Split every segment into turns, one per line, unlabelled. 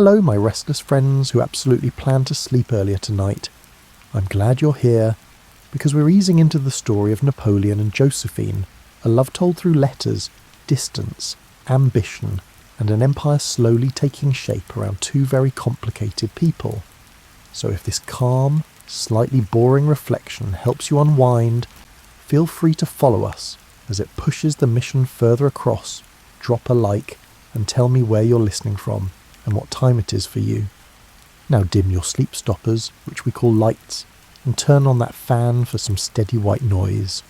Hello, my restless friends who absolutely plan to sleep earlier tonight. I'm glad you're here, because we're easing into the story of Napoleon and Josephine, a love told through letters, distance, ambition, and an empire slowly taking shape around two very complicated people. So if this calm, slightly boring reflection helps you unwind, feel free to follow us as it pushes the mission further across. Drop a like and tell me where you're listening from and what time it is for you. Now dim your sleep stoppers, which we call lights, and turn on that fan for some steady white noise.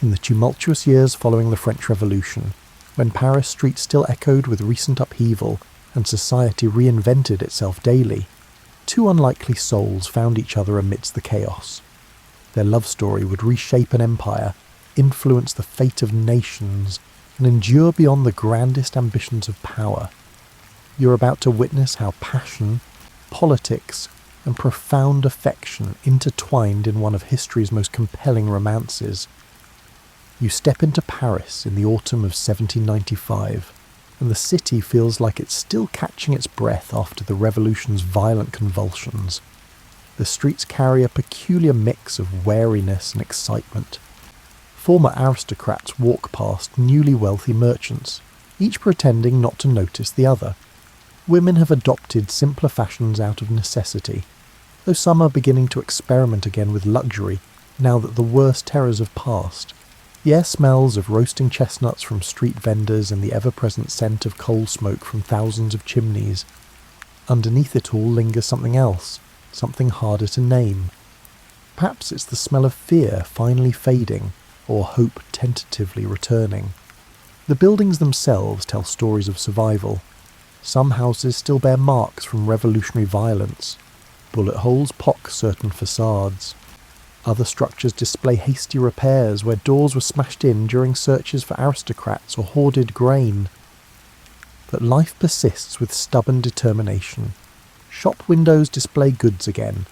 In the tumultuous years following the French Revolution, when Paris streets still echoed with recent upheaval and society reinvented itself daily, two unlikely souls found each other amidst the chaos. Their love story would reshape an empire, influence the fate of nations, and endure beyond the grandest ambitions of power. You're about to witness how passion, politics, and profound affection intertwined in one of history's most compelling romances. You step into Paris in the autumn of 1795, and the city feels like it's still catching its breath after the revolution's violent convulsions. The streets carry a peculiar mix of wariness and excitement. Former aristocrats walk past newly wealthy merchants, each pretending not to notice the other. Women have adopted simpler fashions out of necessity, though some are beginning to experiment again with luxury now that the worst terrors have passed. The air smells of roasting chestnuts from street vendors and the ever-present scent of coal smoke from thousands of chimneys. Underneath it all lingers something else, something harder to name. Perhaps it's the smell of fear finally fading, or hope tentatively returning. The buildings themselves tell stories of survival. Some houses still bear marks from revolutionary violence. Bullet holes pock certain facades. Other structures display hasty repairs where doors were smashed in during searches for aristocrats or hoarded grain. But life persists with stubborn determination. Shop windows display goods again.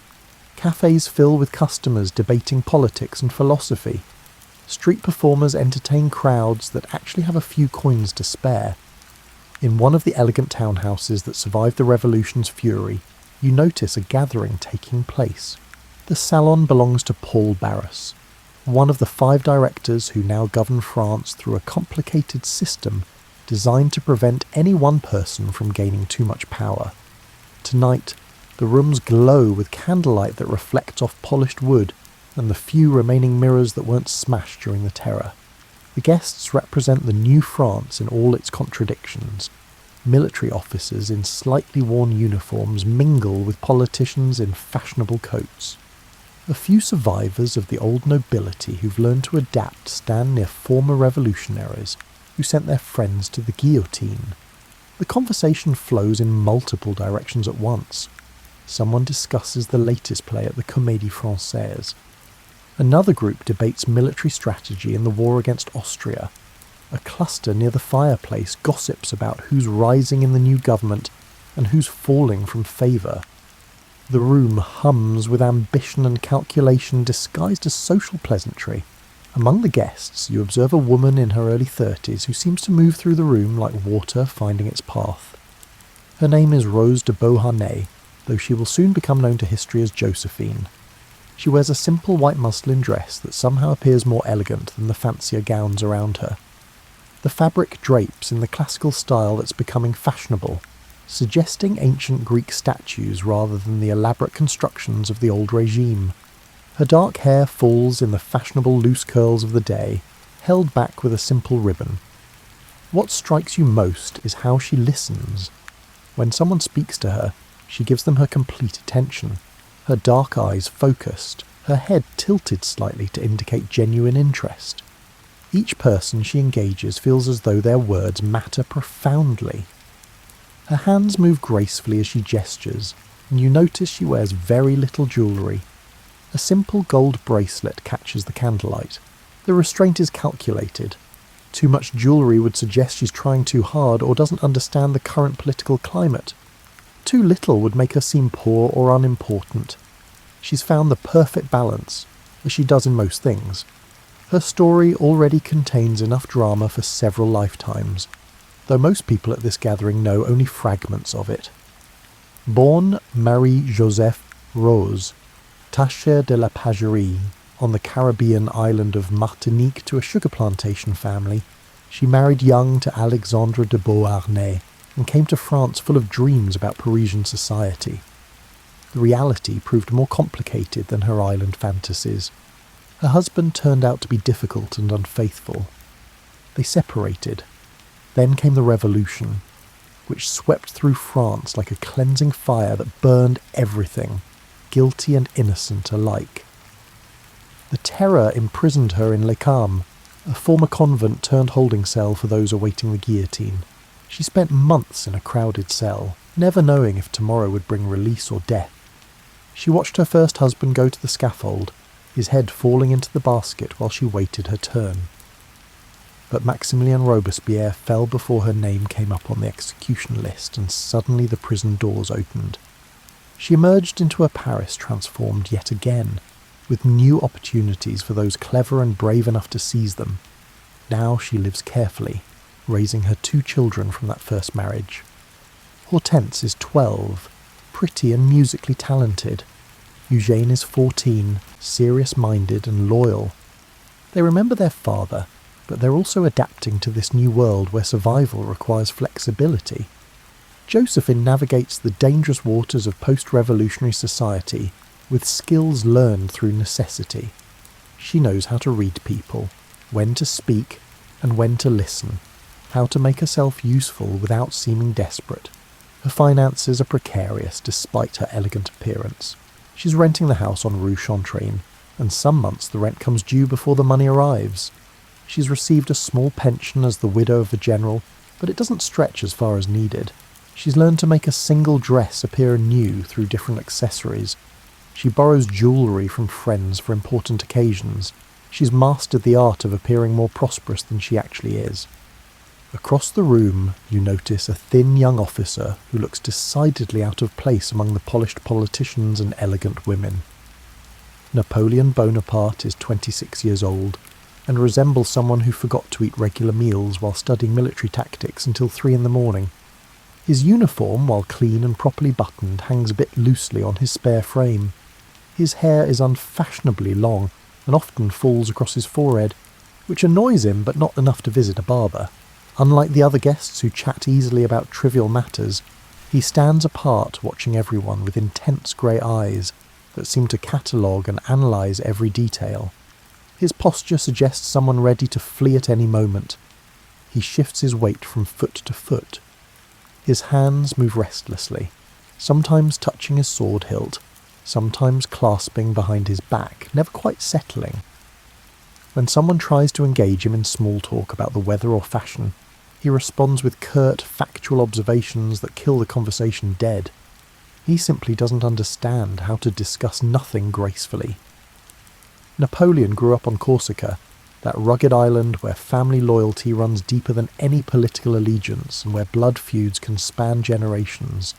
Cafes fill with customers debating politics and philosophy. Street performers entertain crowds that actually have a few coins to spare. In one of the elegant townhouses that survived the revolution's fury, you notice a gathering taking place. The salon belongs to Paul Barras, one of the 5 directors who now govern France through a complicated system designed to prevent any one person from gaining too much power. Tonight, the rooms glow with candlelight that reflects off polished wood and the few remaining mirrors that weren't smashed during the terror. The guests represent the new France in all its contradictions. Military officers in slightly worn uniforms mingle with politicians in fashionable coats. A few survivors of the old nobility who've learned to adapt stand near former revolutionaries who sent their friends to the guillotine. The conversation flows in multiple directions at once. Someone discusses the latest play at the Comédie Française. Another group debates military strategy in the war against Austria. A cluster near the fireplace gossips about who's rising in the new government and who's falling from favour. The room hums with ambition and calculation disguised as social pleasantry. Among the guests, you observe a woman in her early 30s who seems to move through the room like water finding its path. Her name is Rose de Beauharnais, though she will soon become known to history as Josephine. She wears a simple white muslin dress that somehow appears more elegant than the fancier gowns around her. The fabric drapes in the classical style that's becoming fashionable, suggesting ancient Greek statues rather than the elaborate constructions of the old regime. Her dark hair falls in the fashionable loose curls of the day, held back with a simple ribbon. What strikes you most is how she listens. When someone speaks to her, she gives them her complete attention. Her dark eyes focused, her head tilted slightly to indicate genuine interest. Each person she engages feels as though their words matter profoundly. Her hands move gracefully as she gestures, and you notice she wears very little jewellery. A simple gold bracelet catches the candlelight. The restraint is calculated. Too much jewellery would suggest she's trying too hard or doesn't understand the current political climate. Too little would make her seem poor or unimportant. She's found the perfect balance, as she does in most things. Her story already contains enough drama for several lifetimes. though most people at this gathering know only fragments of it. Born Marie-Joseph Rose, Tacher de la Pagerie, on the Caribbean island of Martinique to a sugar plantation family, she married young to Alexandre de Beauharnais and came to France full of dreams about Parisian society. The reality proved more complicated than her island fantasies. Her husband turned out to be difficult and unfaithful. They separated. Then came the Revolution, which swept through France like a cleansing fire that burned everything, guilty and innocent alike. The terror imprisoned her in Les Carmes, a former convent turned holding cell for those awaiting the guillotine. She spent months in a crowded cell, never knowing if tomorrow would bring release or death. She watched her first husband go to the scaffold, his head falling into the basket while she waited her turn. But Maximilien Robespierre fell before her name came up on the execution list, and suddenly the prison doors opened. She emerged into a Paris transformed yet again, with new opportunities for those clever and brave enough to seize them. Now she lives carefully, raising her 2 children from that first marriage. Hortense is 12, pretty and musically talented. Eugène is 14, serious-minded and loyal. They remember their father, but they're also adapting to this new world where survival requires flexibility. Josephine navigates the dangerous waters of post-revolutionary society with skills learned through necessity. She knows how to read people, when to speak and when to listen, how to make herself useful without seeming desperate. Her finances are precarious despite her elegant appearance. She's renting the house on Rue Chantraine, and some months the rent comes due before the money arrives. She's received a small pension as the widow of a general, but it doesn't stretch as far as needed. She's learned to make a single dress appear new through different accessories. She borrows jewellery from friends for important occasions. She's mastered the art of appearing more prosperous than she actually is. Across the room, you notice a thin young officer who looks decidedly out of place among the polished politicians and elegant women. Napoleon Bonaparte is 26 years old and resembles someone who forgot to eat regular meals while studying military tactics until 3 a.m. His uniform, while clean and properly buttoned, hangs a bit loosely on his spare frame. His hair is unfashionably long and often falls across his forehead, which annoys him but not enough to visit a barber. Unlike the other guests who chat easily about trivial matters, he stands apart watching everyone with intense grey eyes that seem to catalogue and analyse every detail. His posture suggests someone ready to flee at any moment. He shifts his weight from foot to foot. His hands move restlessly, sometimes touching his sword hilt, sometimes clasping behind his back, never quite settling. When someone tries to engage him in small talk about the weather or fashion, he responds with curt, factual observations that kill the conversation dead. He simply doesn't understand how to discuss nothing gracefully. Napoleon grew up on Corsica, that rugged island where family loyalty runs deeper than any political allegiance and where blood feuds can span generations.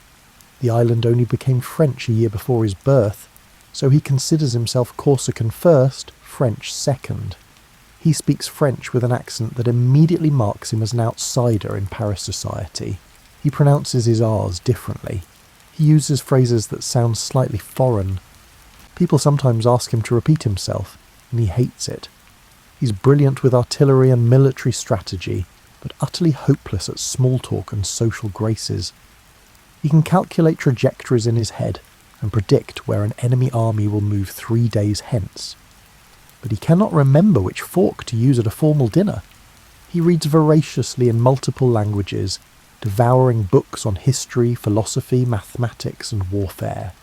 The island only became French a year before his birth, so he considers himself Corsican first, French second. He speaks French with an accent that immediately marks him as an outsider in Paris society. He pronounces his R's differently. He uses phrases that sound slightly foreign. People sometimes ask him to repeat himself, and he hates it. He's brilliant with artillery and military strategy, but utterly hopeless at small talk and social graces. He can calculate trajectories in his head and predict where an enemy army will move 3 days hence. But he cannot remember which fork to use at a formal dinner. He reads voraciously in multiple languages, devouring books on history, philosophy, mathematics, and warfare.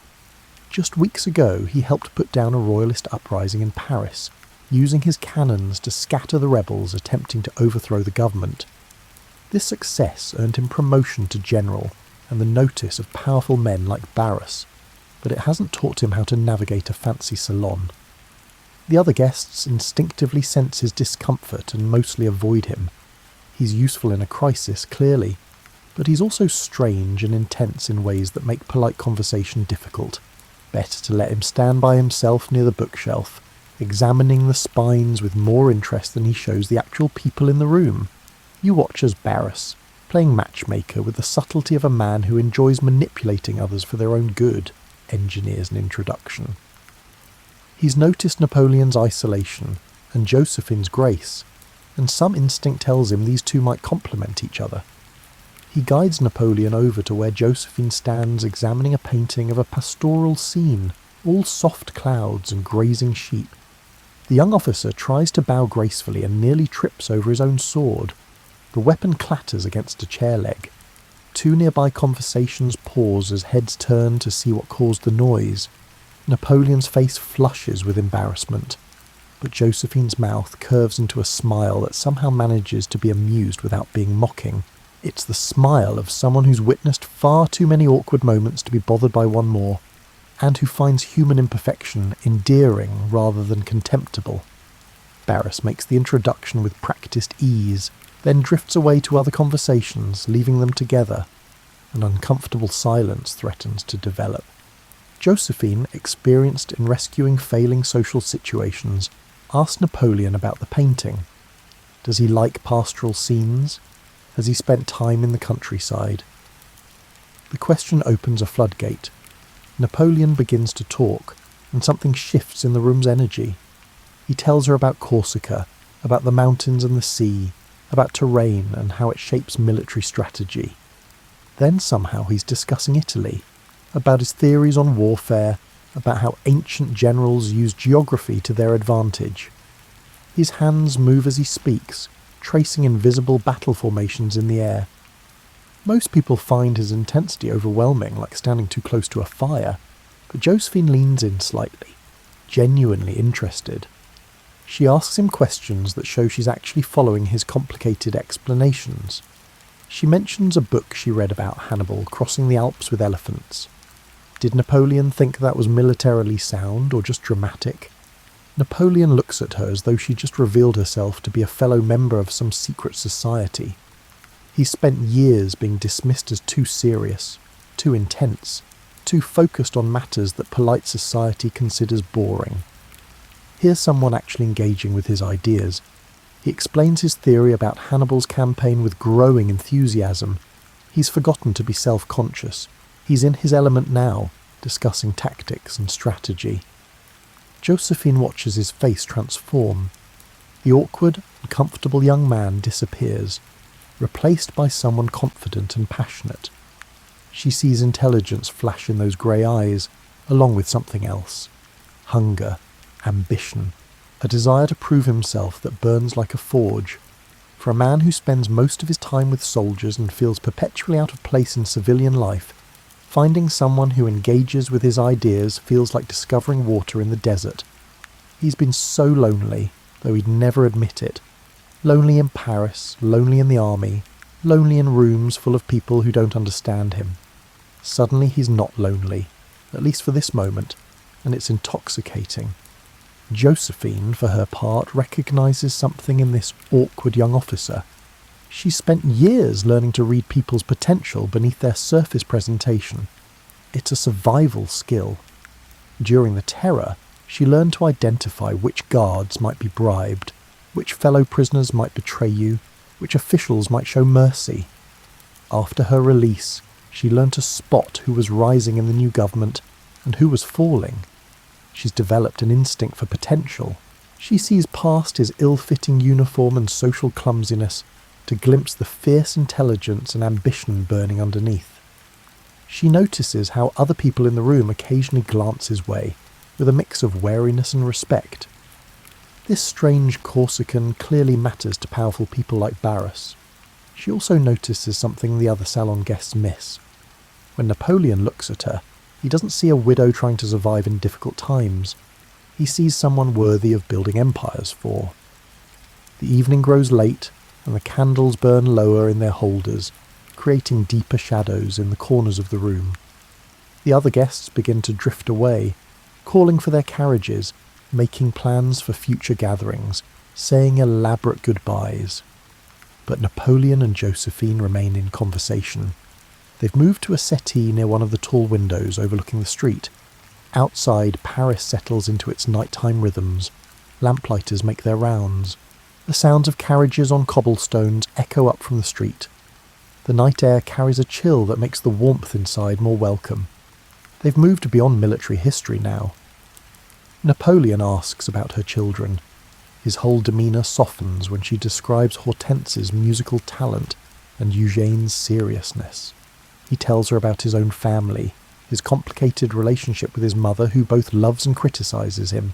Just weeks ago, he helped put down a royalist uprising in Paris, using his cannons to scatter the rebels attempting to overthrow the government. This success earned him promotion to general and the notice of powerful men like Barras, but it hasn't taught him how to navigate a fancy salon. The other guests instinctively sense his discomfort and mostly avoid him. He's useful in a crisis, clearly, but he's also strange and intense in ways that make polite conversation difficult. Better to let him stand by himself near the bookshelf, examining the spines with more interest than he shows the actual people in the room. You watch as Barras, playing matchmaker with the subtlety of a man who enjoys manipulating others for their own good, engineers an introduction. He's noticed Napoleon's isolation and Josephine's grace, and some instinct tells him these two might complement each other. He guides Napoleon over to where Josephine stands examining a painting of a pastoral scene, all soft clouds and grazing sheep. The young officer tries to bow gracefully and nearly trips over his own sword. The weapon clatters against a chair leg. Two nearby conversations pause as heads turn to see what caused the noise. Napoleon's face flushes with embarrassment, but Josephine's mouth curves into a smile that somehow manages to be amused without being mocking. It's the smile of someone who's witnessed far too many awkward moments to be bothered by one more, and who finds human imperfection endearing rather than contemptible. Barris makes the introduction with practiced ease, then drifts away to other conversations, leaving them together. An uncomfortable silence threatens to develop. Josephine, experienced in rescuing failing social situations, asks Napoleon about the painting. Does he like pastoral scenes? Has he spent time in the countryside? The question opens a floodgate. Napoleon begins to talk, and something shifts in the room's energy. He tells her about Corsica, about the mountains and the sea, about terrain and how it shapes military strategy. Then somehow he's discussing Italy, about his theories on warfare, about how ancient generals used geography to their advantage. His hands move as he speaks, tracing invisible battle formations in the air. Most people find his intensity overwhelming, like standing too close to a fire, but Josephine leans in slightly, genuinely interested. She asks him questions that show she's actually following his complicated explanations. She mentions a book she read about Hannibal crossing the Alps with elephants. Did Napoleon think that was militarily sound or just dramatic? Napoleon looks at her as though she just revealed herself to be a fellow member of some secret society. He's spent years being dismissed as too serious, too intense, too focused on matters that polite society considers boring. Here's someone actually engaging with his ideas. He explains his theory about Hannibal's campaign with growing enthusiasm. He's forgotten to be self-conscious. He's in his element now, discussing tactics and strategy. Josephine watches his face transform. The awkward, uncomfortable young man disappears, replaced by someone confident and passionate. She sees intelligence flash in those grey eyes, along with something else. Hunger, ambition, a desire to prove himself that burns like a forge. For a man who spends most of his time with soldiers and feels perpetually out of place in civilian life, finding someone who engages with his ideas feels like discovering water in the desert. He's been so lonely, though he'd never admit it. Lonely in Paris, lonely in the army, lonely in rooms full of people who don't understand him. Suddenly he's not lonely, at least for this moment, and it's intoxicating. Josephine, for her part, recognises something in this awkward young officer. She's spent years learning to read people's potential beneath their surface presentation. It's a survival skill. During the Terror, she learned to identify which guards might be bribed, which fellow prisoners might betray you, which officials might show mercy. After her release, she learned to spot who was rising in the new government and who was falling. She's developed an instinct for potential. She sees past his ill-fitting uniform and social clumsiness to glimpse the fierce intelligence and ambition burning underneath. She notices how other people in the room occasionally glance his way, with a mix of wariness and respect. This strange Corsican clearly matters to powerful people like Barris. She also notices something the other salon guests miss. When Napoleon looks at her, he doesn't see a widow trying to survive in difficult times. He sees someone worthy of building empires for. The evening grows late, and the candles burn lower in their holders, creating deeper shadows in the corners of the room. The other guests begin to drift away, calling for their carriages, making plans for future gatherings, saying elaborate goodbyes. But Napoleon and Josephine remain in conversation. They've moved to a settee near one of the tall windows overlooking the street. Outside, Paris settles into its nighttime rhythms. Lamplighters make their rounds. The sounds of carriages on cobblestones echo up from the street. The night air carries a chill that makes the warmth inside more welcome. They've moved beyond military history now. Napoleon asks about her children. His whole demeanour softens when she describes Hortense's musical talent and Eugene's seriousness. He tells her about his own family, his complicated relationship with his mother who both loves and criticises him,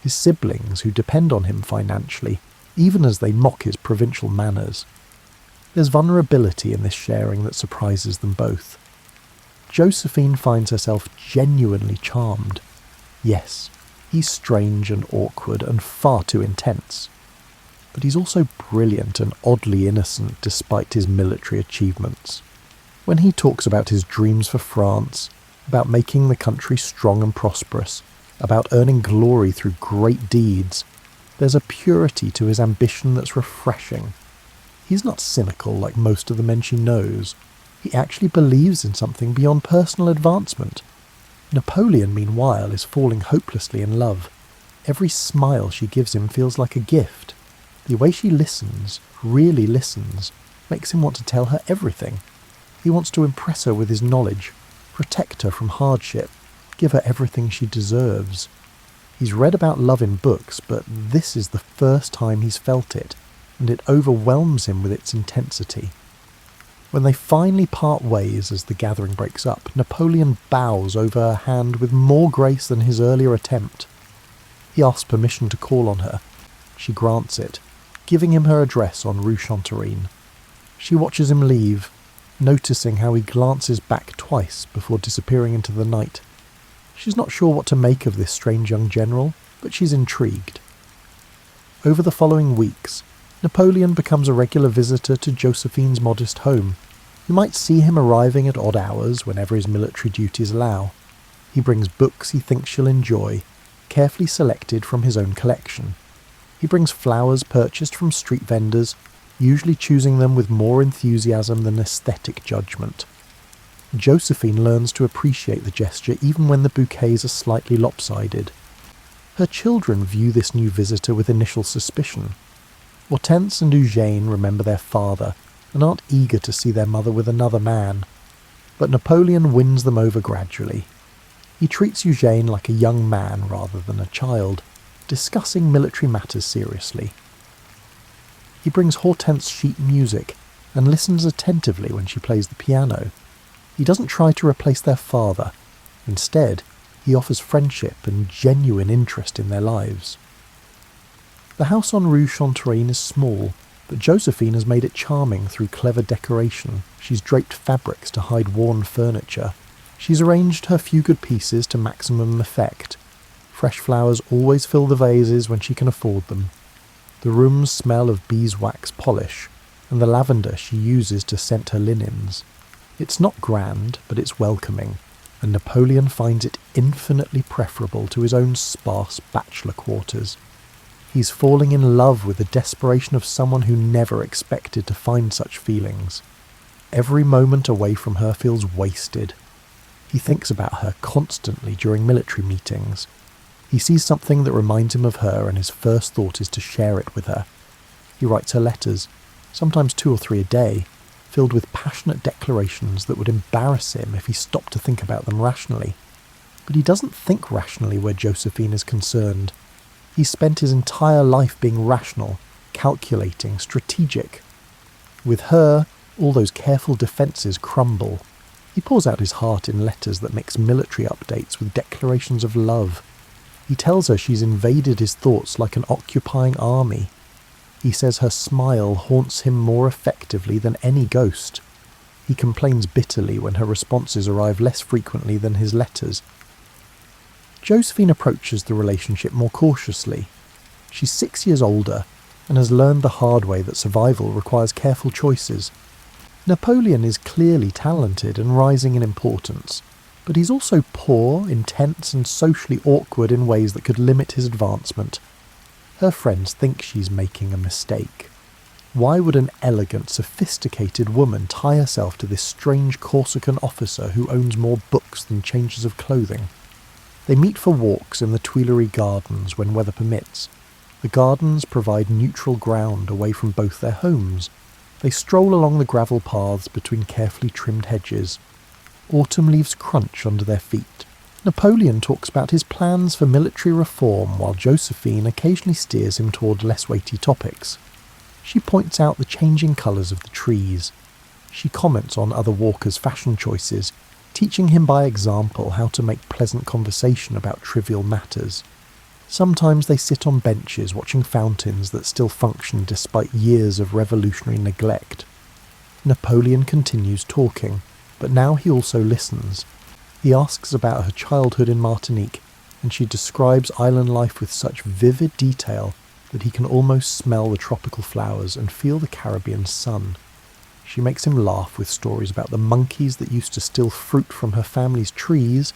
his siblings who depend on him financially, even as they mock his provincial manners. There's vulnerability in this sharing that surprises them both. Josephine finds herself genuinely charmed. Yes, he's strange and awkward and far too intense. But he's also brilliant and oddly innocent despite his military achievements. When he talks about his dreams for France, about making the country strong and prosperous, about earning glory through great deeds, there's a purity to his ambition that's refreshing. He's not cynical like most of the men she knows. He actually believes in something beyond personal advancement. Napoleon, meanwhile, is falling hopelessly in love. Every smile she gives him feels like a gift. The way she listens, really listens, makes him want to tell her everything. He wants to impress her with his knowledge, protect her from hardship, give her everything she deserves. He's read about love in books, but this is the first time he's felt it, and it overwhelms him with its intensity. When they finally part ways as the gathering breaks up, Napoleon bows over her hand with more grace than his earlier attempt. He asks permission to call on her. She grants it, giving him her address on Rue Chanterine. She watches him leave, noticing how he glances back twice before disappearing into the night. She's not sure what to make of this strange young general, but she's intrigued. Over the following weeks, Napoleon becomes a regular visitor to Josephine's modest home. You might see him arriving at odd hours whenever his military duties allow. He brings books he thinks she'll enjoy, carefully selected from his own collection. He brings flowers purchased from street vendors, usually choosing them with more enthusiasm than aesthetic judgment. Josephine learns to appreciate the gesture even when the bouquets are slightly lopsided. Her children view this new visitor with initial suspicion. Hortense and Eugène remember their father and aren't eager to see their mother with another man. But Napoleon wins them over gradually. He treats Eugène like a young man rather than a child, discussing military matters seriously. He brings Hortense sheet music and listens attentively when she plays the piano. He doesn't try to replace their father. Instead, he offers friendship and genuine interest in their lives. The house on Rue Chanterine is small, but Josephine has made it charming through clever decoration. She's draped fabrics to hide worn furniture. She's arranged her few good pieces to maximum effect. Fresh flowers always fill the vases when she can afford them. The rooms smell of beeswax polish, and the lavender she uses to scent her linens. It's not grand, but it's welcoming, and Napoleon finds it infinitely preferable to his own sparse bachelor quarters. He's falling in love with the desperation of someone who never expected to find such feelings. Every moment away from her feels wasted. He thinks about her constantly during military meetings. He sees something that reminds him of her, and his first thought is to share it with her. He writes her letters, sometimes 2 or 3 a day, filled with passionate declarations that would embarrass him if he stopped to think about them rationally. But he doesn't think rationally where Josephine is concerned. He's spent his entire life being rational, calculating, strategic. With her, all those careful defences crumble. He pours out his heart in letters that mix military updates with declarations of love. He tells her she's invaded his thoughts like an occupying army. He says her smile haunts him more effectively than any ghost. He complains bitterly when her responses arrive less frequently than his letters. Josephine approaches the relationship more cautiously. She's 6 years older and has learned the hard way that survival requires careful choices. Napoleon is clearly talented and rising in importance, but he's also poor, intense and socially awkward in ways that could limit his advancement. Her friends think she's making a mistake. Why would an elegant, sophisticated woman tie herself to this strange Corsican officer who owns more books than changes of clothing? They meet for walks in the Tuileries Gardens when weather permits. The gardens provide neutral ground away from both their homes. They stroll along the gravel paths between carefully trimmed hedges. Autumn leaves crunch under their feet. Napoleon talks about his plans for military reform, while Josephine occasionally steers him toward less weighty topics. She points out the changing colours of the trees. She comments on other walkers' fashion choices, teaching him by example how to make pleasant conversation about trivial matters. Sometimes they sit on benches watching fountains that still function despite years of revolutionary neglect. Napoleon continues talking, but now he also listens. He asks about her childhood in Martinique, and she describes island life with such vivid detail that he can almost smell the tropical flowers and feel the Caribbean sun. She makes him laugh with stories about the monkeys that used to steal fruit from her family's trees,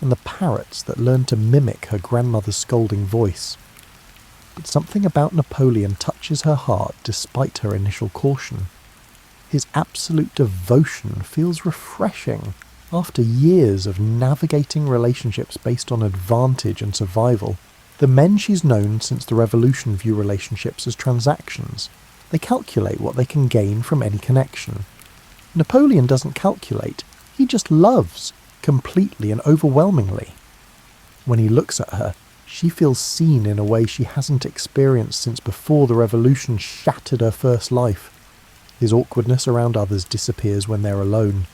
and the parrots that learned to mimic her grandmother's scolding voice. But something about Napoleon touches her heart despite her initial caution. His absolute devotion feels refreshing after years of navigating relationships based on advantage and survival. The men she's known since the Revolution view relationships as transactions. They calculate what they can gain from any connection. Napoleon doesn't calculate, he just loves, completely and overwhelmingly. When he looks at her, she feels seen in a way she hasn't experienced since before the revolution shattered her first life. His awkwardness around others disappears when they're alone.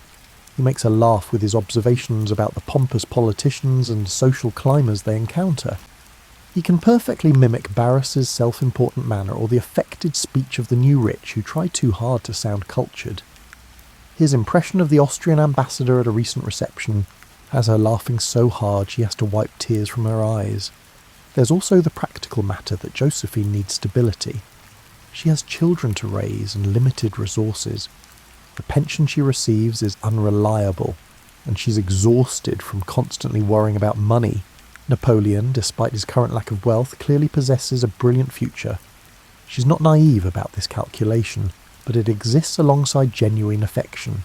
He makes her laugh with his observations about the pompous politicians and social climbers they encounter. He can perfectly mimic Barris's self-important manner or the affected speech of the new rich who try too hard to sound cultured. His impression of the Austrian ambassador at a recent reception has her laughing so hard she has to wipe tears from her eyes. There's also the practical matter that Josephine needs stability. She has children to raise and limited resources. The pension she receives is unreliable, and she's exhausted from constantly worrying about money. Napoleon, despite his current lack of wealth, clearly possesses a brilliant future. She's not naive about this calculation, but it exists alongside genuine affection.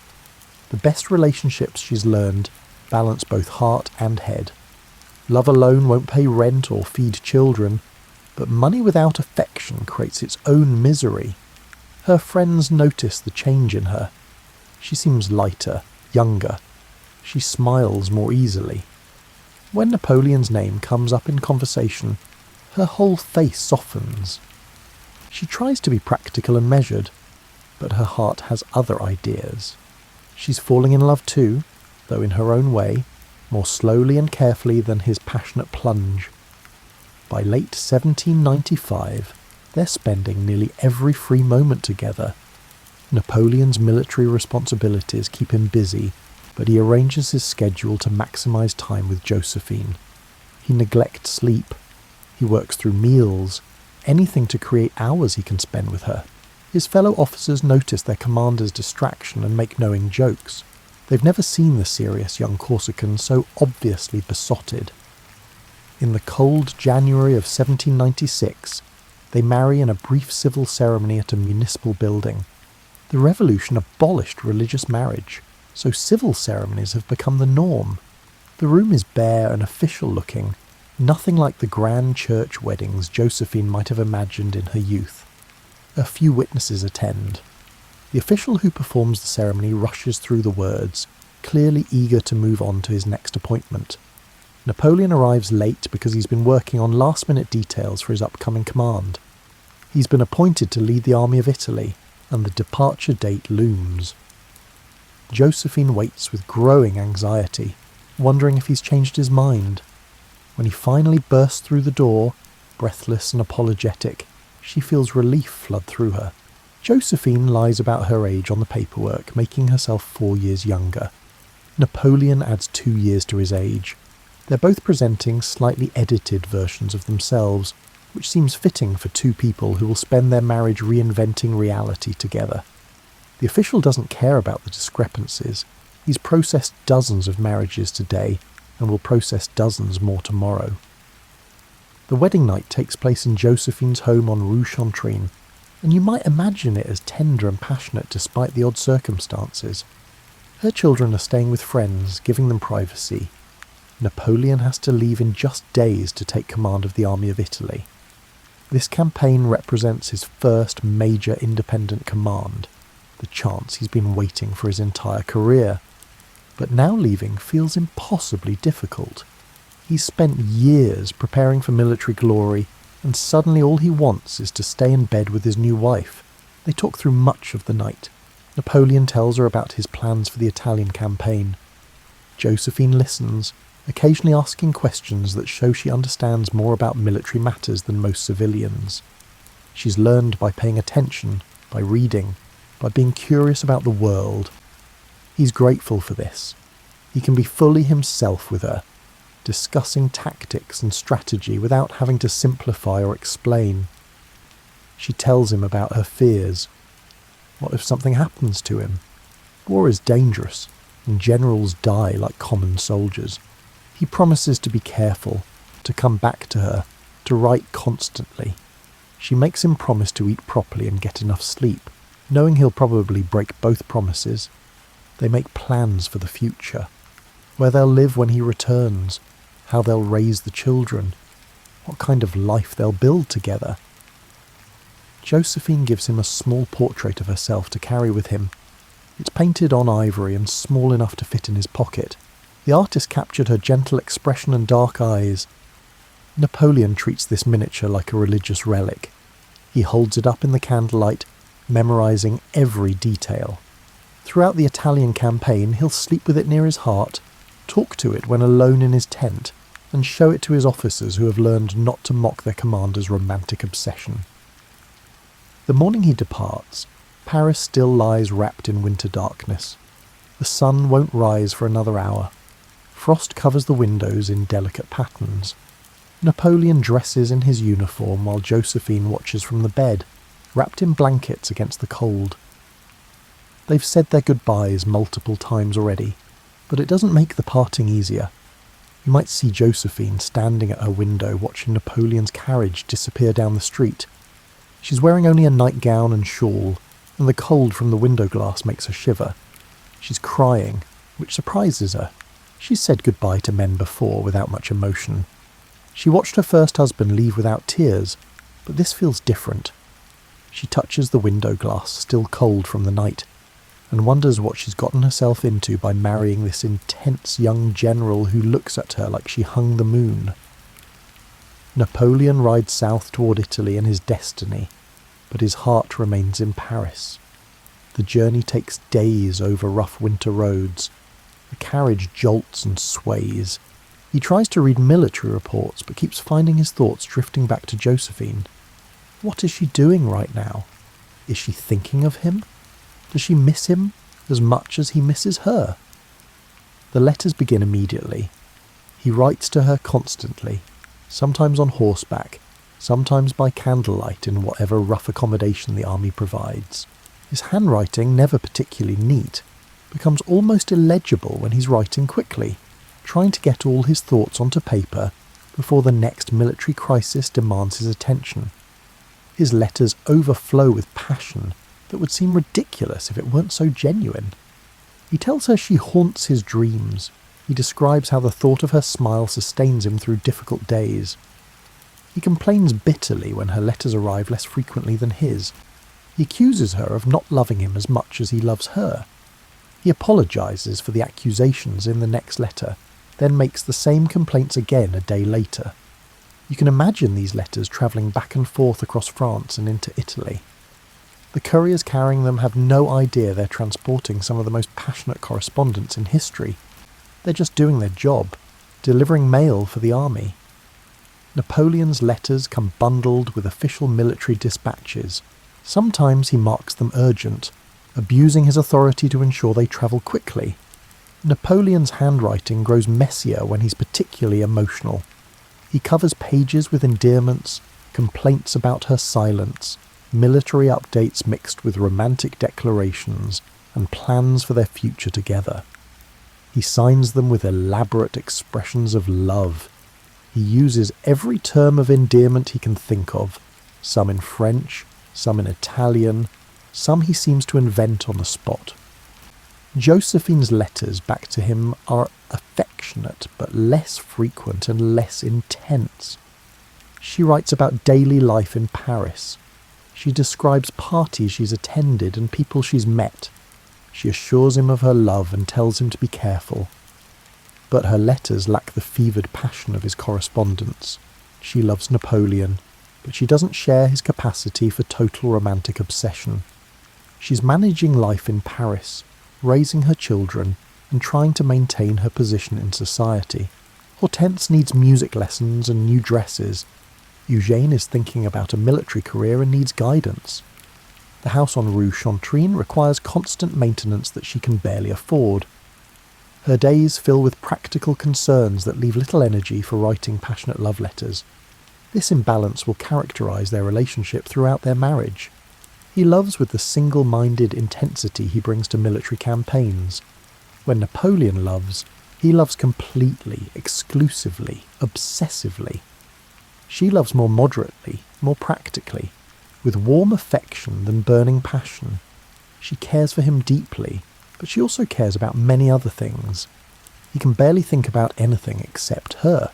The best relationships she's learned balance both heart and head. Love alone won't pay rent or feed children, but money without affection creates its own misery. Her friends notice the change in her. She seems lighter, younger. She smiles more easily. When Napoleon's name comes up in conversation, her whole face softens. She tries to be practical and measured, but her heart has other ideas. She's falling in love too, though in her own way, more slowly and carefully than his passionate plunge. By late 1795, they're spending nearly every free moment together. Napoleon's military responsibilities keep him busy, but he arranges his schedule to maximise time with Josephine. He neglects sleep. He works through meals, anything to create hours he can spend with her. His fellow officers notice their commander's distraction and make knowing jokes. They've never seen the serious young Corsican so obviously besotted. In the cold January of 1796, they marry in a brief civil ceremony at a municipal building. The revolution abolished religious marriage, so civil ceremonies have become the norm. The room is bare and official-looking, nothing like the grand church weddings Josephine might have imagined in her youth. A few witnesses attend. The official who performs the ceremony rushes through the words, clearly eager to move on to his next appointment. Napoleon arrives late because he's been working on last-minute details for his upcoming command. He's been appointed to lead the army of Italy, and the departure date looms. Josephine waits with growing anxiety, wondering if he's changed his mind. When he finally bursts through the door, breathless and apologetic, she feels relief flood through her. Josephine lies about her age on the paperwork, making herself 4 years younger. Napoleon adds 2 years to his age. They're both presenting slightly edited versions of themselves, which seems fitting for two people who will spend their marriage reinventing reality together. The official doesn't care about the discrepancies. He's processed dozens of marriages today and will process dozens more tomorrow. The wedding night takes place in Josephine's home on Rue Chantrine, and you might imagine it as tender and passionate despite the odd circumstances. Her children are staying with friends, giving them privacy. Napoleon has to leave in just days to take command of the army of Italy. This campaign represents his first major independent command. the chance he's been waiting for his entire career. But now leaving feels impossibly difficult. He's spent years preparing for military glory, and suddenly all he wants is to stay in bed with his new wife. They talk through much of the night. Napoleon tells her about his plans for the Italian campaign. Josephine listens, occasionally asking questions that show she understands more about military matters than most civilians. She's learned by paying attention, by reading, by being curious about the world. He's grateful for this. He can be fully himself with her, discussing tactics and strategy without having to simplify or explain. She tells him about her fears. What if something happens to him? War is dangerous, and generals die like common soldiers. He promises to be careful, to come back to her, to write constantly. She makes him promise to eat properly and get enough sleep, knowing he'll probably break both promises. They make plans for the future, where they'll live when he returns, how they'll raise the children, what kind of life they'll build together. Josephine gives him a small portrait of herself to carry with him. It's painted on ivory and small enough to fit in his pocket. The artist captured her gentle expression and dark eyes. Napoleon treats this miniature like a religious relic. He holds it up in the candlelight, memorizing every detail. Throughout the Italian campaign, he'll sleep with it near his heart, talk to it when alone in his tent, and show it to his officers who have learned not to mock their commander's romantic obsession. The morning he departs, Paris still lies wrapped in winter darkness. The sun won't rise for another hour. Frost covers the windows in delicate patterns. Napoleon dresses in his uniform while Josephine watches from the bed, wrapped in blankets against the cold. They've said their goodbyes multiple times already, but it doesn't make the parting easier. You might see Josephine standing at her window watching Napoleon's carriage disappear down the street. She's wearing only a nightgown and shawl, and the cold from the window glass makes her shiver. She's crying, which surprises her. She's said goodbye to men before without much emotion. She watched her first husband leave without tears, but this feels different. She touches the window glass, still cold from the night, and wonders what she's gotten herself into by marrying this intense young general who looks at her like she hung the moon. Napoleon rides south toward Italy and his destiny, but his heart remains in Paris. The journey takes days over rough winter roads. The carriage jolts and sways. He tries to read military reports, but keeps finding his thoughts drifting back to Josephine. What is she doing right now? Is she thinking of him? Does she miss him as much as he misses her? The letters begin immediately. He writes to her constantly, sometimes on horseback, sometimes by candlelight in whatever rough accommodation the army provides. His handwriting, never particularly neat, becomes almost illegible when he's writing quickly, trying to get all his thoughts onto paper before the next military crisis demands his attention. His letters overflow with passion that would seem ridiculous if it weren't so genuine. He tells her she haunts his dreams. He describes how the thought of her smile sustains him through difficult days. He complains bitterly when her letters arrive less frequently than his. He accuses her of not loving him as much as he loves her. He apologises for the accusations in the next letter, then makes the same complaints again a day later. You can imagine these letters travelling back and forth across France and into Italy. The couriers carrying them have no idea they're transporting some of the most passionate correspondence in history. They're just doing their job, delivering mail for the army. Napoleon's letters come bundled with official military dispatches. Sometimes he marks them urgent, abusing his authority to ensure they travel quickly. Napoleon's handwriting grows messier when he's particularly emotional. He covers pages with endearments, complaints about her silence, military updates mixed with romantic declarations, and plans for their future together. He signs them with elaborate expressions of love. He uses every term of endearment he can think of, some in French, some in Italian, some he seems to invent on the spot. Josephine's letters back to him are affectionate, but less frequent and less intense. She writes about daily life in Paris. She describes parties she's attended and people she's met. She assures him of her love and tells him to be careful. But her letters lack the fevered passion of his correspondence. She loves Napoleon, but she doesn't share his capacity for total romantic obsession. She's managing life in Paris, raising her children, and trying to maintain her position in society. Hortense needs music lessons and new dresses. Eugène is thinking about a military career and needs guidance. The house on Rue Chantrine requires constant maintenance that she can barely afford. Her days fill with practical concerns that leave little energy for writing passionate love letters. This imbalance will characterise their relationship throughout their marriage. He loves with the single-minded intensity he brings to military campaigns. When Napoleon loves, he loves completely, exclusively, obsessively. She loves more moderately, more practically, with warm affection than burning passion. She cares for him deeply, but she also cares about many other things. He can barely think about anything except her.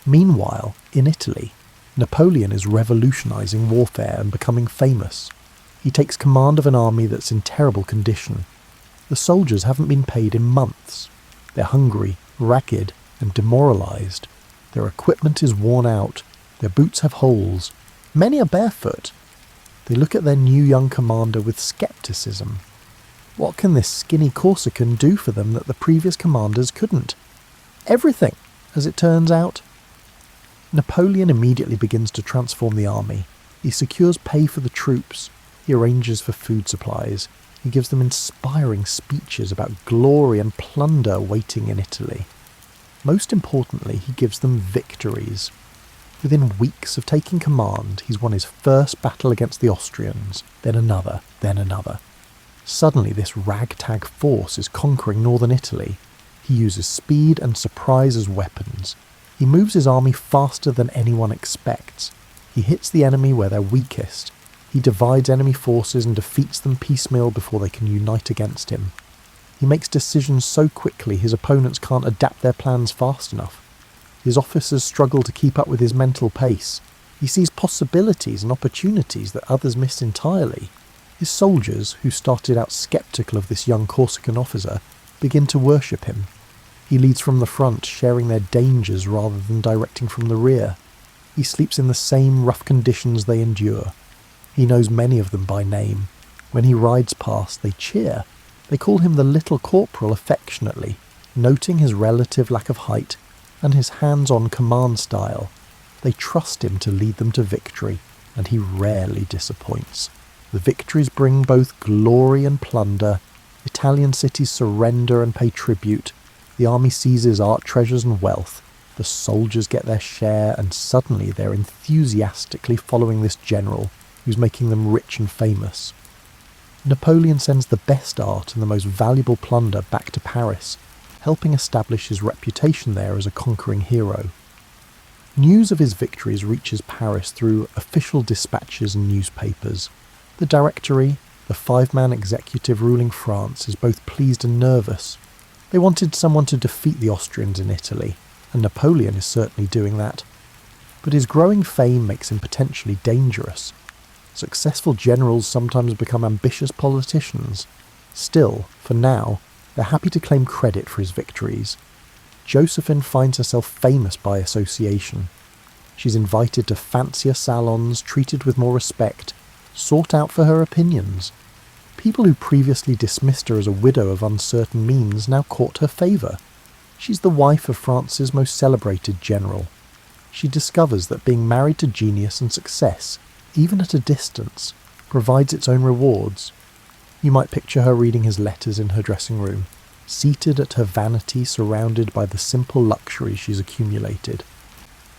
Meanwhile, in Italy, Napoleon is revolutionising warfare and becoming famous. He takes command of an army that's in terrible condition. The soldiers haven't been paid in months. They're hungry, ragged, and demoralised. Their equipment is worn out. Their boots have holes. Many are barefoot. They look at their new young commander with scepticism. What can this skinny Corsican do for them that the previous commanders couldn't? Everything, as it turns out. Napoleon immediately begins to transform the army. He secures pay for the troops. He arranges for food supplies. He gives them inspiring speeches about glory and plunder waiting in Italy. Most importantly, he gives them victories. Within weeks of taking command, he's won his first battle against the Austrians, then another, then another. Suddenly this ragtag force is conquering northern Italy. He uses speed and surprise as weapons. He moves his army faster than anyone expects. He hits the enemy where they're weakest. He divides enemy forces and defeats them piecemeal before they can unite against him. He makes decisions so quickly his opponents can't adapt their plans fast enough. His officers struggle to keep up with his mental pace. He sees possibilities and opportunities that others miss entirely. His soldiers, who started out sceptical of this young Corsican officer, begin to worship him. He leads from the front, sharing their dangers rather than directing from the rear. He sleeps in the same rough conditions they endure. He knows many of them by name. When he rides past, they cheer. They call him the Little Corporal affectionately, noting his relative lack of height and his hands-on command style. They trust him to lead them to victory, and he rarely disappoints. The victories bring both glory and plunder. Italian cities surrender and pay tribute. The army seizes art treasures and wealth. The soldiers get their share, and suddenly they're enthusiastically following this general, who's making them rich and famous. Napoleon sends the best art and the most valuable plunder back to Paris, helping establish his reputation there as a conquering hero. News of his victories reaches Paris through official dispatches and newspapers. The Directory, the five-man executive ruling France, is both pleased and nervous. They wanted someone to defeat the Austrians in Italy, and Napoleon is certainly doing that. But his growing fame makes him potentially dangerous. Successful generals sometimes become ambitious politicians. Still, for now, they're happy to claim credit for his victories. Josephine finds herself famous by association. She's invited to fancier salons, treated with more respect, sought out for her opinions. People who previously dismissed her as a widow of uncertain means now court her favour. She's the wife of France's most celebrated general. She discovers that being married to genius and success, even at a distance, provides its own rewards. You might picture her reading his letters in her dressing room, seated at her vanity surrounded by the simple luxuries she's accumulated.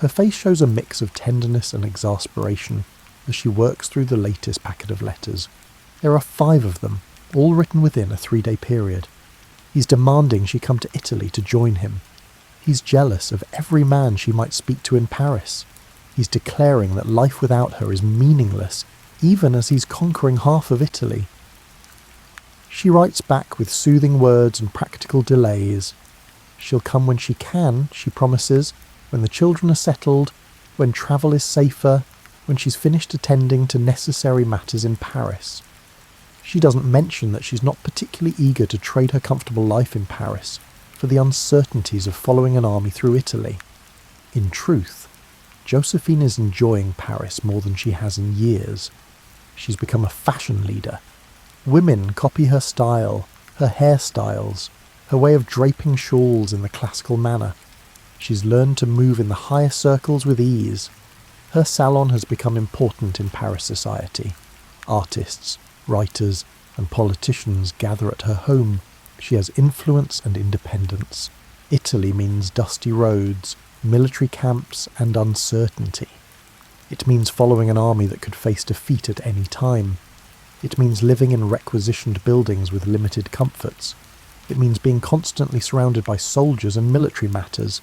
Her face shows a mix of tenderness and exasperation as she works through the latest packet of letters. There are 5 of them, all written within a 3-day period. He's demanding she come to Italy to join him. He's jealous of every man she might speak to in Paris. He's declaring that life without her is meaningless, even as he's conquering half of Italy. She writes back with soothing words and practical delays. She'll come when she can, she promises, when the children are settled, when travel is safer, when she's finished attending to necessary matters in Paris. She doesn't mention that she's not particularly eager to trade her comfortable life in Paris for the uncertainties of following an army through Italy. In truth, Josephine is enjoying Paris more than she has in years. She's become a fashion leader. Women copy her style, her hairstyles, her way of draping shawls in the classical manner. She's learned to move in the higher circles with ease. Her salon has become important in Paris society. Artists, writers, and politicians gather at her home. She has influence and independence. Italy means dusty roads, military camps, and uncertainty. It means following an army that could face defeat at any time. It means living in requisitioned buildings with limited comforts. It means being constantly surrounded by soldiers and military matters.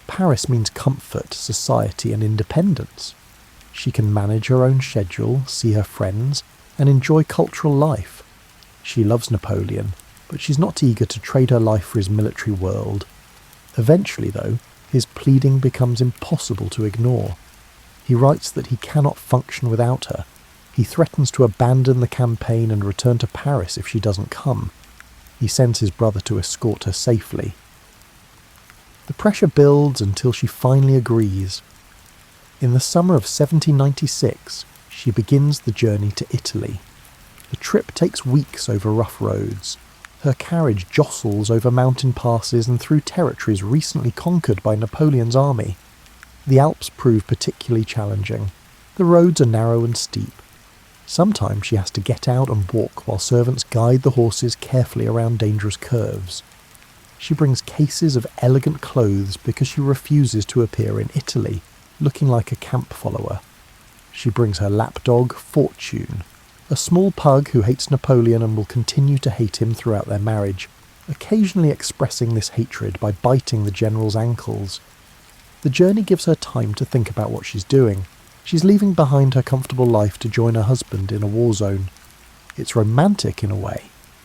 Paris means comfort, society, and independence. She can manage her own schedule, see her friends, and enjoy cultural life. She loves Napoleon, but she's not eager to trade her life for his military world. Eventually, though, his pleading becomes impossible to ignore. He writes that he cannot function without her. He threatens to abandon the campaign and return to Paris if she doesn't come. He sends his brother to escort her safely. The pressure builds until she finally agrees. In the summer of 1796, she begins the journey to Italy. The trip takes weeks over rough roads. Her carriage jostles over mountain passes and through territories recently conquered by Napoleon's army. The Alps prove particularly challenging. The roads are narrow and steep. Sometimes she has to get out and walk while servants guide the horses carefully around dangerous curves. She brings cases of elegant clothes because she refuses to appear in Italy, looking like a camp follower. She brings her lapdog, Fortune, a small pug who hates Napoleon and will continue to hate him throughout their marriage, occasionally expressing this hatred by biting the general's ankles. The journey gives her time to think about what she's doing. She's leaving behind her comfortable life to join her husband in a war zone. It's romantic in a way,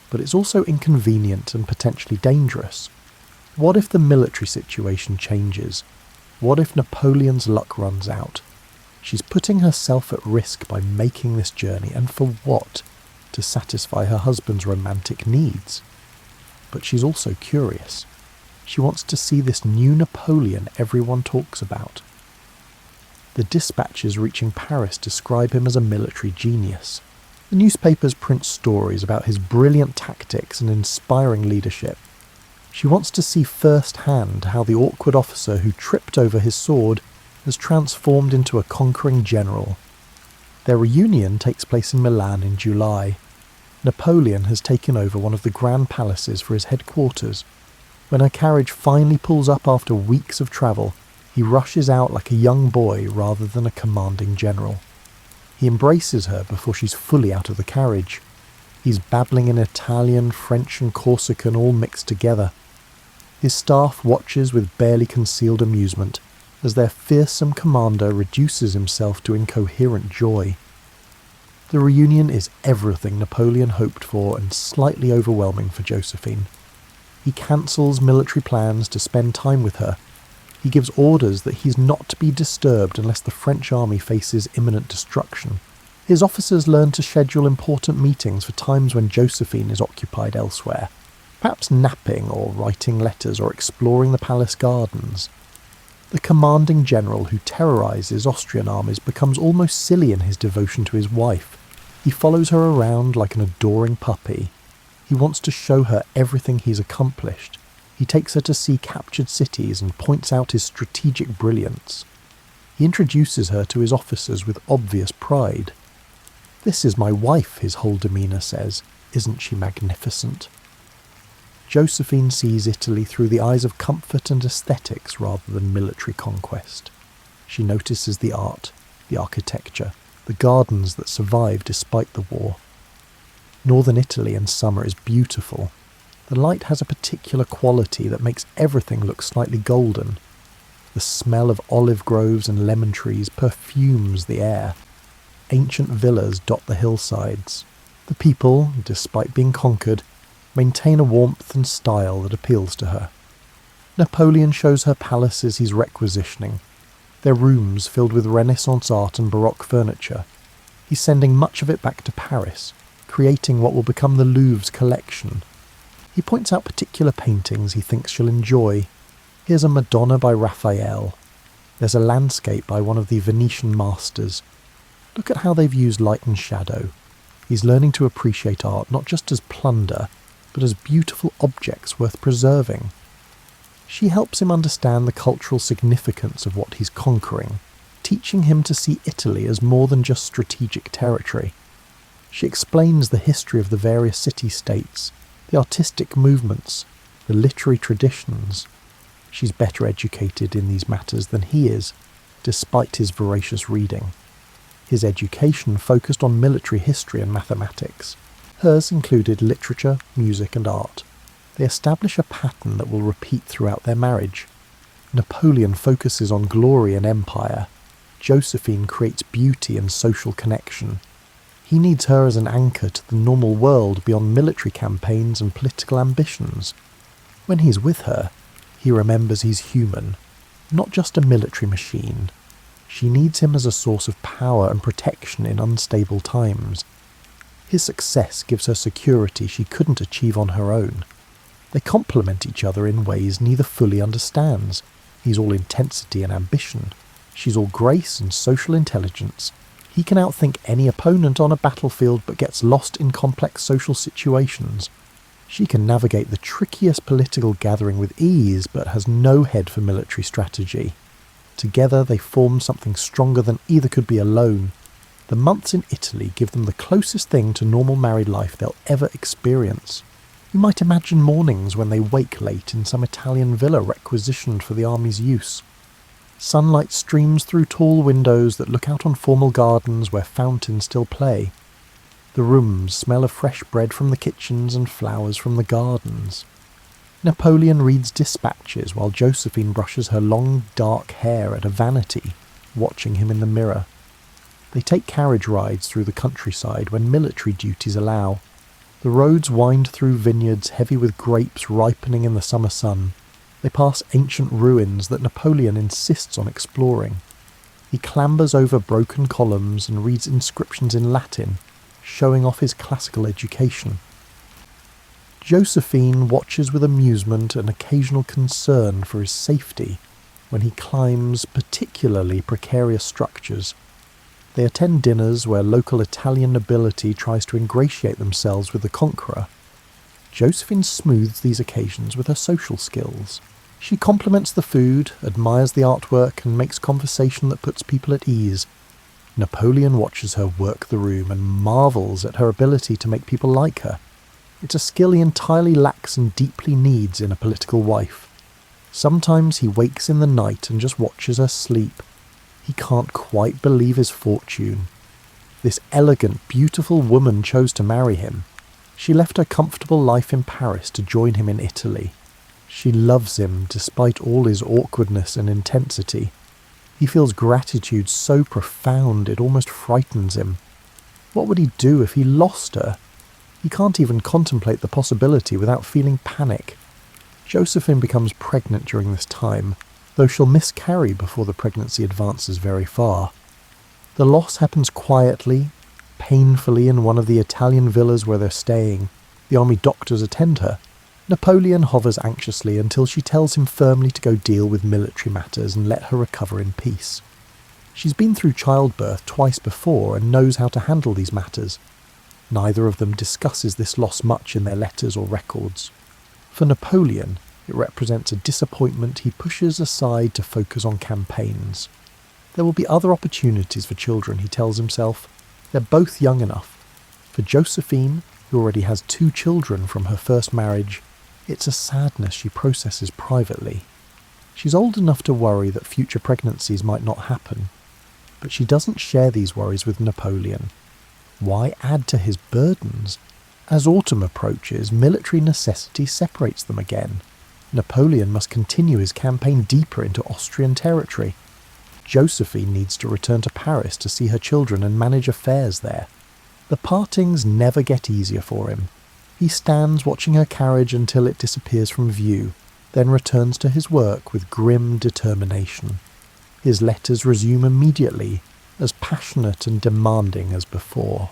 but it's also inconvenient and potentially dangerous. What if the military situation changes? What if Napoleon's luck runs out? She's putting herself at risk by making this journey, and for what? To satisfy her husband's romantic needs. But she's also curious. She wants to see this new Napoleon everyone talks about. The dispatches reaching Paris describe him as a military genius. The newspapers print stories about his brilliant tactics and inspiring leadership. She wants to see firsthand how the awkward officer who tripped over his sword has transformed into a conquering general. Their reunion takes place in Milan in July. Napoleon has taken over one of the grand palaces for his headquarters. When her carriage finally pulls up after weeks of travel, he rushes out like a young boy rather than a commanding general. He embraces her before she's fully out of the carriage. He's babbling in Italian, French and Corsican all mixed together. His staff watches with barely concealed amusement as their fearsome commander reduces himself to incoherent joy. The reunion is everything Napoleon hoped for and slightly overwhelming for Josephine. He cancels military plans to spend time with her. He gives orders that he's not to be disturbed unless the French army faces imminent destruction. His officers learn to schedule important meetings for times when Josephine is occupied elsewhere, perhaps napping or writing letters or exploring the palace gardens. The commanding general who terrorizes Austrian armies becomes almost silly in his devotion to his wife. He follows her around like an adoring puppy. He wants to show her everything he's accomplished. He takes her to see captured cities and points out his strategic brilliance. He introduces her to his officers with obvious pride. "This is my wife," his whole demeanour says. "Isn't she magnificent?" Josephine sees Italy through the eyes of comfort and aesthetics rather than military conquest. She notices the art, the architecture, the gardens that survive despite the war. Northern Italy in summer is beautiful. The light has a particular quality that makes everything look slightly golden. The smell of olive groves and lemon trees perfumes the air. Ancient villas dot the hillsides. The people, despite being conquered, maintain a warmth and style that appeals to her. Napoleon shows her palaces he's requisitioning. their rooms filled with Renaissance art and Baroque furniture. He's sending much of it back to Paris, creating what will become the Louvre's collection. He points out particular paintings he thinks she'll enjoy. Here's a Madonna by Raphael. There's a landscape by one of the Venetian masters. Look at how they've used light and shadow. He's learning to appreciate art not just as plunder, but as beautiful objects worth preserving. She helps him understand the cultural significance of what he's conquering, teaching him to see Italy as more than just strategic territory. She explains the history of the various city-states, the artistic movements, the literary traditions. She's better educated in these matters than he is, despite his voracious reading. His education focused on military history and mathematics. Hers included literature, music and art. They establish a pattern that will repeat throughout their marriage. Napoleon focuses on glory and empire. Josephine creates beauty and social connection. He needs her as an anchor to the normal world beyond military campaigns and political ambitions. When he's with her, he remembers he's human, not just a military machine. She needs him as a source of power and protection in unstable times. His success gives her security she couldn't achieve on her own. They complement each other in ways neither fully understands. He's all intensity and ambition. She's all grace and social intelligence. He can outthink any opponent on a battlefield but gets lost in complex social situations. She can navigate the trickiest political gathering with ease but has no head for military strategy. Together they form something stronger than either could be alone. The months in Italy give them the closest thing to normal married life they'll ever experience. You might imagine mornings when they wake late in some Italian villa requisitioned for the army's use. Sunlight streams through tall windows that look out on formal gardens where fountains still play. The rooms smell of fresh bread from the kitchens and flowers from the gardens. Napoleon reads dispatches while Josephine brushes her long, dark hair at a vanity, watching him in the mirror. They take carriage rides through the countryside when military duties allow. The roads wind through vineyards heavy with grapes ripening in the summer sun. They pass ancient ruins that Napoleon insists on exploring. He clambers over broken columns and reads inscriptions in Latin, showing off his classical education. Josephine watches with amusement and occasional concern for his safety when he climbs particularly precarious structures. They attend dinners where local Italian nobility tries to ingratiate themselves with the conqueror. Josephine smooths these occasions with her social skills. She compliments the food, admires the artwork, and makes conversation that puts people at ease. Napoleon watches her work the room and marvels at her ability to make people like her. It's a skill he entirely lacks and deeply needs in a political wife. Sometimes he wakes in the night and just watches her sleep. He can't quite believe his fortune. This elegant, beautiful woman chose to marry him. She left her comfortable life in Paris to join him in Italy. She loves him despite all his awkwardness and intensity. He feels gratitude so profound it almost frightens him. What would he do if he lost her? He can't even contemplate the possibility without feeling panic. Josephine becomes pregnant during this time, though she'll miscarry before the pregnancy advances very far. The loss happens quietly, painfully in one of the Italian villas where they're staying. The army doctors attend her. Napoleon hovers anxiously until she tells him firmly to go deal with military matters and let her recover in peace. She's been through childbirth twice before and knows how to handle these matters. Neither of them discusses this loss much in their letters or records. For Napoleon, it represents a disappointment he pushes aside to focus on campaigns. There will be other opportunities for children, he tells himself. They're both young enough. For Josephine, who already has 2 children from her first marriage, it's a sadness she processes privately. She's old enough to worry that future pregnancies might not happen, but she doesn't share these worries with Napoleon. Why add to his burdens? As autumn approaches, military necessity separates them again. Napoleon must continue his campaign deeper into Austrian territory. Josephine needs to return to Paris to see her children and manage affairs there. The partings never get easier for him. He stands watching her carriage until it disappears from view, then returns to his work with grim determination. His letters resume immediately, as passionate and demanding as before.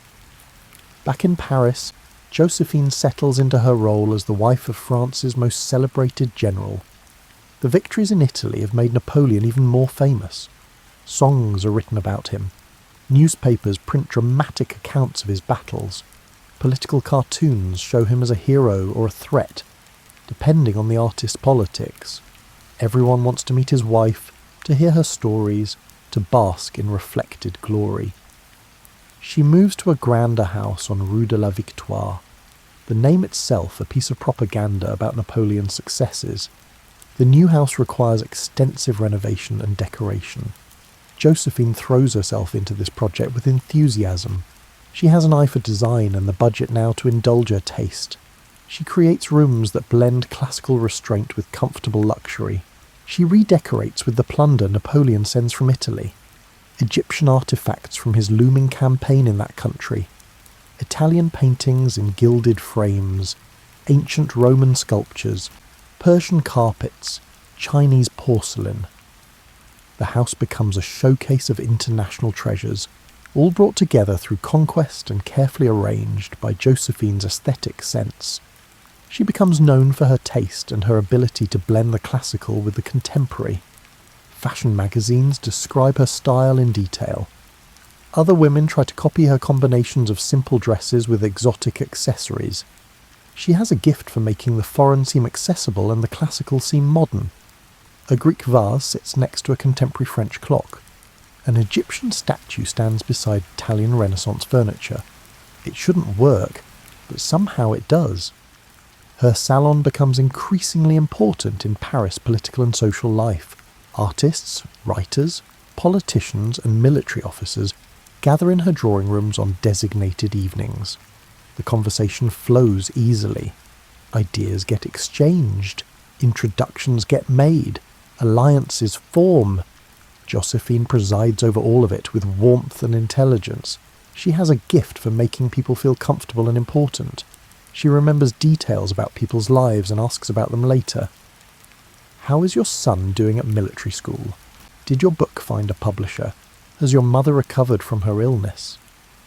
Back in Paris, Josephine settles into her role as the wife of France's most celebrated general. The victories in Italy have made Napoleon even more famous. Songs are written about him. Newspapers print dramatic accounts of his battles. Political cartoons show him as a hero or a threat, depending on the artist's politics. Everyone wants to meet his wife, to hear her stories, to bask in reflected glory. She moves to a grander house on Rue de la Victoire. The name itself a piece of propaganda about Napoleon's successes. The new house requires extensive renovation and decoration. Josephine throws herself into this project with enthusiasm. She has an eye for design and the budget now to indulge her taste. She creates rooms that blend classical restraint with comfortable luxury. She redecorates with the plunder Napoleon sends from Italy. Egyptian artifacts from his looming campaign in that country. Italian paintings in gilded frames, ancient Roman sculptures, Persian carpets, Chinese porcelain. The house becomes a showcase of international treasures, all brought together through conquest and carefully arranged by Josephine's aesthetic sense. She becomes known for her taste and her ability to blend the classical with the contemporary. Fashion magazines describe her style in detail. Other women try to copy her combinations of simple dresses with exotic accessories. She has a gift for making the foreign seem accessible and the classical seem modern. A Greek vase sits next to a contemporary French clock. An Egyptian statue stands beside Italian Renaissance furniture. It shouldn't work, but somehow it does. Her salon becomes increasingly important in Paris' political and social life. Artists, writers, politicians and military officers gather in her drawing rooms on designated evenings. The conversation flows easily. Ideas get exchanged. Introductions get made. Alliances form. Josephine presides over all of it with warmth and intelligence. She has a gift for making people feel comfortable and important. She remembers details about people's lives and asks about them later. How is your son doing at military school? Did your book find a publisher? Has your mother recovered from her illness?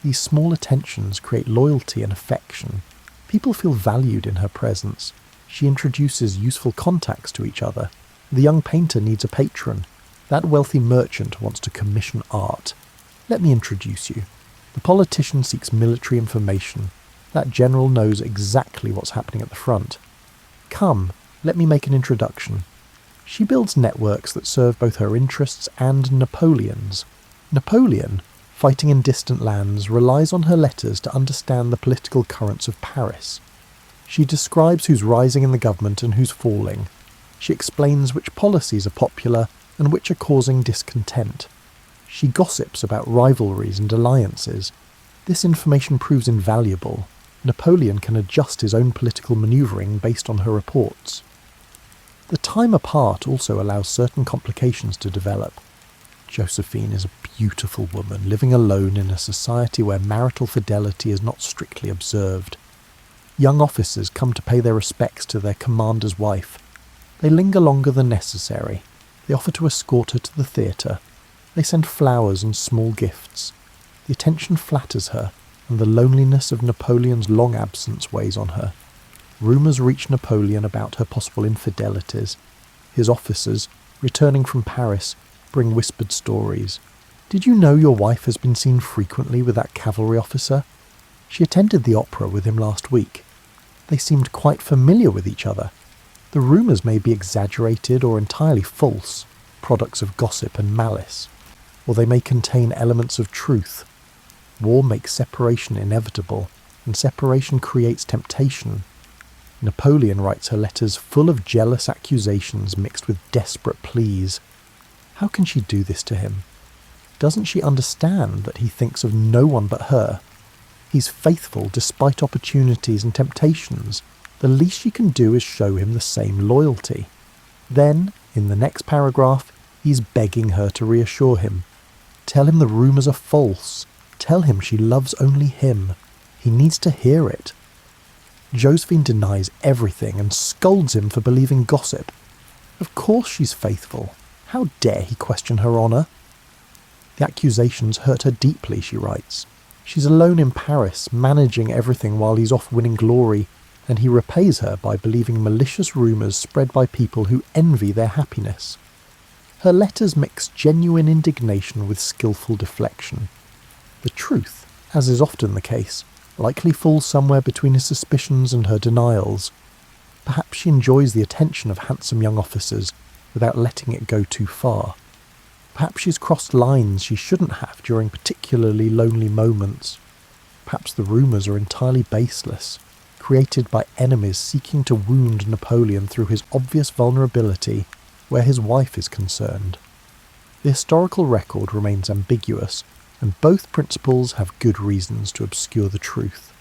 These small attentions create loyalty and affection. People feel valued in her presence. She introduces useful contacts to each other. The young painter needs a patron. That wealthy merchant wants to commission art. Let me introduce you. The politician seeks military information. That general knows exactly what's happening at the front. Come, let me make an introduction. She builds networks that serve both her interests and Napoleon's. Napoleon, fighting in distant lands, relies on her letters to understand the political currents of Paris. She describes who's rising in the government and who's falling. She explains which policies are popular and which are causing discontent. She gossips about rivalries and alliances. This information proves invaluable. Napoleon can adjust his own political manoeuvring based on her reports. The time apart also allows certain complications to develop. Josephine is a beautiful woman living alone in a society where marital fidelity is not strictly observed. Young officers come to pay their respects to their commander's wife. They linger longer than necessary. They offer to escort her to the theatre. They send flowers and small gifts. The attention flatters her, and the loneliness of Napoleon's long absence weighs on her. Rumours reach Napoleon about her possible infidelities. His officers, returning from Paris, bring whispered stories. Did you know your wife has been seen frequently with that cavalry officer? She attended the opera with him last week. They seemed quite familiar with each other. The rumours may be exaggerated or entirely false, products of gossip and malice, or they may contain elements of truth. War makes separation inevitable, and separation creates temptation. Napoleon writes her letters full of jealous accusations mixed with desperate pleas. How can she do this to him? Doesn't she understand that he thinks of no one but her? He's faithful despite opportunities and temptations. The least she can do is show him the same loyalty. Then, in the next paragraph, he's begging her to reassure him. Tell him the rumours are false. Tell him she loves only him. He needs to hear it. Josephine denies everything and scolds him for believing gossip. Of course she's faithful. How dare he question her honour? The accusations hurt her deeply, she writes. She's alone in Paris, managing everything while he's off winning glory, and he repays her by believing malicious rumours spread by people who envy their happiness. Her letters mix genuine indignation with skillful deflection. The truth, as is often the case, likely falls somewhere between his suspicions and her denials. Perhaps she enjoys the attention of handsome young officers without letting it go too far. Perhaps she's crossed lines she shouldn't have during particularly lonely moments. Perhaps the rumours are entirely baseless, created by enemies seeking to wound Napoleon through his obvious vulnerability where his wife is concerned. The historical record remains ambiguous, and both principles have good reasons to obscure the truth.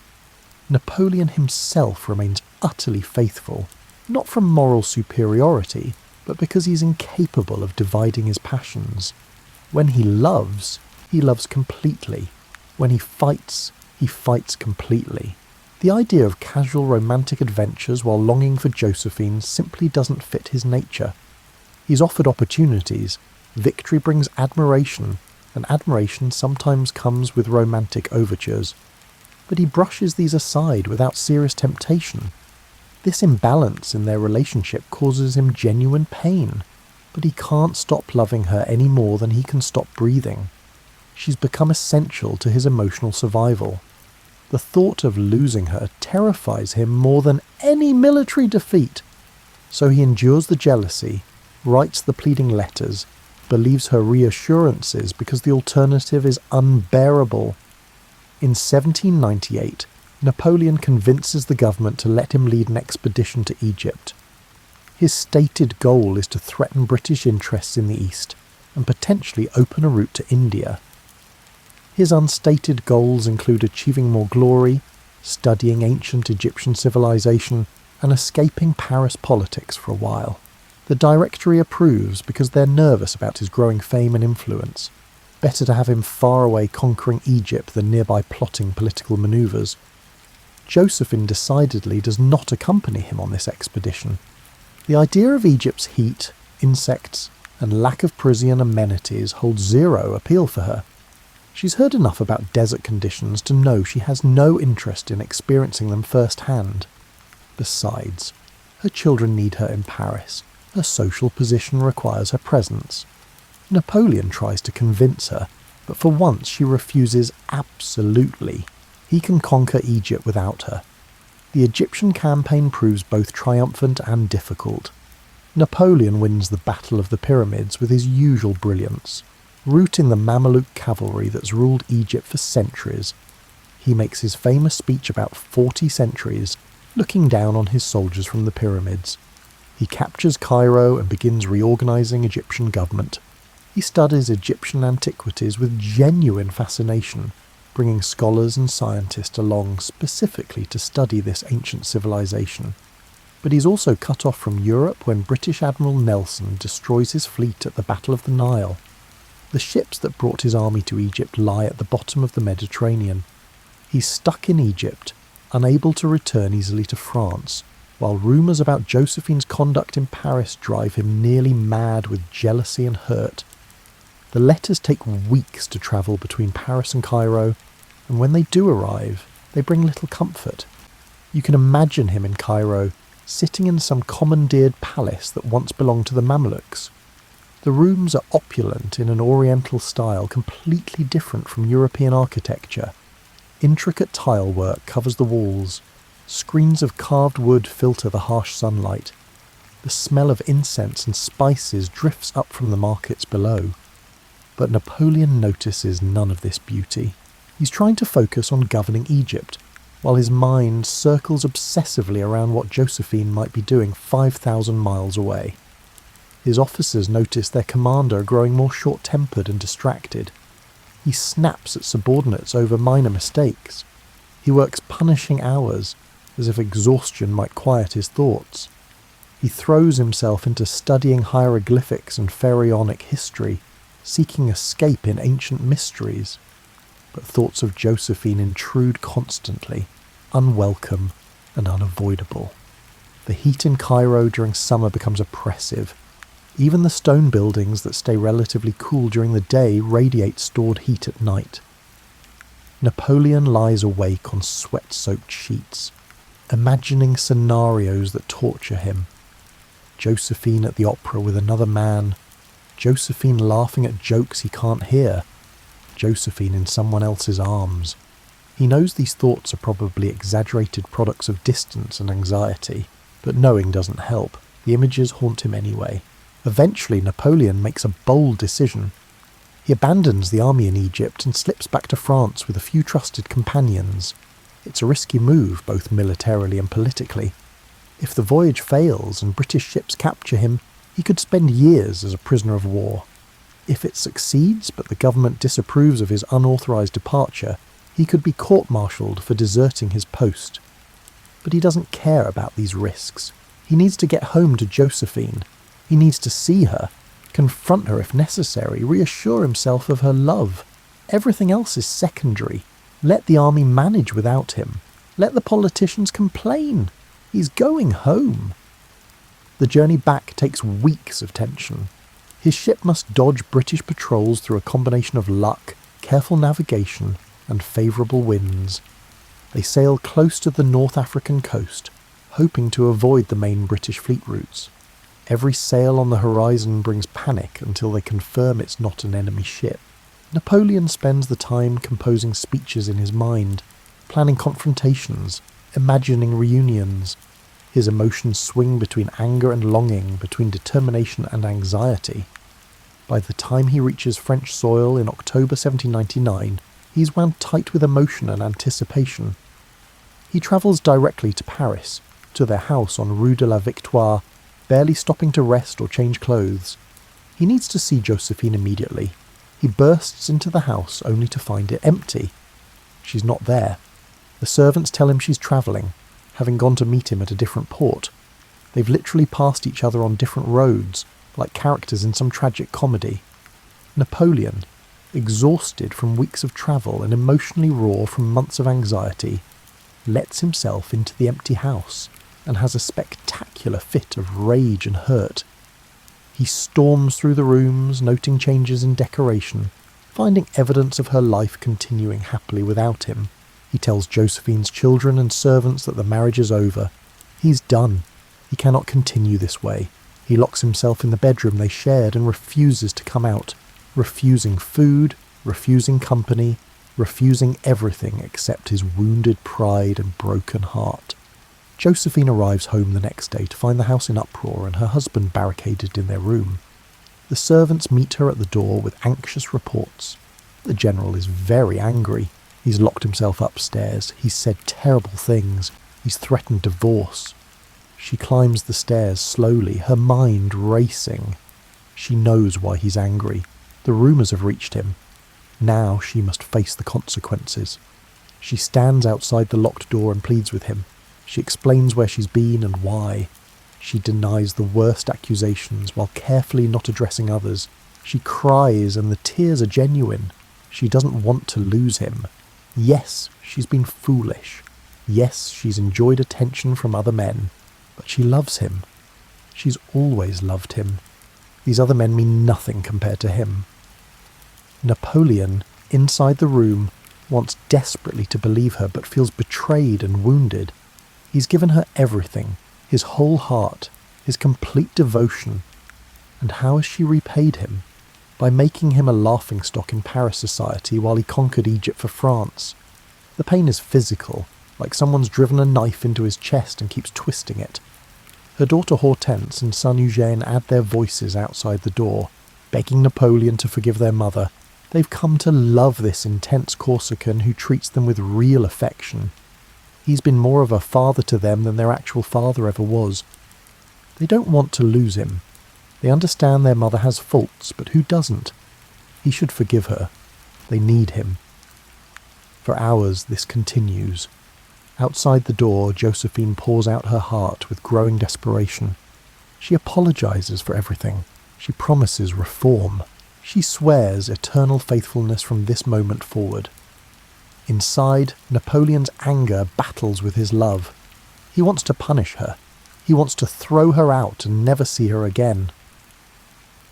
Napoleon himself remains utterly faithful, not from moral superiority, but because he's incapable of dividing his passions. When he loves completely. When he fights completely. The idea of casual romantic adventures while longing for Josephine simply doesn't fit his nature. He's offered opportunities, victory brings admiration, and admiration sometimes comes with romantic overtures. But he brushes these aside without serious temptation. This imbalance in their relationship causes him genuine pain, but he can't stop loving her any more than he can stop breathing. She's become essential to his emotional survival. The thought of losing her terrifies him more than any military defeat. So he endures the jealousy, writes the pleading letters, believes her reassurances because the alternative is unbearable. In 1798, Napoleon convinces the government to let him lead an expedition to Egypt. His stated goal is to threaten British interests in the East and potentially open a route to India. His unstated goals include achieving more glory, studying ancient Egyptian civilization, and escaping Paris politics for a while. The Directory approves because they're nervous about his growing fame and influence. Better to have him far away conquering Egypt than nearby plotting political manoeuvres. Josephine decidedly does not accompany him on this expedition. The idea of Egypt's heat, insects, and lack of Parisian amenities holds zero appeal for her. She's heard enough about desert conditions to know she has no interest in experiencing them firsthand. Besides, her children need her in Paris. Her social position requires her presence. Napoleon tries to convince her, but for once she refuses absolutely. He can conquer Egypt without her. The Egyptian campaign proves both triumphant and difficult. Napoleon wins the Battle of the Pyramids with his usual brilliance, routing the Mameluke cavalry that's ruled Egypt for centuries. He makes his famous speech about 40 centuries, looking down on his soldiers from the pyramids. He captures Cairo and begins reorganizing Egyptian government. He studies Egyptian antiquities with genuine fascination, bringing scholars and scientists along specifically to study this ancient civilization. But he's also cut off from Europe when British Admiral Nelson destroys his fleet at the Battle of the Nile. The ships that brought his army to Egypt lie at the bottom of the Mediterranean. He's stuck in Egypt, unable to return easily to France, while rumours about Josephine's conduct in Paris drive him nearly mad with jealousy and hurt. The letters take weeks to travel between Paris and Cairo, and when they do arrive, they bring little comfort. You can imagine him in Cairo, sitting in some commandeered palace that once belonged to the Mamelukes. The rooms are opulent in an oriental style completely different from European architecture. Intricate tile work covers the walls. Screens of carved wood filter the harsh sunlight. The smell of incense and spices drifts up from the markets below. But Napoleon notices none of this beauty. He's trying to focus on governing Egypt, while his mind circles obsessively around what Josephine might be doing 5,000 miles away. His officers notice their commander growing more short-tempered and distracted. He snaps at subordinates over minor mistakes. He works punishing hours, as if exhaustion might quiet his thoughts. He throws himself into studying hieroglyphics and pharaonic history, seeking escape in ancient mysteries. But thoughts of Josephine intrude constantly, unwelcome and unavoidable. The heat in Cairo during summer becomes oppressive. Even the stone buildings that stay relatively cool during the day radiate stored heat at night. Napoleon lies awake on sweat-soaked sheets, imagining scenarios that torture him. Josephine at the opera with another man, Josephine laughing at jokes he can't hear, Josephine in someone else's arms. He knows these thoughts are probably exaggerated products of distance and anxiety, but knowing doesn't help. The images haunt him anyway. Eventually, Napoleon makes a bold decision. He abandons the army in Egypt and slips back to France with a few trusted companions. It's a risky move, both militarily and politically. If the voyage fails and British ships capture him, he could spend years as a prisoner of war. If it succeeds, but the government disapproves of his unauthorised departure, he could be court-martialed for deserting his post. But he doesn't care about these risks. He needs to get home to Josephine. He needs to see her, confront her if necessary, reassure himself of her love. Everything else is secondary. Let the army manage without him. Let the politicians complain. He's going home. The journey back takes weeks of tension. His ship must dodge British patrols through a combination of luck, careful navigation, and favourable winds. They sail close to the North African coast, hoping to avoid the main British fleet routes. Every sail on the horizon brings panic until they confirm it's not an enemy ship. Napoleon spends the time composing speeches in his mind, planning confrontations, imagining reunions. His emotions swing between anger and longing, between determination and anxiety. By the time he reaches French soil in October 1799, he's wound tight with emotion and anticipation. He travels directly to Paris, to their house on Rue de la Victoire, barely stopping to rest or change clothes. He needs to see Josephine immediately. He bursts into the house only to find it empty. She's not there. The servants tell him she's travelling, having gone to meet him at a different port. They've literally passed each other on different roads, like characters in some tragic comedy. Napoleon, exhausted from weeks of travel and emotionally raw from months of anxiety, lets himself into the empty house and has a spectacular fit of rage and hurt. He storms through the rooms, noting changes in decoration, finding evidence of her life continuing happily without him. He tells Josephine's children and servants that the marriage is over. He's done. He cannot continue this way. He locks himself in the bedroom they shared and refuses to come out, refusing food, refusing company, refusing everything except his wounded pride and broken heart. Josephine arrives home the next day to find the house in uproar and her husband barricaded in their room. The servants meet her at the door with anxious reports. The general is very angry. He's locked himself upstairs. He's said terrible things. He's threatened divorce. She climbs the stairs slowly, her mind racing. She knows why he's angry. The rumours have reached him. Now she must face the consequences. She stands outside the locked door and pleads with him. She explains where she's been and why. She denies the worst accusations while carefully not addressing others. She cries and the tears are genuine. She doesn't want to lose him. Yes, she's been foolish. Yes, she's enjoyed attention from other men. But she loves him. She's always loved him. These other men mean nothing compared to him. Napoleon, inside the room, wants desperately to believe her but feels betrayed and wounded. He's given her everything, his whole heart, his complete devotion. And how has she repaid him? By making him a laughingstock in Paris society while he conquered Egypt for France. The pain is physical, like someone's driven a knife into his chest and keeps twisting it. Her daughter Hortense and son Eugène add their voices outside the door, begging Napoleon to forgive their mother. They've come to love this intense Corsican who treats them with real affection. He's been more of a father to them than their actual father ever was. They don't want to lose him. They understand their mother has faults, but who doesn't? He should forgive her. They need him. For hours this continues. Outside the door, Josephine pours out her heart with growing desperation. She apologizes for everything. She promises reform. She swears eternal faithfulness from this moment forward. Inside, Napoleon's anger battles with his love. He wants to punish her. He wants to throw her out and never see her again.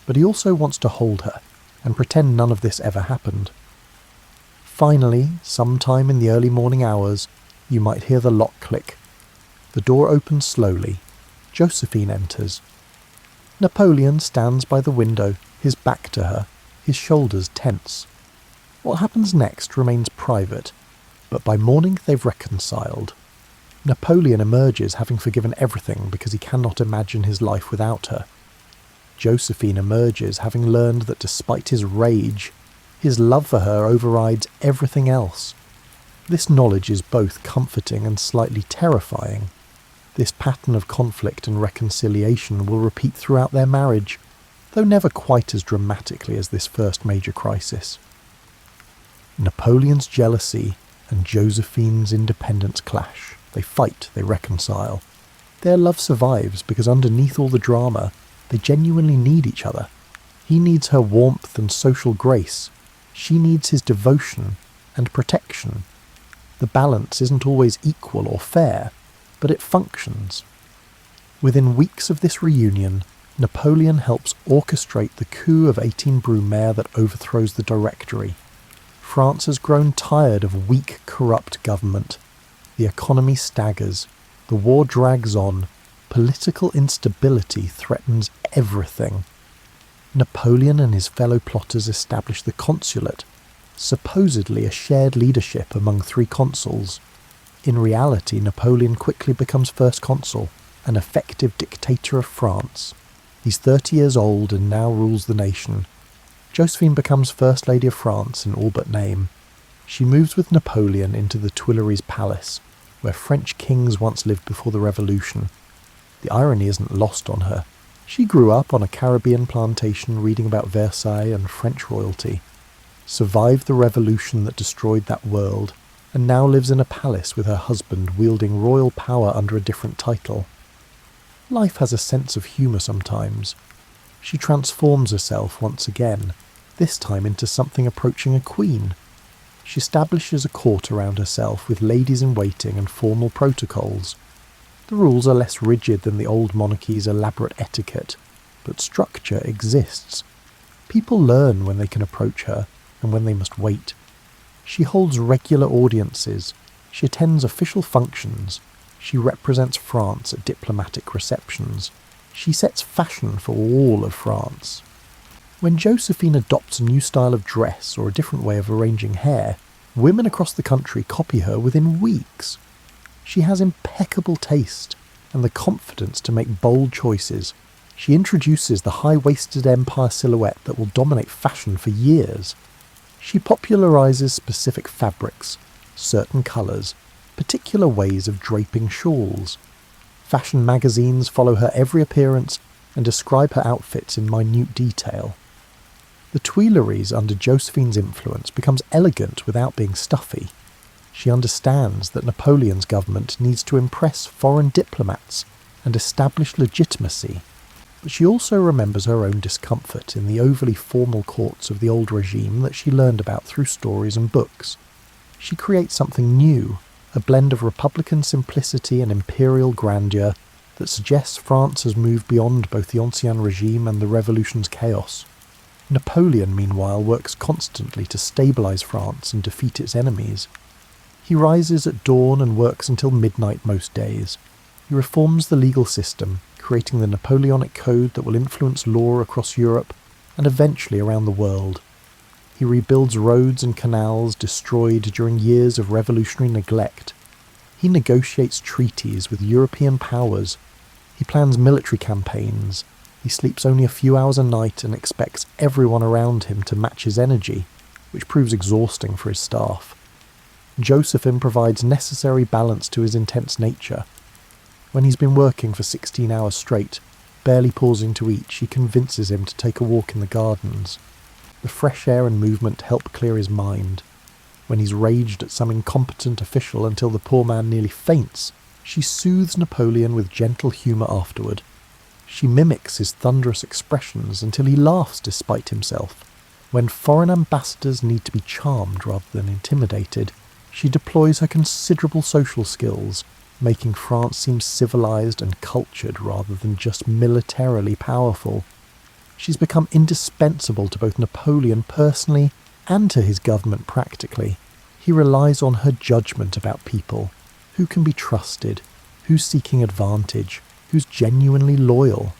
but he also wants to hold her and pretend none of this ever happened. Finally, sometime in the early morning hours, you might hear the lock click. The door opens slowly. Josephine enters. Napoleon stands by the window, his back to her, his shoulders tense. What happens next remains private, but by morning they've reconciled. Napoleon emerges having forgiven everything because he cannot imagine his life without her. Josephine emerges having learned that despite his rage, his love for her overrides everything else. This knowledge is both comforting and slightly terrifying. This pattern of conflict and reconciliation will repeat throughout their marriage, though never quite as dramatically as this first major crisis. Napoleon's jealousy and Josephine's independence clash. They fight, they reconcile. Their love survives because underneath all the drama, they genuinely need each other. He needs her warmth and social grace. She needs his devotion and protection. The balance isn't always equal or fair, but it functions. Within weeks of this reunion, Napoleon helps orchestrate the coup of 18 Brumaire that overthrows the Directory. France has grown tired of weak, corrupt government. The economy staggers. The war drags on. Political instability threatens everything. Napoleon and his fellow plotters establish the consulate, supposedly a shared leadership among 3 consuls. In reality, Napoleon quickly becomes first consul, an effective dictator of France. He's 30 years old and now rules the nation. Josephine becomes First Lady of France in all but name. She moves with Napoleon into the Tuileries Palace, where French kings once lived before the Revolution. The irony isn't lost on her. She grew up on a Caribbean plantation reading about Versailles and French royalty, survived the revolution that destroyed that world, and now lives in a palace with her husband wielding royal power under a different title. Life has a sense of humour sometimes. She transforms herself once again, this time into something approaching a queen. She establishes a court around herself with ladies-in-waiting and formal protocols. The rules are less rigid than the old monarchy's elaborate etiquette, but structure exists. People learn when they can approach her and when they must wait. She holds regular audiences. She attends official functions. She represents France at diplomatic receptions. She sets fashion for all of France. When Josephine adopts a new style of dress or a different way of arranging hair, women across the country copy her within weeks. She has impeccable taste and the confidence to make bold choices. She introduces the high-waisted empire silhouette that will dominate fashion for years. She popularizes specific fabrics, certain colours, particular ways of draping shawls. Fashion magazines follow her every appearance and describe her outfits in minute detail. The Tuileries under Josephine's influence becomes elegant without being stuffy. She understands that Napoleon's government needs to impress foreign diplomats and establish legitimacy, but she also remembers her own discomfort in the overly formal courts of the old regime that she learned about through stories and books. She creates something new, a blend of republican simplicity and imperial grandeur that suggests France has moved beyond both the Ancien regime and the Revolution's chaos. Napoleon, meanwhile, works constantly to stabilise France and defeat its enemies. He rises at dawn and works until midnight most days. He reforms the legal system, creating the Napoleonic Code that will influence law across Europe and eventually around the world. He rebuilds roads and canals destroyed during years of revolutionary neglect. He negotiates treaties with European powers. He plans military campaigns. He sleeps only a few hours a night and expects everyone around him to match his energy, which proves exhausting for his staff. Josephine provides necessary balance to his intense nature. When he's been working for 16 hours straight, barely pausing to eat, she convinces him to take a walk in the gardens. The fresh air and movement help clear his mind. When he's raged at some incompetent official until the poor man nearly faints, she soothes Napoleon with gentle humour afterward. She mimics his thunderous expressions until he laughs despite himself. When foreign ambassadors need to be charmed rather than intimidated, she deploys her considerable social skills, making France seem civilized and cultured rather than just militarily powerful. She's become indispensable to both Napoleon personally and to his government practically. He relies on her judgment about people, who can be trusted, who's seeking advantage, who's genuinely loyal.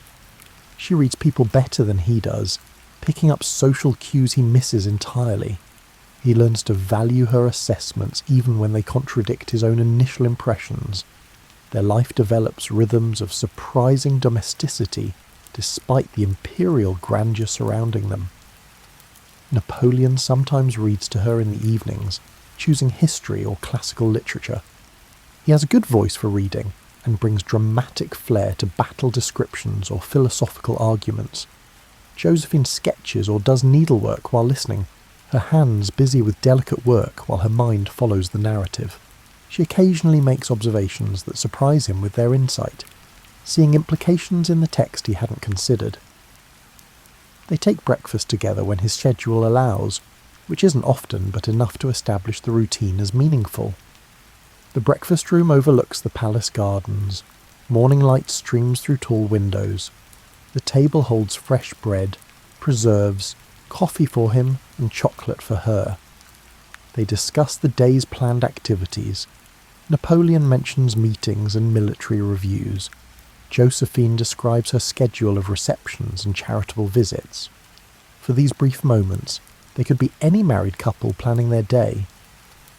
She reads people better than he does, picking up social cues he misses entirely. He learns to value her assessments even when they contradict his own initial impressions. Their life develops rhythms of surprising domesticity despite the imperial grandeur surrounding them. Napoleon sometimes reads to her in the evenings, choosing history or classical literature. He has a good voice for reading and brings dramatic flair to battle descriptions or philosophical arguments. Josephine sketches or does needlework while listening, her hands busy with delicate work while her mind follows the narrative. She occasionally makes observations that surprise him with their insight, seeing implications in the text he hadn't considered. They take breakfast together when his schedule allows, which isn't often but enough to establish the routine as meaningful. The breakfast room overlooks the palace gardens. Morning light streams through tall windows. The table holds fresh bread, preserves, coffee for him, and chocolate for her. They discuss the day's planned activities. Napoleon mentions meetings and military reviews. Josephine describes her schedule of receptions and charitable visits. For these brief moments, they could be any married couple planning their day.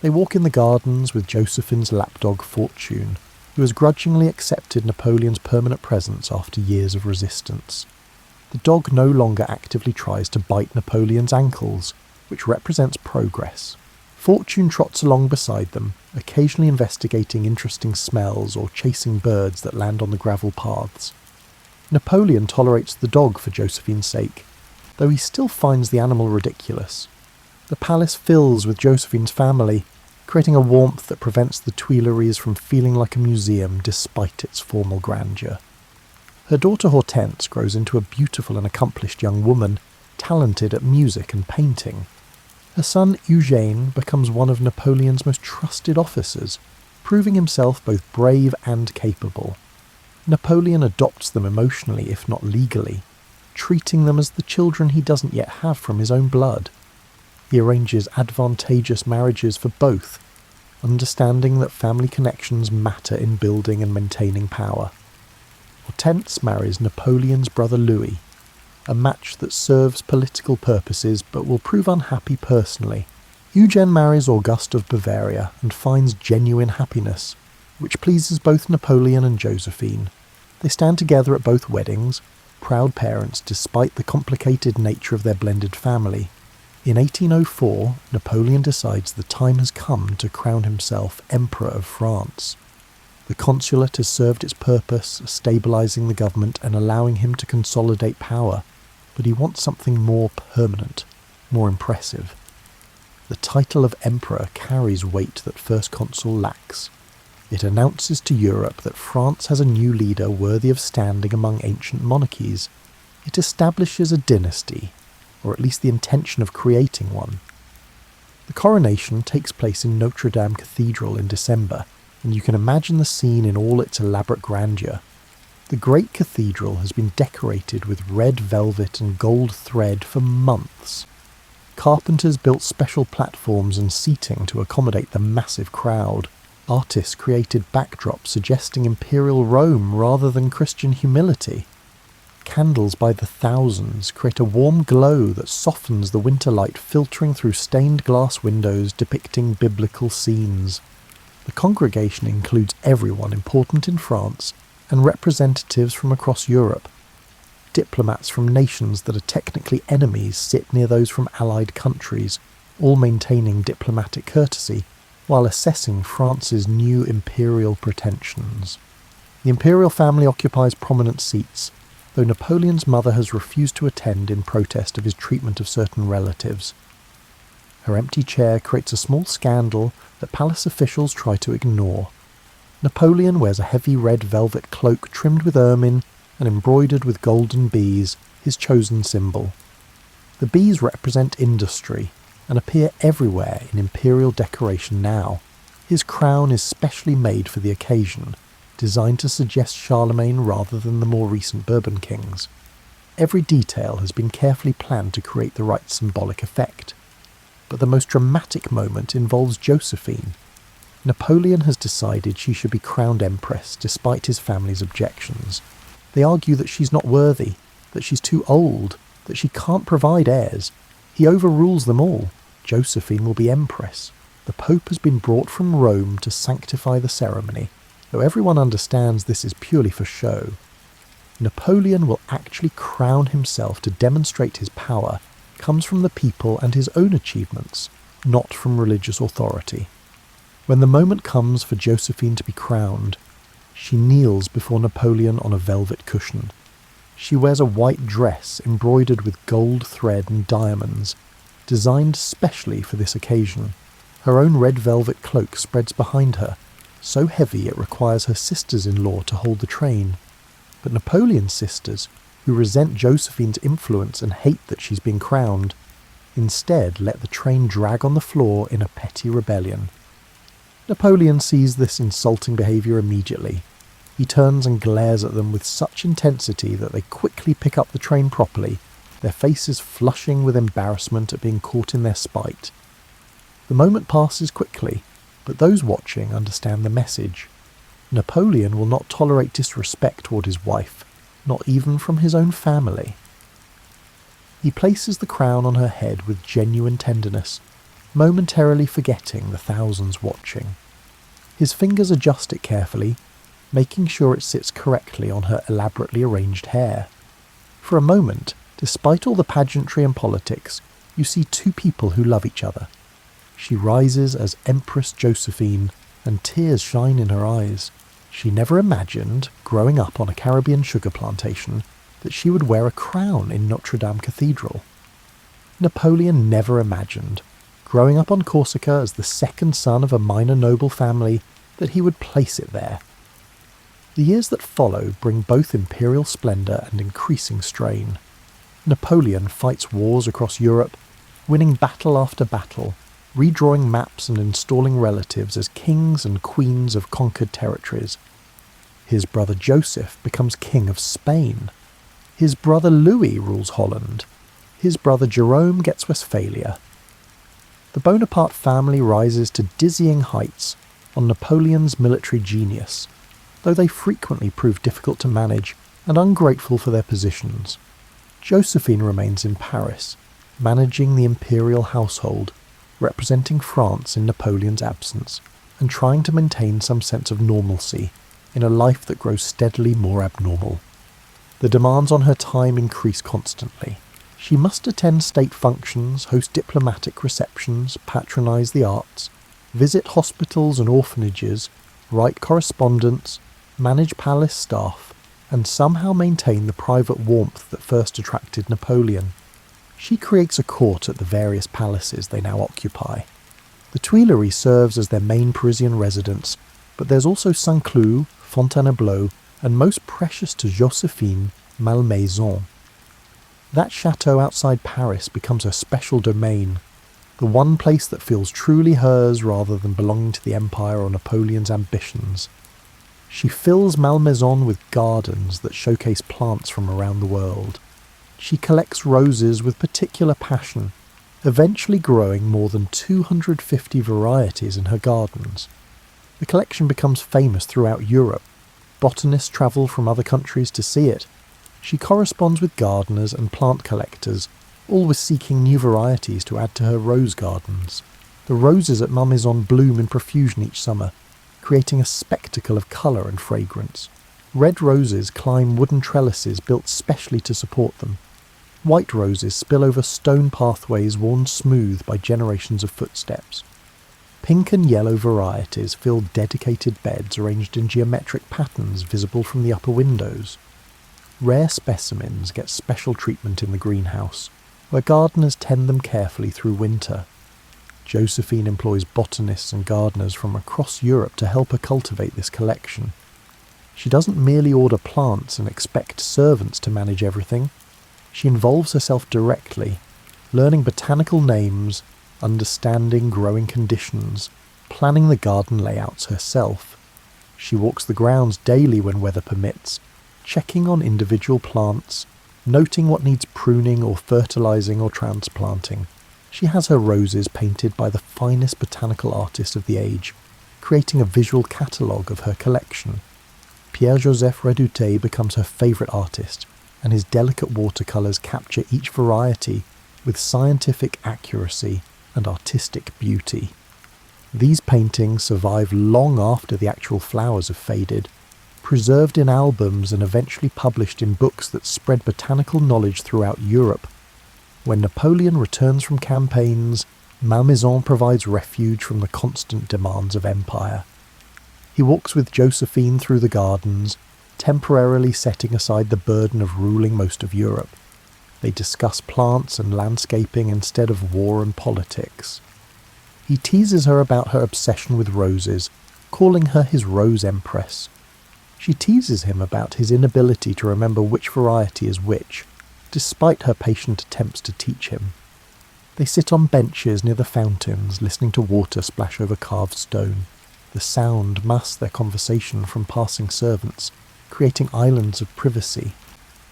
They walk in the gardens with Josephine's lapdog Fortune, who has grudgingly accepted Napoleon's permanent presence after years of resistance. The dog no longer actively tries to bite Napoleon's ankles, which represents progress. Fortune trots along beside them, occasionally investigating interesting smells or chasing birds that land on the gravel paths. Napoleon tolerates the dog for Josephine's sake, though he still finds the animal ridiculous. The palace fills with Josephine's family, creating a warmth that prevents the Tuileries from feeling like a museum despite its formal grandeur. Her daughter Hortense grows into a beautiful and accomplished young woman, talented at music and painting. Her son Eugène becomes one of Napoleon's most trusted officers, proving himself both brave and capable. Napoleon adopts them emotionally, if not legally, treating them as the children he doesn't yet have from his own blood. He arranges advantageous marriages for both, understanding that family connections matter in building and maintaining power. Hortense marries Napoleon's brother Louis, a match that serves political purposes but will prove unhappy personally. Eugène marries Auguste of Bavaria and finds genuine happiness, which pleases both Napoleon and Josephine. They stand together at both weddings, proud parents despite the complicated nature of their blended family. In 1804, Napoleon decides the time has come to crown himself Emperor of France. The consulate has served its purpose, stabilising the government and allowing him to consolidate power, but he wants something more permanent, more impressive. The title of Emperor carries weight that First Consul lacks. It announces to Europe that France has a new leader worthy of standing among ancient monarchies. It establishes a dynasty, or at least the intention of creating one. The coronation takes place in Notre Dame Cathedral in December, and you can imagine the scene in all its elaborate grandeur. The great cathedral has been decorated with red velvet and gold thread for months. Carpenters built special platforms and seating to accommodate the massive crowd. Artists created backdrops suggesting imperial Rome rather than Christian humility. Candles by the thousands create a warm glow that softens the winter light filtering through stained glass windows depicting biblical scenes. The congregation includes everyone important in France and representatives from across Europe. Diplomats from nations that are technically enemies sit near those from allied countries, all maintaining diplomatic courtesy while assessing France's new imperial pretensions. The imperial family occupies prominent seats, though Napoleon's mother has refused to attend in protest of his treatment of certain relatives. Her empty chair creates a small scandal that palace officials try to ignore. Napoleon wears a heavy red velvet cloak trimmed with ermine and embroidered with golden bees, his chosen symbol. The bees represent industry and appear everywhere in imperial decoration now. His crown is specially made for the occasion, designed to suggest Charlemagne rather than the more recent Bourbon kings. Every detail has been carefully planned to create the right symbolic effect. But the most dramatic moment involves Josephine. Napoleon has decided she should be crowned empress despite his family's objections. They argue that she's not worthy, that she's too old, that she can't provide heirs. He overrules them all. Josephine will be empress. The Pope has been brought from Rome to sanctify the ceremony, though everyone understands this is purely for show. Napoleon will actually crown himself to demonstrate his power comes from the people and his own achievements, not from religious authority. When the moment comes for Josephine to be crowned, she kneels before Napoleon on a velvet cushion. She wears a white dress embroidered with gold thread and diamonds, designed specially for this occasion. Her own red velvet cloak spreads behind her, so heavy it requires her sisters-in-law to hold the train. But Napoleon's sisters, who resent Josephine's influence and hate that she's been crowned, instead let the train drag on the floor in a petty rebellion. Napoleon sees this insulting behaviour immediately. He turns and glares at them with such intensity that they quickly pick up the train properly, their faces flushing with embarrassment at being caught in their spite. The moment passes quickly, but those watching understand the message. Napoleon will not tolerate disrespect toward his wife, not even from his own family. He places the crown on her head with genuine tenderness, momentarily forgetting the thousands watching. His fingers adjust it carefully, making sure it sits correctly on her elaborately arranged hair. For a moment, despite all the pageantry and politics, you see two people who love each other. She rises as Empress Josephine, and tears shine in her eyes. She never imagined, growing up on a Caribbean sugar plantation, that she would wear a crown in Notre Dame Cathedral. Napoleon never imagined, growing up on Corsica as the second son of a minor noble family, that he would place it there. The years that follow bring both imperial splendour and increasing strain. Napoleon fights wars across Europe, winning battle after battle, redrawing maps and installing relatives as kings and queens of conquered territories. His brother Joseph becomes king of Spain. His brother Louis rules Holland. His brother Jerome gets Westphalia. The Bonaparte family rises to dizzying heights on Napoleon's military genius, though they frequently prove difficult to manage and ungrateful for their positions. Josephine remains in Paris, managing the imperial household, representing France in Napoleon's absence, and trying to maintain some sense of normalcy in a life that grows steadily more abnormal. The demands on her time increase constantly. She must attend state functions, host diplomatic receptions, patronise the arts, visit hospitals and orphanages, write correspondence, manage palace staff, and somehow maintain the private warmth that first attracted Napoleon. She creates a court at the various palaces they now occupy. The Tuileries serves as their main Parisian residence, but there's also Saint-Cloud, Fontainebleau, and most precious to Josephine, Malmaison. That chateau outside Paris becomes her special domain, the one place that feels truly hers rather than belonging to the empire or Napoleon's ambitions. She fills Malmaison with gardens that showcase plants from around the world. She collects roses with particular passion, eventually growing more than 250 varieties in her gardens. The collection becomes famous throughout Europe. Botanists travel from other countries to see it. She corresponds with gardeners and plant collectors, always seeking new varieties to add to her rose gardens. The roses at Malmaison bloom in profusion each summer, creating a spectacle of colour and fragrance. Red roses climb wooden trellises built specially to support them. White roses spill over stone pathways worn smooth by generations of footsteps. Pink and yellow varieties fill dedicated beds arranged in geometric patterns visible from the upper windows. Rare specimens get special treatment in the greenhouse, where gardeners tend them carefully through winter. Josephine employs botanists and gardeners from across Europe to help her cultivate this collection. She doesn't merely order plants and expect servants to manage everything. She involves herself directly, learning botanical names, understanding growing conditions, planning the garden layouts herself. She walks the grounds daily when weather permits, checking on individual plants, Noting what needs pruning or fertilizing or transplanting, she has her roses painted by the finest botanical artist of the age, creating a visual catalogue of her collection. Pierre-Joseph Redouté becomes her favourite artist, and his delicate watercolours capture each variety with scientific accuracy and artistic beauty. These paintings survive long after the actual flowers have faded, preserved in albums and eventually published in books that spread botanical knowledge throughout Europe. When Napoleon returns from campaigns, Malmaison provides refuge from the constant demands of empire. He walks with Josephine through the gardens, temporarily setting aside the burden of ruling most of Europe. They discuss plants and landscaping instead of war and politics. He teases her about her obsession with roses, calling her his Rose Empress. She teases him about his inability to remember which variety is which, despite her patient attempts to teach him. They sit on benches near the fountains, listening to water splash over carved stone. The sound masks their conversation from passing servants, creating islands of privacy.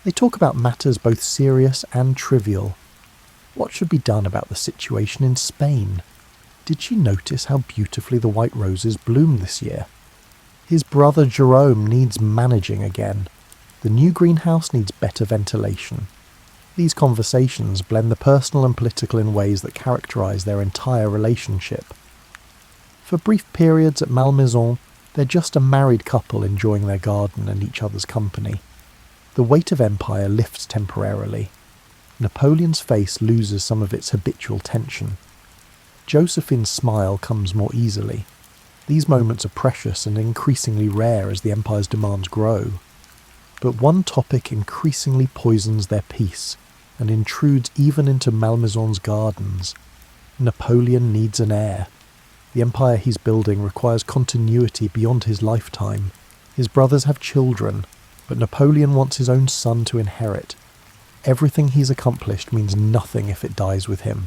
They talk about matters both serious and trivial. What should be done about the situation in Spain? Did she notice how beautifully the white roses bloom this year? His brother Jerome needs managing again. The new greenhouse needs better ventilation. These conversations blend the personal and political in ways that characterise their entire relationship. For brief periods at Malmaison, they're just a married couple enjoying their garden and each other's company. The weight of empire lifts temporarily. Napoleon's face loses some of its habitual tension. Josephine's smile comes more easily. These moments are precious and increasingly rare as the empire's demands grow. But one topic increasingly poisons their peace and intrudes even into Malmaison's gardens. Napoleon needs an heir. The empire he's building requires continuity beyond his lifetime. His brothers have children, but Napoleon wants his own son to inherit. Everything he's accomplished means nothing if it dies with him.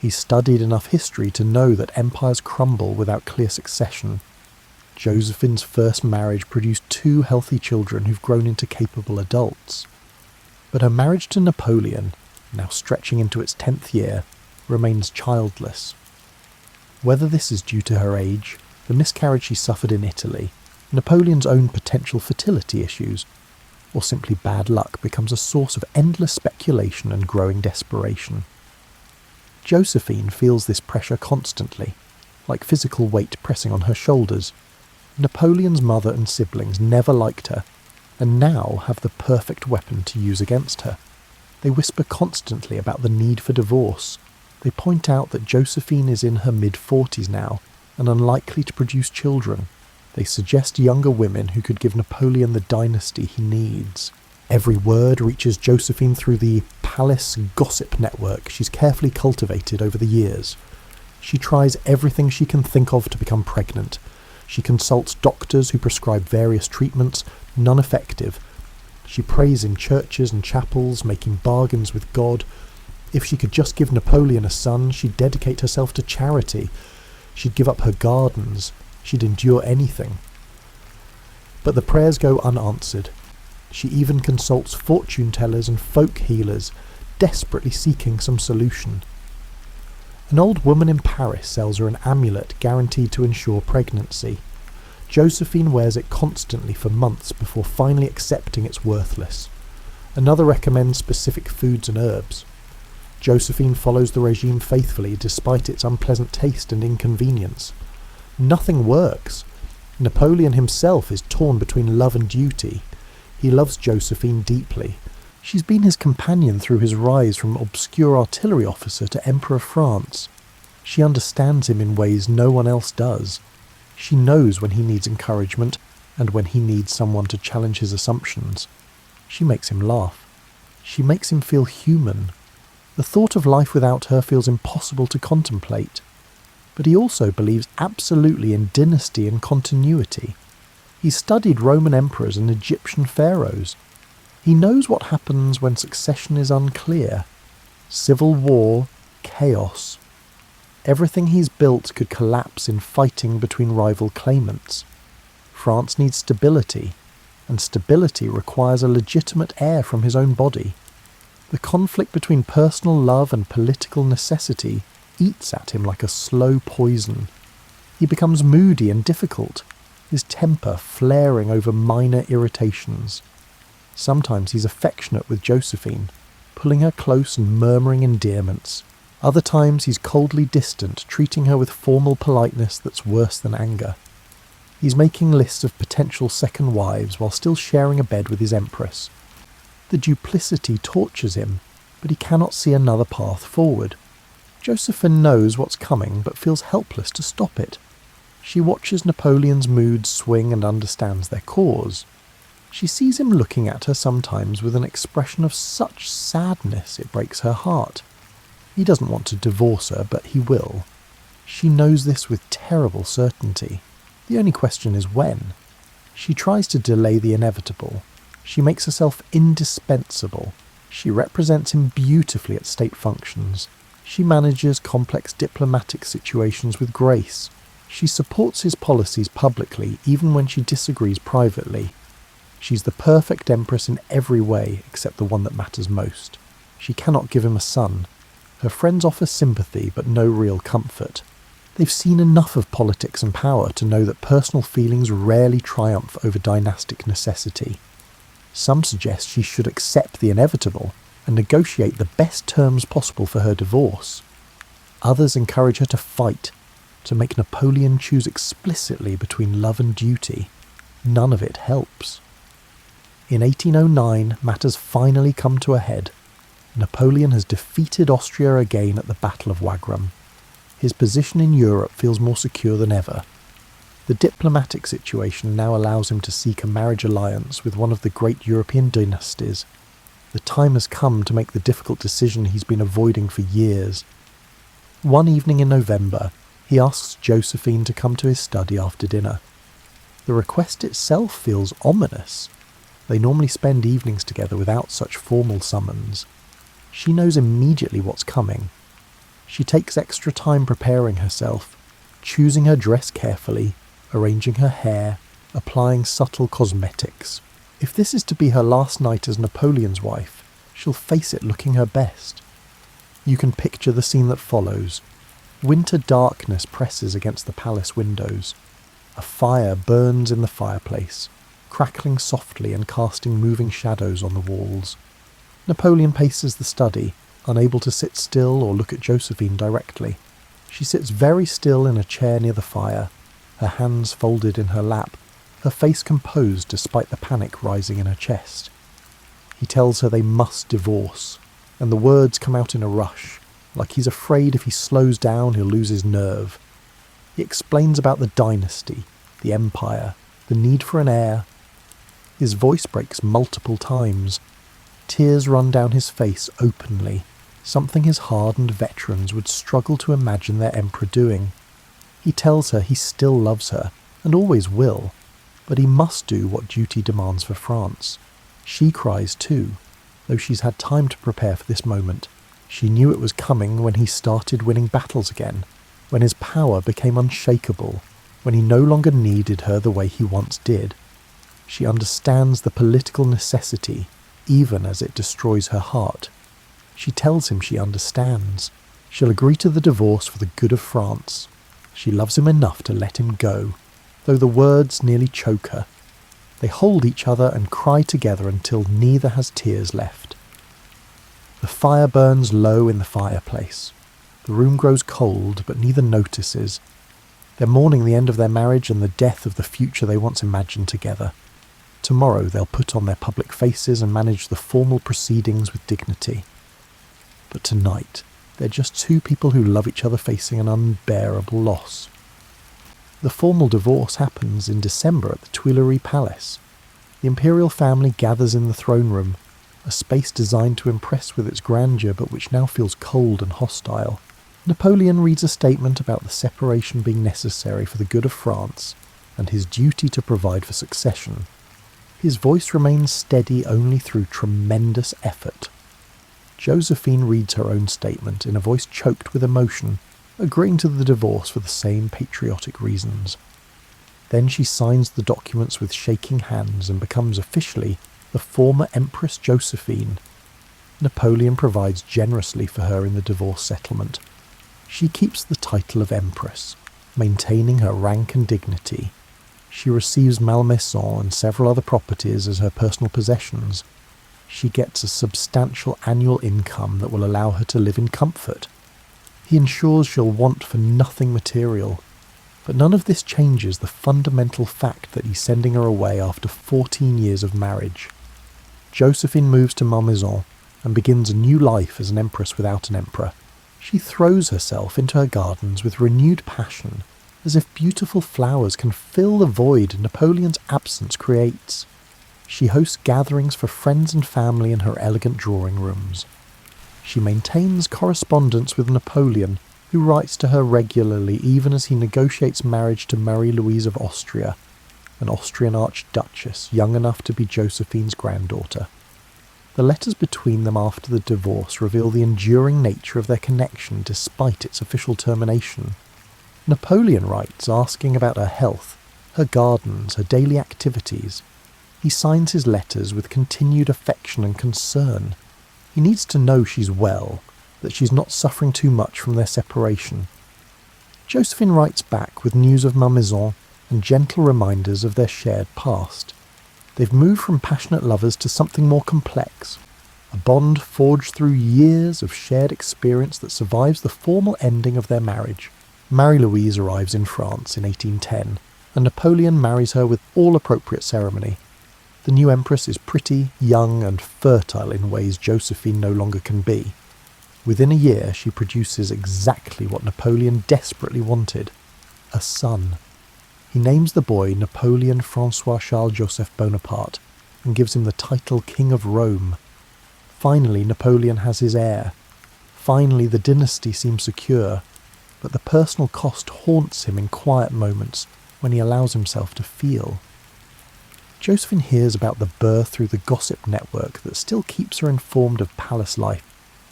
He's studied enough history to know that empires crumble without clear succession. Josephine's first marriage produced 2 healthy children who've grown into capable adults. But her marriage to Napoleon, now stretching into its 10th year, remains childless. Whether this is due to her age, the miscarriage she suffered in Italy, Napoleon's own potential fertility issues, or simply bad luck, becomes a source of endless speculation and growing desperation. Josephine feels this pressure constantly, like physical weight pressing on her shoulders. Napoleon's mother and siblings never liked her, and now have the perfect weapon to use against her. They whisper constantly about the need for divorce. They point out that Josephine is in her mid-40s now, and unlikely to produce children. They suggest younger women who could give Napoleon the dynasty he needs. Every word reaches Josephine through the palace gossip network she's carefully cultivated over the years. She tries everything she can think of to become pregnant. She consults doctors who prescribe various treatments, none effective. She prays in churches and chapels, making bargains with God. If she could just give Napoleon a son, she'd dedicate herself to charity. She'd give up her gardens. She'd endure anything. But the prayers go unanswered. She even consults fortune-tellers and folk healers, desperately seeking some solution. An old woman in Paris sells her an amulet guaranteed to ensure pregnancy. Josephine wears it constantly for months before finally accepting it's worthless. Another recommends specific foods and herbs. Josephine follows the regime faithfully despite its unpleasant taste and inconvenience. Nothing works. Napoleon himself is torn between love and duty. He loves Josephine deeply. She's been his companion through his rise from obscure artillery officer to Emperor of France. She understands him in ways no one else does. She knows when he needs encouragement and when he needs someone to challenge his assumptions. She makes him laugh. She makes him feel human. The thought of life without her feels impossible to contemplate. But he also believes absolutely in dynasty and continuity. He studied Roman emperors and Egyptian pharaohs. He knows what happens when succession is unclear. Civil war, chaos. Everything he's built could collapse in fighting between rival claimants. France needs stability, and stability requires a legitimate heir from his own body. The conflict between personal love and political necessity eats at him like a slow poison. He becomes moody and difficult, his temper flaring over minor irritations. Sometimes he's affectionate with Josephine, pulling her close and murmuring endearments. Other times he's coldly distant, treating her with formal politeness that's worse than anger. He's making lists of potential second wives while still sharing a bed with his empress. The duplicity tortures him, but he cannot see another path forward. Josephine knows what's coming, but feels helpless to stop it. She watches Napoleon's moods swing and understands their cause. She sees him looking at her sometimes with an expression of such sadness it breaks her heart. He doesn't want to divorce her, but he will. She knows this with terrible certainty. The only question is when. She tries to delay the inevitable. She makes herself indispensable. She represents him beautifully at state functions. She manages complex diplomatic situations with grace. She supports his policies publicly, even when she disagrees privately. She's the perfect empress in every way, except the one that matters most. She cannot give him a son. Her friends offer sympathy, but no real comfort. They've seen enough of politics and power to know that personal feelings rarely triumph over dynastic necessity. Some suggest she should accept the inevitable and negotiate the best terms possible for her divorce. Others encourage her to fight, to make Napoleon choose explicitly between love and duty. None of it helps. In 1809, matters finally come to a head. Napoleon has defeated Austria again at the Battle of Wagram. His position in Europe feels more secure than ever. The diplomatic situation now allows him to seek a marriage alliance with one of the great European dynasties. The time has come to make the difficult decision he's been avoiding for years. One evening in November, he asks Josephine to come to his study after dinner. The request itself feels ominous. They normally spend evenings together without such formal summons. She knows immediately what's coming. She takes extra time preparing herself, choosing her dress carefully, arranging her hair, applying subtle cosmetics. If this is to be her last night as Napoleon's wife, she'll face it looking her best. You can picture the scene that follows. Winter darkness presses against the palace windows. A fire burns in the fireplace, crackling softly and casting moving shadows on the walls. Napoleon paces the study, unable to sit still or look at Josephine directly. She sits very still in a chair near the fire, her hands folded in her lap, her face composed despite the panic rising in her chest. He tells her they must divorce, and the words come out in a rush, like he's afraid if he slows down he'll lose his nerve. He explains about the dynasty, the empire, the need for an heir. His voice breaks multiple times. Tears run down his face openly, something his hardened veterans would struggle to imagine their emperor doing. He tells her he still loves her, and always will, but he must do what duty demands for France. She cries too, though she's had time to prepare for this moment. She knew it was coming when he started winning battles again, when his power became unshakable, when he no longer needed her the way he once did. She understands the political necessity, even as it destroys her heart. She tells him she understands. She'll agree to the divorce for the good of France. She loves him enough to let him go, though the words nearly choke her. They hold each other and cry together until neither has tears left. The fire burns low in the fireplace. The room grows cold, but neither notices. They're mourning the end of their marriage and the death of the future they once imagined together. Tomorrow they'll put on their public faces and manage the formal proceedings with dignity. But tonight, they're just two people who love each other facing an unbearable loss. The formal divorce happens in December at the Tuileries Palace. The imperial family gathers in the throne room, a space designed to impress with its grandeur but which now feels cold and hostile. Napoleon reads a statement about the separation being necessary for the good of France and his duty to provide for succession. His voice remains steady only through tremendous effort. Josephine reads her own statement in a voice choked with emotion, agreeing to the divorce for the same patriotic reasons. Then she signs the documents with shaking hands and becomes officially the former Empress Josephine. Napoleon provides generously for her in the divorce settlement. She keeps the title of Empress, maintaining her rank and dignity. She receives Malmaison and several other properties as her personal possessions. She gets a substantial annual income that will allow her to live in comfort. He ensures she'll want for nothing material. But none of this changes the fundamental fact that he's sending her away after 14 years of marriage. Josephine moves to Malmaison and begins a new life as an empress without an emperor. She throws herself into her gardens with renewed passion, as if beautiful flowers can fill the void Napoleon's absence creates. She hosts gatherings for friends and family in her elegant drawing rooms. She maintains correspondence with Napoleon, who writes to her regularly even as he negotiates marriage to Marie-Louise of Austria, an Austrian archduchess young enough to be Josephine's granddaughter. The letters between them after the divorce reveal the enduring nature of their connection despite its official termination. Napoleon writes asking about her health, her gardens, her daily activities. He signs his letters with continued affection and concern. He needs to know she's well, that she's not suffering too much from their separation. Josephine writes back with news of Malmaison and gentle reminders of their shared past. They've moved from passionate lovers to something more complex, a bond forged through years of shared experience that survives the formal ending of their marriage. Marie-Louise arrives in France in 1810, and Napoleon marries her with all appropriate ceremony. The new empress is pretty, young, and fertile in ways Josephine no longer can be. Within a year, she produces exactly what Napoleon desperately wanted: a son. He names the boy Napoleon Francois-Charles Joseph Bonaparte and gives him the title King of Rome. Finally, Napoleon has his heir. Finally, the dynasty seems secure, but the personal cost haunts him in quiet moments when he allows himself to feel. Josephine hears about the birth through the gossip network that still keeps her informed of palace life,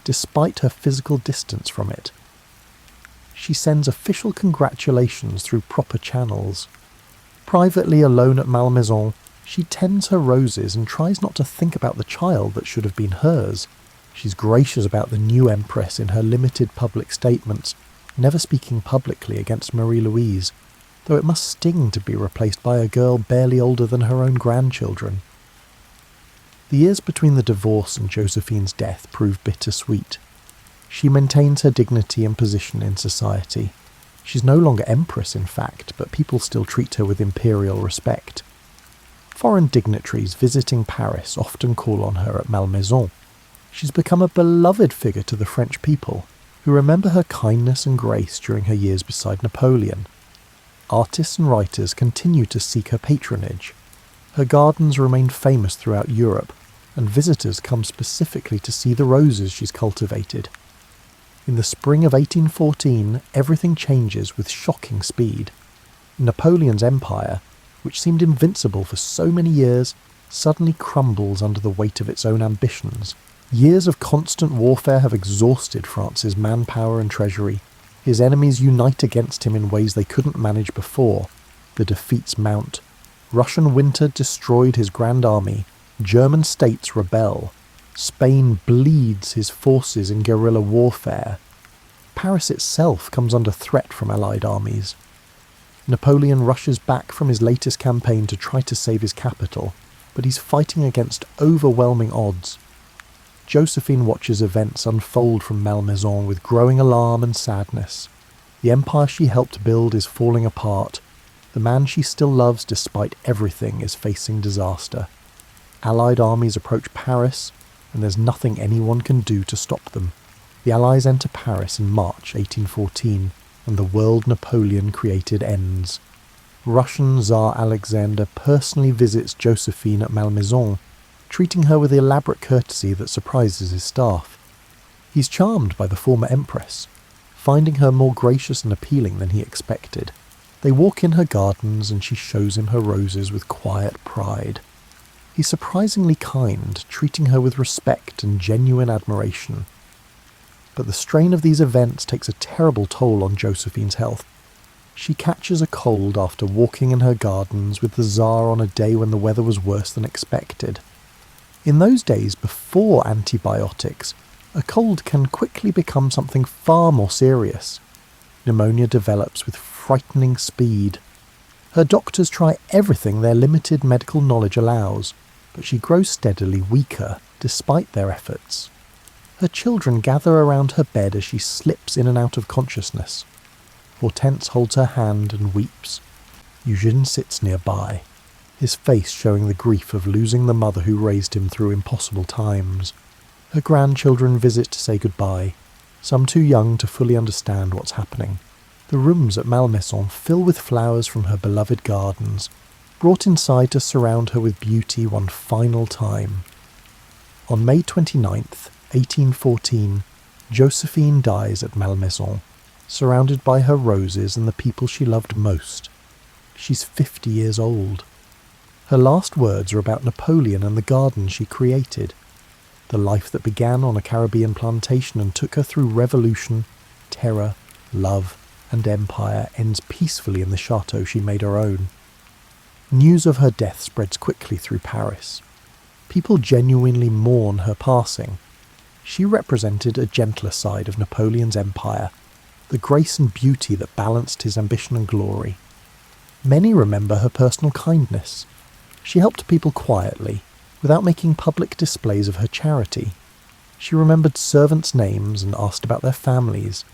despite her physical distance from it. She sends official congratulations through proper channels. Privately alone at Malmaison, she tends her roses and tries not to think about the child that should have been hers. She's gracious about the new empress in her limited public statements, never speaking publicly against Marie-Louise, though it must sting to be replaced by a girl barely older than her own grandchildren. The years between the divorce and Josephine's death prove bittersweet. She maintains her dignity and position in society. She's no longer empress, in fact, but people still treat her with imperial respect. Foreign dignitaries visiting Paris often call on her at Malmaison. She's become a beloved figure to the French people, who remember her kindness and grace during her years beside Napoleon. Artists and writers continue to seek her patronage. Her gardens remain famous throughout Europe, and visitors come specifically to see the roses she's cultivated. In the spring of 1814, everything changes with shocking speed. Napoleon's empire, which seemed invincible for so many years, suddenly crumbles under the weight of its own ambitions. Years of constant warfare have exhausted France's manpower and treasury. His enemies unite against him in ways they couldn't manage before. The defeats mount. Russian winter destroyed his grand army. German states rebel. Spain bleeds his forces in guerrilla warfare. Paris itself comes under threat from Allied armies. Napoleon rushes back from his latest campaign to try to save his capital, but he's fighting against overwhelming odds. Josephine watches events unfold from Malmaison with growing alarm and sadness. The empire she helped build is falling apart. The man she still loves despite everything is facing disaster. Allied armies approach Paris, and there's nothing anyone can do to stop them. The Allies enter Paris in March 1814, and the world Napoleon created ends. Russian Tsar Alexander personally visits Josephine at Malmaison, treating her with elaborate courtesy that surprises his staff. He's charmed by the former empress, finding her more gracious and appealing than he expected. They walk in her gardens and she shows him her roses with quiet pride. He's surprisingly kind, treating her with respect and genuine admiration. But the strain of these events takes a terrible toll on Josephine's health. She catches a cold after walking in her gardens with the Tsar on a day when the weather was worse than expected. In those days before antibiotics, a cold can quickly become something far more serious. Pneumonia develops with frightening speed. Her doctors try everything their limited medical knowledge allows, but she grows steadily weaker despite their efforts. Her children gather around her bed as she slips in and out of consciousness. Hortense holds her hand and weeps. Eugène sits nearby, his face showing the grief of losing the mother who raised him through impossible times. Her grandchildren visit to say goodbye, some too young to fully understand what's happening. The rooms at Malmaison fill with flowers from her beloved gardens, brought inside to surround her with beauty one final time. On May 29th, 1814, Josephine dies at Malmaison, surrounded by her roses and the people she loved most. She's 50 years old. Her last words are about Napoleon and the garden she created. The life that began on a Caribbean plantation and took her through revolution, terror, love, and empire ends peacefully in the chateau she made her own. News of her death spreads quickly through Paris. People genuinely mourn her passing. She represented a gentler side of Napoleon's empire, the grace and beauty that balanced his ambition and glory. Many remember her personal kindness. She helped people quietly, without making public displays of her charity. She remembered servants' names and asked about their families.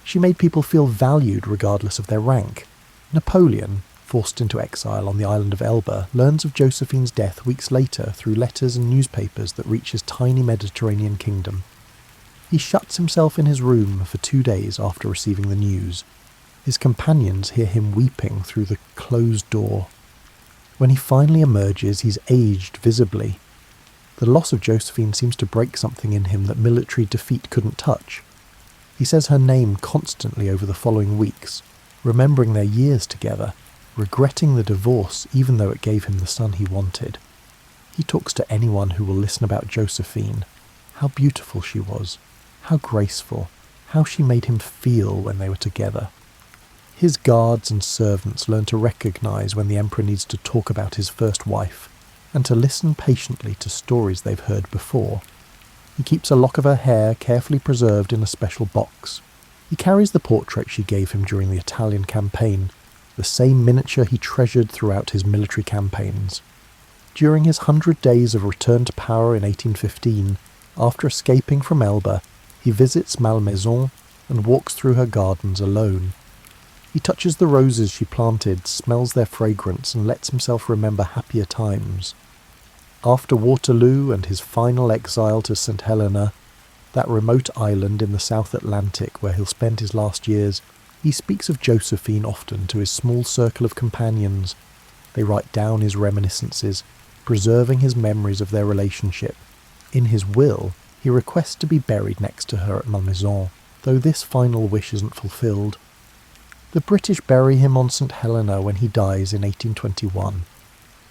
She made people feel valued regardless of their rank. Napoleon, forced into exile on the island of Elba, learns of Josephine's death weeks later through letters and newspapers that reach his tiny Mediterranean kingdom. He shuts himself in his room for 2 days after receiving the news. His companions hear him weeping through the closed door. When he finally emerges, he's aged visibly. The loss of Josephine seems to break something in him that military defeat couldn't touch. He says her name constantly over the following weeks, remembering their years together, regretting the divorce even though it gave him the son he wanted. He talks to anyone who will listen about Josephine, how beautiful she was, how graceful, how she made him feel when they were together. His guards and servants learn to recognize when the emperor needs to talk about his first wife, and to listen patiently to stories they've heard before. He keeps a lock of her hair carefully preserved in a special box. He carries the portrait she gave him during the Italian campaign, the same miniature he treasured throughout his military campaigns. During his 100 days of return to power in 1815, after escaping from Elba, he visits Malmaison and walks through her gardens alone. He touches the roses she planted, smells their fragrance, and lets himself remember happier times. After Waterloo and his final exile to St. Helena, that remote island in the South Atlantic where he'll spend his last years, he speaks of Josephine often to his small circle of companions. They write down his reminiscences, preserving his memories of their relationship. In his will, he requests to be buried next to her at Malmaison, though this final wish isn't fulfilled. The British bury him on St. Helena when he dies in 1821.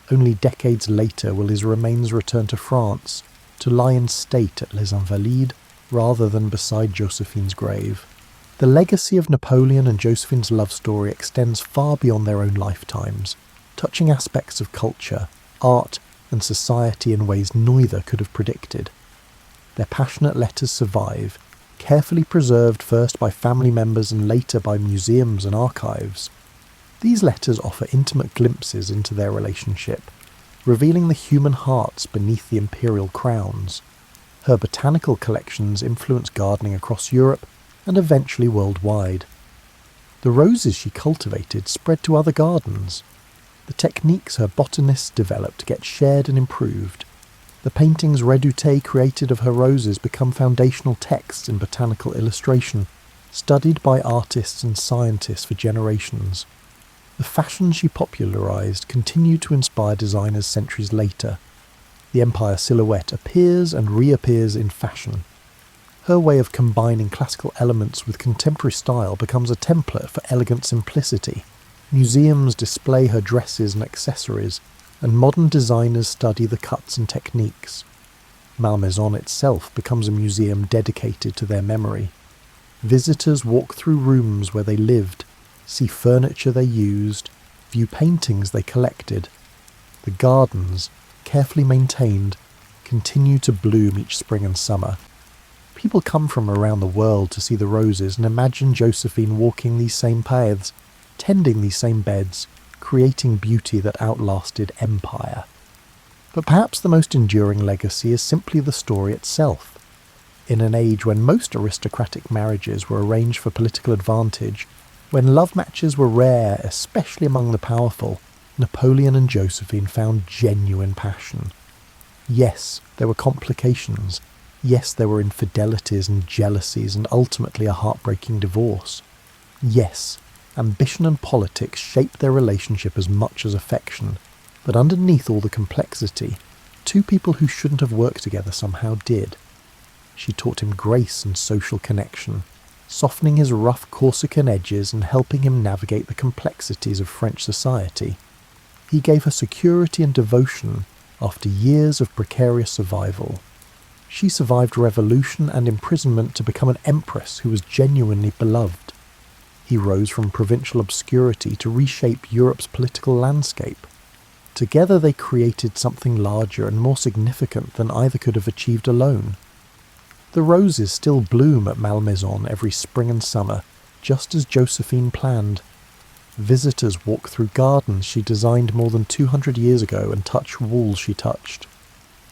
Only decades later will his remains return to France, to lie in state at Les Invalides, rather than beside Josephine's grave. The legacy of Napoleon and Josephine's love story extends far beyond their own lifetimes, touching aspects of culture, art, and society in ways neither could have predicted. Their passionate letters survive, carefully preserved first by family members and later by museums and archives. These letters offer intimate glimpses into their relationship, revealing the human hearts beneath the imperial crowns. Her botanical collections influence gardening across Europe and eventually worldwide. The roses she cultivated spread to other gardens. The techniques her botanists developed get shared and improved. The paintings Redoute created of her roses become foundational texts in botanical illustration, studied by artists and scientists for generations. The fashions she popularized continue to inspire designers centuries later. The empire silhouette appears and reappears in fashion. Her way of combining classical elements with contemporary style becomes a template for elegant simplicity. Museums display her dresses and accessories, and modern designers study the cuts and techniques. Malmaison itself becomes a museum dedicated to their memory. Visitors walk through rooms where they lived, see furniture they used, view paintings they collected. The gardens, carefully maintained, continue to bloom each spring and summer. People come from around the world to see the roses and imagine Josephine walking these same paths, tending these same beds, creating beauty that outlasted empire. But perhaps the most enduring legacy is simply the story itself. In an age when most aristocratic marriages were arranged for political advantage, when love matches were rare, especially among the powerful, Napoleon and Josephine found genuine passion. Yes, there were complications. Yes, there were infidelities and jealousies and ultimately a heartbreaking divorce. Yes, ambition and politics shaped their relationship as much as affection, but underneath all the complexity, two people who shouldn't have worked together somehow did. She taught him grace and social connection, softening his rough Corsican edges and helping him navigate the complexities of French society. He gave her security and devotion after years of precarious survival. She survived revolution and imprisonment to become an empress who was genuinely beloved. He rose from provincial obscurity to reshape Europe's political landscape. Together they created something larger and more significant than either could have achieved alone. The roses still bloom at Malmaison every spring and summer, just as Josephine planned. Visitors walk through gardens she designed more than 200 years ago and touch walls she touched.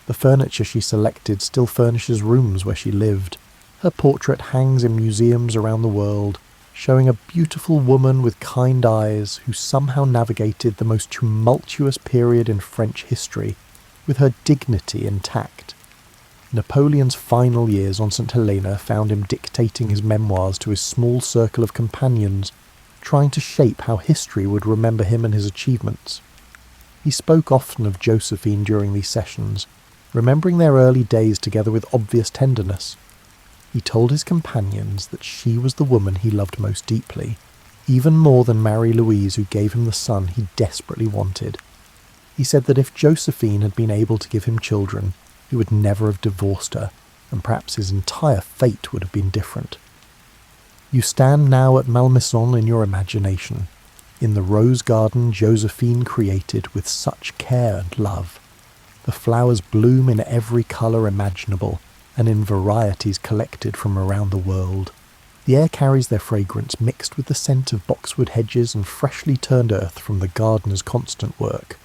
The furniture she selected still furnishes rooms where she lived. Her portrait hangs in museums around the world, showing a beautiful woman with kind eyes who somehow navigated the most tumultuous period in French history with her dignity intact. Napoleon's final years on St. Helena found him dictating his memoirs to his small circle of companions, trying to shape how history would remember him and his achievements. He spoke often of Josephine during these sessions, remembering their early days together with obvious tenderness. He told his companions that she was the woman he loved most deeply, even more than Marie-Louise, who gave him the son he desperately wanted. He said that if Josephine had been able to give him children, he would never have divorced her, and perhaps his entire fate would have been different. You stand now at Malmaison in your imagination, in the rose garden Josephine created with such care and love. The flowers bloom in every colour imaginable, and in varieties collected from around the world. The air carries their fragrance mixed with the scent of boxwood hedges and freshly turned earth from the gardener's constant work.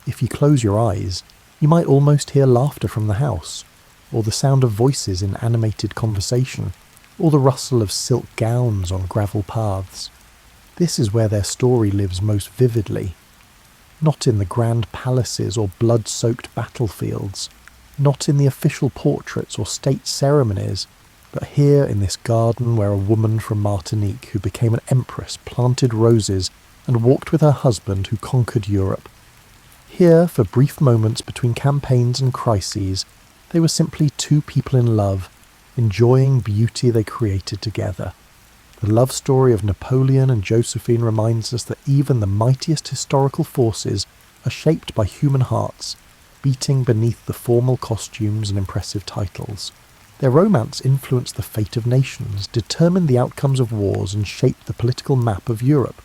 If you close your eyes, you might almost hear laughter from the house, or the sound of voices in animated conversation, or the rustle of silk gowns on gravel paths. This is where their story lives most vividly. Not in the grand palaces or blood-soaked battlefields, not in the official portraits or state ceremonies, but here in this garden where a woman from Martinique who became an empress planted roses and walked with her husband who conquered Europe. Here, for brief moments between campaigns and crises, they were simply two people in love, enjoying beauty they created together. The love story of Napoleon and Josephine reminds us that even the mightiest historical forces are shaped by human hearts, beating beneath the formal costumes and impressive titles. Their romance influenced the fate of nations, determined the outcomes of wars, and shaped the political map of Europe.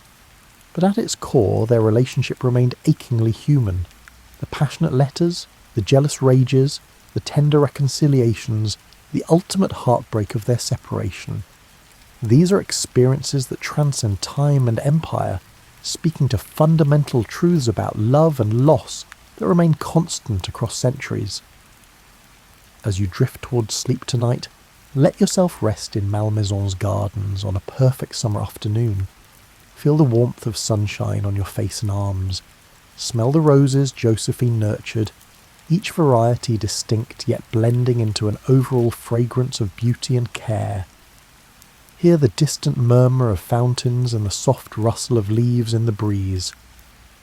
But at its core, their relationship remained achingly human. The passionate letters, the jealous rages, the tender reconciliations, the ultimate heartbreak of their separation. These are experiences that transcend time and empire, speaking to fundamental truths about love and loss that remain constant across centuries. As you drift towards sleep tonight, let yourself rest in Malmaison's gardens on a perfect summer afternoon. Feel the warmth of sunshine on your face and arms. Smell the roses Josephine nurtured, each variety distinct yet blending into an overall fragrance of beauty and care. Hear the distant murmur of fountains and the soft rustle of leaves in the breeze.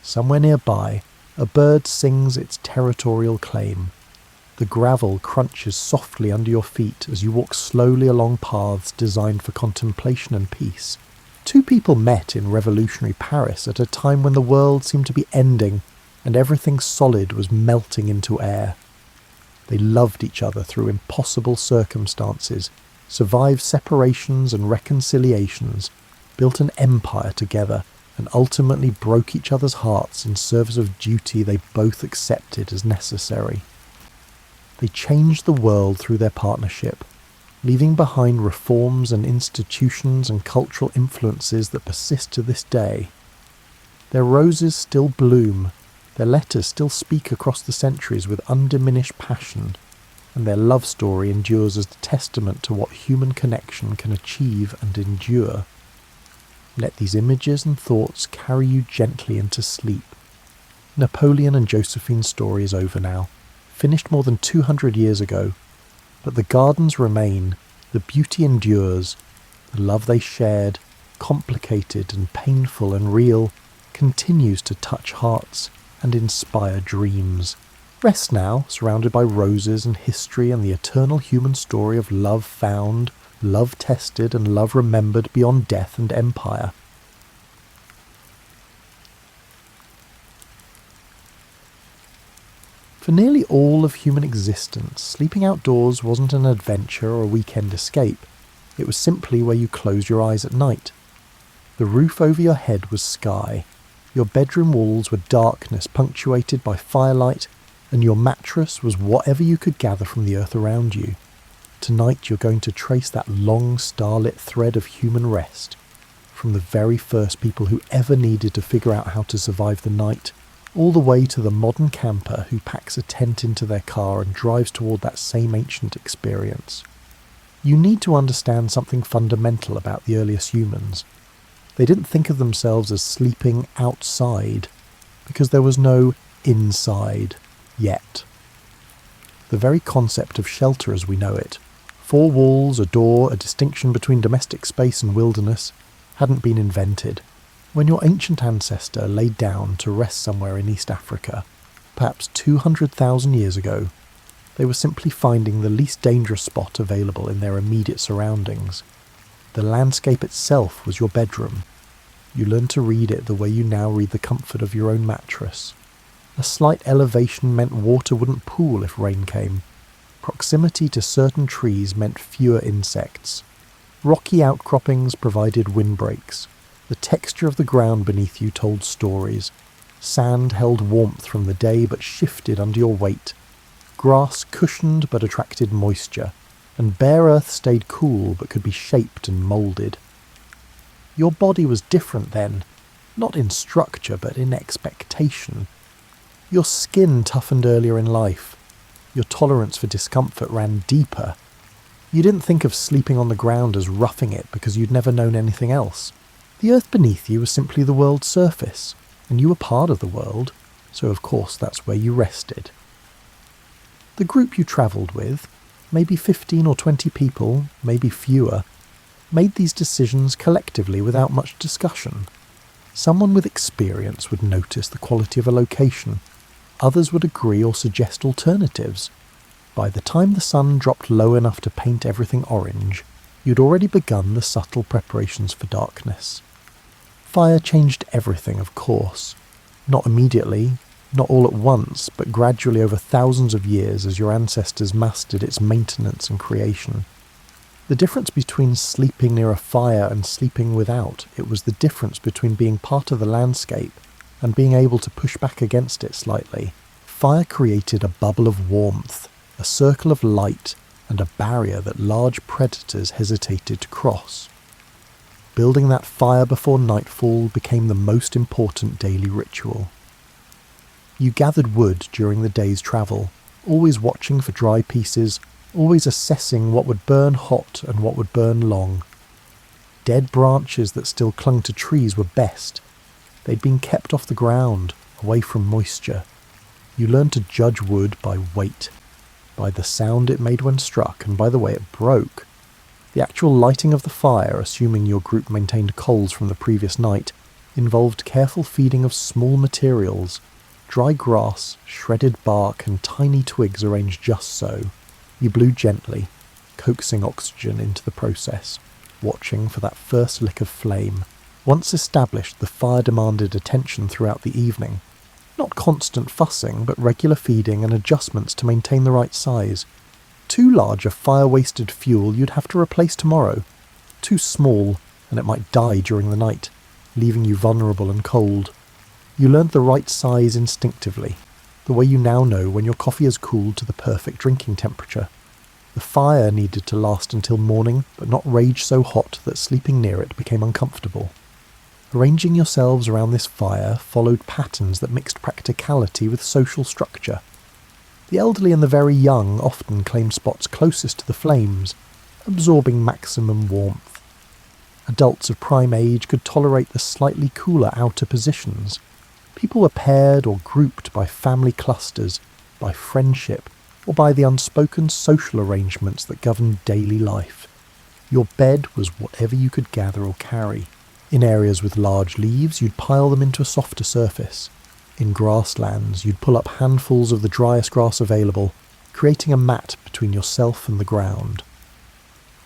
Somewhere nearby, a bird sings its territorial claim. The gravel crunches softly under your feet as you walk slowly along paths designed for contemplation and peace. Two people met in revolutionary Paris at a time when the world seemed to be ending and everything solid was melting into air. They loved each other through impossible circumstances, survived separations and reconciliations, built an empire together, and ultimately broke each other's hearts in service of duty they both accepted as necessary. They changed the world through their partnership, leaving behind reforms and institutions and cultural influences that persist to this day. Their roses still bloom, their letters still speak across the centuries with undiminished passion, and their love story endures as a testament to what human connection can achieve and endure. Let these images and thoughts carry you gently into sleep. Napoleon and Josephine's story is over now, finished more than 200 years ago, but the gardens remain, the beauty endures, the love they shared, complicated and painful and real, continues to touch hearts and inspire dreams. Rest now, surrounded by roses and history and the eternal human story of love found, love tested and love remembered beyond death and empire. For nearly all of human existence, sleeping outdoors wasn't an adventure or a weekend escape. It was simply where you closed your eyes at night. The roof over your head was sky. Your bedroom walls were darkness punctuated by firelight, and your mattress was whatever you could gather from the earth around you. Tonight you're going to trace that long starlit thread of human rest, from the very first people who ever needed to figure out how to survive the night, all the way to the modern camper who packs a tent into their car and drives toward that same ancient experience. You need to understand something fundamental about the earliest humans. They didn't think of themselves as sleeping outside, because there was no inside yet. The very concept of shelter as we know it, 4 walls, a door, a distinction between domestic space and wilderness, hadn't been invented. When your ancient ancestor laid down to rest somewhere in East Africa, perhaps 200,000 years ago, they were simply finding the least dangerous spot available in their immediate surroundings. The landscape itself was your bedroom. You learned to read it the way you now read the comfort of your own mattress. A slight elevation meant water wouldn't pool if rain came. Proximity to certain trees meant fewer insects. Rocky outcroppings provided windbreaks. The texture of the ground beneath you told stories. Sand held warmth from the day but shifted under your weight. Grass cushioned but attracted moisture, and bare earth stayed cool but could be shaped and moulded. Your body was different then, not in structure but in expectation. Your skin toughened earlier in life. Your tolerance for discomfort ran deeper. You didn't think of sleeping on the ground as roughing it because you'd never known anything else. The earth beneath you was simply the world's surface, and you were part of the world, so of course that's where you rested. The group you travelled with, maybe 15 or 20 people, maybe fewer, made these decisions collectively without much discussion. Someone with experience would notice the quality of a location. Others would agree or suggest alternatives. By the time the sun dropped low enough to paint everything orange, you'd already begun the subtle preparations for darkness. Fire changed everything, of course. Not immediately, not all at once, but gradually over thousands of years as your ancestors mastered its maintenance and creation. The difference between sleeping near a fire and sleeping without, it was the difference between being part of the landscape and being able to push back against it slightly. Fire created a bubble of warmth, a circle of light, and a barrier that large predators hesitated to cross. Building that fire before nightfall became the most important daily ritual. You gathered wood during the day's travel, always watching for dry pieces, always assessing what would burn hot and what would burn long. Dead branches that still clung to trees were best. They'd been kept off the ground, away from moisture. You learned to judge wood by weight, by the sound it made when struck and by the way it broke. The actual lighting of the fire, assuming your group maintained coals from the previous night, involved careful feeding of small materials, dry grass, shredded bark and tiny twigs arranged just so. You blew gently, coaxing oxygen into the process, watching for that first lick of flame. Once established, the fire demanded attention throughout the evening. Not constant fussing, but regular feeding and adjustments to maintain the right size. Too large a fire-wasted fuel you'd have to replace tomorrow. Too small, and it might die during the night, leaving you vulnerable and cold. You learned the right size instinctively. the way you now know when your coffee has cooled to the perfect drinking temperature. The fire needed to last until morning, but not rage so hot that sleeping near it became uncomfortable. Arranging yourselves around this fire followed patterns that mixed practicality with social structure. The elderly and the very young often claimed spots closest to the flames, absorbing maximum warmth. Adults of prime age could tolerate the slightly cooler outer positions. People were paired or grouped by family clusters, by friendship, or by the unspoken social arrangements that governed daily life. Your bed was whatever you could gather or carry. In areas with large leaves, you'd pile them into a softer surface. In grasslands, you'd pull up handfuls of the driest grass available, creating a mat between yourself and the ground.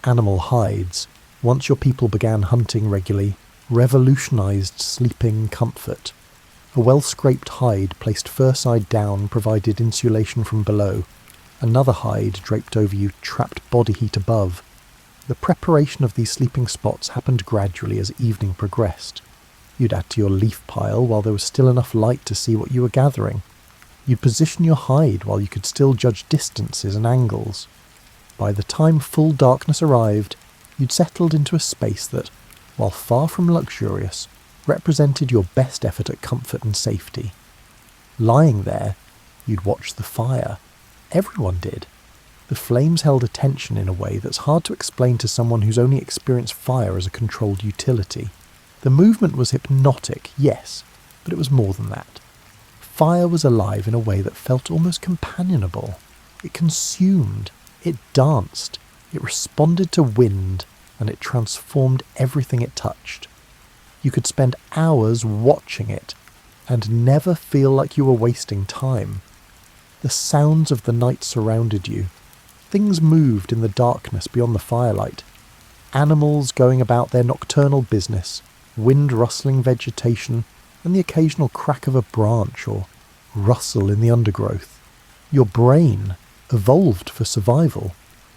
Animal hides, once your people began hunting regularly, revolutionized sleeping comfort. A well-scraped hide placed fur side down provided insulation from below. Another hide draped over you trapped body heat above. The preparation of these sleeping spots happened gradually as evening progressed. You'd add to your leaf pile while there was still enough light to see what you were gathering. You'd position your hide while you could still judge distances and angles. By the time full darkness arrived, you'd settled into a space that, while far from luxurious, represented your best effort at comfort and safety. Lying there, you'd watch the fire. Everyone did. The flames held attention in a way that's hard to explain to someone who's only experienced fire as a controlled utility. The movement was hypnotic, yes, but it was more than that. Fire was alive in a way that felt almost companionable. It consumed, it danced, it responded to wind, and it transformed everything it touched. You could spend hours watching it, and never feel like you were wasting time. The sounds of the night surrounded you. Things moved in the darkness beyond the firelight. Animals going about their nocturnal business, wind rustling vegetation, and the occasional crack of a branch or rustle in the undergrowth. Your brain, evolved for survival,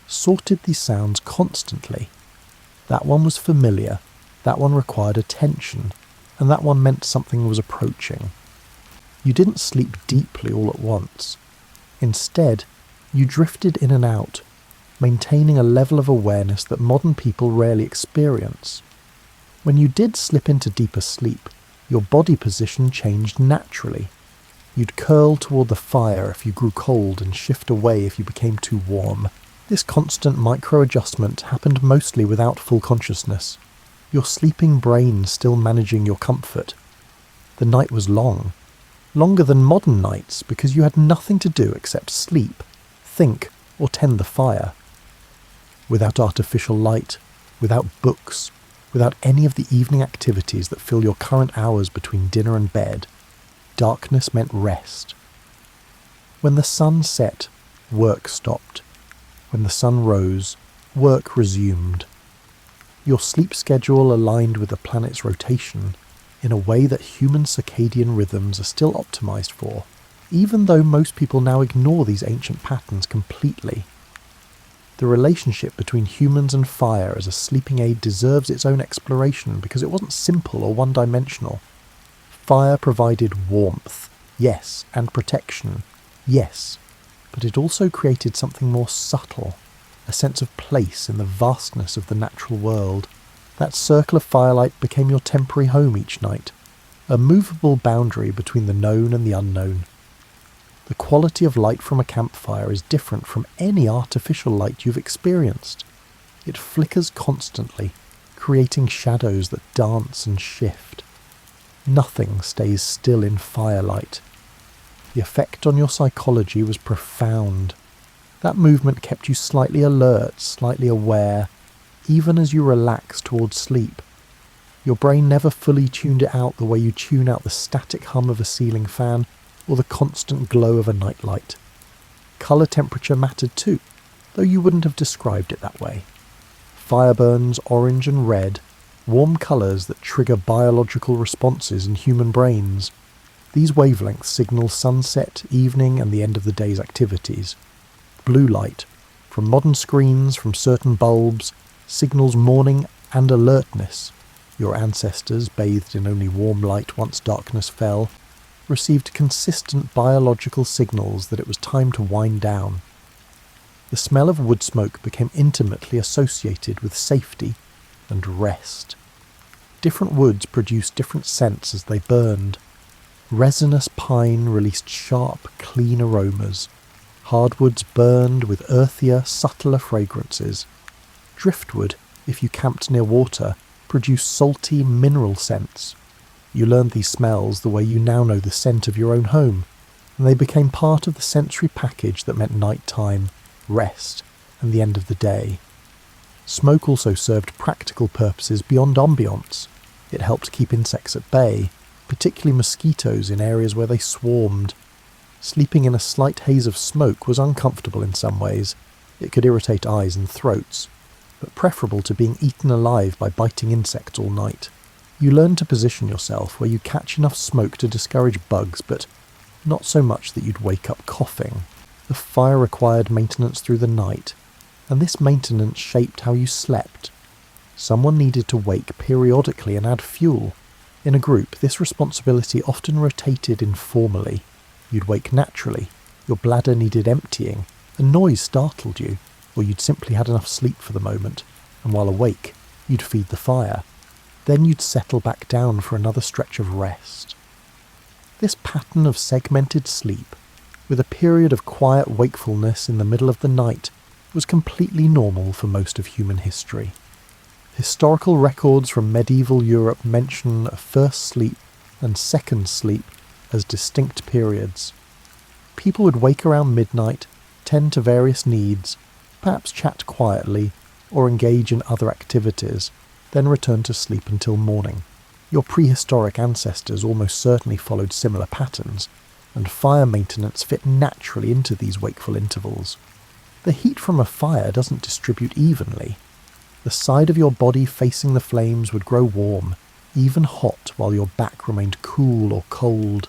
sorted these sounds constantly. That one was familiar, that one required attention, and that one meant something was approaching. You didn't sleep deeply all at once. Instead, you drifted in and out, maintaining a level of awareness that modern people rarely experience. When you did slip into deeper sleep, your body position changed naturally. You'd curl toward the fire if you grew cold and shift away if you became too warm. This constant micro-adjustment happened mostly without full consciousness, your sleeping brain still managing your comfort. The night was long, longer than modern nights because you had nothing to do except sleep, think, or tend the fire. Without artificial light, without books, without any of the evening activities that fill your current hours between dinner and bed, darkness meant rest. When the sun set, work stopped. When the sun rose, work resumed. Your sleep schedule aligned with the planet's rotation in a way that human circadian rhythms are still optimized for, even though most people now ignore these ancient patterns completely. The relationship between humans and fire as a sleeping aid deserves its own exploration because it wasn't simple or one-dimensional. Fire provided warmth, yes, and protection, yes, but it also created something more subtle, a sense of place in the vastness of the natural world. That circle of firelight became your temporary home each night, a movable boundary between the known and the unknown. The quality of light from a campfire is different from any artificial light you've experienced. It flickers constantly, creating shadows that dance and shift. Nothing stays still in firelight. The effect on your psychology was profound. That movement kept you slightly alert, slightly aware, even as you relaxed towards sleep. Your brain never fully tuned it out the way you tune out the static hum of a ceiling fan or the constant glow of a nightlight. Colour temperature mattered too, though you wouldn't have described it that way. Fire burns orange and red, warm colours that trigger biological responses in human brains. These wavelengths signal sunset, evening, and the end of the day's activities. Blue light, from modern screens, from certain bulbs, signals morning and alertness. Your ancestors bathed in only warm light once darkness fell. received consistent biological signals that it was time to wind down. The smell of wood smoke became intimately associated with safety and rest. Different woods produced different scents as they burned. Resinous pine released sharp, clean aromas. Hardwoods burned with earthier, subtler fragrances. Driftwood, if you camped near water, produced salty, mineral scents. You learned these smells the way you now know the scent of your own home, and they became part of the sensory package that meant night time, rest, and the end of the day. Smoke also served practical purposes beyond ambience. It helped keep insects at bay, particularly mosquitoes in areas where they swarmed. Sleeping in a slight haze of smoke was uncomfortable in some ways. It could irritate eyes and throats, but preferable to being eaten alive by biting insects all night. You learn to position yourself where you catch enough smoke to discourage bugs, but not so much that you'd wake up coughing. The fire required maintenance through the night, and this maintenance shaped how you slept. Someone needed to wake periodically and add fuel. In a group, this responsibility often rotated informally. You'd wake naturally, your bladder needed emptying, a noise startled you, or you'd simply had enough sleep for the moment, and while awake, you'd feed the fire. Then you'd settle back down for another stretch of rest. This pattern of segmented sleep, with a period of quiet wakefulness in the middle of the night, was completely normal for most of human history. Historical records from medieval Europe mention a first sleep and second sleep as distinct periods. People would wake around midnight, tend to various needs, perhaps chat quietly, or engage in other activities, then return to sleep until morning. Your prehistoric ancestors almost certainly followed similar patterns, and fire maintenance fit naturally into these wakeful intervals. The heat from a fire doesn't distribute evenly. The side of your body facing the flames would grow warm, even hot, while your back remained cool or cold.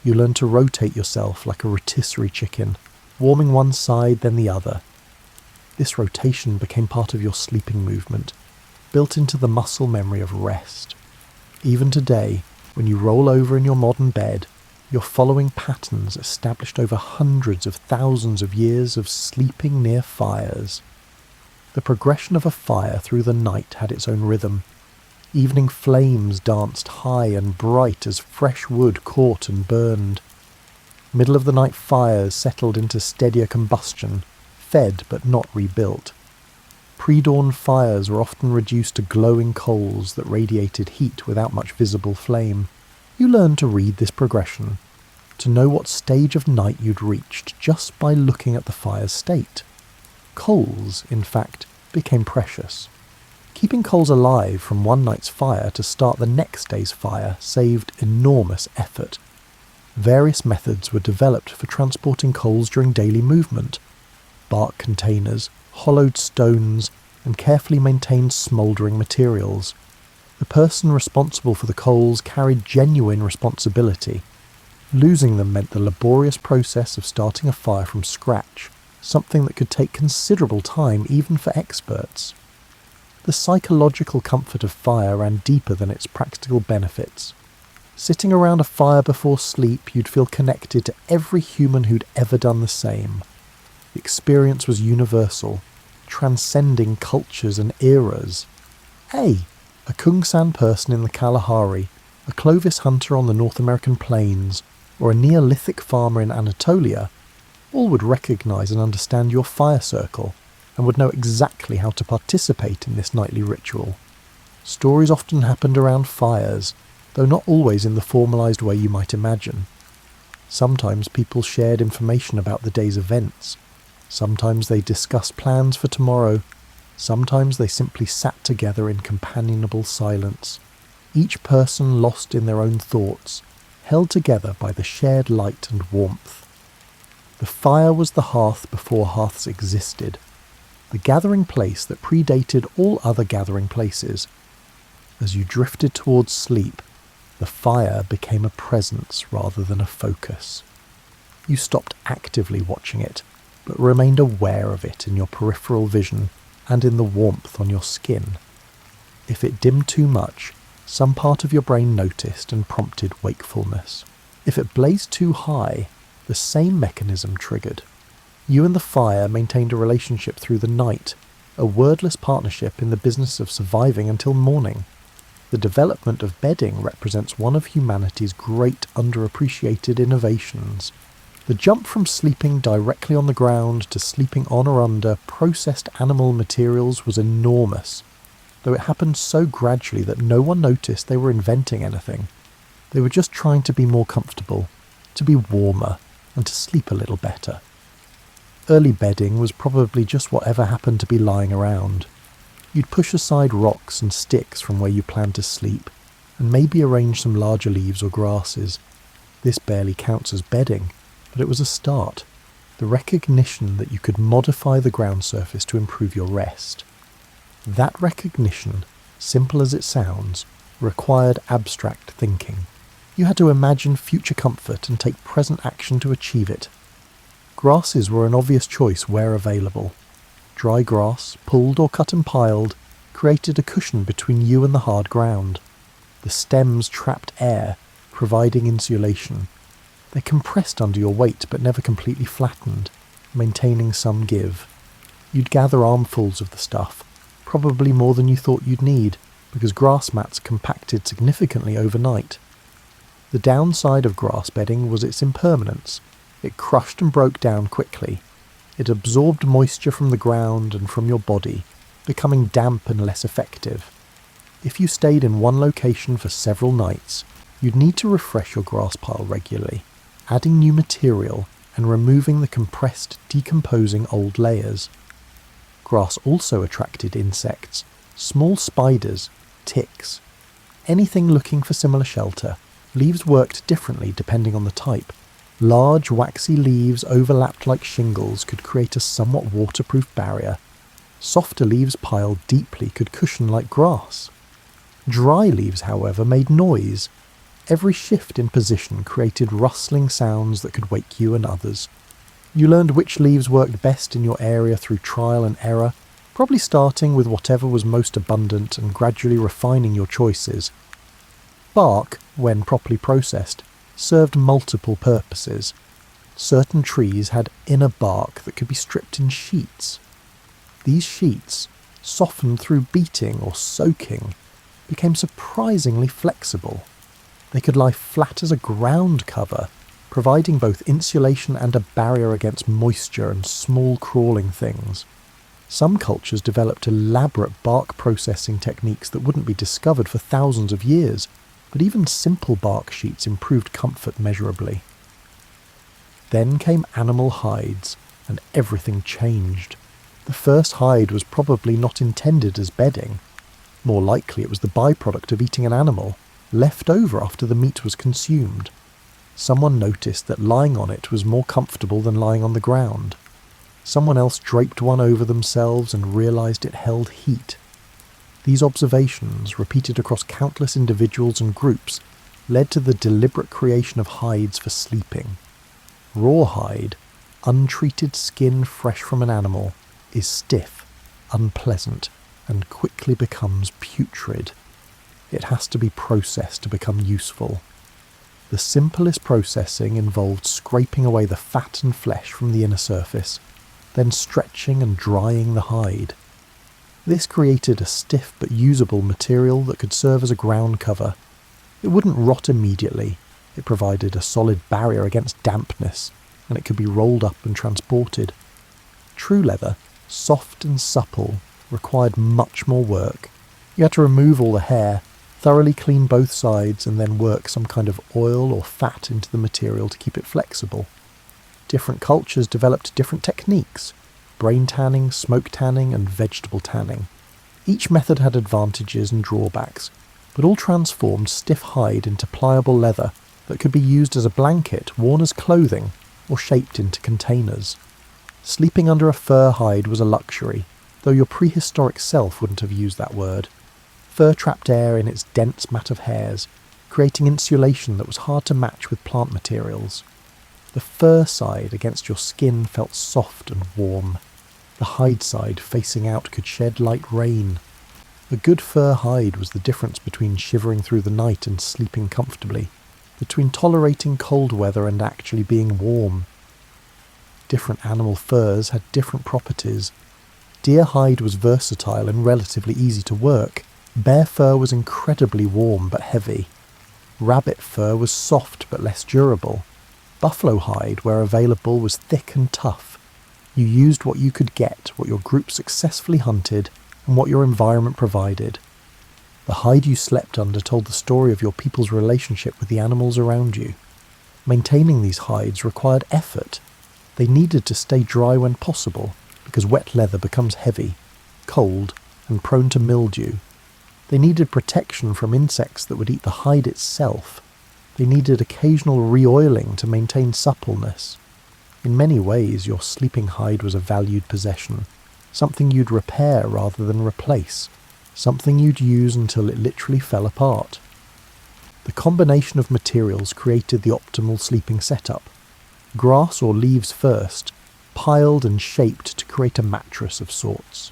You learn to rotate yourself like a rotisserie chicken, warming one side then the other. This rotation became part of your sleeping movement, built into the muscle memory of rest. Even today, when you roll over in your modern bed, you're following patterns established over hundreds of thousands of years of sleeping near fires. The progression of a fire through the night had its own rhythm. Evening flames danced high and bright as fresh wood caught and burned. Middle-of-the-night fires settled into steadier combustion, fed but not rebuilt. Pre-dawn fires were often reduced to glowing coals that radiated heat without much visible flame. You learned to read this progression, to know what stage of night you'd reached just by looking at the fire's state. Coals, in fact, became precious. Keeping coals alive from one night's fire to start the next day's fire saved enormous effort. Various methods were developed for transporting coals during daily movement. Bark containers, hollowed stones, and carefully maintained smouldering materials. The person responsible for the coals carried genuine responsibility. Losing them meant the laborious process of starting a fire from scratch, something that could take considerable time even for experts. The psychological comfort of fire ran deeper than its practical benefits. Sitting around a fire before sleep, you'd feel connected to every human who'd ever done the same. The experience was universal, transcending cultures and eras. A Kungsan person in the Kalahari, a Clovis hunter on the North American plains, or a Neolithic farmer in Anatolia, all would recognise and understand your fire circle, and would know exactly how to participate in this nightly ritual. Stories often happened around fires, though not always in the formalised way you might imagine. Sometimes people shared information about the day's events. Sometimes they discussed plans for tomorrow. Sometimes they simply sat together in companionable silence, each person lost in their own thoughts, held together by the shared light and warmth. The fire was the hearth before hearths existed, the gathering place that predated all other gathering places. As you drifted towards sleep, the fire became a presence rather than a focus. You stopped actively watching it, but remained aware of it in your peripheral vision and in the warmth on your skin. If it dimmed too much, some part of your brain noticed and prompted wakefulness. If it blazed too high, the same mechanism triggered. You and the fire maintained a relationship through the night, a wordless partnership in the business of surviving until morning. The development of bedding represents one of humanity's great underappreciated innovations. The jump from sleeping directly on the ground to sleeping on or under processed animal materials was enormous, though it happened so gradually that no one noticed they were inventing anything. They were just trying to be more comfortable, to be warmer, and to sleep a little better. Early bedding was probably just whatever happened to be lying around. You'd push aside rocks and sticks from where you planned to sleep, and maybe arrange some larger leaves or grasses. This barely counts as bedding, but it was a start. The recognition that you could modify the ground surface to improve your rest. That recognition, simple as it sounds, required abstract thinking. You had to imagine future comfort and take present action to achieve it. Grasses were an obvious choice where available. Dry grass, pulled or cut and piled, created a cushion between you and the hard ground. The stems trapped air, providing insulation. They compressed under your weight but never completely flattened, maintaining some give. You'd gather armfuls of the stuff, probably more than you thought you'd need, because grass mats compacted significantly overnight. The downside of grass bedding was its impermanence. It crushed and broke down quickly. It absorbed moisture from the ground and from your body, becoming damp and less effective. If you stayed in one location for several nights, you'd need to refresh your grass pile regularly, adding new material and removing the compressed, decomposing old layers. Grass also attracted insects, small spiders, ticks. Anything looking for similar shelter. Leaves worked differently depending on the type. Large, waxy leaves overlapped like shingles could create a somewhat waterproof barrier. Softer leaves piled deeply could cushion like grass. Dry leaves, however, made noise. Every shift in position created rustling sounds that could wake you and others. You learned which leaves worked best in your area through trial and error, probably starting with whatever was most abundant and gradually refining your choices. Bark, when properly processed, served multiple purposes. Certain trees had inner bark that could be stripped in sheets. These sheets, softened through beating or soaking, became surprisingly flexible. They could lie flat as a ground cover, providing both insulation and a barrier against moisture and small crawling things. Some cultures developed elaborate bark processing techniques that wouldn't be discovered for thousands of years, but even simple bark sheets improved comfort measurably. Then came animal hides, and everything changed. The first hide was probably not intended as bedding. More likely it was the byproduct of eating an animal, left over after the meat was consumed. Someone noticed that lying on it was more comfortable than lying on the ground. Someone else draped one over themselves and realized it held heat. These observations, repeated across countless individuals and groups, led to the deliberate creation of hides for sleeping. Rawhide, untreated skin fresh from an animal, is stiff, unpleasant, and quickly becomes putrid. It has to be processed to become useful. The simplest processing involved scraping away the fat and flesh from the inner surface, then stretching and drying the hide. This created a stiff but usable material that could serve as a ground cover. It wouldn't rot immediately. It provided a solid barrier against dampness, and it could be rolled up and transported. True leather, soft and supple, required much more work. You had to remove all the hair, thoroughly clean both sides, and then work some kind of oil or fat into the material to keep it flexible. Different cultures developed different techniques: brain tanning, smoke tanning, and vegetable tanning. Each method had advantages and drawbacks, but all transformed stiff hide into pliable leather that could be used as a blanket, worn as clothing, or shaped into containers. Sleeping under a fur hide was a luxury, though your prehistoric self wouldn't have used that word. Fur trapped air in its dense mat of hairs, creating insulation that was hard to match with plant materials. The fur side against your skin felt soft and warm. The hide side facing out could shed light rain. A good fur hide was the difference between shivering through the night and sleeping comfortably. between tolerating cold weather and actually being warm. Different animal furs had different properties. Deer hide was versatile and relatively easy to work. Bear fur was incredibly warm but heavy. Rabbit fur was soft but less durable. Buffalo hide, where available, was thick and tough. You used what you could get, what your group successfully hunted, and what your environment provided. The hide you slept under told the story of your people's relationship with the animals around you. Maintaining these hides required effort. They needed to stay dry when possible, because wet leather becomes heavy, cold, and prone to mildew. They needed protection from insects that would eat the hide itself. They needed occasional re-oiling to maintain suppleness. In many ways, your sleeping hide was a valued possession, something you'd repair rather than replace, something you'd use until it literally fell apart. The combination of materials created the optimal sleeping setup. Grass or leaves first, piled and shaped to create a mattress of sorts.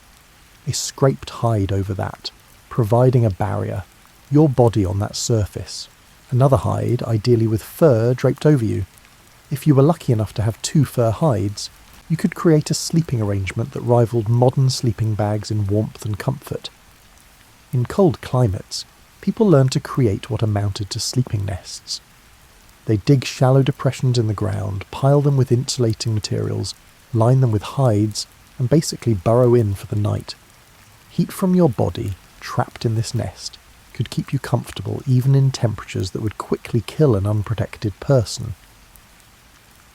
A scraped hide over that, providing a barrier, your body on that surface. Another hide, ideally with fur, draped over you. If you were lucky enough to have 2 fur hides, you could create a sleeping arrangement that rivaled modern sleeping bags in warmth and comfort. In cold climates, people learned to create what amounted to sleeping nests. They dig shallow depressions in the ground, pile them with insulating materials, line them with hides, and basically burrow in for the night. Heat from your body, trapped in this nest, could keep you comfortable even in temperatures that would quickly kill an unprotected person.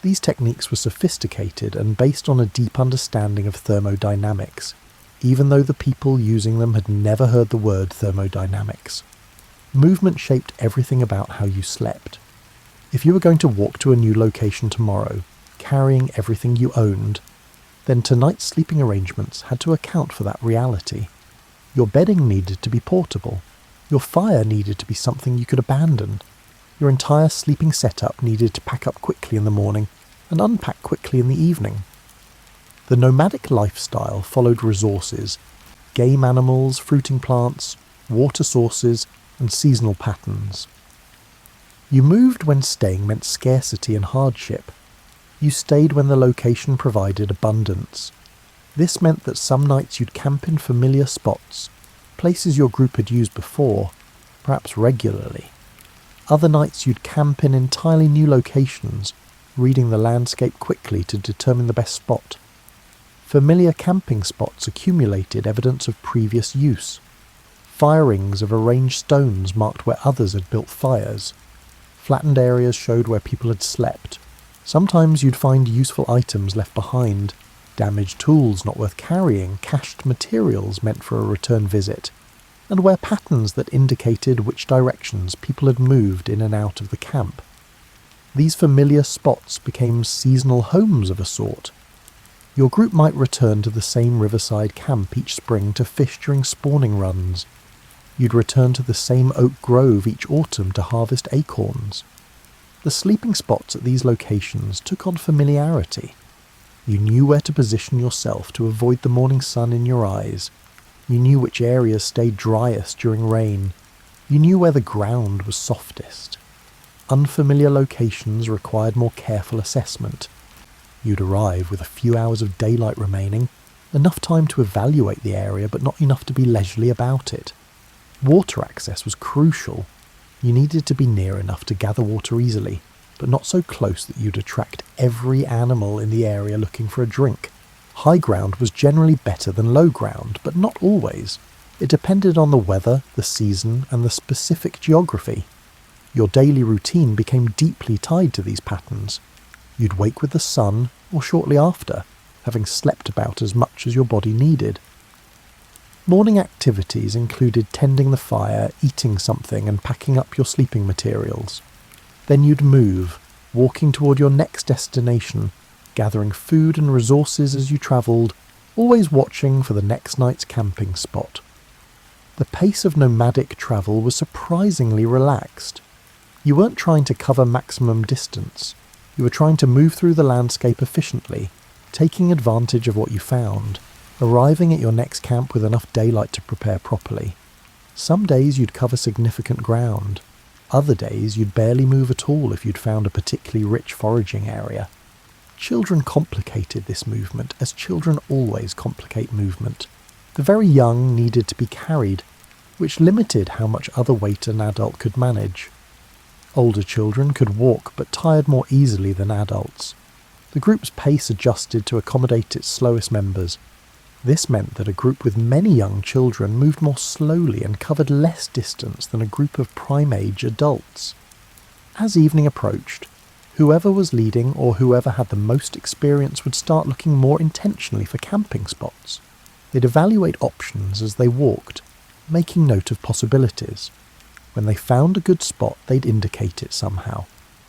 These techniques were sophisticated and based on a deep understanding of thermodynamics, even though the people using them had never heard the word thermodynamics. Movement shaped everything about how you slept. If you were going to walk to a new location tomorrow, carrying everything you owned, then tonight's sleeping arrangements had to account for that reality. Your bedding needed to be portable. Your fire needed to be something you could abandon. Your entire sleeping setup needed to pack up quickly in the morning and unpack quickly in the evening. The nomadic lifestyle followed resources, game animals, fruiting plants, water sources, and seasonal patterns. You moved when staying meant scarcity and hardship. You stayed when the location provided abundance. This meant that some nights you'd camp in familiar spots, places your group had used before, perhaps regularly. Other nights you'd camp in entirely new locations, reading the landscape quickly to determine the best spot. Familiar camping spots accumulated evidence of previous use. Fire rings of arranged stones marked where others had built fires. Flattened areas showed where people had slept. Sometimes you'd find useful items left behind, damaged tools not worth carrying, cached materials meant for a return visit, and where patterns that indicated which directions people had moved in and out of the camp. These familiar spots became seasonal homes of a sort. Your group might return to the same riverside camp each spring to fish during spawning runs. You'd return to the same oak grove each autumn to harvest acorns. The sleeping spots at these locations took on familiarity. You knew where to position yourself to avoid the morning sun in your eyes. You knew which areas stayed driest during rain. You knew where the ground was softest. Unfamiliar locations required more careful assessment. You'd arrive with a few hours of daylight remaining, enough time to evaluate the area but not enough to be leisurely about it. Water access was crucial. You needed to be near enough to gather water easily, but not so close that you'd attract every animal in the area looking for a drink. High ground was generally better than low ground, but not always. It depended on the weather, the season, and the specific geography. Your daily routine became deeply tied to these patterns. You'd wake with the sun, or shortly after, having slept about as much as your body needed. Morning activities included tending the fire, eating something, and packing up your sleeping materials. Then you'd move, walking toward your next destination, gathering food and resources as you travelled, always watching for the next night's camping spot. The pace of nomadic travel was surprisingly relaxed. You weren't trying to cover maximum distance. You were trying to move through the landscape efficiently, taking advantage of what you found, arriving at your next camp with enough daylight to prepare properly. Some days you'd cover significant ground. Other days you'd barely move at all if you'd found a particularly rich foraging area. Children complicated this movement, as children always complicate movement. The very young needed to be carried, which limited how much other weight an adult could manage. Older children could walk but tired more easily than adults. The group's pace adjusted to accommodate its slowest members. This meant that a group with many young children moved more slowly and covered less distance than a group of prime-age adults. As evening approached, whoever was leading or whoever had the most experience would start looking more intentionally for camping spots. They'd evaluate options as they walked, making note of possibilities. When they found a good spot, they'd indicate it somehow.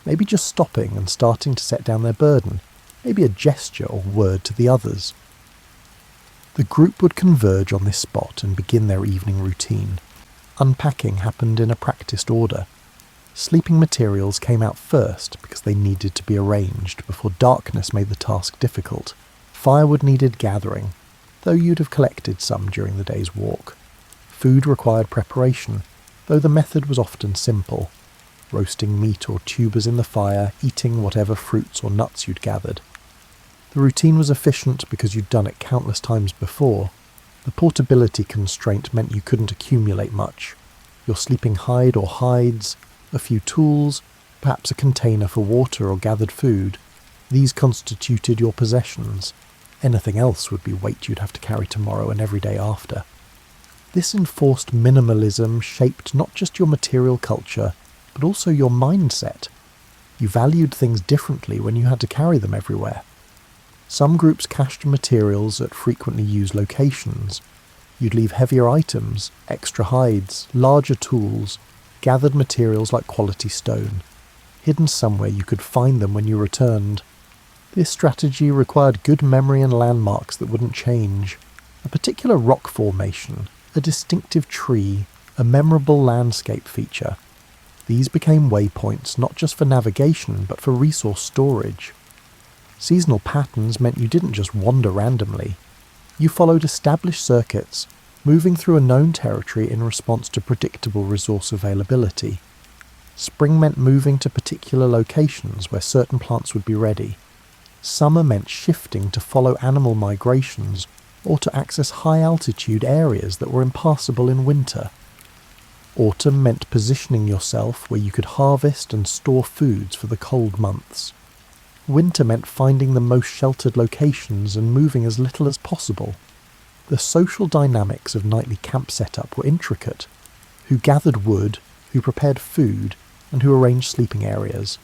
Maybe just stopping and starting to set down their burden. Maybe a gesture or word to the others. The group would converge on this spot and begin their evening routine. Unpacking happened in a practiced order. Sleeping materials came out first because they needed to be arranged before darkness made the task difficult. Firewood needed gathering, though you'd have collected some during the day's walk. Food required preparation, though the method was often simple. Roasting meat or tubers in the fire, eating whatever fruits or nuts you'd gathered. The routine was efficient because you'd done it countless times before. The portability constraint meant you couldn't accumulate much. Your sleeping hide or hides, a few tools, perhaps a container for water or gathered food. These constituted your possessions. Anything else would be weight you'd have to carry tomorrow and every day after. This enforced minimalism shaped not just your material culture, but also your mindset. You valued things differently when you had to carry them everywhere. Some groups cached materials at frequently used locations. You'd leave heavier items, extra hides, larger tools, gathered materials like quality stone, hidden somewhere you could find them when you returned. This strategy required good memory and landmarks that wouldn't change. A particular rock formation, a distinctive tree, a memorable landscape feature. These became waypoints not just for navigation but for resource storage. Seasonal patterns meant you didn't just wander randomly. You followed established circuits, moving through a known territory in response to predictable resource availability. Spring meant moving to particular locations where certain plants would be ready. Summer meant shifting to follow animal migrations or to access high-altitude areas that were impassable in winter. Autumn meant positioning yourself where you could harvest and store foods for the cold months. Winter meant finding the most sheltered locations and moving as little as possible. The social dynamics of nightly camp setup were intricate. Who gathered wood, who prepared food, and who arranged sleeping areas.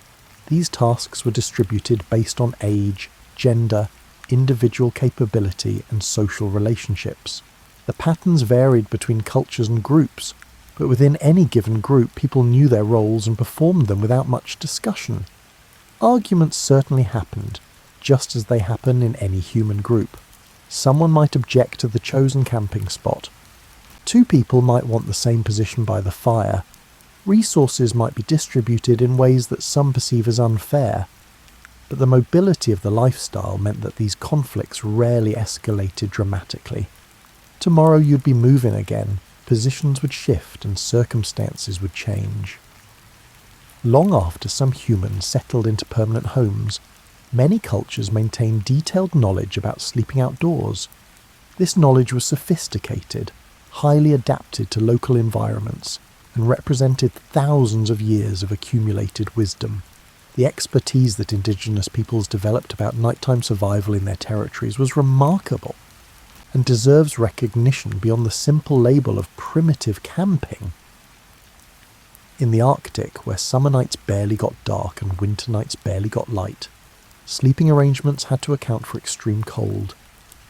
These tasks were distributed based on age, gender, individual capability, and social relationships. The patterns varied between cultures and groups, but within any given group people knew their roles and performed them without much discussion. Arguments certainly happened, just as they happen in any human group. Someone might object to the chosen camping spot. Two people might want the same position by the fire. Resources might be distributed in ways that some perceive as unfair. But the mobility of the lifestyle meant that these conflicts rarely escalated dramatically. Tomorrow you'd be moving again, positions would shift and circumstances would change. Long after some humans settled into permanent homes, many cultures maintained detailed knowledge about sleeping outdoors. This knowledge was sophisticated, highly adapted to local environments, and represented thousands of years of accumulated wisdom. The expertise that indigenous peoples developed about nighttime survival in their territories was remarkable, and deserves recognition beyond the simple label of primitive camping. In the Arctic, where summer nights barely got dark and winter nights barely got light, sleeping arrangements had to account for extreme cold.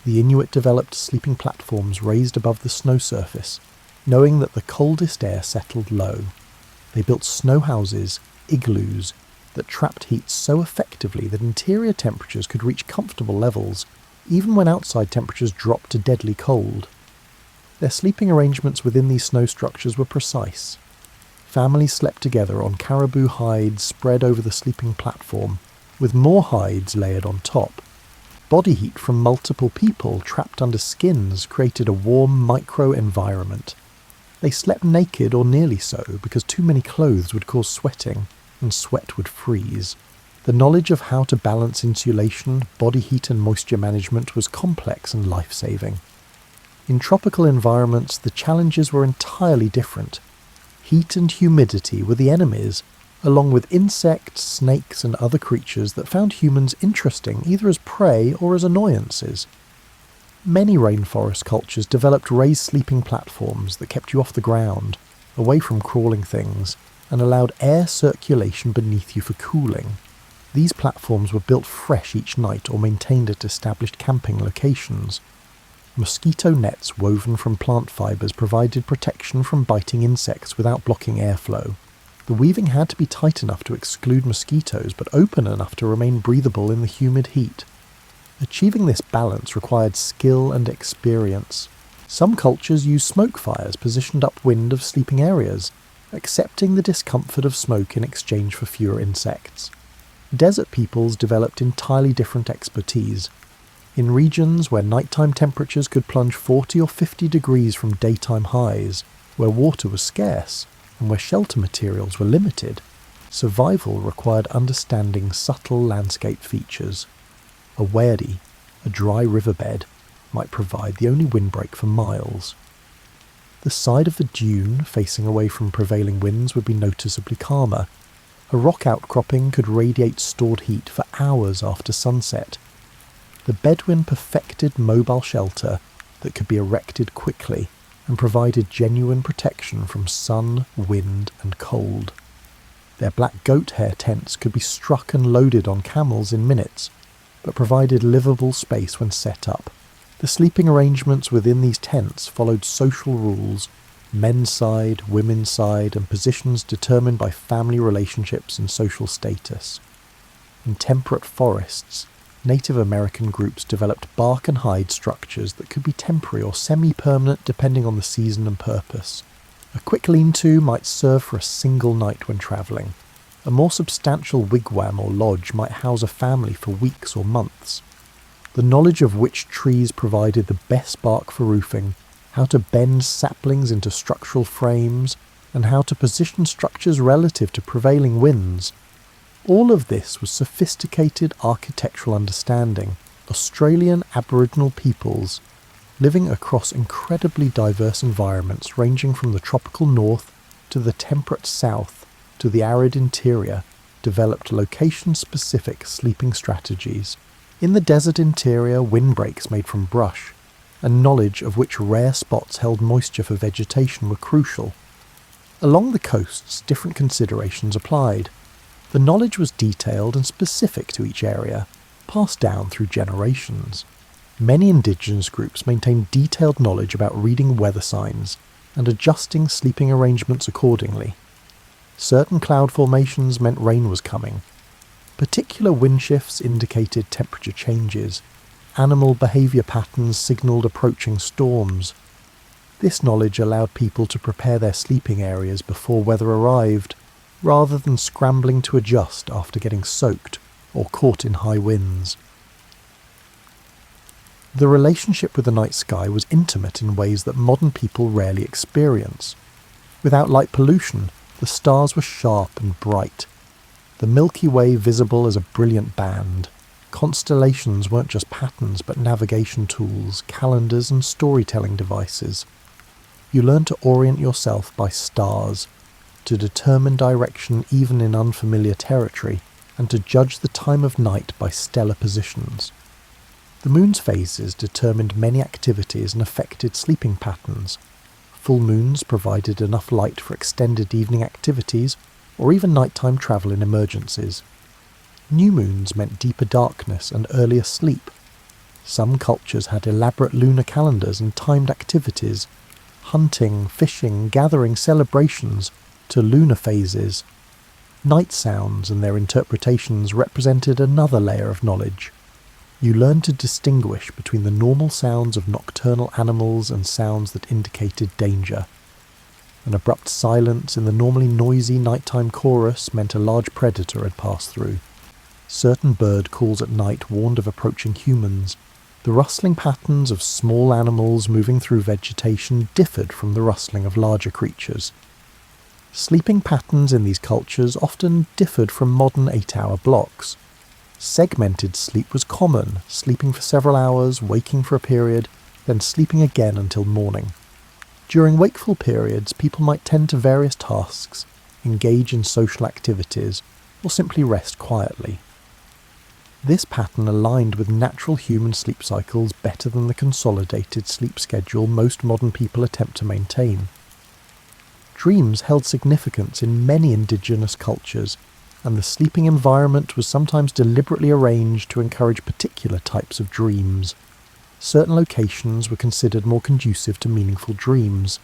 The Inuit developed sleeping platforms raised above the snow surface, knowing that the coldest air settled low. They built snow houses, igloos, that trapped heat so effectively that interior temperatures could reach comfortable levels, even when outside temperatures dropped to deadly cold. Their sleeping arrangements within these snow structures were precise. Families slept together on caribou hides spread over the sleeping platform, with more hides layered on top. Body heat from multiple people trapped under skins created a warm micro-environment. They slept naked or nearly so because too many clothes would cause sweating, and sweat would freeze. The knowledge of how to balance insulation, body heat and moisture management was complex and life-saving. In tropical environments, the challenges were entirely different. Heat and humidity were the enemies, along with insects, snakes and other creatures that found humans interesting either as prey or as annoyances. Many rainforest cultures developed raised sleeping platforms that kept you off the ground, away from crawling things, and allowed air circulation beneath you for cooling. These platforms were built fresh each night or maintained at established camping locations. Mosquito nets woven from plant fibres provided protection from biting insects without blocking airflow. The weaving had to be tight enough to exclude mosquitoes but open enough to remain breathable in the humid heat. Achieving this balance required skill and experience. Some cultures used smoke fires positioned upwind of sleeping areas, accepting the discomfort of smoke in exchange for fewer insects. Desert peoples developed entirely different expertise. In regions where nighttime temperatures could plunge 40 or 50 degrees from daytime highs, where water was scarce, and where shelter materials were limited, survival required understanding subtle landscape features. A wadi, a dry riverbed, might provide the only windbreak for miles. The side of the dune facing away from prevailing winds would be noticeably calmer. A rock outcropping could radiate stored heat for hours after sunset. The Bedouin perfected mobile shelter that could be erected quickly and provided genuine protection from sun, wind and cold. Their black goat hair tents could be struck and loaded on camels in minutes, but provided livable space when set up. The sleeping arrangements within these tents followed social rules, men's side, women's side, and positions determined by family relationships and social status. In temperate forests, Native American groups developed bark and hide structures that could be temporary or semi-permanent depending on the season and purpose. A quick lean-to might serve for a single night when travelling. A more substantial wigwam or lodge might house a family for weeks or months. The knowledge of which trees provided the best bark for roofing, how to bend saplings into structural frames, and how to position structures relative to prevailing winds. All of this was sophisticated architectural understanding. Australian Aboriginal peoples, living across incredibly diverse environments ranging from the tropical north to the temperate south to the arid interior, developed location-specific sleeping strategies. In the desert interior, windbreaks made from brush, and knowledge of which rare spots held moisture for vegetation were crucial. Along the coasts, different considerations applied. The knowledge was detailed and specific to each area, passed down through generations. Many indigenous groups maintained detailed knowledge about reading weather signs and adjusting sleeping arrangements accordingly. Certain cloud formations meant rain was coming. Particular wind shifts indicated temperature changes. Animal behaviour patterns signalled approaching storms. This knowledge allowed people to prepare their sleeping areas before weather arrived, rather than scrambling to adjust after getting soaked or caught in high winds. The relationship with the night sky was intimate in ways that modern people rarely experience. Without light pollution, the stars were sharp and bright. The Milky Way visible as a brilliant band. Constellations weren't just patterns but navigation tools, calendars and storytelling devices. You learned to orient yourself by stars, to determine direction even in unfamiliar territory, and to judge the time of night by stellar positions. The moon's phases determined many activities and affected sleeping patterns. Full moons provided enough light for extended evening activities or even nighttime travel in emergencies. New moons meant deeper darkness and earlier sleep. Some cultures had elaborate lunar calendars and timed activities, hunting, fishing, gathering celebrations to lunar phases. Night sounds and their interpretations represented another layer of knowledge. You learned to distinguish between the normal sounds of nocturnal animals and sounds that indicated danger. An abrupt silence in the normally noisy nighttime chorus meant a large predator had passed through. Certain bird calls at night warned of approaching humans. The rustling patterns of small animals moving through vegetation differed from the rustling of larger creatures. Sleeping patterns in these cultures often differed from modern 8-hour blocks. Segmented sleep was common, sleeping for several hours, waking for a period, then sleeping again until morning. During wakeful periods, people might tend to various tasks, engage in social activities, or simply rest quietly. This pattern aligned with natural human sleep cycles better than the consolidated sleep schedule most modern people attempt to maintain. Dreams held significance in many indigenous cultures, and the sleeping environment was sometimes deliberately arranged to encourage particular types of dreams. Certain locations were considered more conducive to meaningful dreams.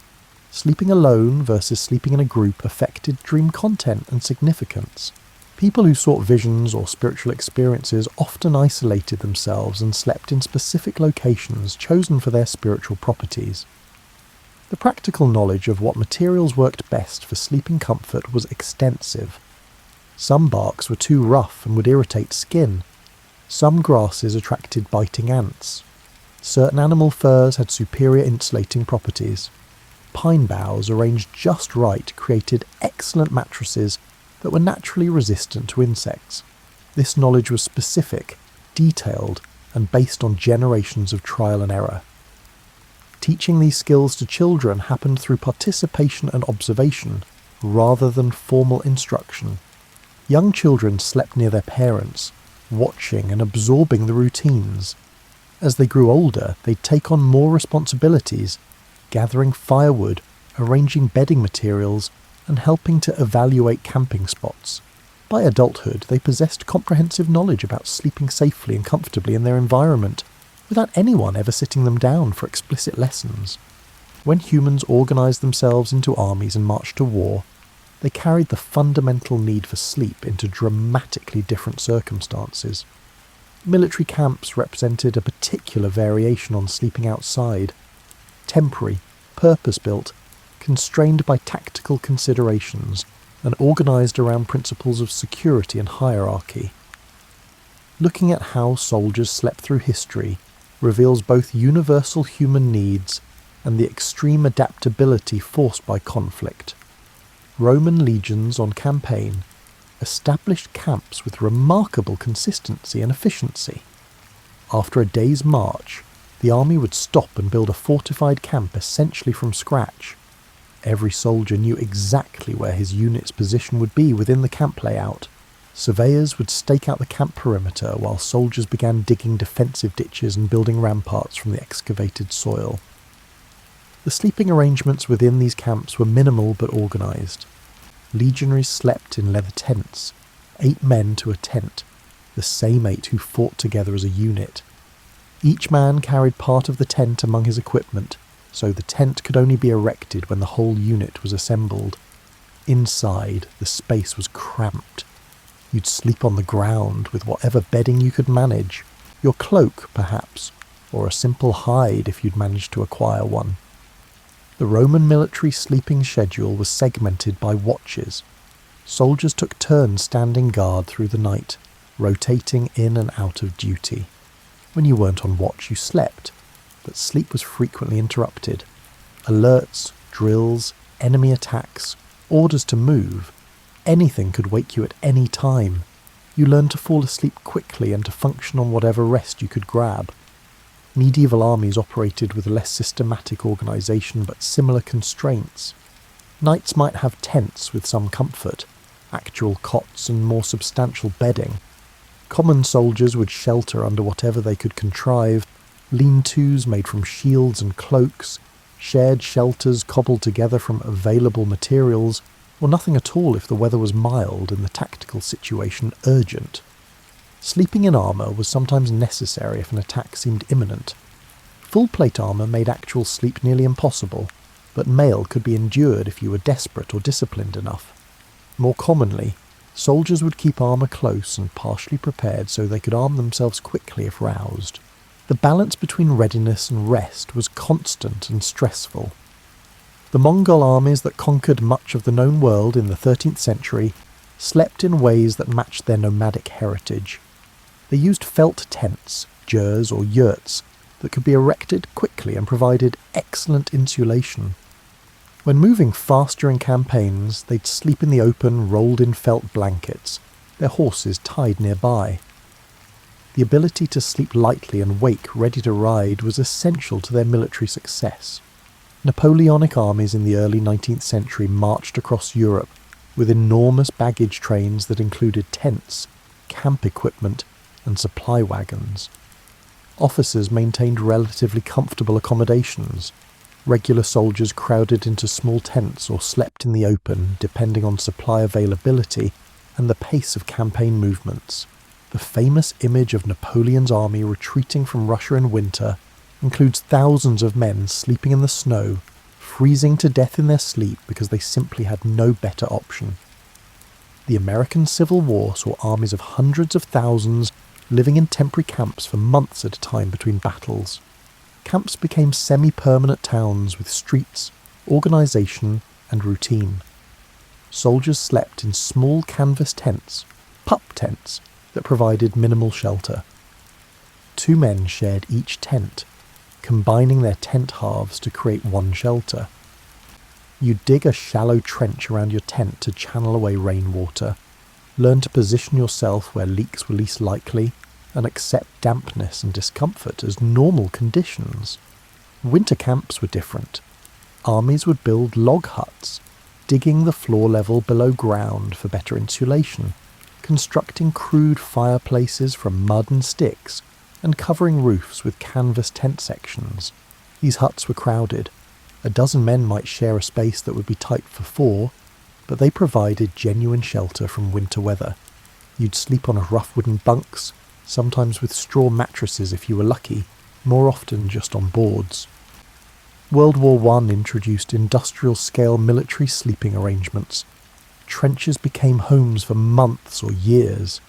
Sleeping alone versus sleeping in a group affected dream content and significance. People who sought visions or spiritual experiences often isolated themselves and slept in specific locations chosen for their spiritual properties. The practical knowledge of what materials worked best for sleeping comfort was extensive. Some barks were too rough and would irritate skin. Some grasses attracted biting ants. Certain animal furs had superior insulating properties. Pine boughs arranged just right created excellent mattresses that were naturally resistant to insects. This knowledge was specific, detailed, and based on generations of trial and error. Teaching these skills to children happened through participation and observation, rather than formal instruction. Young children slept near their parents, watching and absorbing the routines. As they grew older, they'd take on more responsibilities, gathering firewood, arranging bedding materials, and helping to evaluate camping spots. By adulthood, they possessed comprehensive knowledge about sleeping safely and comfortably in their environment, without anyone ever sitting them down for explicit lessons. When humans organised themselves into armies and marched to war, they carried the fundamental need for sleep into dramatically different circumstances. Military camps represented a particular variation on sleeping outside. Temporary, purpose-built, constrained by tactical considerations, and organised around principles of security and hierarchy. Looking at how soldiers slept through history reveals both universal human needs and the extreme adaptability forced by conflict. Roman legions on campaign established camps with remarkable consistency and efficiency. After a day's march, the army would stop and build a fortified camp essentially from scratch. Every soldier knew exactly where his unit's position would be within the camp layout. Surveyors would stake out the camp perimeter while soldiers began digging defensive ditches and building ramparts from the excavated soil. The sleeping arrangements within these camps were minimal but organised. Legionaries slept in leather tents, 8 men to a tent, the same 8 who fought together as a unit. Each man carried part of the tent among his equipment, so the tent could only be erected when the whole unit was assembled. Inside, the space was cramped. You'd sleep on the ground with whatever bedding you could manage, your cloak, perhaps, or a simple hide if you'd managed to acquire one. The Roman military sleeping schedule was segmented by watches. Soldiers took turns standing guard through the night, rotating in and out of duty. When you weren't on watch, you slept, but sleep was frequently interrupted. Alerts, drills, enemy attacks, orders to move, anything could wake you at any time. You learned to fall asleep quickly and to function on whatever rest you could grab. Medieval armies operated with less systematic organisation but similar constraints. Knights might have tents with some comfort, actual cots and more substantial bedding. Common soldiers would shelter under whatever they could contrive, lean-tos made from shields and cloaks, shared shelters cobbled together from available materials, or nothing at all if the weather was mild and the tactical situation urgent. Sleeping in armour was sometimes necessary if an attack seemed imminent. Full-plate armour made actual sleep nearly impossible, but mail could be endured if you were desperate or disciplined enough. More commonly, soldiers would keep armour close and partially prepared so they could arm themselves quickly if roused. The balance between readiness and rest was constant and stressful. The Mongol armies that conquered much of the known world in the 13th century slept in ways that matched their nomadic heritage. They used felt tents, jurs or yurts, that could be erected quickly and provided excellent insulation. When moving fast during campaigns, they'd sleep in the open, rolled in felt blankets, their horses tied nearby. The ability to sleep lightly and wake ready to ride was essential to their military success. Napoleonic armies in the early 19th century marched across Europe with enormous baggage trains that included tents, camp equipment, and supply wagons. Officers maintained relatively comfortable accommodations. Regular soldiers crowded into small tents or slept in the open, depending on supply availability and the pace of campaign movements. The famous image of Napoleon's army retreating from Russia in winter includes thousands of men sleeping in the snow, freezing to death in their sleep because they simply had no better option. The American Civil War saw armies of hundreds of thousands living in temporary camps for months at a time between battles. Camps became semi-permanent towns with streets, organisation and routine. Soldiers slept in small canvas tents, pup tents, that provided minimal shelter. 2 men shared each tent, combining their tent halves to create one shelter. You dig a shallow trench around your tent to channel away rainwater, learn to position yourself where leaks were least likely, and accept dampness and discomfort as normal conditions. Winter camps were different. Armies would build log huts, digging the floor level below ground for better insulation, constructing crude fireplaces from mud and sticks, and covering roofs with canvas tent sections. These huts were crowded. A dozen men might share a space that would be tight for 4, but they provided genuine shelter from winter weather. You'd sleep on rough wooden bunks, sometimes with straw mattresses if you were lucky, more often just on boards. World War I introduced industrial-scale military sleeping arrangements. Trenches became homes for months or years.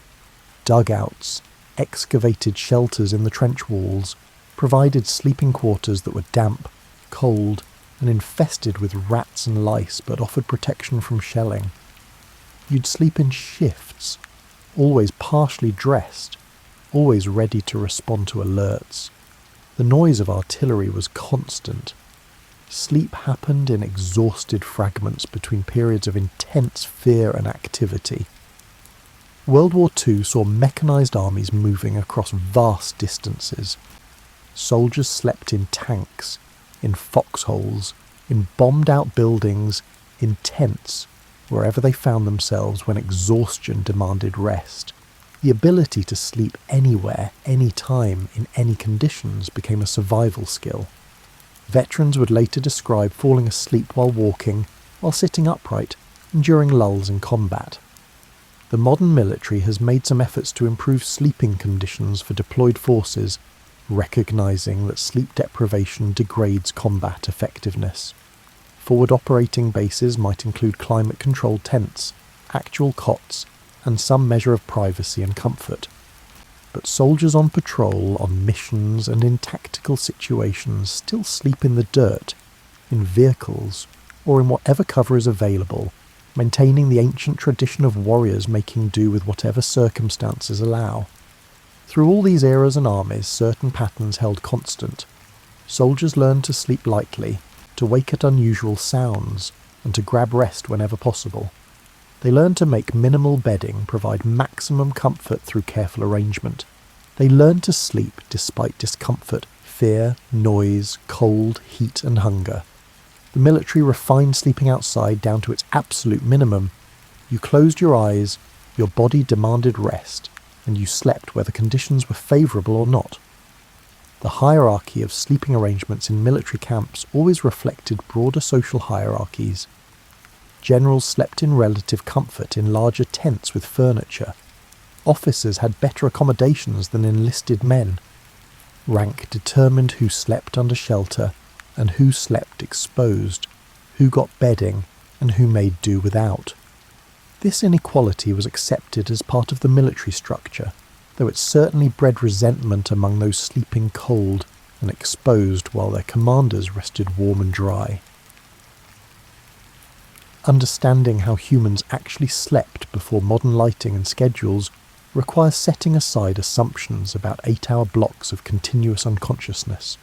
Dugouts, excavated shelters in the trench walls, provided sleeping quarters that were damp, cold, and infested with rats and lice but offered protection from shelling. You'd sleep in shifts, always partially dressed, always ready to respond to alerts. The noise of artillery was constant. Sleep happened in exhausted fragments between periods of intense fear and activity. World War II saw mechanised armies moving across vast distances. Soldiers slept in tanks, in foxholes, in bombed-out buildings, in tents, wherever they found themselves when exhaustion demanded rest. The ability to sleep anywhere, anytime, in any conditions became a survival skill. Veterans would later describe falling asleep while walking, while sitting upright, and during lulls in combat. The modern military has made some efforts to improve sleeping conditions for deployed forces, recognising that sleep deprivation degrades combat effectiveness. Forward operating bases might include climate-controlled tents, actual cots, and some measure of privacy and comfort. But soldiers on patrol, on missions, and in tactical situations still sleep in the dirt, in vehicles, or in whatever cover is available, maintaining the ancient tradition of warriors making do with whatever circumstances allow. Through all these eras and armies, certain patterns held constant. Soldiers learned to sleep lightly, to wake at unusual sounds, and to grab rest whenever possible. They learned to make minimal bedding provide maximum comfort through careful arrangement. They learned to sleep despite discomfort, fear, noise, cold, heat and hunger. The military refined sleeping outside down to its absolute minimum. You closed your eyes, your body demanded rest, and you slept whether conditions were favourable or not. The hierarchy of sleeping arrangements in military camps always reflected broader social hierarchies. Generals slept in relative comfort in larger tents with furniture. Officers had better accommodations than enlisted men. Rank determined who slept under shelter and who slept exposed, who got bedding and who made do without. This inequality was accepted as part of the military structure, though it certainly bred resentment among those sleeping cold and exposed while their commanders rested warm and dry. Understanding how humans actually slept before modern lighting and schedules requires setting aside assumptions about 8-hour blocks of continuous unconsciousness.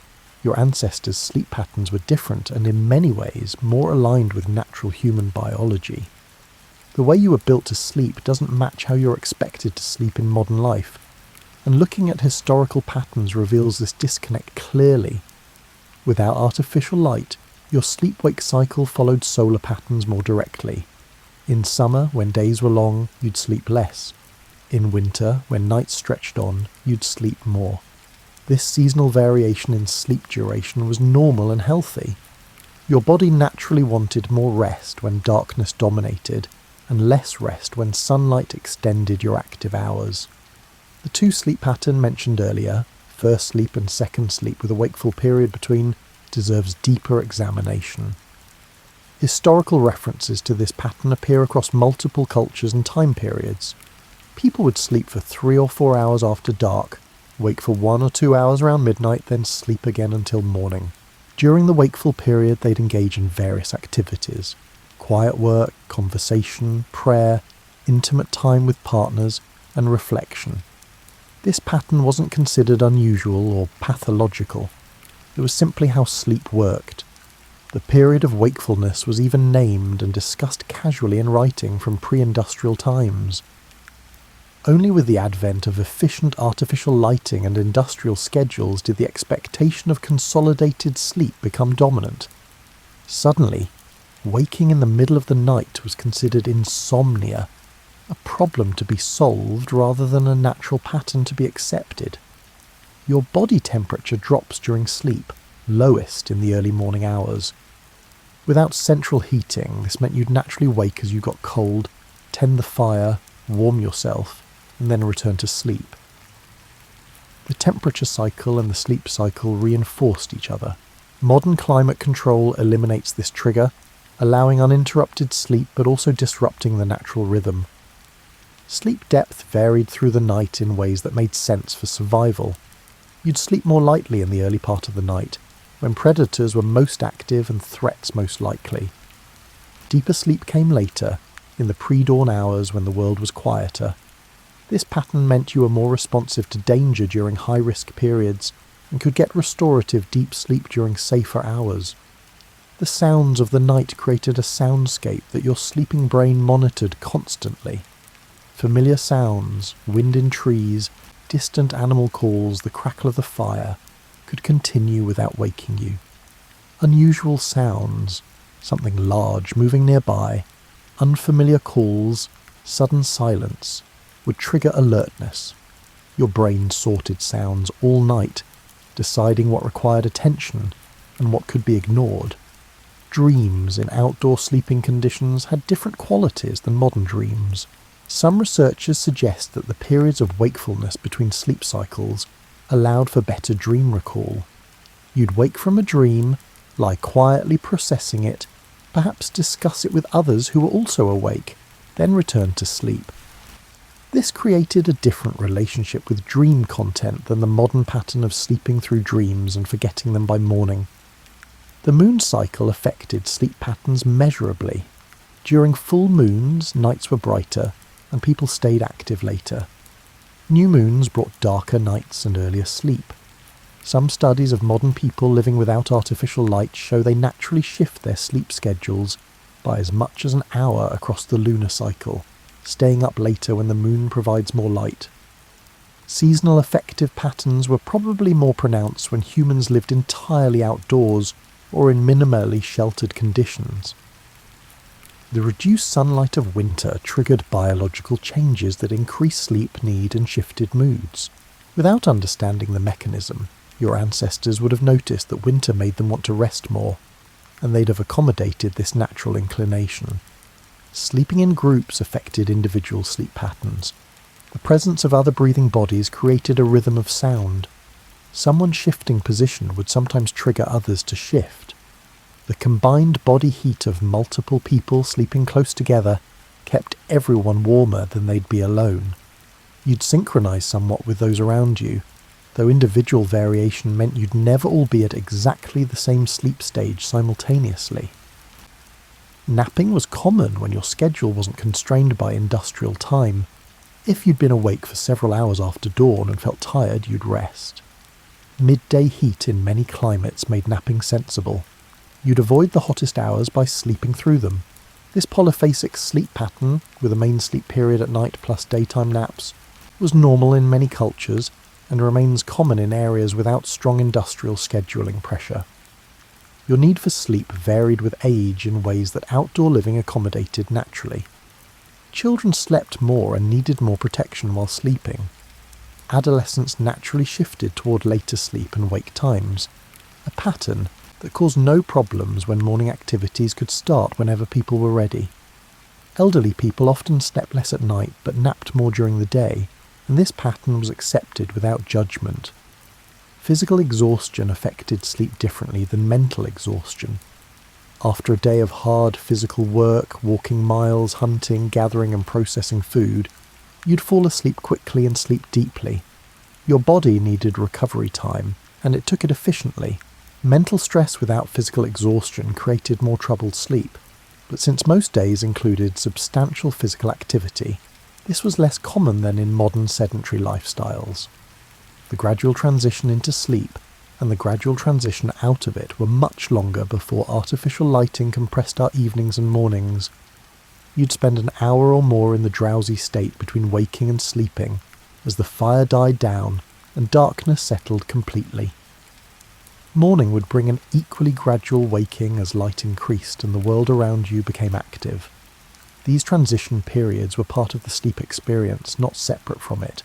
Your ancestors' sleep patterns were different and in many ways more aligned with natural human biology. The way you were built to sleep doesn't match how you're expected to sleep in modern life, and looking at historical patterns reveals this disconnect clearly. Without artificial light, your sleep-wake cycle followed solar patterns more directly. In summer, when days were long, you'd sleep less. In winter, when nights stretched on, you'd sleep more. This seasonal variation in sleep duration was normal and healthy. Your body naturally wanted more rest when darkness dominated, and less rest when sunlight extended your active hours. The two sleep pattern mentioned earlier, first sleep and second sleep with a wakeful period between, deserves deeper examination. Historical references to this pattern appear across multiple cultures and time periods. People would sleep for 3 or 4 hours after dark, wake for 1 or 2 hours around midnight, then sleep again until morning. During the wakeful period, they'd engage in various activities: quiet work, conversation, prayer, intimate time with partners, and reflection. This pattern wasn't considered unusual or pathological. It was simply how sleep worked. The period of wakefulness was even named and discussed casually in writing from pre-industrial times. Only with the advent of efficient artificial lighting and industrial schedules did the expectation of consolidated sleep become dominant. Suddenly, waking in the middle of the night was considered insomnia, a problem to be solved rather than a natural pattern to be accepted. Your body temperature drops during sleep, lowest in the early morning hours. Without central heating, this meant you'd naturally wake as you got cold, tend the fire, warm yourself, and then return to sleep. The temperature cycle and the sleep cycle reinforced each other. Modern climate control eliminates this trigger, allowing uninterrupted sleep but also disrupting the natural rhythm. Sleep depth varied through the night in ways that made sense for survival. You'd sleep more lightly in the early part of the night, when predators were most active and threats most likely. Deeper sleep came later, in the pre-dawn hours when the world was quieter. This pattern meant you were more responsive to danger during high-risk periods and could get restorative deep sleep during safer hours. The sounds of the night created a soundscape that your sleeping brain monitored constantly. Familiar sounds, wind in trees, distant animal calls, the crackle of the fire, could continue without waking you. Unusual sounds, something large moving nearby, unfamiliar calls, sudden silence, would trigger alertness. Your brain sorted sounds all night, deciding what required attention and what could be ignored. Dreams in outdoor sleeping conditions had different qualities than modern dreams. Some researchers suggest that the periods of wakefulness between sleep cycles allowed for better dream recall. You'd wake from a dream, lie quietly processing it, perhaps discuss it with others who were also awake, then return to sleep. This created a different relationship with dream content than the modern pattern of sleeping through dreams and forgetting them by morning. The moon cycle affected sleep patterns measurably. During full moons, nights were brighter, and people stayed active later. New moons brought darker nights and earlier sleep. Some studies of modern people living without artificial light show they naturally shift their sleep schedules by as much as an hour across the lunar cycle, staying up later when the moon provides more light. Seasonal affective patterns were probably more pronounced when humans lived entirely outdoors or in minimally sheltered conditions. The reduced sunlight of winter triggered biological changes that increased sleep need and shifted moods. Without understanding the mechanism, your ancestors would have noticed that winter made them want to rest more, and they'd have accommodated this natural inclination. Sleeping in groups affected individual sleep patterns. The presence of other breathing bodies created a rhythm of sound. Someone shifting position would sometimes trigger others to shift. The combined body heat of multiple people sleeping close together kept everyone warmer than they'd be alone. You'd synchronize somewhat with those around you, though individual variation meant you'd never all be at exactly the same sleep stage simultaneously. Napping was common when your schedule wasn't constrained by industrial time. If you'd been awake for several hours after dawn and felt tired, you'd rest. Midday heat in many climates made napping sensible. You'd avoid the hottest hours by sleeping through them. This polyphasic sleep pattern, with a main sleep period at night plus daytime naps, was normal in many cultures and remains common in areas without strong industrial scheduling pressure. Your need for sleep varied with age in ways that outdoor living accommodated naturally. Children slept more and needed more protection while sleeping. Adolescence naturally shifted toward later sleep and wake times, a pattern that caused no problems when morning activities could start whenever people were ready. Elderly people often slept less at night but napped more during the day, and this pattern was accepted without judgment. Physical exhaustion affected sleep differently than mental exhaustion. After a day of hard physical work, walking miles, hunting, gathering and processing food, you'd fall asleep quickly and sleep deeply. Your body needed recovery time, and it took it efficiently. Mental stress without physical exhaustion created more troubled sleep, but since most days included substantial physical activity, this was less common than in modern sedentary lifestyles. The gradual transition into sleep and the gradual transition out of it were much longer before artificial lighting compressed our evenings and mornings. You'd spend an hour or more in the drowsy state between waking and sleeping as the fire died down and darkness settled completely. Morning would bring an equally gradual waking as light increased and the world around you became active. These transition periods were part of the sleep experience, not separate from it.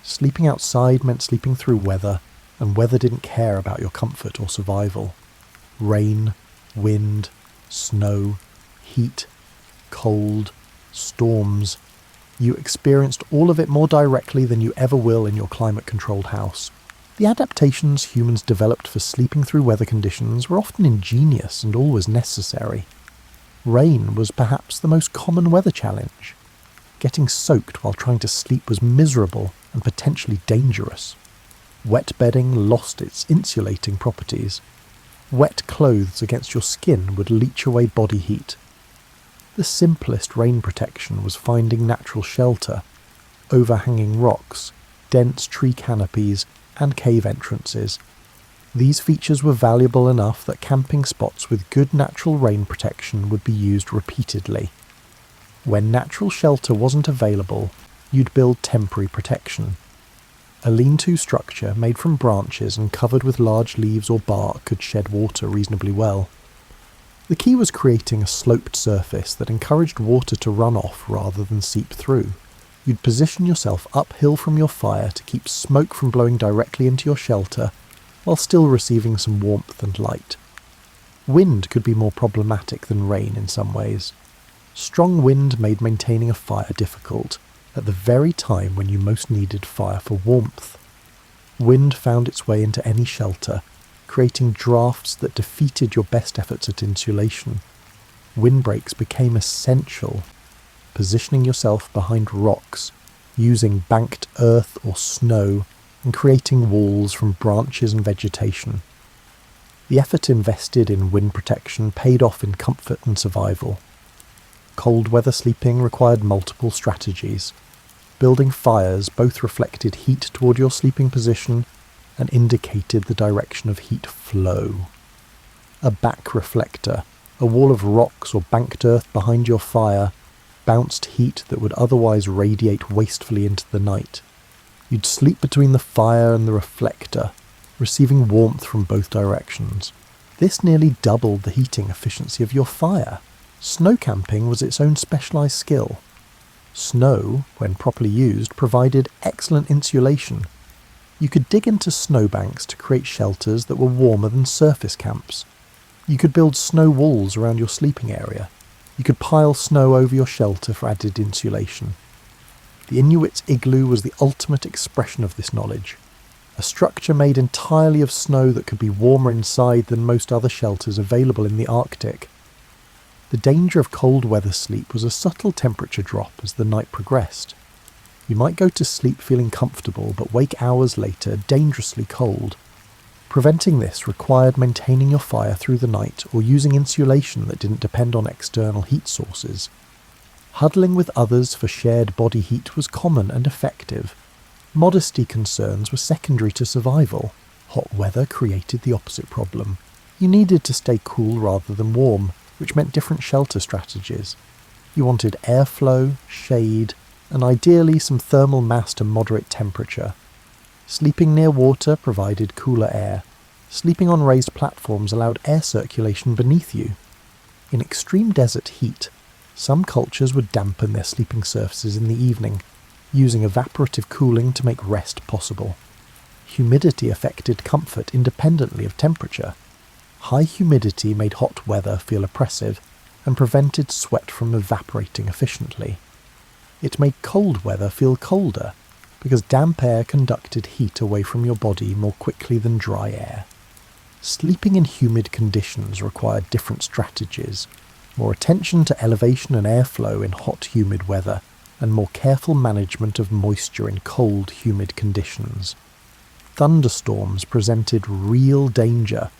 Sleeping outside meant sleeping through weather, and weather didn't care about your comfort or survival. Rain, wind, snow, heat, cold, storms. You experienced all of it more directly than you ever will in your climate-controlled house. The adaptations humans developed for sleeping through weather conditions were often ingenious and always necessary. Rain was perhaps the most common weather challenge. Getting soaked while trying to sleep was miserable and potentially dangerous. Wet bedding lost its insulating properties. Wet clothes against your skin would leach away body heat. The simplest rain protection was finding natural shelter, overhanging rocks, dense tree canopies, and cave entrances. These features were valuable enough that camping spots with good natural rain protection would be used repeatedly. When natural shelter wasn't available, you'd build temporary protection. A lean-to structure made from branches and covered with large leaves or bark could shed water reasonably well. The key was creating a sloped surface that encouraged water to run off rather than seep through. You'd position yourself uphill from your fire to keep smoke from blowing directly into your shelter, while still receiving some warmth and light. Wind could be more problematic than rain in some ways. Strong wind made maintaining a fire difficult, at the very time when you most needed fire for warmth. Wind found its way into any shelter, creating drafts that defeated your best efforts at insulation. Windbreaks became essential. Positioning yourself behind rocks, using banked earth or snow, and creating walls from branches and vegetation. The effort invested in wind protection paid off in comfort and survival. Cold weather sleeping required multiple strategies. Building fires both reflected heat toward your sleeping position and indicated the direction of heat flow. A back reflector, a wall of rocks or banked earth behind your fire, bounced heat that would otherwise radiate wastefully into the night. You'd sleep between the fire and the reflector, receiving warmth from both directions. This nearly doubled the heating efficiency of your fire. Snow camping was its own specialised skill. Snow, when properly used, provided excellent insulation. You could dig into snowbanks to create shelters that were warmer than surface camps. You could build snow walls around your sleeping area. You could pile snow over your shelter for added insulation. The Inuit's igloo was the ultimate expression of this knowledge. A structure made entirely of snow that could be warmer inside than most other shelters available in the Arctic. The danger of cold weather sleep was a subtle temperature drop as the night progressed. You might go to sleep feeling comfortable but wake hours later dangerously cold. Preventing this required maintaining your fire through the night or using insulation that didn't depend on external heat sources. Huddling with others for shared body heat was common and effective. Modesty concerns were secondary to survival. Hot weather created the opposite problem. You needed to stay cool rather than warm, which meant different shelter strategies. You wanted airflow, shade, and ideally some thermal mass to moderate temperature. Sleeping near water provided cooler air. Sleeping on raised platforms allowed air circulation beneath you. In extreme desert heat, some cultures would dampen their sleeping surfaces in the evening, using evaporative cooling to make rest possible. Humidity affected comfort independently of temperature. High humidity made hot weather feel oppressive and prevented sweat from evaporating efficiently. It made cold weather feel colder, because damp air conducted heat away from your body more quickly than dry air. Sleeping in humid conditions required different strategies, more attention to elevation and airflow in hot, humid weather, and more careful management of moisture in cold, humid conditions. Thunderstorms presented real danger.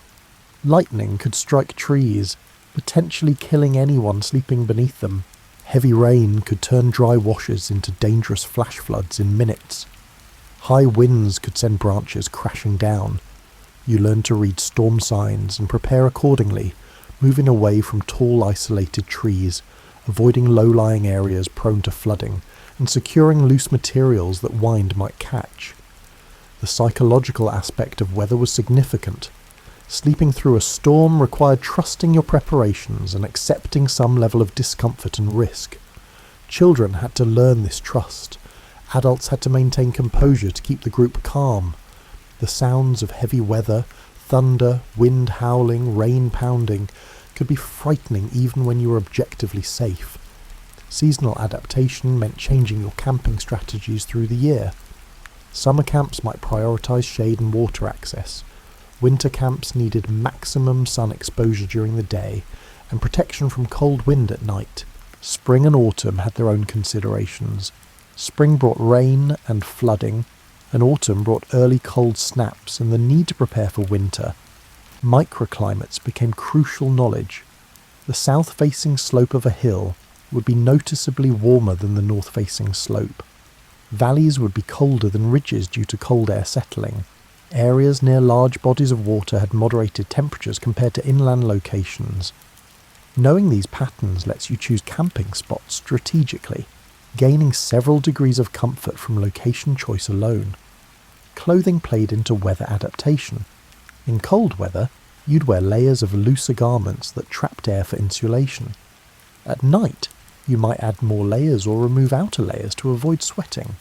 Lightning could strike trees, potentially killing anyone sleeping beneath them. Heavy rain could turn dry washes into dangerous flash floods in minutes. High winds could send branches crashing down. You learned to read storm signs and prepare accordingly, moving away from tall isolated trees, avoiding low-lying areas prone to flooding, and securing loose materials that wind might catch. The psychological aspect of weather was significant. Sleeping through a storm required trusting your preparations and accepting some level of discomfort and risk. Children had to learn this trust. Adults had to maintain composure to keep the group calm. The sounds of heavy weather, thunder, wind howling, rain pounding, could be frightening even when you were objectively safe. Seasonal adaptation meant changing your camping strategies through the year. Summer camps might prioritise shade and water access. Winter camps needed maximum sun exposure during the day and protection from cold wind at night. Spring and autumn had their own considerations. Spring brought rain and flooding, and autumn brought early cold snaps and the need to prepare for winter. Microclimates became crucial knowledge. The south-facing slope of a hill would be noticeably warmer than the north-facing slope. Valleys would be colder than ridges due to cold air settling. Areas near large bodies of water had moderated temperatures compared to inland locations. Knowing these patterns lets you choose camping spots strategically, gaining several degrees of comfort from location choice alone. Clothing played into weather adaptation. In cold weather, you'd wear layers of looser garments that trapped air for insulation. At night, you might add more layers or remove outer layers to avoid sweating.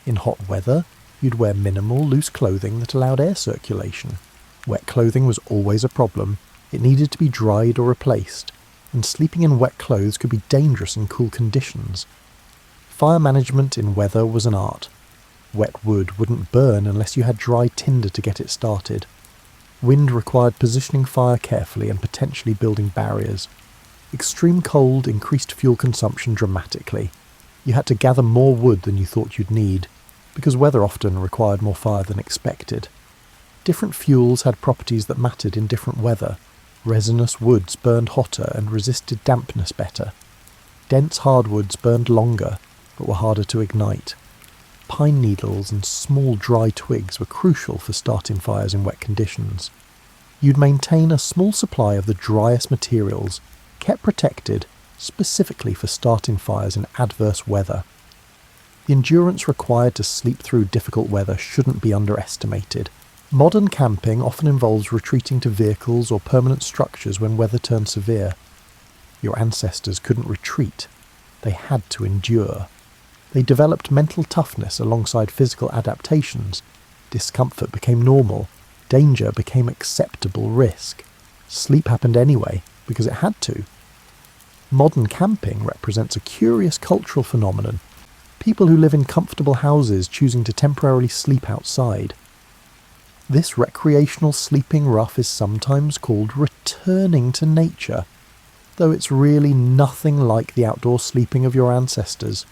In hot weather, you'd wear minimal, loose clothing that allowed air circulation. Wet clothing was always a problem. It needed to be dried or replaced, and sleeping in wet clothes could be dangerous in cool conditions. Fire management in weather was an art. Wet wood wouldn't burn unless you had dry tinder to get it started. Wind required positioning fire carefully and potentially building barriers. Extreme cold increased fuel consumption dramatically. You had to gather more wood than you thought you'd need, because weather often required more fire than expected. Different fuels had properties that mattered in different weather. Resinous woods burned hotter and resisted dampness better. Dense hardwoods burned longer, but were harder to ignite. Pine needles and small dry twigs were crucial for starting fires in wet conditions. You'd maintain a small supply of the driest materials, kept protected, specifically for starting fires in adverse weather. The endurance required to sleep through difficult weather shouldn't be underestimated. Modern camping often involves retreating to vehicles or permanent structures when weather turned severe. Your ancestors couldn't retreat. They had to endure. They developed mental toughness alongside physical adaptations. Discomfort became normal. Danger became acceptable risk. Sleep happened anyway, because it had to. Modern camping represents a curious cultural phenomenon. People who live in comfortable houses choosing to temporarily sleep outside. This recreational sleeping rough is sometimes called returning to nature, though it's really nothing like the outdoor sleeping of your ancestors.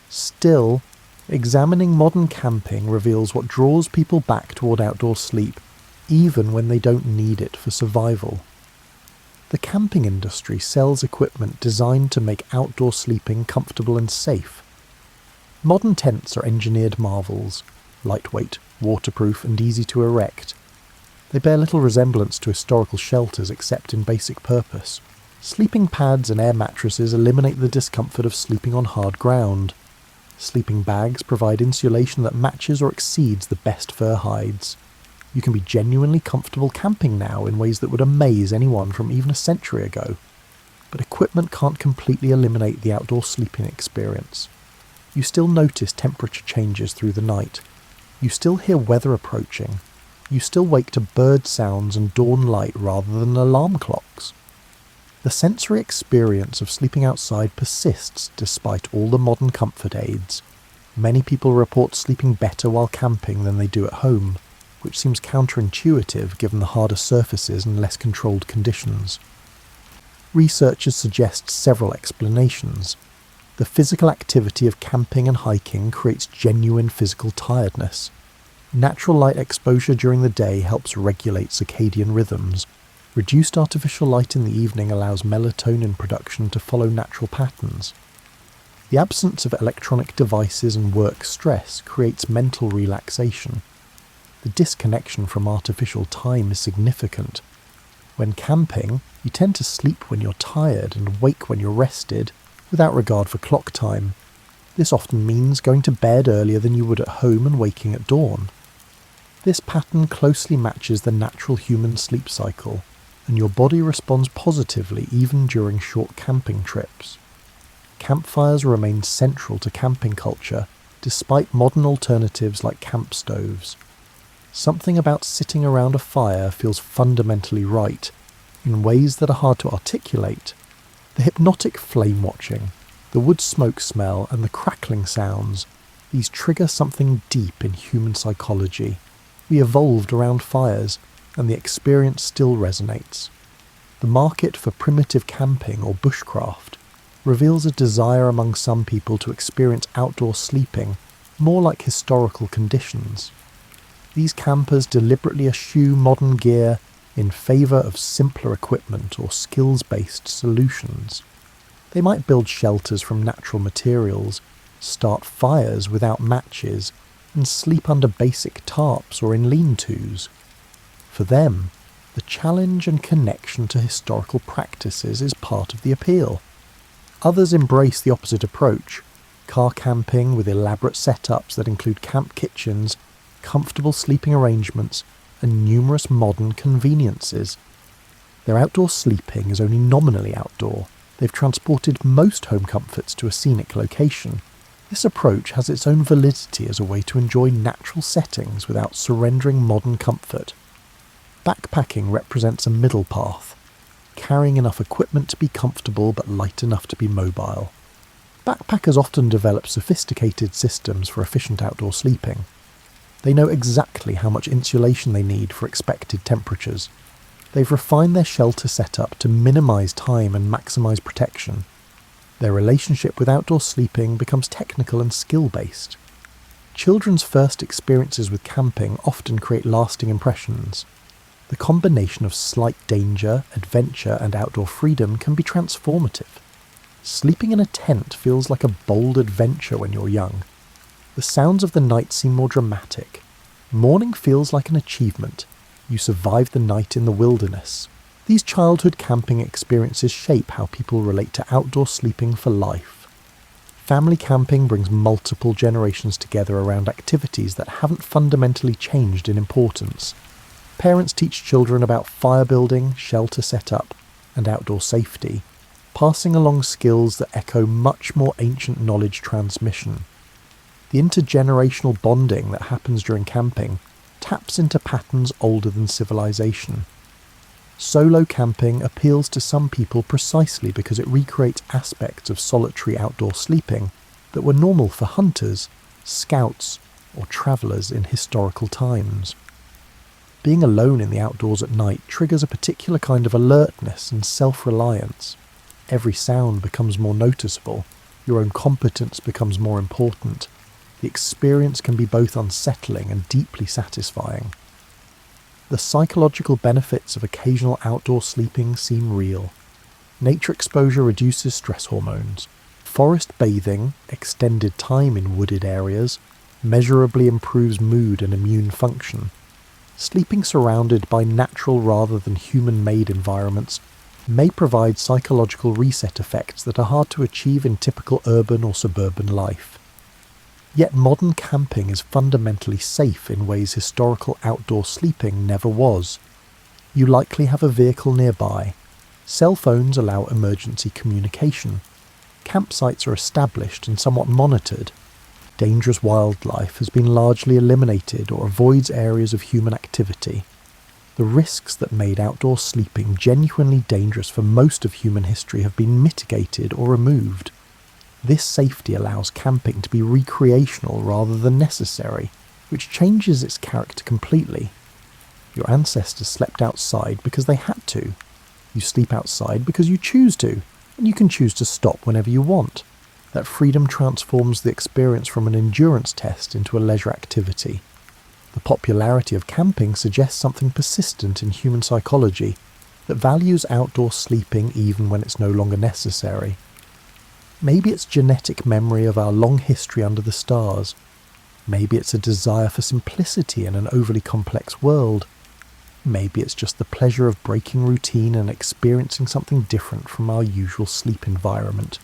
Still, examining modern camping reveals what draws people back toward outdoor sleep, even when they don't need it for survival. The camping industry sells equipment designed to make outdoor sleeping comfortable and safe. Modern tents are engineered marvels, lightweight, waterproof and easy to erect. They bear little resemblance to historical shelters except in basic purpose. Sleeping pads and air mattresses eliminate the discomfort of sleeping on hard ground. Sleeping bags provide insulation that matches or exceeds the best fur hides. You can be genuinely comfortable camping now in ways that would amaze anyone from even a century ago. But equipment can't completely eliminate the outdoor sleeping experience. You still notice temperature changes through the night. You still hear weather approaching. You still wake to bird sounds and dawn light rather than alarm clocks. The sensory experience of sleeping outside persists despite all the modern comfort aids. Many people report sleeping better while camping than they do at home, which seems counterintuitive given the harder surfaces and less controlled conditions. Researchers suggest several explanations. The physical activity of camping and hiking creates genuine physical tiredness. Natural light exposure during the day helps regulate circadian rhythms. Reduced artificial light in the evening allows melatonin production to follow natural patterns. The absence of electronic devices and work stress creates mental relaxation. The disconnection from artificial time is significant. When camping, you tend to sleep when you're tired and wake when you're rested, without regard for clock time. This often means going to bed earlier than you would at home and waking at dawn. This pattern closely matches the natural human sleep cycle, and your body responds positively even during short camping trips. Campfires remain central to camping culture, despite modern alternatives like camp stoves. Something about sitting around a fire feels fundamentally right, in ways that are hard to articulate. The hypnotic flame watching, the wood smoke smell and the crackling sounds, these trigger something deep in human psychology. We evolved around fires, and the experience still resonates. The market for primitive camping or bushcraft reveals a desire among some people to experience outdoor sleeping more like historical conditions. These campers deliberately eschew modern gear in favour of simpler equipment or skills-based solutions. They might build shelters from natural materials, start fires without matches, and sleep under basic tarps or in lean-tos. For them, the challenge and connection to historical practices is part of the appeal. Others embrace the opposite approach, car camping with elaborate setups that include camp kitchens, comfortable sleeping arrangements, and numerous modern conveniences. Their outdoor sleeping is only nominally outdoor. They've transported most home comforts to a scenic location. This approach has its own validity as a way to enjoy natural settings without surrendering modern comfort. Backpacking represents a middle path, carrying enough equipment to be comfortable but light enough to be mobile. Backpackers often develop sophisticated systems for efficient outdoor sleeping. They know exactly how much insulation they need for expected temperatures. They've refined their shelter setup to minimise time and maximise protection. Their relationship with outdoor sleeping becomes technical and skill-based. Children's first experiences with camping often create lasting impressions. The combination of slight danger, adventure and outdoor freedom can be transformative. Sleeping in a tent feels like a bold adventure when you're young. The sounds of the night seem more dramatic. Morning feels like an achievement. You survived the night in the wilderness. These childhood camping experiences shape how people relate to outdoor sleeping for life. Family camping brings multiple generations together around activities that haven't fundamentally changed in importance. Parents teach children about fire building, shelter setup, and outdoor safety, passing along skills that echo much more ancient knowledge transmission. The intergenerational bonding that happens during camping taps into patterns older than civilization. Solo camping appeals to some people precisely because it recreates aspects of solitary outdoor sleeping that were normal for hunters, scouts, or travellers in historical times. Being alone in the outdoors at night triggers a particular kind of alertness and self-reliance. Every sound becomes more noticeable, your own competence becomes more important. The experience can be both unsettling and deeply satisfying. The psychological benefits of occasional outdoor sleeping seem real. Nature exposure reduces stress hormones. Forest bathing, extended time in wooded areas, measurably improves mood and immune function. Sleeping surrounded by natural rather than human-made environments may provide psychological reset effects that are hard to achieve in typical urban or suburban life. Yet modern camping is fundamentally safe in ways historical outdoor sleeping never was. You likely have a vehicle nearby. Cell phones allow emergency communication. Campsites are established and somewhat monitored. Dangerous wildlife has been largely eliminated or avoids areas of human activity. The risks that made outdoor sleeping genuinely dangerous for most of human history have been mitigated or removed. This safety allows camping to be recreational rather than necessary, which changes its character completely. Your ancestors slept outside because they had to. You sleep outside because you choose to, and you can choose to stop whenever you want. That freedom transforms the experience from an endurance test into a leisure activity. The popularity of camping suggests something persistent in human psychology that values outdoor sleeping even when it's no longer necessary. Maybe it's genetic memory of our long history under the stars. Maybe it's a desire for simplicity in an overly complex world. Maybe it's just the pleasure of breaking routine and experiencing something different from our usual sleep environment.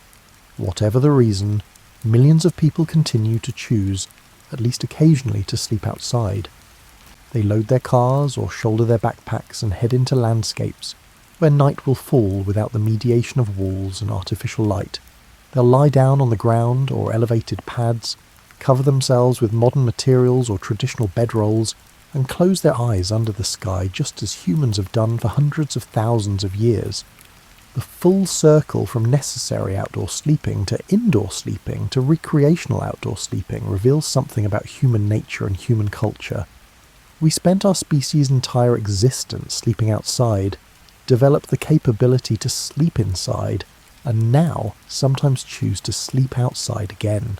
Whatever the reason, millions of people continue to choose, at least occasionally, to sleep outside. They load their cars or shoulder their backpacks and head into landscapes where night will fall without the mediation of walls and artificial light. They'll lie down on the ground or elevated pads, cover themselves with modern materials or traditional bedrolls, and close their eyes under the sky just as humans have done for hundreds of thousands of years. The full circle from necessary outdoor sleeping to indoor sleeping to recreational outdoor sleeping reveals something about human nature and human culture. We spent our species' entire existence sleeping outside, developed the capability to sleep inside, and now sometimes choose to sleep outside again.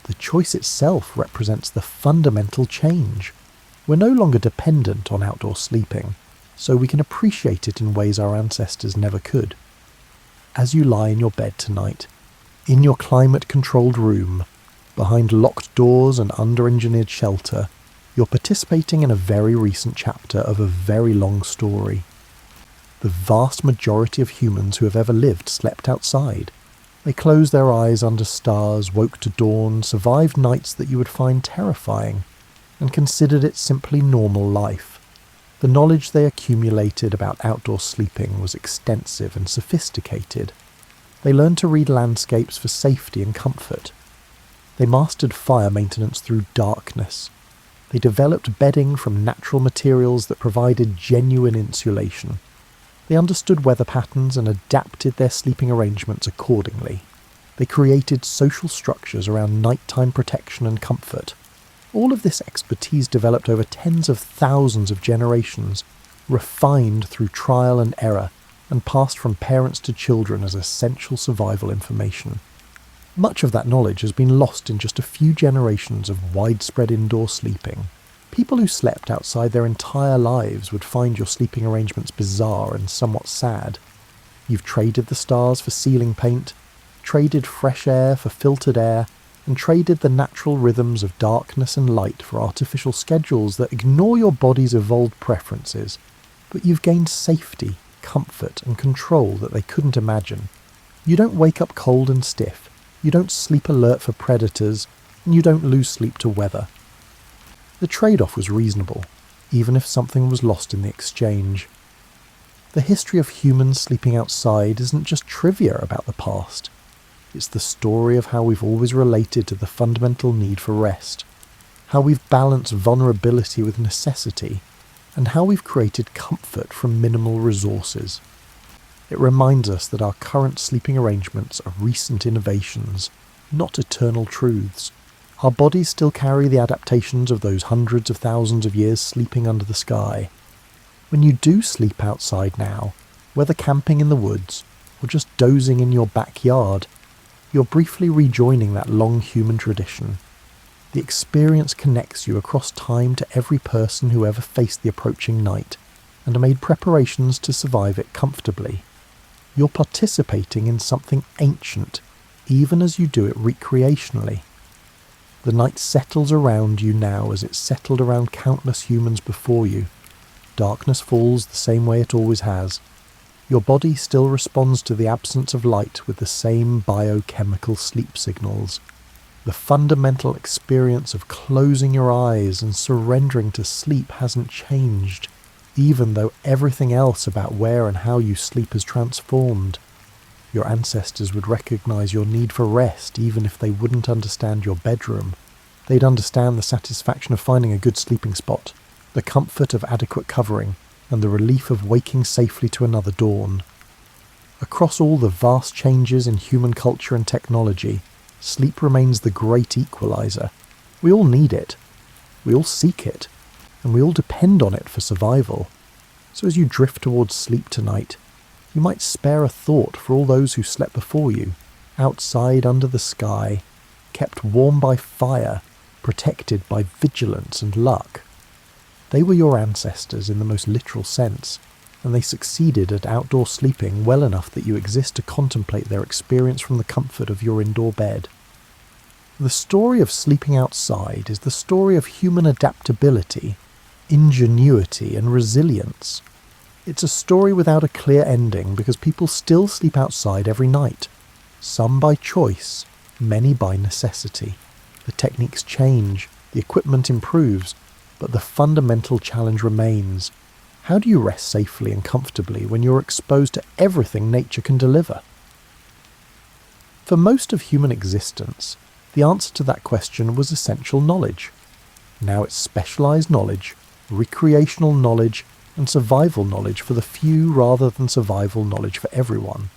The choice itself represents the fundamental change. We're no longer dependent on outdoor sleeping, so we can appreciate it in ways our ancestors never could. As you lie in your bed tonight, in your climate-controlled room, behind locked doors and under-engineered shelter, you're participating in a very recent chapter of a very long story. The vast majority of humans who have ever lived slept outside. They closed their eyes under stars, woke to dawn, survived nights that you would find terrifying, and considered it simply normal life. The knowledge they accumulated about outdoor sleeping was extensive and sophisticated. They learned to read landscapes for safety and comfort. They mastered fire maintenance through darkness. They developed bedding from natural materials that provided genuine insulation. They understood weather patterns and adapted their sleeping arrangements accordingly. They created social structures around nighttime protection and comfort. All of this expertise developed over tens of thousands of generations, refined through trial and error, and passed from parents to children as essential survival information. Much of that knowledge has been lost in just a few generations of widespread indoor sleeping. People who slept outside their entire lives would find your sleeping arrangements bizarre and somewhat sad. You've traded the stars for ceiling paint, traded fresh air for filtered air, and traded the natural rhythms of darkness and light for artificial schedules that ignore your body's evolved preferences. But you've gained safety, comfort, and control that they couldn't imagine. You don't wake up cold and stiff, you don't sleep alert for predators, and you don't lose sleep to weather. The trade-off was reasonable, even if something was lost in the exchange. The history of humans sleeping outside isn't just trivia about the past. It's the story of how we've always related to the fundamental need for rest, how we've balanced vulnerability with necessity, and how we've created comfort from minimal resources. It reminds us that our current sleeping arrangements are recent innovations, not eternal truths. Our bodies still carry the adaptations of those hundreds of thousands of years sleeping under the sky. When you do sleep outside now, whether camping in the woods or just dozing in your backyard, you're briefly rejoining that long human tradition. The experience connects you across time to every person who ever faced the approaching night and made preparations to survive it comfortably. You're participating in something ancient, even as you do it recreationally. The night settles around you now as it settled around countless humans before you. Darkness falls the same way it always has. Your body still responds to the absence of light with the same biochemical sleep signals. The fundamental experience of closing your eyes and surrendering to sleep hasn't changed, even though everything else about where and how you sleep has transformed. Your ancestors would recognize your need for rest even if they wouldn't understand your bedroom. They'd understand the satisfaction of finding a good sleeping spot, the comfort of adequate covering, and the relief of waking safely to another dawn. Across all the vast changes in human culture and technology, sleep remains the great equalizer. We all need it. We all seek it. And we all depend on it for survival. So as you drift towards sleep tonight, you might spare a thought for all those who slept before you, outside under the sky, kept warm by fire, protected by vigilance and luck. They were your ancestors in the most literal sense, and they succeeded at outdoor sleeping well enough that you exist to contemplate their experience from the comfort of your indoor bed. The story of sleeping outside is the story of human adaptability, ingenuity and resilience. It's a story without a clear ending because people still sleep outside every night. Some by choice, many by necessity. The techniques change, the equipment improves, but the fundamental challenge remains. How do you rest safely and comfortably when you're exposed to everything nature can deliver? For most of human existence, the answer to that question was essential knowledge. Now it's specialized knowledge, recreational knowledge, and survival knowledge for the few rather than survival knowledge for everyone.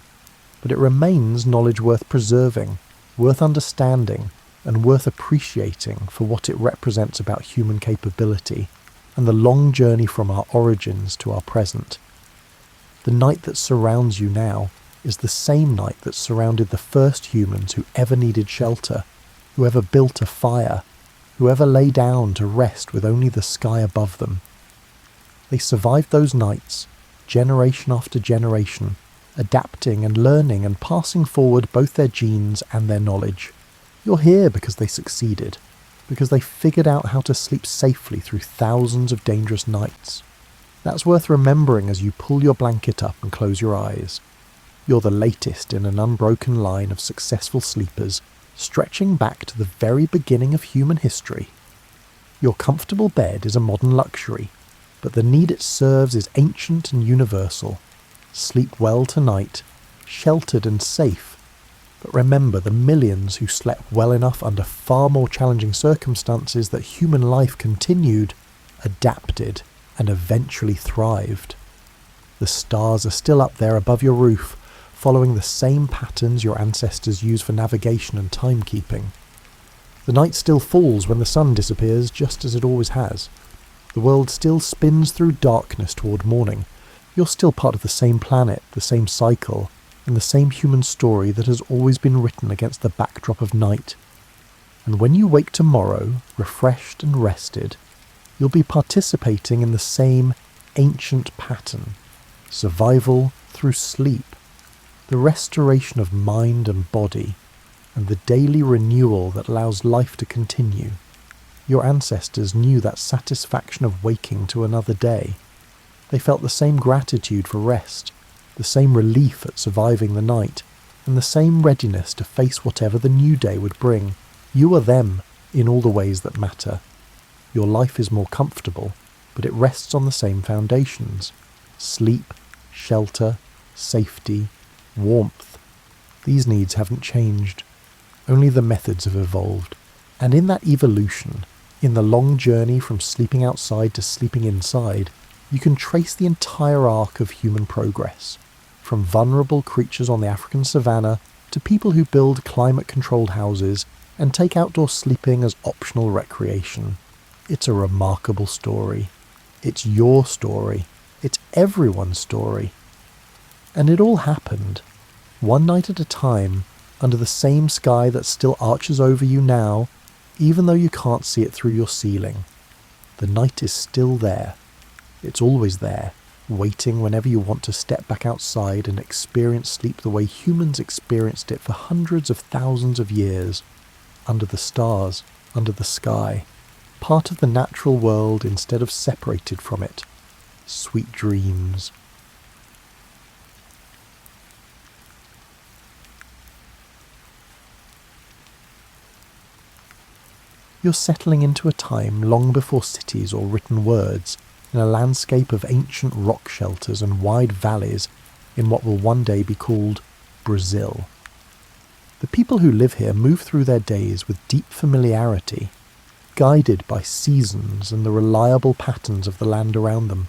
But it remains knowledge worth preserving, worth understanding, and worth appreciating for what it represents about human capability and the long journey from our origins to our present. The night that surrounds you now is the same night that surrounded the first humans who ever needed shelter, who ever built a fire, who ever lay down to rest with only the sky above them. They survived those nights, generation after generation, adapting and learning and passing forward both their genes and their knowledge. You're here because they succeeded, because they figured out how to sleep safely through thousands of dangerous nights. That's worth remembering as you pull your blanket up and close your eyes. You're the latest in an unbroken line of successful sleepers, stretching back to the very beginning of human history. Your comfortable bed is a modern luxury, but the need it serves is ancient and universal. Sleep well tonight, sheltered and safe. But remember the millions who slept well enough under far more challenging circumstances that human life continued, adapted, and eventually thrived. The stars are still up there above your roof, following the same patterns your ancestors used for navigation and timekeeping. The night still falls when the sun disappears, just as it always has. The world still spins through darkness toward morning. You're still part of the same planet, the same cycle, and the same human story that has always been written against the backdrop of night. And when you wake tomorrow, refreshed and rested, you'll be participating in the same ancient pattern, survival through sleep, the restoration of mind and body, and the daily renewal that allows life to continue. Your ancestors knew that satisfaction of waking to another day. They felt the same gratitude for rest, the same relief at surviving the night, and the same readiness to face whatever the new day would bring. You are them in all the ways that matter. Your life is more comfortable, but it rests on the same foundations: sleep, shelter, safety, warmth. These needs haven't changed. Only the methods have evolved. And in that evolution, in the long journey from sleeping outside to sleeping inside, you can trace the entire arc of human progress. From vulnerable creatures on the African savannah to people who build climate-controlled houses and take outdoor sleeping as optional recreation. It's a remarkable story. It's your story. It's everyone's story. And it all happened, one night at a time, under the same sky that still arches over you now, even though you can't see it through your ceiling. The night is still there. It's always there, waiting whenever you want to step back outside and experience sleep the way humans experienced it for hundreds of thousands of years, under the stars, under the sky, part of the natural world instead of separated from it. Sweet dreams. You're settling into a time long before cities or written words, in a landscape of ancient rock shelters and wide valleys in what will one day be called Brazil. The people who live here move through their days with deep familiarity, guided by seasons and the reliable patterns of the land around them.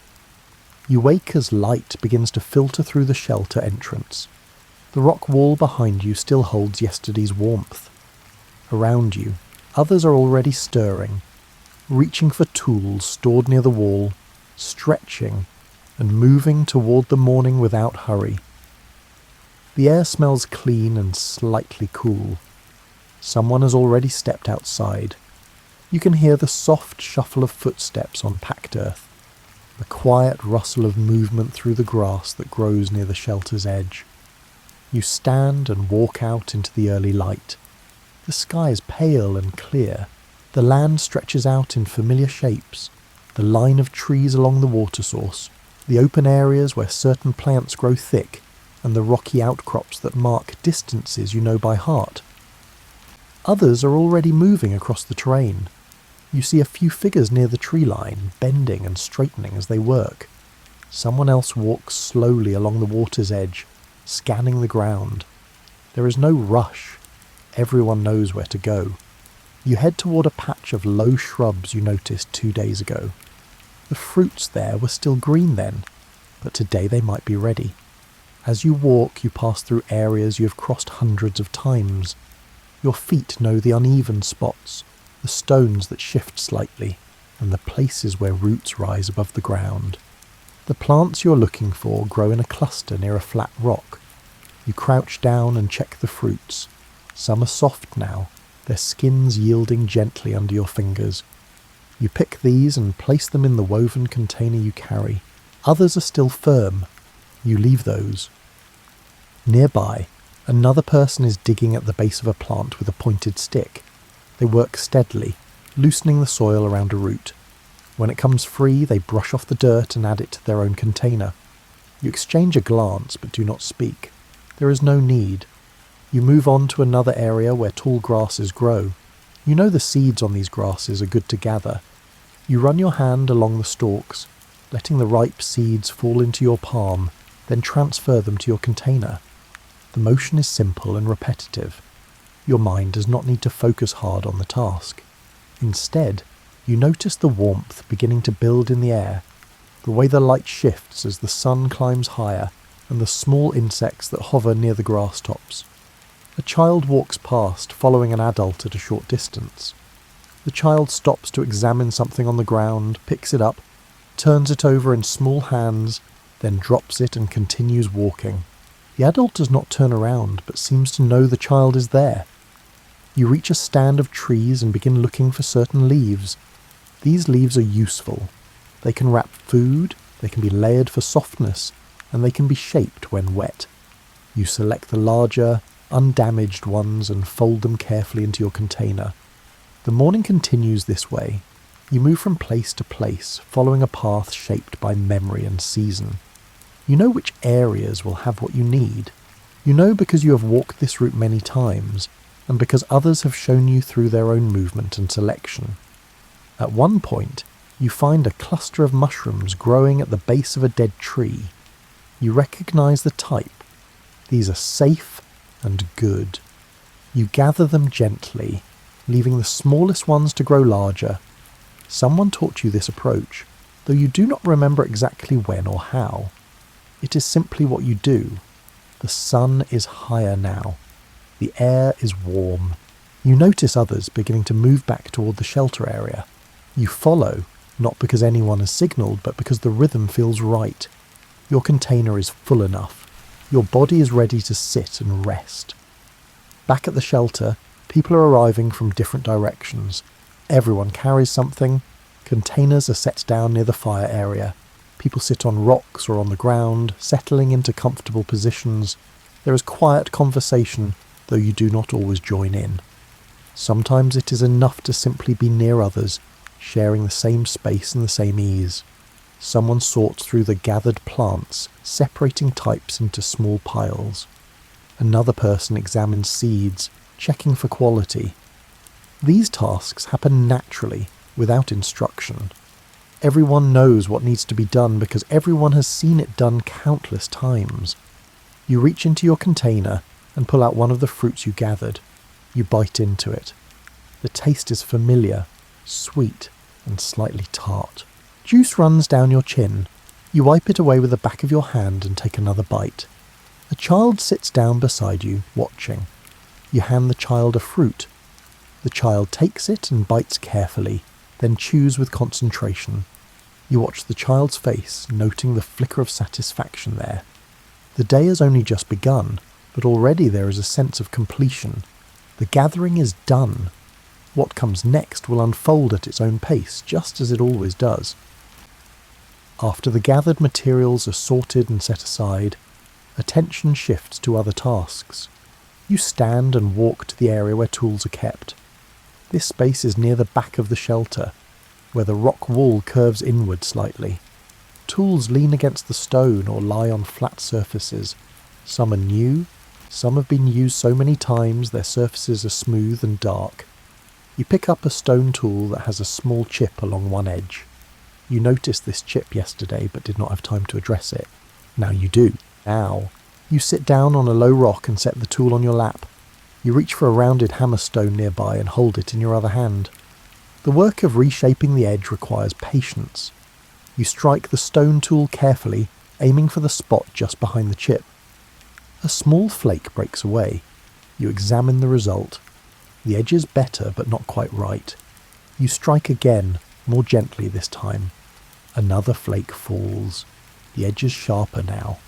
You wake as light begins to filter through the shelter entrance. The rock wall behind you still holds yesterday's warmth. Around you, others are already stirring, reaching for tools stored near the wall, stretching and moving toward the morning without hurry. The air smells clean and slightly cool. Someone has already stepped outside. You can hear the soft shuffle of footsteps on packed earth, the quiet rustle of movement through the grass that grows near the shelter's edge. You stand and walk out into the early light. The sky is pale and clear. The land stretches out in familiar shapes. The line of trees along the water source, the open areas where certain plants grow thick, and the rocky outcrops that mark distances you know by heart. Others are already moving across the terrain. You see a few figures near the tree line, bending and straightening as they work. Someone else walks slowly along the water's edge, scanning the ground. There is no rush. Everyone knows where to go. You head toward a patch of low shrubs you noticed 2 days ago. The fruits there were still green then, but today they might be ready. As you walk, you pass through areas you have crossed hundreds of times. Your feet know the uneven spots, the stones that shift slightly, and the places where roots rise above the ground. The plants you're looking for grow in a cluster near a flat rock. You crouch down and check the fruits. Some are soft now, their skins yielding gently under your fingers. You pick these and place them in the woven container you carry. Others are still firm. You leave those. Nearby, another person is digging at the base of a plant with a pointed stick. They work steadily, loosening the soil around a root. When it comes free, they brush off the dirt and add it to their own container. You exchange a glance but do not speak. There is no need. You move on to another area where tall grasses grow. You know the seeds on these grasses are good to gather. You run your hand along the stalks, letting the ripe seeds fall into your palm, then transfer them to your container. The motion is simple and repetitive. Your mind does not need to focus hard on the task. Instead, you notice the warmth beginning to build in the air, the way the light shifts as the sun climbs higher, and the small insects that hover near the grass tops. A child walks past, following an adult at a short distance. The child stops to examine something on the ground, picks it up, turns it over in small hands, then drops it and continues walking. The adult does not turn around, but seems to know the child is there. You reach a stand of trees and begin looking for certain leaves. These leaves are useful. They can wrap food, they can be layered for softness, and they can be shaped when wet. You select the larger, undamaged ones and fold them carefully into your container. The morning continues this way. You move from place to place, following a path shaped by memory and season. You know which areas will have what you need. You know because you have walked this route many times, and because others have shown you through their own movement and selection. At one point, you find a cluster of mushrooms growing at the base of a dead tree. You recognize the type. These are safe and good. You gather them gently, leaving the smallest ones to grow larger. Someone taught you this approach, though you do not remember exactly when or how. It is simply what you do. The sun is higher now. The air is warm. You notice others beginning to move back toward the shelter area. You follow, not because anyone has signalled, but because the rhythm feels right. Your container is full enough. Your body is ready to sit and rest. Back at the shelter, People are arriving from different directions. Everyone carries something. Containers are set down near the fire area. People sit on rocks or on the ground, settling into comfortable positions. There is quiet conversation, though you do not always join in. Sometimes it is enough to simply be near others, sharing the same space and the same ease. Someone sorts through the gathered plants, separating types into small piles. Another person examines seeds, checking for quality. These tasks happen naturally, without instruction. Everyone knows what needs to be done because everyone has seen it done countless times. You reach into your container and pull out one of the fruits you gathered. You bite into it. The taste is familiar, sweet, and slightly tart. Juice runs down your chin. You wipe it away with the back of your hand and take another bite. A child sits down beside you, watching. You hand the child a fruit. The child takes it and bites carefully, then chews with concentration. You watch the child's face, noting the flicker of satisfaction there. The day has only just begun, but already there is a sense of completion. The gathering is done. What comes next will unfold at its own pace, just as it always does. After the gathered materials are sorted and set aside, attention shifts to other tasks. You stand and walk to the area where tools are kept. This space is near the back of the shelter, where the rock wall curves inward slightly. Tools lean against the stone or lie on flat surfaces. Some are new, some have been used so many times their surfaces are smooth and dark. You pick up a stone tool that has a small chip along one edge. You noticed this chip yesterday but did not have time to address it. Now you do. Now, you sit down on a low rock and set the tool on your lap. You reach for a rounded hammerstone nearby and hold it in your other hand. The work of reshaping the edge requires patience. You strike the stone tool carefully, aiming for the spot just behind the chip. A small flake breaks away. You examine the result. The edge is better but not quite right. You strike again, more gently this time. Another flake falls. The edge is sharper now.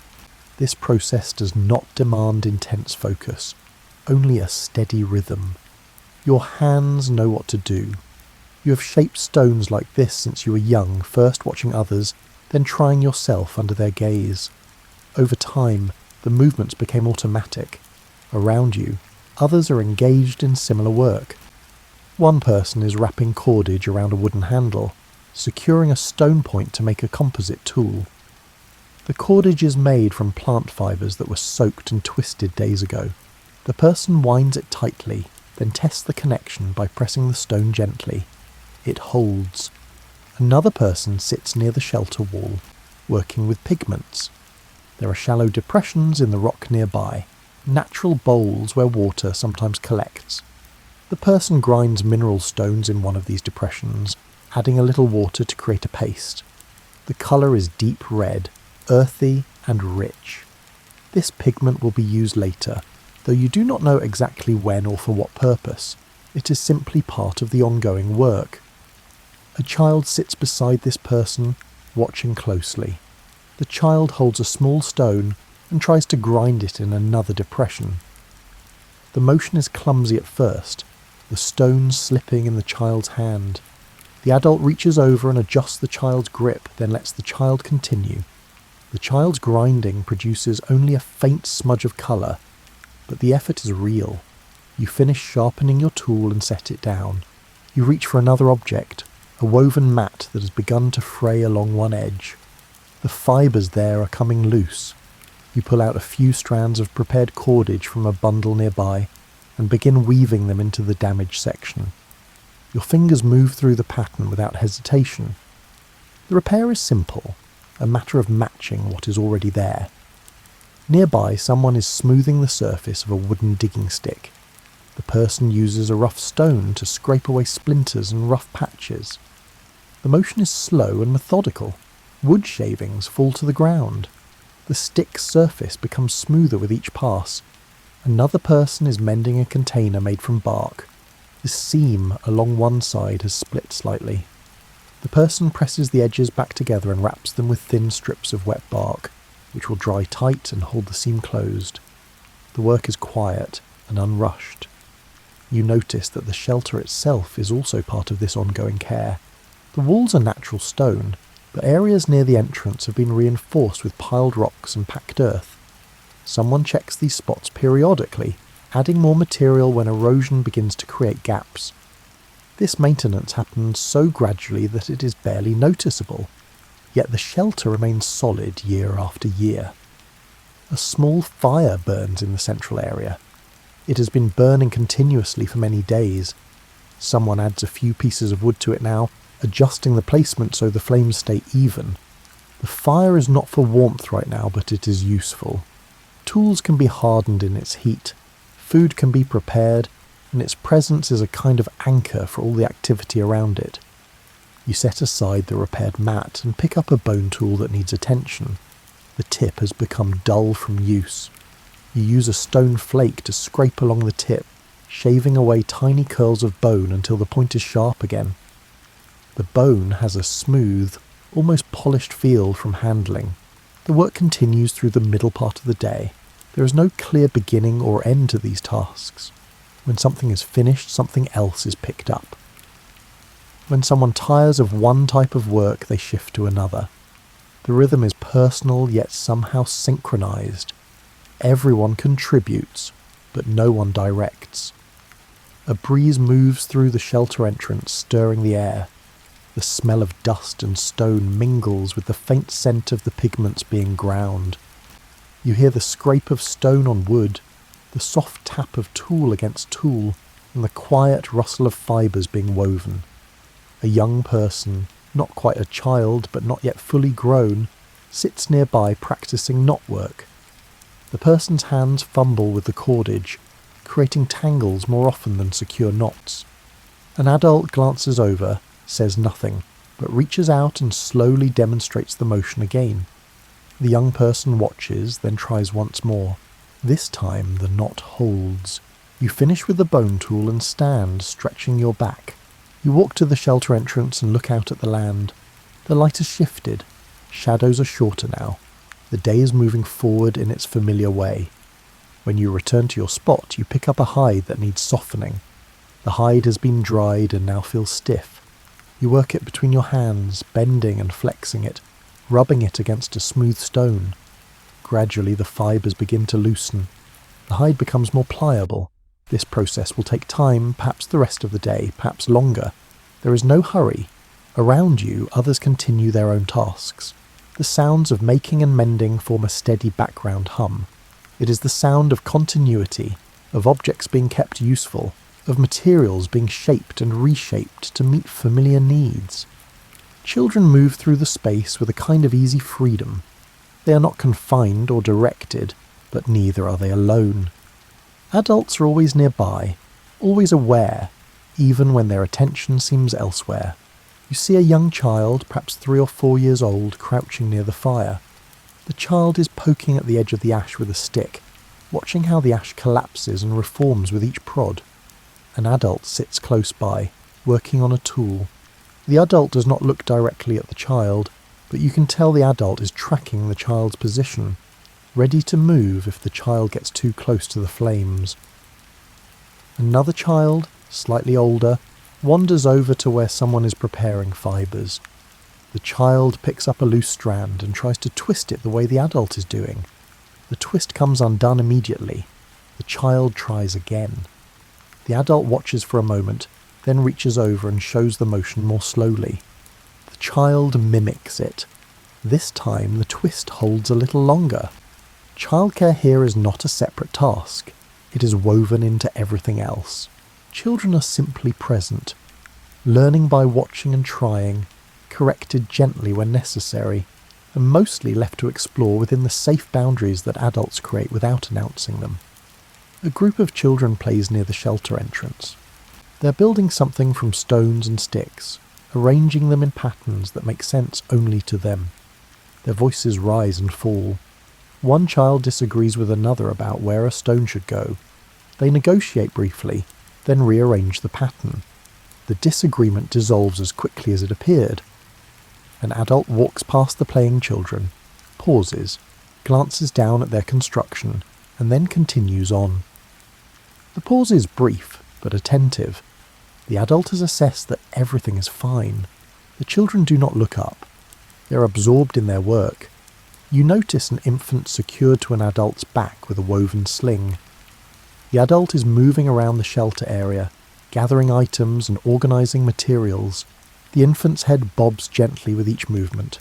This process does not demand intense focus, only a steady rhythm. Your hands know what to do. You have shaped stones like this since you were young, first watching others, then trying yourself under their gaze. Over time, the movements became automatic. Around you, others are engaged in similar work. One person is wrapping cordage around a wooden handle, securing a stone point to make a composite tool. The cordage is made from plant fibres that were soaked and twisted days ago. The person winds it tightly, then tests the connection by pressing the stone gently. It holds. Another person sits near the shelter wall, working with pigments. There are shallow depressions in the rock nearby, natural bowls where water sometimes collects. The person grinds mineral stones in one of these depressions, adding a little water to create a paste. The colour is deep red, earthy and rich. This pigment will be used later, though you do not know exactly when or for what purpose. It is simply part of the ongoing work. A child sits beside this person, watching closely. The child holds a small stone and tries to grind it in another depression. The motion is clumsy at first, the stone slipping in the child's hand. The adult reaches over and adjusts the child's grip, then lets the child continue. The child's grinding produces only a faint smudge of colour, but the effort is real. You finish sharpening your tool and set it down. You reach for another object, a woven mat that has begun to fray along one edge. The fibres there are coming loose. You pull out a few strands of prepared cordage from a bundle nearby and begin weaving them into the damaged section. Your fingers move through the pattern without hesitation. The repair is simple, a matter of matching what is already there. Nearby, someone is smoothing the surface of a wooden digging stick. The person uses a rough stone to scrape away splinters and rough patches. The motion is slow and methodical. Wood shavings fall to the ground. The stick's surface becomes smoother with each pass. Another person is mending a container made from bark. The seam along one side has split slightly. The person presses the edges back together and wraps them with thin strips of wet bark, which will dry tight and hold the seam closed. The work is quiet and unrushed. You notice that the shelter itself is also part of this ongoing care. The walls are natural stone, but areas near the entrance have been reinforced with piled rocks and packed earth. Someone checks these spots periodically, adding more material when erosion begins to create gaps. This maintenance happens so gradually that it is barely noticeable, yet the shelter remains solid year after year. A small fire burns in the central area. It has been burning continuously for many days. Someone adds a few pieces of wood to it now, adjusting the placement so the flames stay even. The fire is not for warmth right now, but it is useful. Tools can be hardened in its heat, food can be prepared, and its presence is a kind of anchor for all the activity around it. You set aside the repaired mat and pick up a bone tool that needs attention. The tip has become dull from use. You use a stone flake to scrape along the tip, shaving away tiny curls of bone until the point is sharp again. The bone has a smooth, almost polished feel from handling. The work continues through the middle part of the day. There is no clear beginning or end to these tasks. When something is finished, something else is picked up. When someone tires of one type of work, they shift to another. The rhythm is personal yet somehow synchronized. Everyone contributes, but no one directs. A breeze moves through the shelter entrance, stirring the air. The smell of dust and stone mingles with the faint scent of the pigments being ground. You hear the scrape of stone on wood, the soft tap of tool against tool, and the quiet rustle of fibres being woven. A young person, not quite a child but not yet fully grown, sits nearby practicing knotwork. The person's hands fumble with the cordage, creating tangles more often than secure knots. An adult glances over, says nothing, but reaches out and slowly demonstrates the motion again. The young person watches, then tries once more. This time the knot holds. You finish with the bone tool and stand, stretching your back. You walk to the shelter entrance and look out at the land. The light has shifted. Shadows are shorter now. The day is moving forward in its familiar way. When you return to your spot, you pick up a hide that needs softening. The hide has been dried and now feels stiff. You work it between your hands, bending and flexing it, rubbing it against a smooth stone. Gradually the fibres begin to loosen. The hide becomes more pliable. This process will take time, perhaps the rest of the day, perhaps longer. There is no hurry. Around you, others continue their own tasks. The sounds of making and mending form a steady background hum. It is the sound of continuity, of objects being kept useful, of materials being shaped and reshaped to meet familiar needs. Children move through the space with a kind of easy freedom. They are not confined or directed, but neither are they alone. Adults are always nearby, always aware, even when their attention seems elsewhere. You see a young child, perhaps 3 or 4 years old, crouching near the fire. The child is poking at the edge of the ash with a stick, watching how the ash collapses and reforms with each prod. An adult sits close by, working on a tool. The adult does not look directly at the child, but you can tell the adult is tracking the child's position, ready to move if the child gets too close to the flames. Another child, slightly older, wanders over to where someone is preparing fibres. The child picks up a loose strand and tries to twist it the way the adult is doing. The twist comes undone immediately. The child tries again. The adult watches for a moment, then reaches over and shows the motion more slowly. The child mimics it. This time the twist holds a little longer. Childcare here is not a separate task. It is woven into everything else. Children are simply present, learning by watching and trying, corrected gently when necessary, and mostly left to explore within the safe boundaries that adults create without announcing them. A group of children plays near the shelter entrance. They're building something from stones and sticks, arranging them in patterns that make sense only to them. Their voices rise and fall. One child disagrees with another about where a stone should go. They negotiate briefly, then rearrange the pattern. The disagreement dissolves as quickly as it appeared. An adult walks past the playing children, pauses, glances down at their construction, and then continues on. The pause is brief, but attentive. The adult has assessed that everything is fine. The children do not look up. They are absorbed in their work. You notice an infant secured to an adult's back with a woven sling. The adult is moving around the shelter area, gathering items and organising materials. The infant's head bobs gently with each movement.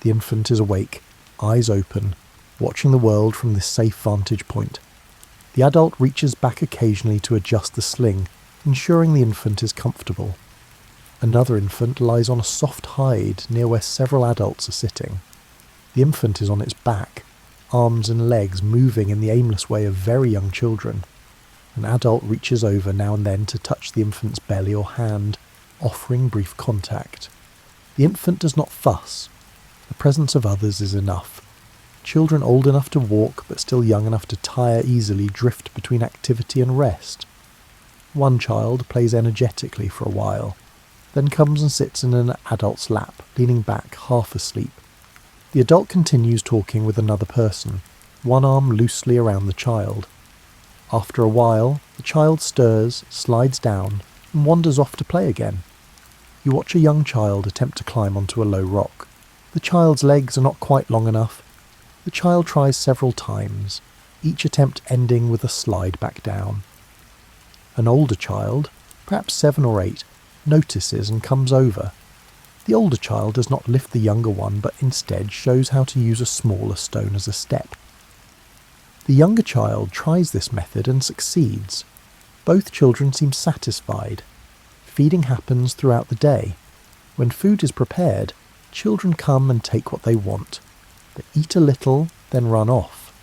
The infant is awake, eyes open, watching the world from this safe vantage point. The adult reaches back occasionally to adjust the sling, ensuring the infant is comfortable. Another infant lies on a soft hide near where several adults are sitting. The infant is on its back, arms and legs moving in the aimless way of very young children. An adult reaches over now and then to touch the infant's belly or hand, offering brief contact. The infant does not fuss. The presence of others is enough. Children old enough to walk but still young enough to tire easily drift between activity and rest. One child plays energetically for a while, then comes and sits in an adult's lap, leaning back, half asleep. The adult continues talking with another person, one arm loosely around the child. After a while, the child stirs, slides down, and wanders off to play again. You watch a young child attempt to climb onto a low rock. The child's legs are not quite long enough. The child tries several times, each attempt ending with a slide back down. An older child, perhaps 7 or 8, notices and comes over. The older child does not lift the younger one, but instead shows how to use a smaller stone as a step. The younger child tries this method and succeeds. Both children seem satisfied. Feeding happens throughout the day. When food is prepared, children come and take what they want. They eat a little, then run off.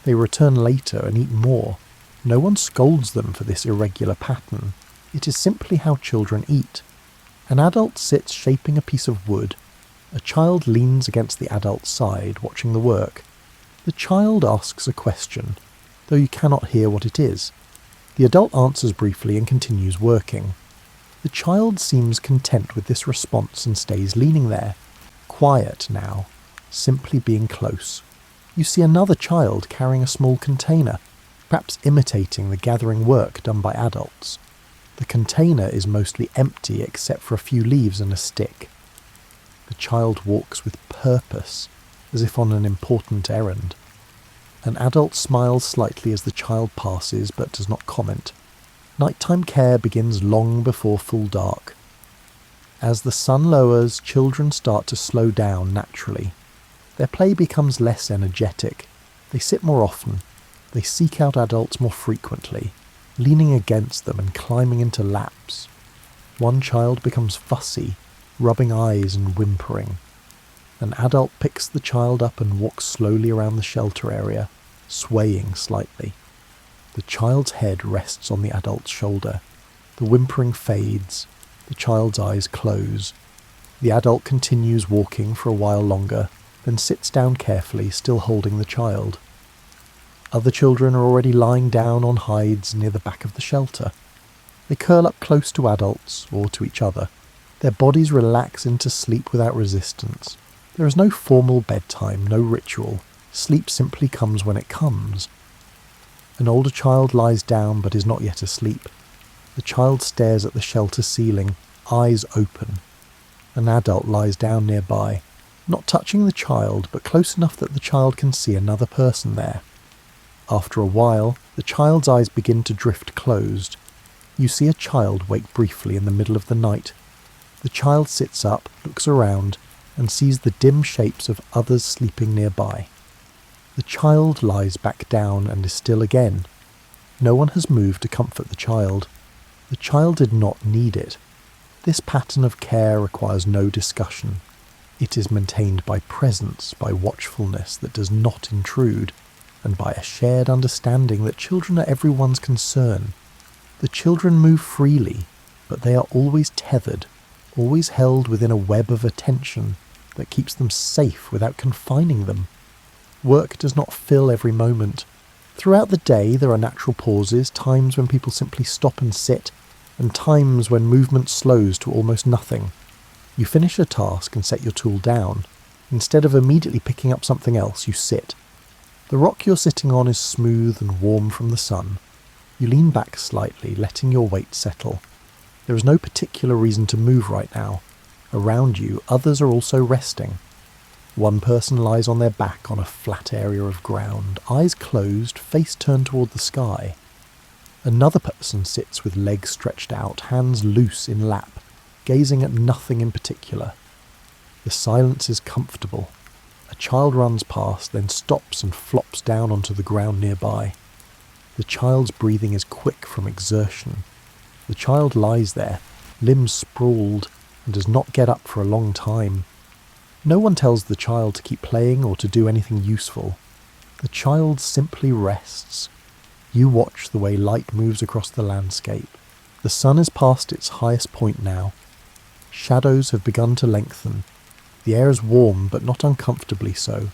They return later and eat more. No one scolds them for this irregular pattern. It is simply how children eat. An adult sits shaping a piece of wood. A child leans against the adult's side, watching the work. The child asks a question, though you cannot hear what it is. The adult answers briefly and continues working. The child seems content with this response and stays leaning there, quiet now, simply being close. You see another child carrying a small container, perhaps imitating the gathering work done by adults. The container is mostly empty except for a few leaves and a stick. The child walks with purpose, as if on an important errand. An adult smiles slightly as the child passes but does not comment. Nighttime care begins long before full dark. As the sun lowers, children start to slow down naturally. Their play becomes less energetic. They sit more often. They seek out adults more frequently, leaning against them and climbing into laps. One child becomes fussy, rubbing eyes and whimpering. An adult picks the child up and walks slowly around the shelter area, swaying slightly. The child's head rests on the adult's shoulder. The whimpering fades. The child's eyes close. The adult continues walking for a while longer, then sits down carefully, still holding the child. Other children are already lying down on hides near the back of the shelter. They curl up close to adults, or to each other. Their bodies relax into sleep without resistance. There is no formal bedtime, no ritual. Sleep simply comes when it comes. An older child lies down but is not yet asleep. The child stares at the shelter ceiling, eyes open. An adult lies down nearby, not touching the child, but close enough that the child can see another person there. After a while, the child's eyes begin to drift closed. You see a child wake briefly in the middle of the night. The child sits up, looks around, and sees the dim shapes of others sleeping nearby. The child lies back down and is still again. No one has moved to comfort the child. The child did not need it. This pattern of care requires no discussion. It is maintained by presence, by watchfulness that does not intrude, and by a shared understanding that children are everyone's concern. The children move freely, but they are always tethered, always held within a web of attention that keeps them safe without confining them. Work does not fill every moment. Throughout the day there are natural pauses, times when people simply stop and sit, and times when movement slows to almost nothing. You finish a task and set your tool down. Instead of immediately picking up something else, you sit. The rock you're sitting on is smooth and warm from the sun. You lean back slightly, letting your weight settle. There is no particular reason to move right now. Around you, others are also resting. One person lies on their back on a flat area of ground, eyes closed, face turned toward the sky. Another person sits with legs stretched out, hands loose in lap, gazing at nothing in particular. The silence is comfortable. A child runs past, then stops and flops down onto the ground nearby. The child's breathing is quick from exertion. The child lies there, limbs sprawled, and does not get up for a long time. No one tells the child to keep playing or to do anything useful. The child simply rests. You watch the way light moves across the landscape. The sun is past its highest point now. Shadows have begun to lengthen. The air is warm, but not uncomfortably so.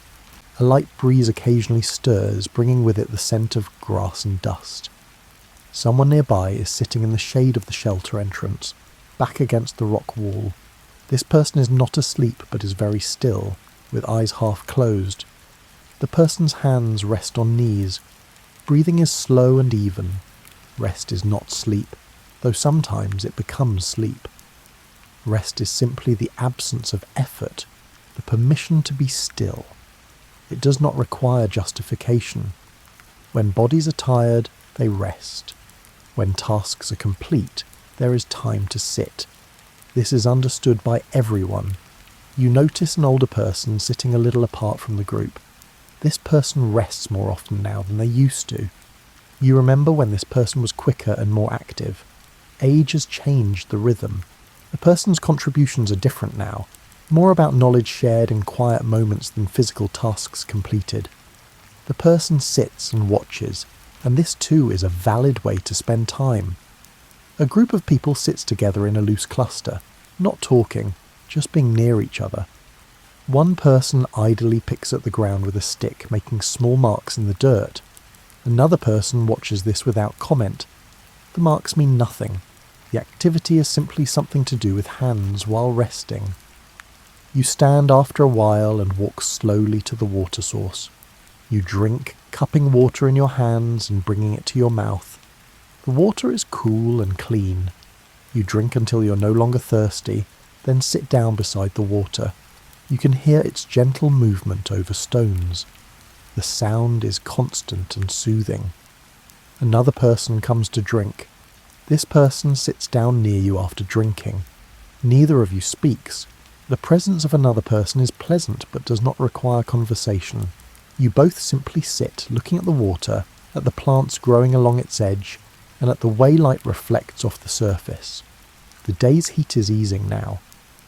A light breeze occasionally stirs, bringing with it the scent of grass and dust. Someone nearby is sitting in the shade of the shelter entrance, back against the rock wall. This person is not asleep, but is very still, with eyes half closed. The person's hands rest on knees. Breathing is slow and even. Rest is not sleep, though sometimes it becomes sleep. Rest is simply the absence of effort, the permission to be still. It does not require justification. When bodies are tired, they rest. When tasks are complete, there is time to sit. This is understood by everyone. You notice an older person sitting a little apart from the group. This person rests more often now than they used to. You remember when this person was quicker and more active. Age has changed the rhythm. The person's contributions are different now, more about knowledge shared in quiet moments than physical tasks completed. The person sits and watches, and this too is a valid way to spend time. A group of people sits together in a loose cluster, not talking, just being near each other. One person idly picks at the ground with a stick, making small marks in the dirt. Another person watches this without comment. The marks mean nothing. The activity is simply something to do with hands while resting. You stand after a while and walk slowly to the water source. You drink, cupping water in your hands and bringing it to your mouth. The water is cool and clean. You drink until you're no longer thirsty, then sit down beside the water. You can hear its gentle movement over stones. The sound is constant and soothing. Another person comes to drink. This person sits down near you after drinking. Neither of you speaks. The presence of another person is pleasant but does not require conversation. You both simply sit, looking at the water, at the plants growing along its edge, and at the way light reflects off the surface. The day's heat is easing now.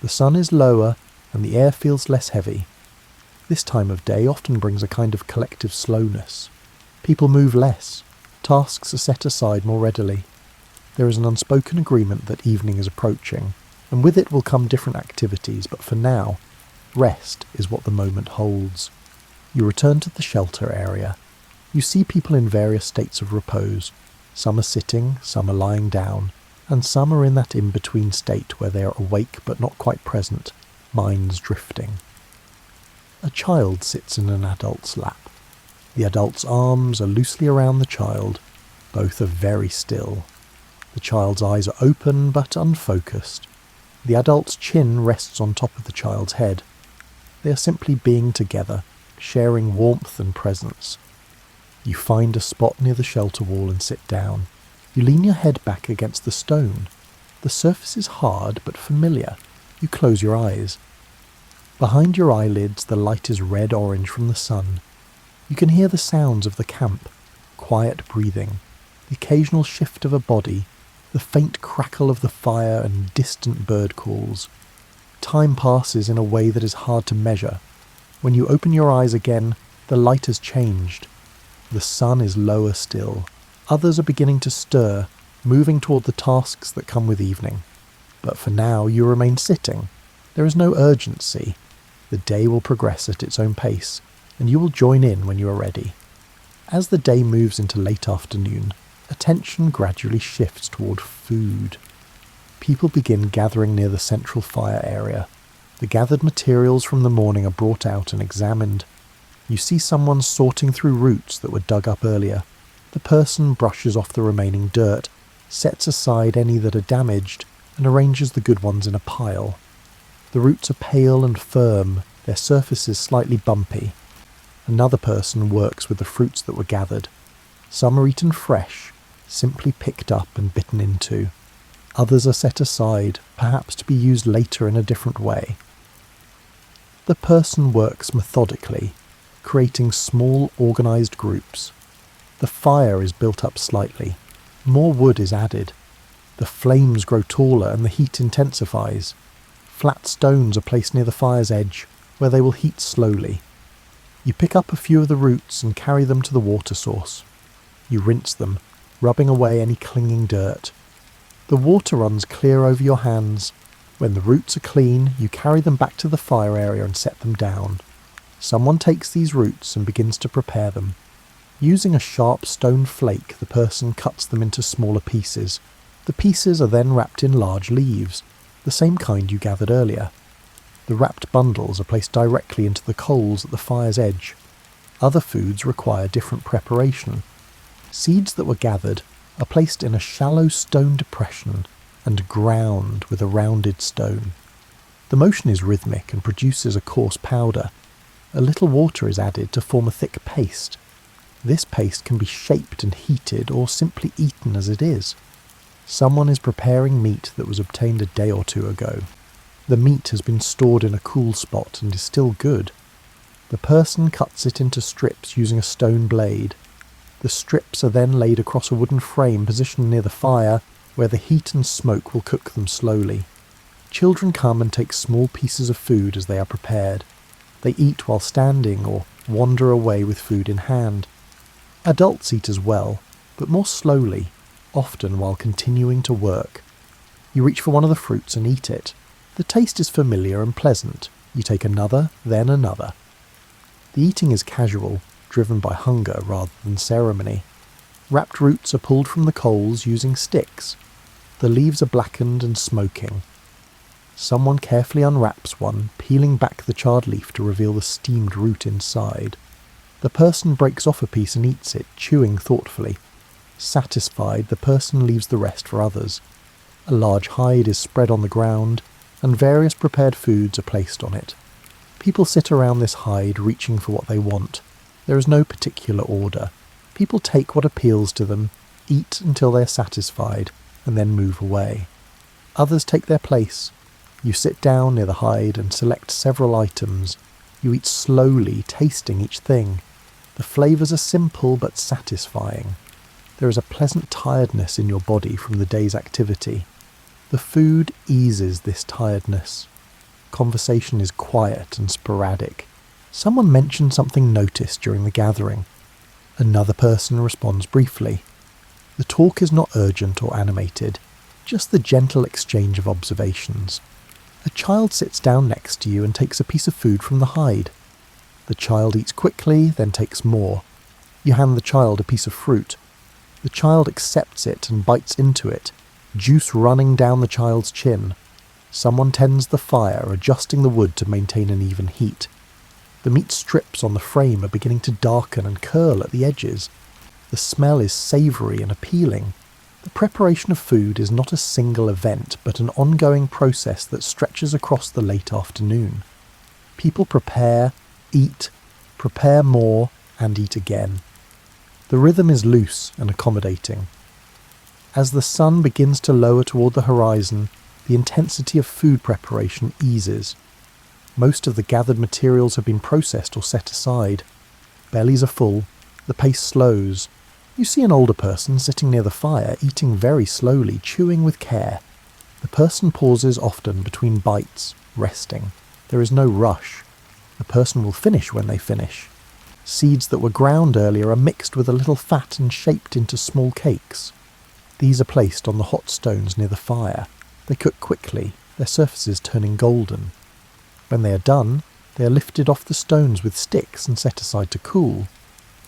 The sun is lower, and the air feels less heavy. This time of day often brings a kind of collective slowness. People move less. Tasks are set aside more readily. There is an unspoken agreement that evening is approaching, and with it will come different activities, but for now, rest is what the moment holds. You return to the shelter area. You see people in various states of repose. Some are sitting, some are lying down, and some are in that in-between state where they are awake but not quite present, minds drifting. A child sits in an adult's lap. The adult's arms are loosely around the child. Both are very still. The child's eyes are open but unfocused. The adult's chin rests on top of the child's head. They are simply being together, sharing warmth and presence. You find a spot near the shelter wall and sit down. You lean your head back against the stone. The surface is hard but familiar. You close your eyes. Behind your eyelids the light is red-orange from the sun. You can hear the sounds of the camp, quiet breathing, the occasional shift of a body, the faint crackle of the fire and distant bird calls. Time passes in a way that is hard to measure. When you open your eyes again, the light has changed. The sun is lower still. Others are beginning to stir, moving toward the tasks that come with evening. But for now you remain sitting. There is no urgency. The day will progress at its own pace, and you will join in when you are ready. As the day moves into late afternoon, attention gradually shifts toward food. People begin gathering near the central fire area. The gathered materials from the morning are brought out and examined. You see someone sorting through roots that were dug up earlier. The person brushes off the remaining dirt, sets aside any that are damaged, and arranges the good ones in a pile. The roots are pale and firm, their surfaces slightly bumpy. Another person works with the fruits that were gathered. Some are eaten fresh, simply picked up and bitten into. Others are set aside, perhaps to be used later in a different way. The person works methodically, creating small, organised groups. The fire is built up slightly. More wood is added. The flames grow taller and the heat intensifies. Flat stones are placed near the fire's edge, where they will heat slowly. You pick up a few of the roots and carry them to the water source. You rinse them, rubbing away any clinging dirt. The water runs clear over your hands. When the roots are clean, you carry them back to the fire area and set them down. Someone takes these roots and begins to prepare them. Using a sharp stone flake, the person cuts them into smaller pieces. The pieces are then wrapped in large leaves, the same kind you gathered earlier. The wrapped bundles are placed directly into the coals at the fire's edge. Other foods require different preparation. Seeds that were gathered are placed in a shallow stone depression and ground with a rounded stone. The motion is rhythmic and produces a coarse powder. A little water is added to form a thick paste. This paste can be shaped and heated or simply eaten as it is. Someone is preparing meat that was obtained a day or two ago. The meat has been stored in a cool spot and is still good. The person cuts it into strips using a stone blade. The strips are then laid across a wooden frame positioned near the fire, where the heat and smoke will cook them slowly. Children come and take small pieces of food as they are prepared. They eat while standing or wander away with food in hand. Adults eat as well, but more slowly, often while continuing to work. You reach for one of the fruits and eat it. The taste is familiar and pleasant. You take another, then another. The eating is casual, driven by hunger rather than ceremony. Wrapped roots are pulled from the coals using sticks. The leaves are blackened and smoking. Someone carefully unwraps one, peeling back the charred leaf to reveal the steamed root inside. The person breaks off a piece and eats it, chewing thoughtfully. Satisfied, the person leaves the rest for others. A large hide is spread on the ground, and various prepared foods are placed on it. People sit around this hide, reaching for what they want. There is no particular order. People take what appeals to them, eat until they are satisfied, and then move away. Others take their place. You sit down near the hide and select several items. You eat slowly, tasting each thing. The flavours are simple but satisfying. There is a pleasant tiredness in your body from the day's activity. The food eases this tiredness. Conversation is quiet and sporadic. Someone mentions something noticed during the gathering. Another person responds briefly. The talk is not urgent or animated, just the gentle exchange of observations. A child sits down next to you and takes a piece of food from the hide. The child eats quickly, then takes more. You hand the child a piece of fruit. The child accepts it and bites into it, juice running down the child's chin. Someone tends the fire, adjusting the wood to maintain an even heat. The meat strips on the frame are beginning to darken and curl at the edges. The smell is savoury and appealing. The preparation of food is not a single event, but an ongoing process that stretches across the late afternoon. People prepare, eat, prepare more, and eat again. The rhythm is loose and accommodating. As the sun begins to lower toward the horizon, the intensity of food preparation eases. Most of the gathered materials have been processed or set aside. Bellies are full. The pace slows. You see an older person sitting near the fire, eating very slowly, chewing with care. The person pauses often between bites, resting. There is no rush. The person will finish when they finish. Seeds that were ground earlier are mixed with a little fat and shaped into small cakes. These are placed on the hot stones near the fire. They cook quickly, their surfaces turning golden. When they are done, they are lifted off the stones with sticks and set aside to cool.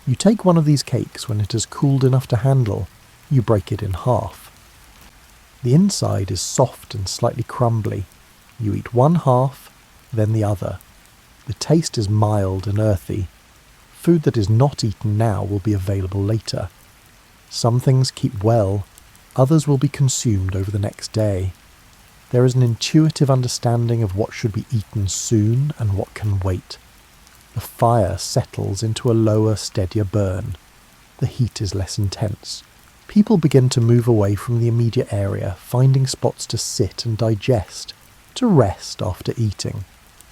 You take one of these cakes when it has cooled enough to handle. You break it in half. The inside is soft and slightly crumbly. You eat one half, then the other. The taste is mild and earthy. Food that is not eaten now will be available later. Some things keep well, others will be consumed over the next day. There is an intuitive understanding of what should be eaten soon and what can wait. The fire settles into a lower, steadier burn. The heat is less intense. People begin to move away from the immediate area, finding spots to sit and digest, to rest after eating.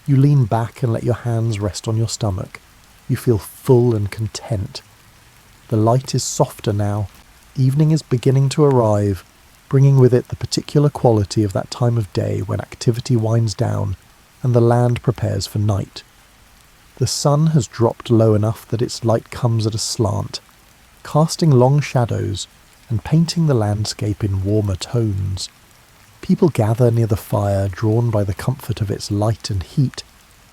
You lean back and let your hands rest on your stomach. You feel full and content. The light is softer now. Evening is beginning to arrive, bringing with it the particular quality of that time of day when activity winds down and the land prepares for night. The sun has dropped low enough that its light comes at a slant, casting long shadows and painting the landscape in warmer tones. People gather near the fire, drawn by the comfort of its light and heat,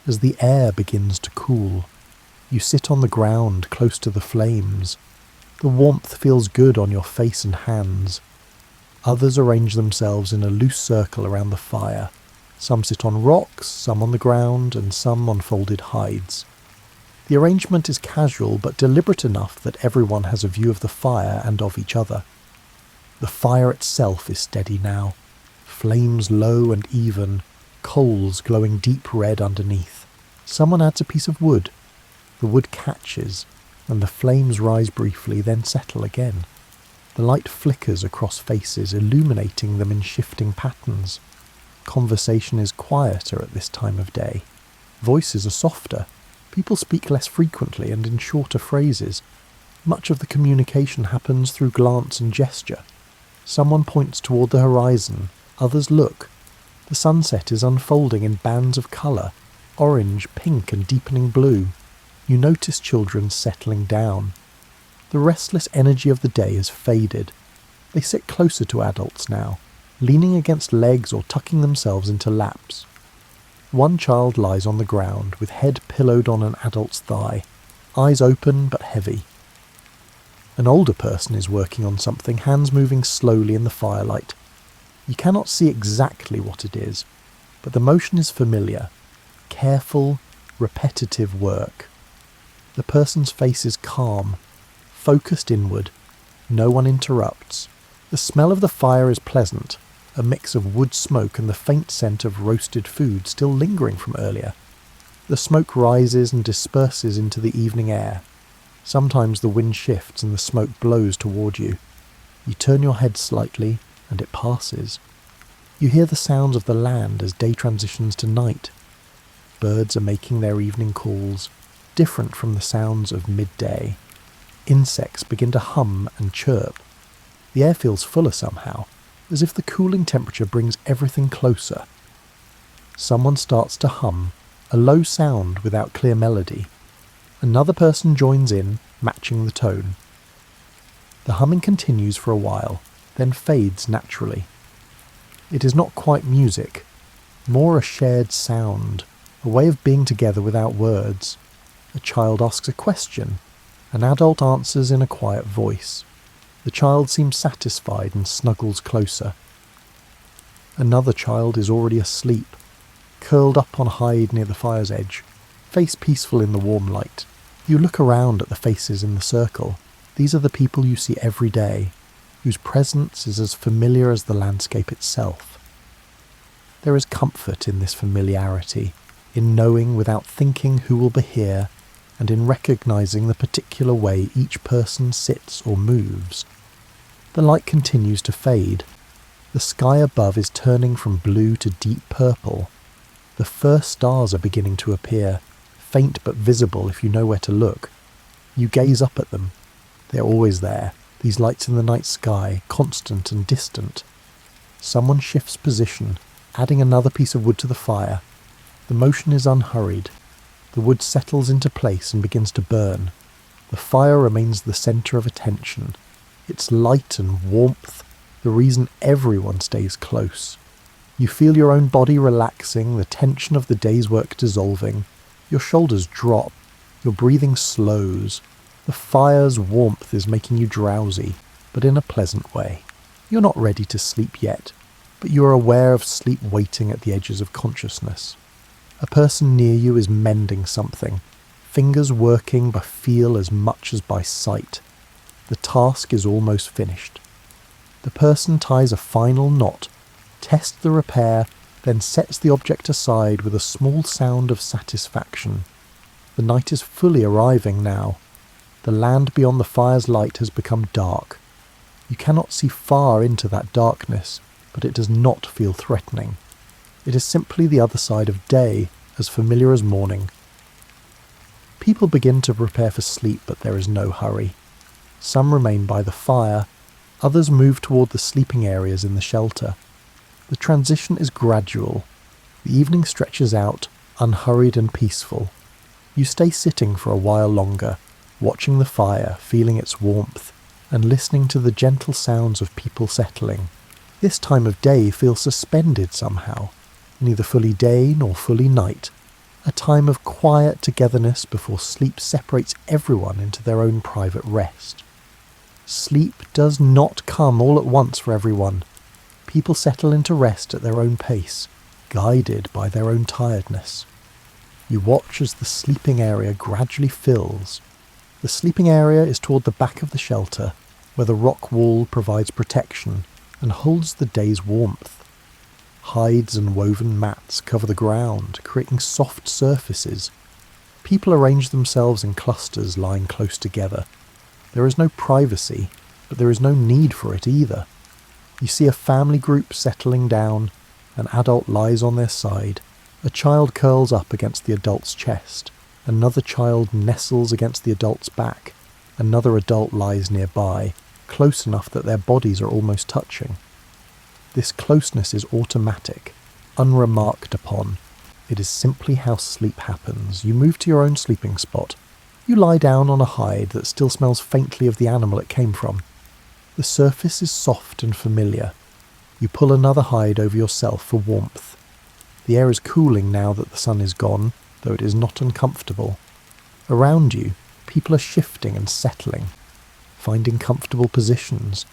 as the air begins to cool. You sit on the ground close to the flames. The warmth feels good on your face and hands. Others arrange themselves in a loose circle around the fire. Some sit on rocks, some on the ground, and some on folded hides. The arrangement is casual but deliberate enough that everyone has a view of the fire and of each other. The fire itself is steady now, flames low and even, coals glowing deep red underneath. Someone adds a piece of wood. The wood catches, and the flames rise briefly, then settle again. The light flickers across faces, illuminating them in shifting patterns. Conversation is quieter at this time of day. Voices are softer. People speak less frequently and in shorter phrases. Much of the communication happens through glance and gesture. Someone points toward the horizon, others look. The sunset is unfolding in bands of colour, orange, pink and deepening blue. You notice children settling down. The restless energy of the day has faded. They sit closer to adults now, leaning against legs or tucking themselves into laps. One child lies on the ground, with head pillowed on an adult's thigh, eyes open but heavy. An older person is working on something, hands moving slowly in the firelight. You cannot see exactly what it is, but the motion is familiar. Careful, repetitive work. The person's face is calm, focused inward. No one interrupts. The smell of the fire is pleasant, a mix of wood smoke and the faint scent of roasted food still lingering from earlier. The smoke rises and disperses into the evening air. Sometimes the wind shifts and the smoke blows toward you. You turn your head slightly, and it passes. You hear the sounds of the land as day transitions to night. Birds are making their evening calls, different from the sounds of midday. Insects begin to hum and chirp. The air feels fuller somehow, as if the cooling temperature brings everything closer. Someone starts to hum, a low sound without clear melody. Another person joins in, matching the tone. The humming continues for a while, then fades naturally. It is not quite music, more a shared sound, a way of being together without words. A child asks a question. An adult answers in a quiet voice. The child seems satisfied and snuggles closer. Another child is already asleep, curled up on hide near the fire's edge, face peaceful in the warm light. You look around at the faces in the circle. These are the people you see every day, whose presence is as familiar as the landscape itself. There is comfort in this familiarity, in knowing without thinking who will be here, and in recognizing the particular way each person sits or moves. The light continues to fade. The sky above is turning from blue to deep purple. The first stars are beginning to appear, faint but visible if you know where to look. You gaze up at them. They're always there, these lights in the night sky, constant and distant. Someone shifts position, adding another piece of wood to the fire. The motion is unhurried. The wood settles into place and begins to burn. The fire remains the centre of attention. Its light and warmth, the reason everyone stays close. You feel your own body relaxing, the tension of the day's work dissolving. Your shoulders drop. Your breathing slows. The fire's warmth is making you drowsy, but in a pleasant way. You're not ready to sleep yet, but you are aware of sleep waiting at the edges of consciousness. A person near you is mending something, fingers working by feel as much as by sight. The task is almost finished. The person ties a final knot, tests the repair, then sets the object aside with a small sound of satisfaction. The night is fully arriving now. The land beyond the fire's light has become dark. You cannot see far into that darkness, but it does not feel threatening. It is simply the other side of day, as familiar as morning. People begin to prepare for sleep, but there is no hurry. Some remain by the fire, others move toward the sleeping areas in the shelter. The transition is gradual. The evening stretches out, unhurried and peaceful. You stay sitting for a while longer, watching the fire, feeling its warmth, and listening to the gentle sounds of people settling. This time of day feels suspended somehow, neither fully day nor fully night, a time of quiet togetherness before sleep separates everyone into their own private rest. Sleep does not come all at once for everyone. People settle into rest at their own pace, guided by their own tiredness. You watch as the sleeping area gradually fills. The sleeping area is toward the back of the shelter, where the rock wall provides protection and holds the day's warmth. Hides and woven mats cover the ground, creating soft surfaces. People arrange themselves in clusters lying close together. There is no privacy, but there is no need for it either. You see a family group settling down. An adult lies on their side. A child curls up against the adult's chest. Another child nestles against the adult's back. Another adult lies nearby, close enough that their bodies are almost touching. This closeness is automatic, unremarked upon. It is simply how sleep happens. You move to your own sleeping spot. You lie down on a hide that still smells faintly of the animal it came from. The surface is soft and familiar. You pull another hide over yourself for warmth. The air is cooling now that the sun is gone, though it is not uncomfortable. Around you, people are shifting and settling, finding comfortable positions.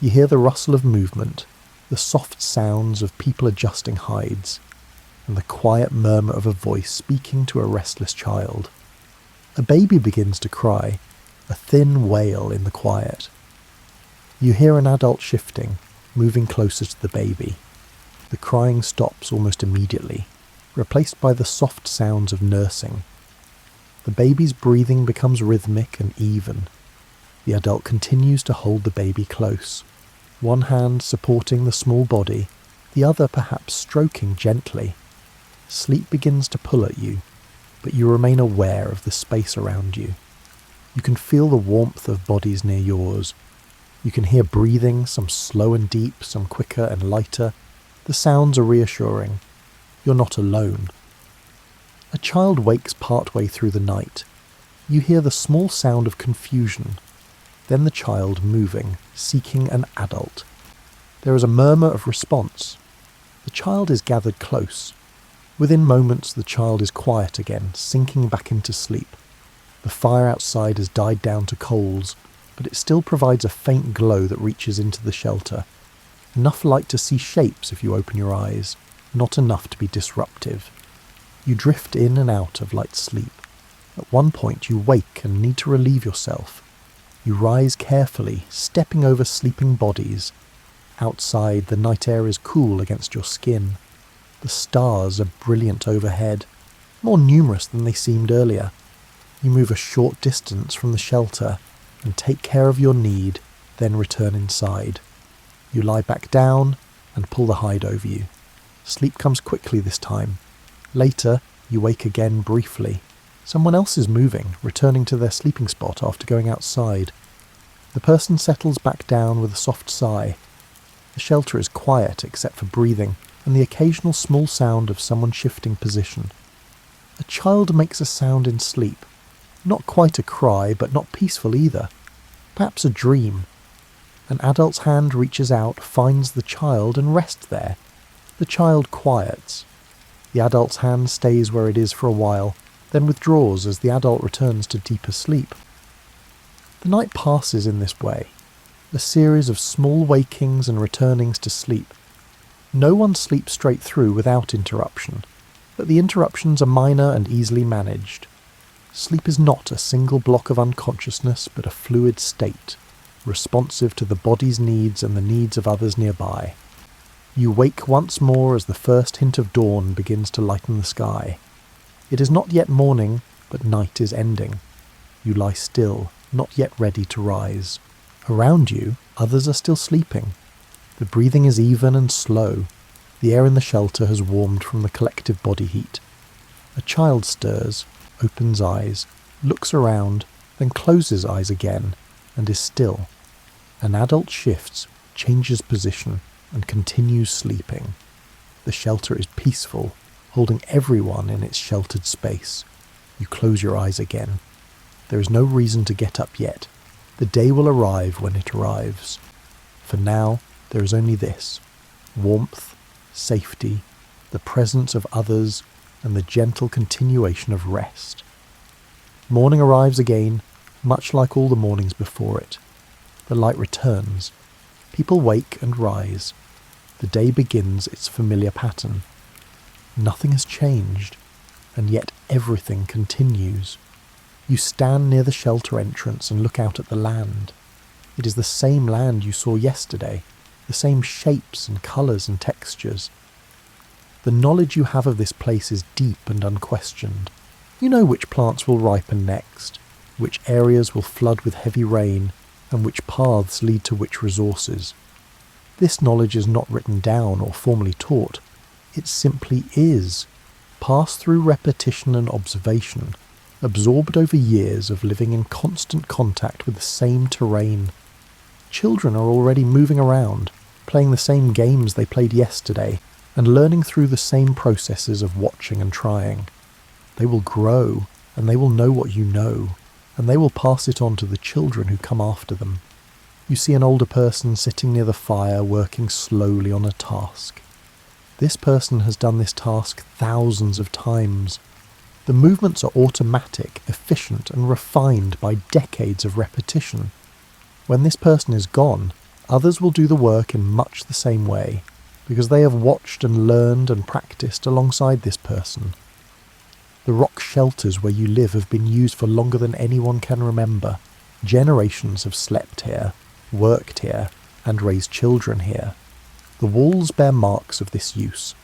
You hear the rustle of movement, the soft sounds of people adjusting hides, and the quiet murmur of a voice speaking to a restless child. A baby begins to cry, a thin wail in the quiet. You hear an adult shifting, moving closer to the baby. The crying stops almost immediately, replaced by the soft sounds of nursing. The baby's breathing becomes rhythmic and even. The adult continues to hold the baby close, one hand supporting the small body, the other perhaps stroking gently. Sleep begins to pull at you, but you remain aware of the space around you. You can feel the warmth of bodies near yours. You can hear breathing, some slow and deep, some quicker and lighter. The sounds are reassuring. You're not alone. A child wakes partway through the night. You hear the small sound of confusion. Then the child moving, seeking an adult. There is a murmur of response. The child is gathered close. Within moments the child is quiet again, sinking back into sleep. The fire outside has died down to coals, but it still provides a faint glow that reaches into the shelter. Enough light to see shapes if you open your eyes, not enough to be disruptive. You drift in and out of light sleep. At one point you wake and need to relieve yourself. You rise carefully, stepping over sleeping bodies. Outside, the night air is cool against your skin. The stars are brilliant overhead, more numerous than they seemed earlier. You move a short distance from the shelter and take care of your need, then return inside. You lie back down and pull the hide over you. Sleep comes quickly this time. Later, you wake again briefly. Someone else is moving, returning to their sleeping spot after going outside. The person settles back down with a soft sigh. The shelter is quiet except for breathing and the occasional small sound of someone shifting position. A child makes a sound in sleep. Not quite a cry, but not peaceful either. Perhaps a dream. An adult's hand reaches out, finds the child, and rests there. The child quiets. The adult's hand stays where it is for a while, then withdraws as the adult returns to deeper sleep. The night passes in this way, a series of small wakings and returnings to sleep. No one sleeps straight through without interruption, but the interruptions are minor and easily managed. Sleep is not a single block of unconsciousness, but a fluid state. responsive to the body's needs and the needs of others nearby. You wake once more as the first hint of dawn begins to lighten the sky. It is not yet morning, but night is ending. You lie still, not yet ready to rise. Around you, others are still sleeping. The breathing is even and slow. The air in the shelter has warmed from the collective body heat. A child stirs, opens eyes, looks around, then closes eyes again, and is still. An adult shifts, changes position, and continues sleeping. The shelter is peaceful, holding everyone in its sheltered space. You close your eyes again. There is no reason to get up yet. The day will arrive when it arrives. For now, there is only this: warmth, safety, the presence of others, and the gentle continuation of rest. Morning arrives again, much like all the mornings before it. The light returns. People wake and rise. The day begins its familiar pattern. Nothing has changed, and yet everything continues. You stand near the shelter entrance and look out at the land. It is the same land you saw yesterday, the same shapes and colours and textures. The knowledge you have of this place is deep and unquestioned. You know which plants will ripen next, which areas will flood with heavy rain, and which paths lead to which resources. This knowledge is not written down or formally taught. It simply is, passed through repetition and observation, absorbed over years of living in constant contact with the same terrain. Children are already moving around, playing the same games they played yesterday, and learning through the same processes of watching and trying. They will grow, and they will know what you know, and they will pass it on to the children who come after them. You see an older person sitting near the fire working slowly on a task. This person has done this task thousands of times. The movements are automatic, efficient, and refined by decades of repetition. When this person is gone, others will do the work in much the same way, because they have watched and learned and practiced alongside this person. The rock shelters where you live have been used for longer than anyone can remember. Generations have slept here, worked here, and raised children here. The walls bear marks of this use.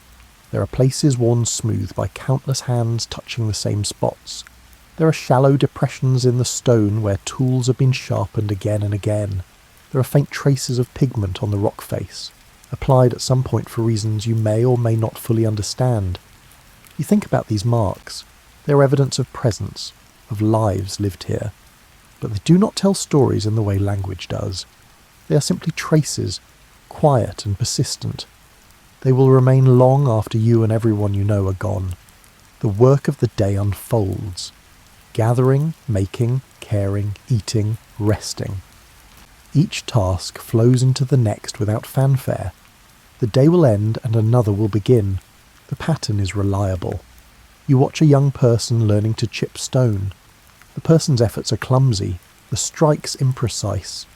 There are places worn smooth by countless hands touching the same spots. There are shallow depressions in the stone where tools have been sharpened again and again. There are faint traces of pigment on the rock face, applied at some point for reasons you may or may not fully understand. You think about these marks. They are evidence of presence, of lives lived here. But they do not tell stories in the way language does. They are simply traces, quiet and persistent. They will remain long after you and everyone you know are gone. The work of the day unfolds. Gathering, making, caring, eating, resting. Each task flows into the next without fanfare. The day will end and another will begin. The pattern is reliable. You watch a young person learning to chip stone. The person's efforts are clumsy, the strikes imprecise.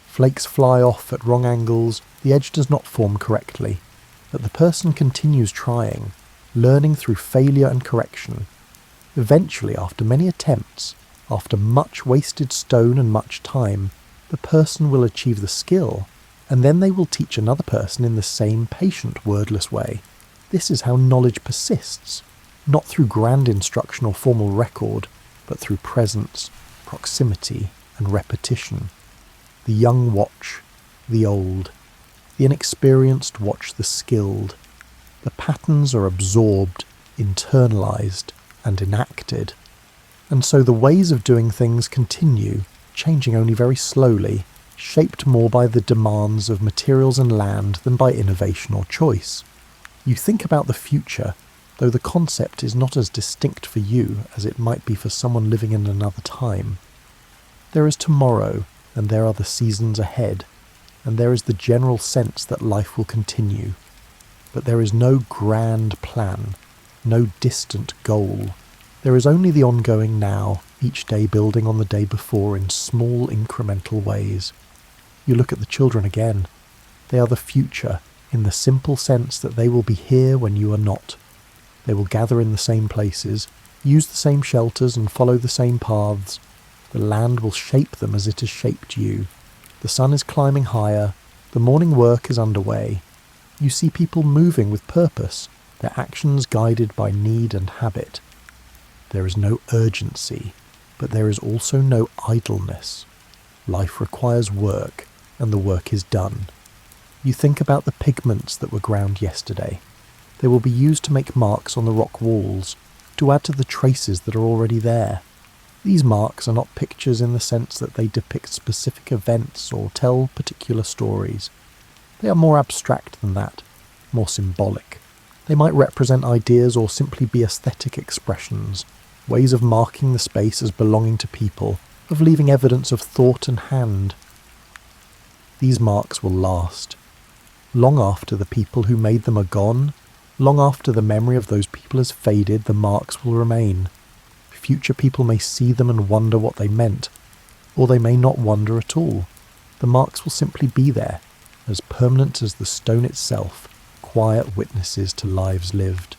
Flakes fly off at wrong angles, the edge does not form correctly. But the person continues trying, learning through failure and correction. Eventually, after many attempts, after much wasted stone and much time, the person will achieve the skill, and then they will teach another person in the same patient, wordless way. This is how knowledge persists, not through grand instruction or formal record, but through presence, proximity, and repetition. The young watch, the old. The inexperienced watch the skilled. The patterns are absorbed, internalized, and enacted. And so the ways of doing things continue, changing only very slowly, shaped more by the demands of materials and land than by innovation or choice. You think about the future, though the concept is not as distinct for you as it might be for someone living in another time. There is tomorrow, and there are the seasons ahead, and there is the general sense that life will continue. But there is no grand plan, no distant goal. There is only the ongoing now, each day building on the day before in small incremental ways. You look at the children again. They are the future, in the simple sense that they will be here when you are not. They will gather in the same places, use the same shelters and follow the same paths. The land will shape them as it has shaped you. The sun is climbing higher, the morning work is underway. You see people moving with purpose, their actions guided by need and habit. There is no urgency, but there is also no idleness. Life requires work, and the work is done. You think about the pigments that were ground yesterday. They will be used to make marks on the rock walls, to add to the traces that are already there. These marks are not pictures in the sense that they depict specific events or tell particular stories. They are more abstract than that, more symbolic. They might represent ideas or simply be aesthetic expressions, ways of marking the space as belonging to people, of leaving evidence of thought and hand. These marks will last. Long after the people who made them are gone, long after the memory of those people has faded, the marks will remain. Future people may see them and wonder what they meant, or they may not wonder at all. The marks will simply be there, as permanent as the stone itself, quiet witnesses to lives lived.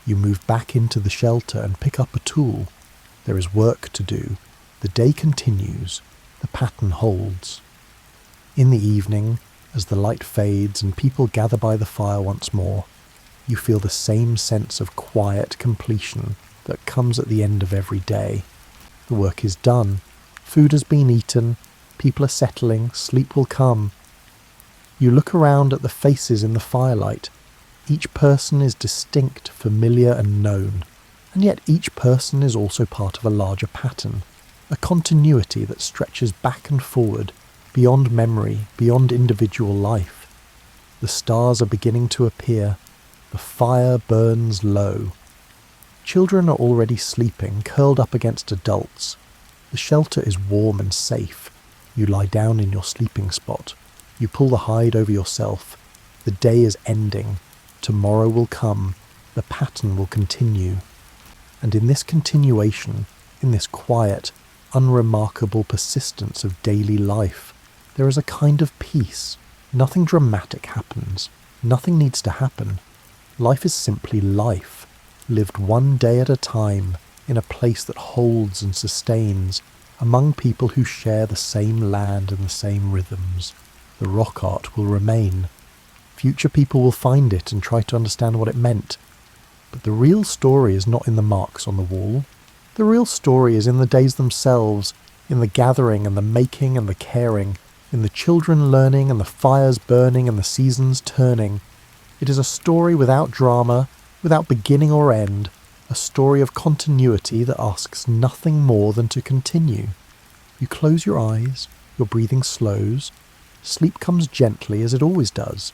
You move back into the shelter and pick up a tool. There is work to do. The day continues. The pattern holds. In the evening, as the light fades and people gather by the fire once more, you feel the same sense of quiet completion that comes at the end of every day. The work is done. Food has been eaten. People are settling. Sleep will come. You look around at the faces in the firelight. Each person is distinct, familiar and known. And yet each person is also part of a larger pattern, a continuity that stretches back and forward, beyond memory, beyond individual life. The stars are beginning to appear. The fire burns low. Children are already sleeping, curled up against adults. The shelter is warm and safe. You lie down in your sleeping spot. You pull the hide over yourself. The day is ending. Tomorrow will come. The pattern will continue. And in this continuation, in this quiet, unremarkable persistence of daily life, there is a kind of peace. Nothing dramatic happens. Nothing needs to happen. Life is simply life, lived one day at a time, in a place that holds and sustains, among people who share the same land and the same rhythms. The rock art will remain. Future people will find it and try to understand what it meant. But the real story is not in the marks on the wall. The real story is in the days themselves, in the gathering and the making and the caring, in the children learning and the fires burning and the seasons turning. It is a story without drama, without beginning or end, a story of continuity that asks nothing more than to continue. You close your eyes, your breathing slows, sleep comes gently as it always does.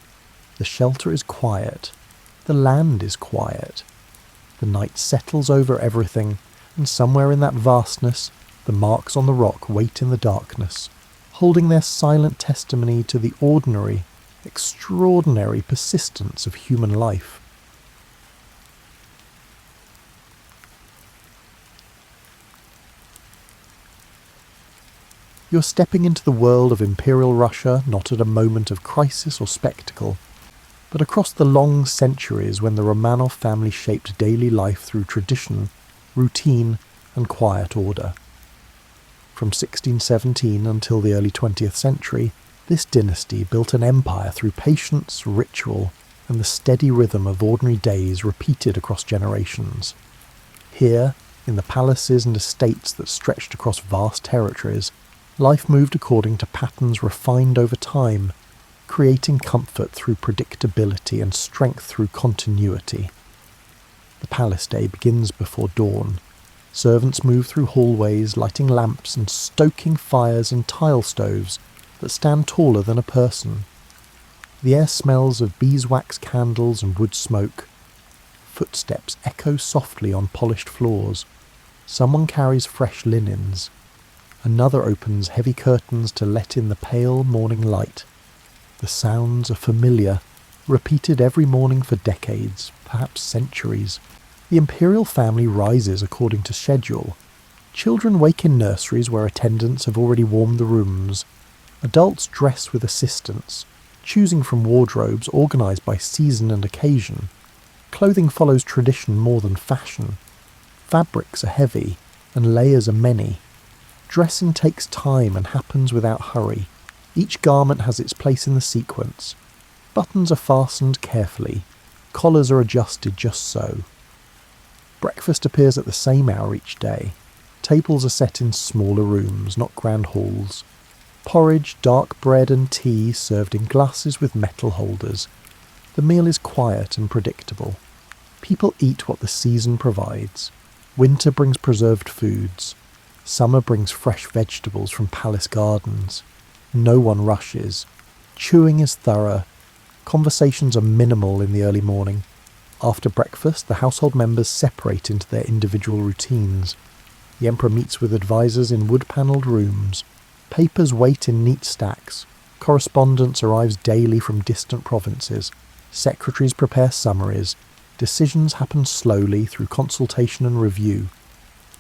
The shelter is quiet, the land is quiet. The night settles over everything, and somewhere in that vastness, the marks on the rock wait in the darkness, holding their silent testimony to the ordinary, extraordinary persistence of human life. You're stepping into the world of Imperial Russia not at a moment of crisis or spectacle, but across the long centuries when the Romanov family shaped daily life through tradition, routine, and quiet order. From 1617 until the early 20th century, this dynasty built an empire through patience, ritual, and the steady rhythm of ordinary days repeated across generations. Here, in the palaces and estates that stretched across vast territories, life moved according to patterns refined over time, creating comfort through predictability and strength through continuity. The palace day begins before dawn. Servants move through hallways, lighting lamps and stoking fires in tile stoves that stand taller than a person. The air smells of beeswax candles and wood smoke. Footsteps echo softly on polished floors. Someone carries fresh linens. Another opens heavy curtains to let in the pale morning light. The sounds are familiar, repeated every morning for decades, perhaps centuries. The imperial family rises according to schedule. Children wake in nurseries where attendants have already warmed the rooms. Adults dress with assistants, choosing from wardrobes organised by season and occasion. Clothing follows tradition more than fashion. Fabrics are heavy, and layers are many. Dressing takes time and happens without hurry. Each garment has its place in the sequence. Buttons are fastened carefully. Collars are adjusted just so. Breakfast appears at the same hour each day. Tables are set in smaller rooms, not grand halls. Porridge, dark bread and tea served in glasses with metal holders. The meal is quiet and predictable. People eat what the season provides. Winter brings preserved foods. Summer brings fresh vegetables from palace gardens. No one rushes. Chewing is thorough. Conversations are minimal in the early morning. After breakfast, the household members separate into their individual routines. The emperor meets with advisors in wood-panelled rooms. Papers wait in neat stacks. Correspondence arrives daily from distant provinces. Secretaries prepare summaries. Decisions happen slowly through consultation and review.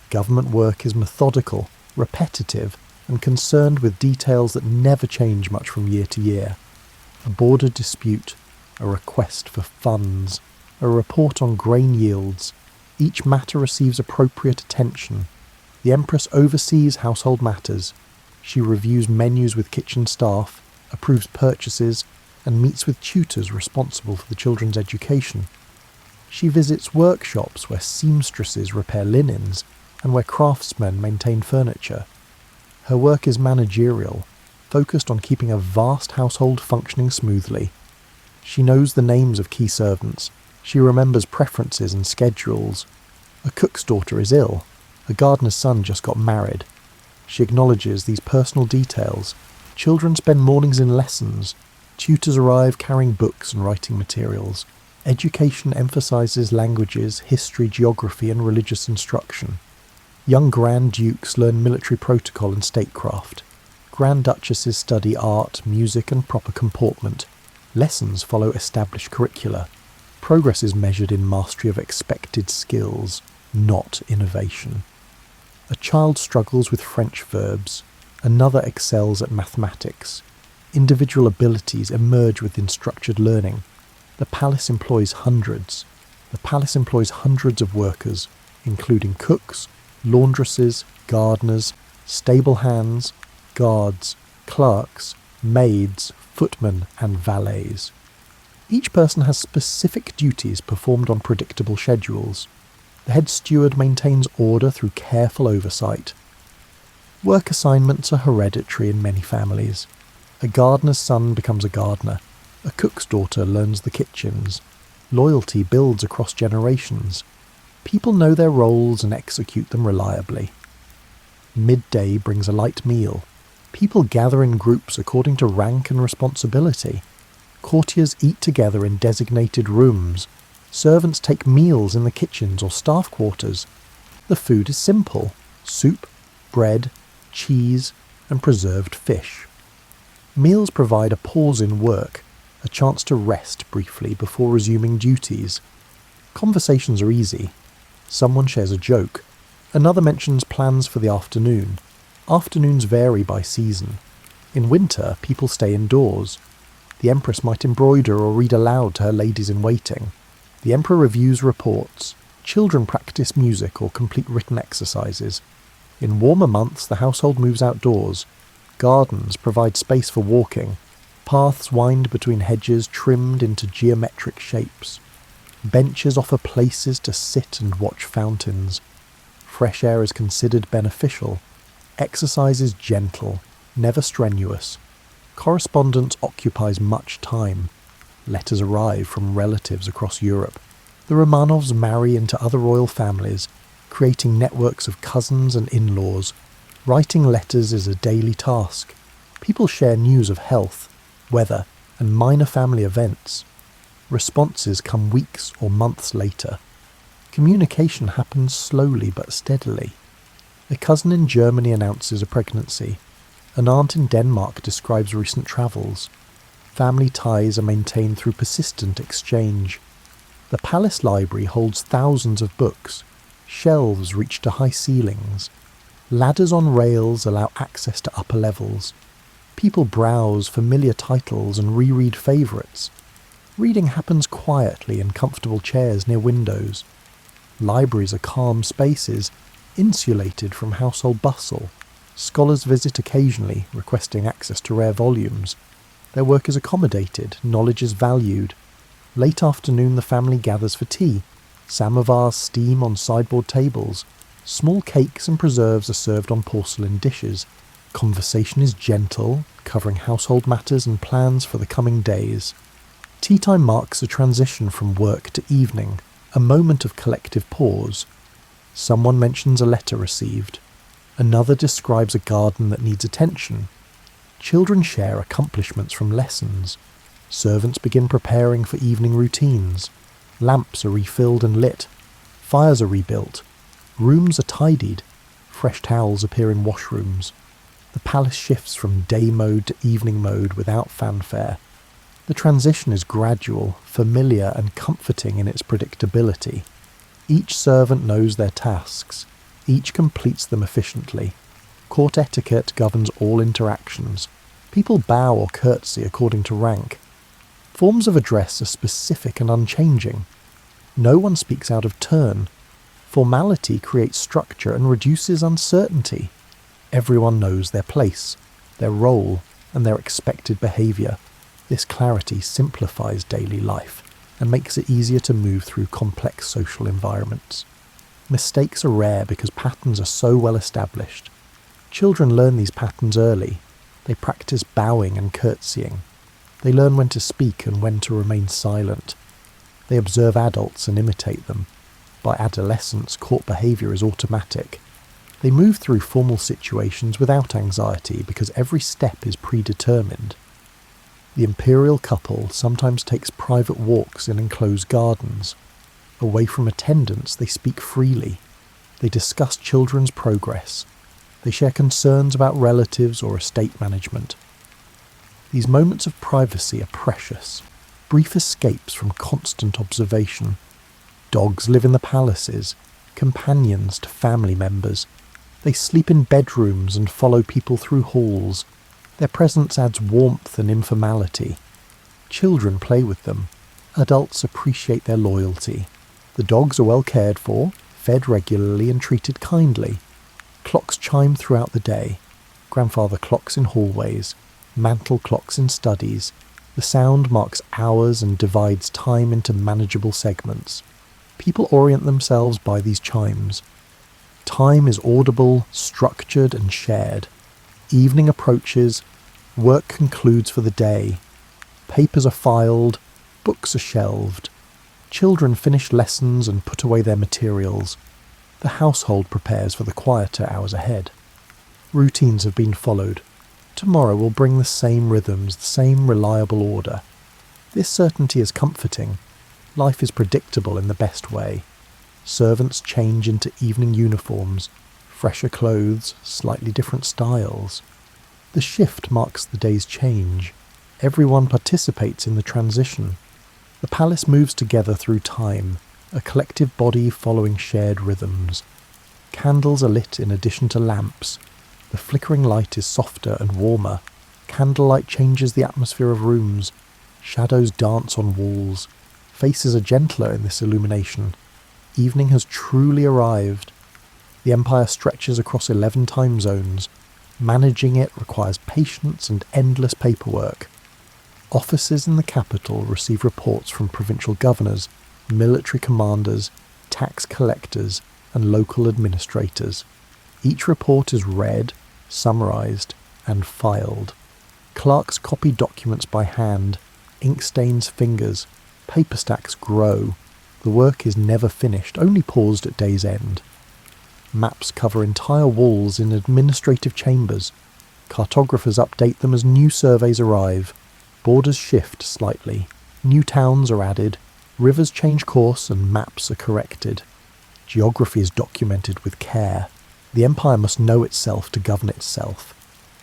Government work is methodical, repetitive, and concerned with details that never change much from year to year. A border dispute, a request for funds, a report on grain yields. Each matter receives appropriate attention. The Empress oversees household matters. She reviews menus with kitchen staff, approves purchases, and meets with tutors responsible for the children's education. She visits workshops where seamstresses repair linens and where craftsmen maintain furniture. Her work is managerial, focused on keeping a vast household functioning smoothly. She knows the names of key servants. She remembers preferences and schedules. A cook's daughter is ill. A gardener's son just got married. She acknowledges these personal details. Children spend mornings in lessons. Tutors arrive carrying books and writing materials. Education emphasises languages, history, geography and religious instruction. Young Grand Dukes learn military protocol and statecraft. Grand Duchesses study art, music and proper comportment. Lessons follow established curricula. Progress is measured in mastery of expected skills, not innovation. A child struggles with French verbs. Another excels at mathematics. Individual abilities emerge within structured learning. The palace employs hundreds. The palace employs hundreds of workers, including cooks, laundresses, gardeners, stable hands, guards, clerks, maids, footmen, and valets. Each person has specific duties performed on predictable schedules. The head steward maintains order through careful oversight. Work assignments are hereditary in many families. A gardener's son becomes a gardener. A cook's daughter learns the kitchens. Loyalty builds across generations. People know their roles and execute them reliably. Midday brings a light meal. People gather in groups according to rank and responsibility. Courtiers eat together in designated rooms. Servants take meals in the kitchens or staff quarters. The food is simple: soup, bread, cheese, and preserved fish. Meals provide a pause in work, a chance to rest briefly before resuming duties. Conversations are easy. Someone shares a joke. Another mentions plans for the afternoon. Afternoons vary by season. In winter, people stay indoors. The Empress might embroider or read aloud to her ladies-in-waiting. The Emperor reviews reports. Children practice music or complete written exercises. In warmer months, the household moves outdoors. Gardens provide space for walking. Paths wind between hedges trimmed into geometric shapes. Benches offer places to sit and watch fountains. Fresh air is considered beneficial. Exercise is gentle, never strenuous. Correspondence occupies much time. Letters arrive from relatives across Europe. The Romanovs marry into other royal families, creating networks of cousins and in-laws. Writing letters is a daily task. People share news of health, weather, and minor family events. Responses come weeks or months later. Communication happens slowly but steadily. A cousin in Germany announces a pregnancy. An aunt in Denmark describes recent travels. Family ties are maintained through persistent exchange. The palace library holds thousands of books. Shelves reach to high ceilings. Ladders on rails allow access to upper levels. People browse familiar titles and reread favourites. Reading happens quietly in comfortable chairs near windows. Libraries are calm spaces, insulated from household bustle. Scholars visit occasionally, requesting access to rare volumes. Their work is accommodated, knowledge is valued. Late afternoon the family gathers for tea. Samovars steam on sideboard tables. Small cakes and preserves are served on porcelain dishes. Conversation is gentle, covering household matters and plans for the coming days. Tea time marks a transition from work to evening, a moment of collective pause. Someone mentions a letter received. Another describes a garden that needs attention. Children share accomplishments from lessons. Servants begin preparing for evening routines. Lamps are refilled and lit. Fires are rebuilt. Rooms are tidied. Fresh towels appear in washrooms. The palace shifts from day mode to evening mode without fanfare. The transition is gradual, familiar and comforting in its predictability. Each servant knows their tasks. Each completes them efficiently. Court etiquette governs all interactions. People bow or curtsy according to rank. Forms of address are specific and unchanging. No one speaks out of turn. Formality creates structure and reduces uncertainty. Everyone knows their place, their role, and their expected behaviour. This clarity simplifies daily life and makes it easier to move through complex social environments. Mistakes are rare because patterns are so well established. Children learn these patterns early. They practice bowing and curtsying. They learn when to speak and when to remain silent. They observe adults and imitate them. By adolescence, court behaviour is automatic. They move through formal situations without anxiety because every step is predetermined. The imperial couple sometimes takes private walks in enclosed gardens. Away from attendants, they speak freely. They discuss children's progress. They share concerns about relatives or estate management. These moments of privacy are precious, brief escapes from constant observation. Dogs live in the palaces, companions to family members. They sleep in bedrooms and follow people through halls. Their presence adds warmth and informality. Children play with them. Adults appreciate their loyalty. The dogs are well cared for, fed regularly and treated kindly. Clocks chime throughout the day. Grandfather clocks in hallways. Mantel clocks in studies. The sound marks hours and divides time into manageable segments. People orient themselves by these chimes. Time is audible, structured and shared. Evening approaches. Work concludes for the day. Papers are filed. Books are shelved. Children finish lessons and put away their materials. The household prepares for the quieter hours ahead. Routines have been followed. Tomorrow will bring the same rhythms, the same reliable order. This certainty is comforting. Life is predictable in the best way. Servants change into evening uniforms, fresher clothes, slightly different styles. The shift marks the day's change. Everyone participates in the transition. The palace moves together through time, a collective body following shared rhythms. Candles are lit in addition to lamps. The flickering light is softer and warmer. Candlelight changes the atmosphere of rooms. Shadows dance on walls. Faces are gentler in this illumination. Evening has truly arrived. The empire stretches across 11 time zones. Managing it requires patience and endless paperwork. Officers in the capital receive reports from provincial governors, military commanders, tax collectors, and local administrators. Each report is read, summarised, and filed. Clerks copy documents by hand. Ink stains fingers. Paper stacks grow. The work is never finished, only paused at day's end. Maps cover entire walls in administrative chambers. Cartographers update them as new surveys arrive. Borders shift slightly. New towns are added. Rivers change course and maps are corrected. Geography is documented with care. The empire must know itself to govern itself.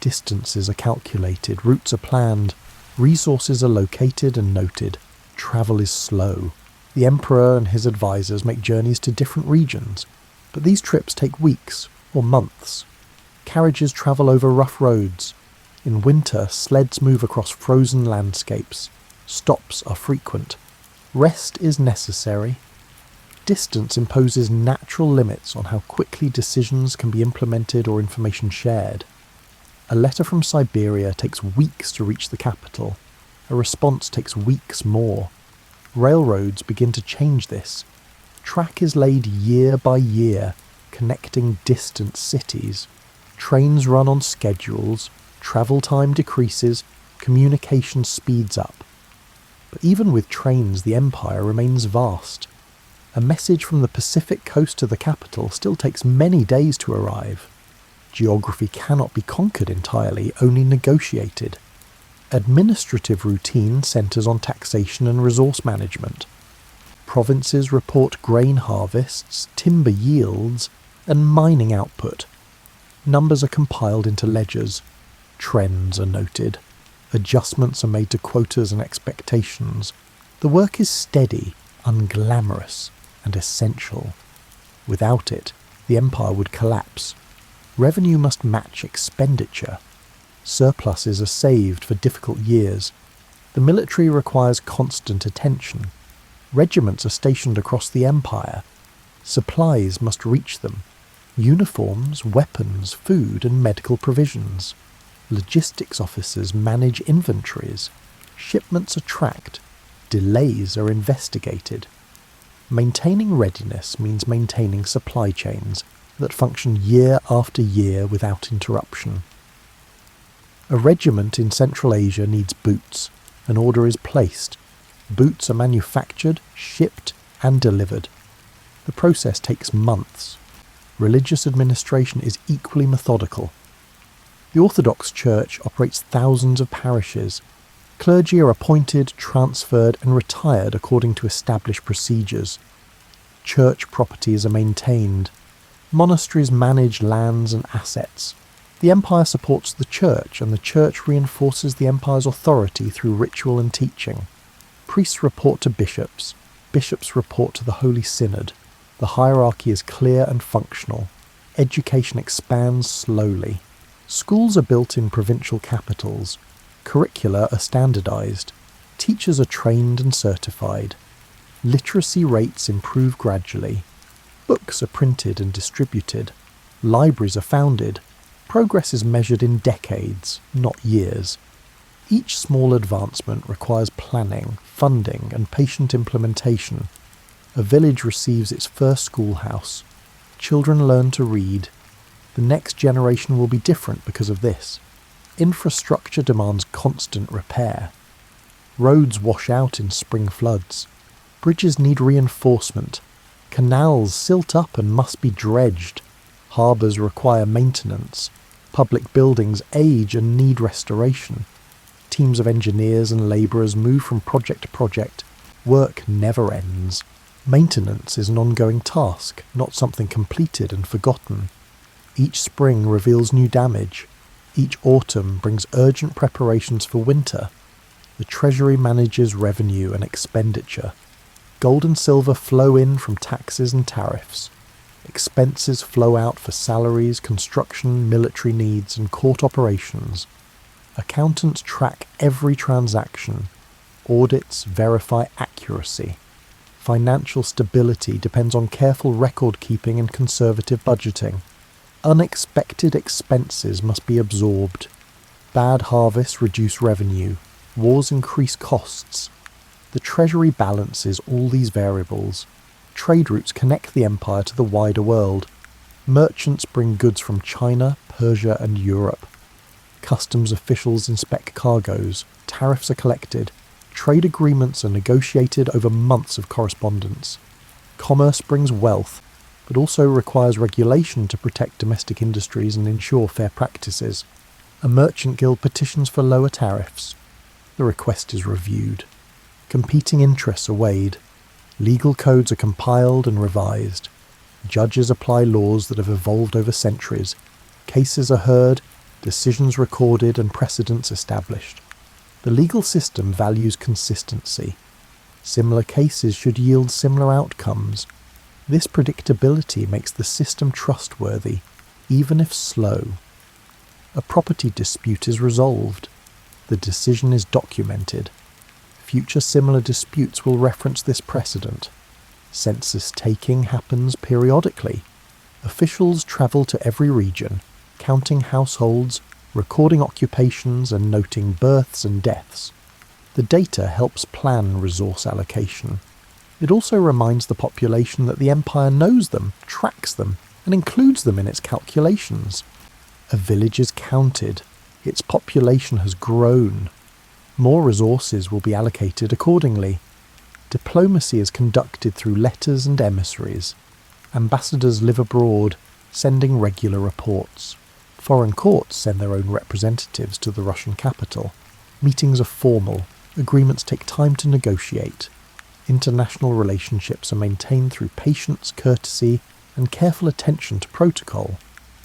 Distances are calculated, routes are planned, resources are located and noted. Travel is slow. The emperor and his advisors make journeys to different regions, but these trips take weeks or months. Carriages travel over rough roads. In winter, sleds move across frozen landscapes. Stops are frequent. Rest is necessary. distance imposes natural limits on how quickly decisions can be implemented or information shared. A letter from Siberia takes weeks to reach the capital. A response takes weeks more. Railroads begin to change this. Track is laid year by year, connecting distant cities. Trains run on schedules, travel time decreases, communication speeds up. But even with trains, the empire remains vast. A message from the Pacific coast to the capital still takes many days to arrive. Geography cannot be conquered entirely, only negotiated. Administrative routine centres on taxation and resource management. Provinces report grain harvests, timber yields, and mining output. Numbers are compiled into ledgers. Trends are noted. Adjustments are made to quotas and expectations. The work is steady, unglamorous, and essential. Without it, the empire would collapse. Revenue must match expenditure. Surpluses are saved for difficult years. The military requires constant attention. Regiments are stationed across the empire. Supplies must reach them. Uniforms, weapons, food, and medical provisions. Logistics officers manage inventories. Shipments are tracked. Delays are investigated. Maintaining readiness means maintaining supply chains that function year after year without interruption. A regiment in Central Asia needs boots. An order is placed. Boots are manufactured, shipped, and delivered. The process takes months. Religious administration is equally methodical. The Orthodox Church operates thousands of parishes. Clergy are appointed, transferred, and retired according to established procedures. Church properties are maintained. Monasteries manage lands and assets. The empire supports the church, and the church reinforces the empire's authority through ritual and teaching. Priests report to bishops. Bishops report to the Holy Synod. The hierarchy is clear and functional. Education expands slowly. Schools are built in provincial capitals. Curricula are standardized. Teachers are trained and certified. Literacy rates improve gradually. Books are printed and distributed. Libraries are founded. Progress is measured in decades, not years. Each small advancement requires planning, funding, and patient implementation. A village receives its first schoolhouse. Children learn to read. The next generation will be different because of this. Infrastructure demands constant repair. Roads wash out in spring floods. Bridges need reinforcement. Canals silt up and must be dredged. Harbours require maintenance. Public buildings age and need restoration. Teams of engineers and labourers move from project to project. Work never ends. Maintenance is an ongoing task, not something completed and forgotten. Each spring reveals new damage. Each autumn brings urgent preparations for winter. The Treasury manages revenue and expenditure. Gold and silver flow in from taxes and tariffs. Expenses flow out for salaries, construction, military needs, and court operations. Accountants track every transaction. Audits verify accuracy. Financial stability depends on careful record-keeping and conservative budgeting. Unexpected expenses must be absorbed. Bad harvests reduce revenue. Wars increase costs. The Treasury balances all these variables. Trade routes connect the empire to the wider world. Merchants bring goods from China, Persia, and Europe. Customs officials inspect cargoes. Tariffs are collected. Trade agreements are negotiated over months of correspondence. Commerce brings wealth, but also requires regulation to protect domestic industries and ensure fair practices. A merchant guild petitions for lower tariffs. The request is reviewed. Competing interests are weighed. Legal codes are compiled and revised. Judges apply laws that have evolved over centuries. Cases are heard, decisions recorded, and precedents established. The legal system values consistency. Similar cases should yield similar outcomes. This predictability makes the system trustworthy, even if slow. A property dispute is resolved. The decision is documented. Future similar disputes will reference this precedent. Census taking happens periodically. Officials travel to every region, counting households, recording occupations and noting births and deaths. The data helps plan resource allocation. It also reminds the population that the empire knows them, tracks them, and includes them in its calculations. A village is counted. Its population has grown. More resources will be allocated accordingly. Diplomacy is conducted through letters and emissaries. Ambassadors live abroad, sending regular reports. Foreign courts send their own representatives to the Russian capital. Meetings are formal. Agreements take time to negotiate. International relationships are maintained through patience, courtesy, and careful attention to protocol.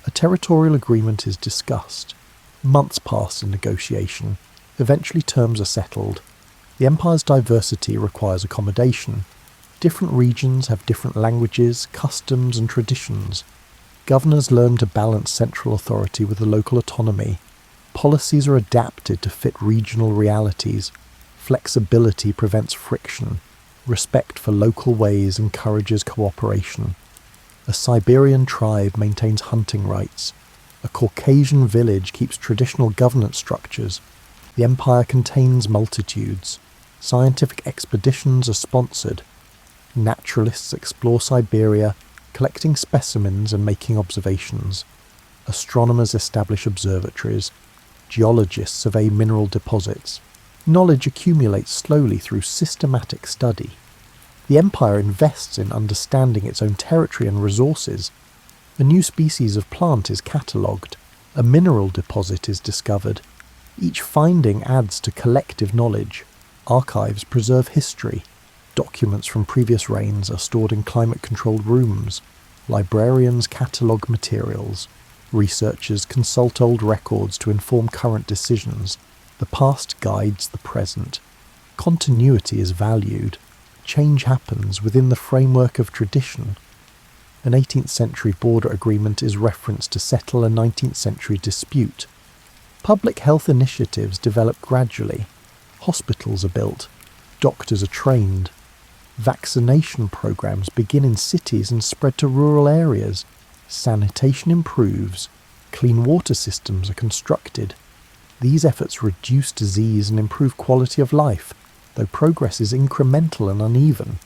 A territorial agreement is discussed. Months pass in negotiation. Eventually terms are settled. The empire's diversity requires accommodation. Different regions have different languages, customs, and traditions. Governors learn to balance central authority with the local autonomy. Policies are adapted to fit regional realities. Flexibility prevents friction. Respect for local ways encourages cooperation. A Siberian tribe maintains hunting rights. A Caucasian village keeps traditional governance structures. The empire contains multitudes. Scientific expeditions are sponsored. Naturalists explore Siberia, collecting specimens and making observations. Astronomers establish observatories. Geologists survey mineral deposits. Knowledge accumulates slowly through systematic study. The empire invests in understanding its own territory and resources. A new species of plant is catalogued. A mineral deposit is discovered. Each finding adds to collective knowledge. Archives preserve history. Documents from previous reigns are stored in climate-controlled rooms. Librarians catalogue materials. Researchers consult old records to inform current decisions. The past guides the present. Continuity is valued. Change happens within the framework of tradition. An 18th century border agreement is referenced to settle a 19th century dispute. Public health initiatives develop gradually. Hospitals are built. Doctors are trained. Vaccination programs begin in cities and spread to rural areas. Sanitation improves. Clean water systems are constructed. These efforts reduce disease and improve quality of life, though progress is incremental and uneven.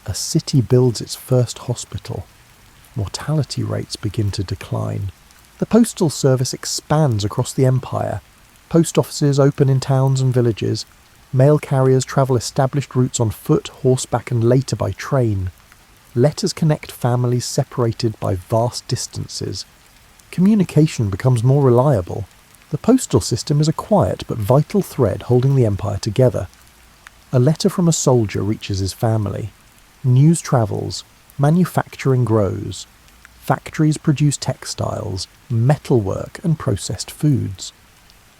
A city builds its first hospital. Mortality rates begin to decline. The postal service expands across the empire. Post offices open in towns and villages. Mail carriers travel established routes on foot, horseback, and later by train. Letters connect families separated by vast distances. Communication becomes more reliable. The postal system is a quiet but vital thread holding the empire together. A letter from a soldier reaches his family. News travels. Manufacturing grows. Factories produce textiles, metalwork, and processed foods.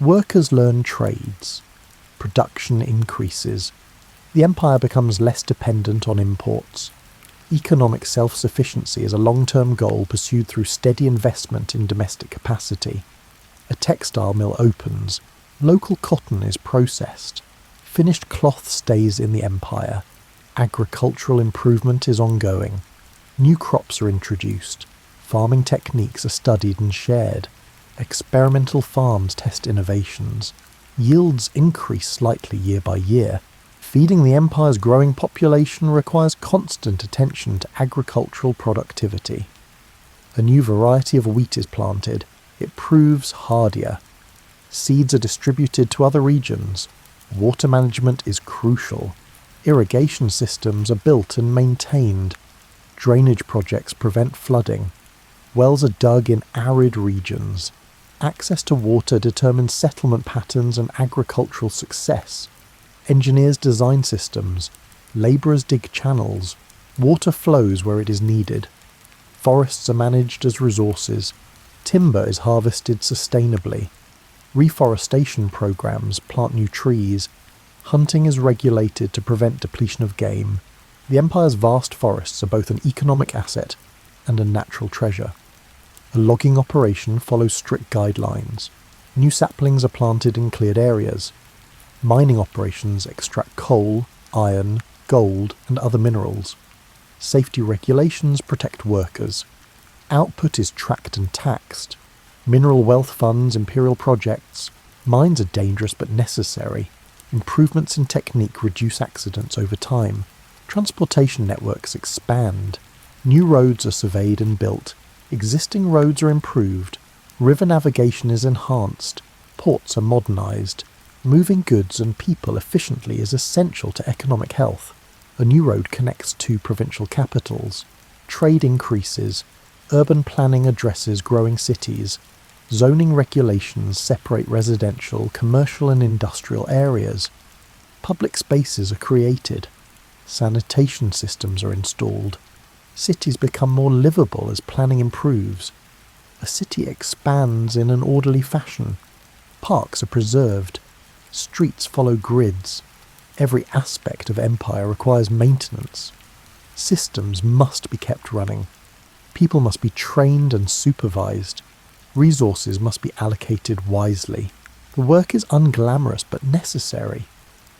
Workers learn trades. Production increases. The empire becomes less dependent on imports. Economic self-sufficiency is a long-term goal pursued through steady investment in domestic capacity. A textile mill opens. Local cotton is processed. Finished cloth stays in the empire. Agricultural improvement is ongoing. New crops are introduced. Farming techniques are studied and shared. Experimental farms test innovations. Yields increase slightly year by year. Feeding the empire's growing population requires constant attention to agricultural productivity. A new variety of wheat is planted. It proves hardier. Seeds are distributed to other regions. Water management is crucial. Irrigation systems are built and maintained. Drainage projects prevent flooding. Wells are dug in arid regions. Access to water determines settlement patterns and agricultural success. Engineers design systems. Labourers dig channels. Water flows where it is needed. Forests are managed as resources. Timber is harvested sustainably. Reforestation programs plant new trees. Hunting is regulated to prevent depletion of game. The empire's vast forests are both an economic asset and a natural treasure. A logging operation follows strict guidelines. New saplings are planted in cleared areas. Mining operations extract coal, iron, gold, and other minerals. Safety regulations protect workers. Output is tracked and taxed. Mineral wealth funds imperial projects. Mines are dangerous but necessary. Improvements in technique reduce accidents over time. Transportation networks expand. New roads are surveyed and built. Existing roads are improved. River navigation is enhanced. Ports are modernised. Moving goods and people efficiently is essential to economic health. A new road connects two provincial capitals. Trade increases. Urban planning addresses growing cities. Zoning regulations separate residential, commercial and industrial areas. Public spaces are created. Sanitation systems are installed. Cities become more livable as planning improves. A city expands in an orderly fashion. Parks are preserved. Streets follow grids. Every aspect of empire requires maintenance. Systems must be kept running. People must be trained and supervised. Resources must be allocated wisely. The work is unglamorous but necessary.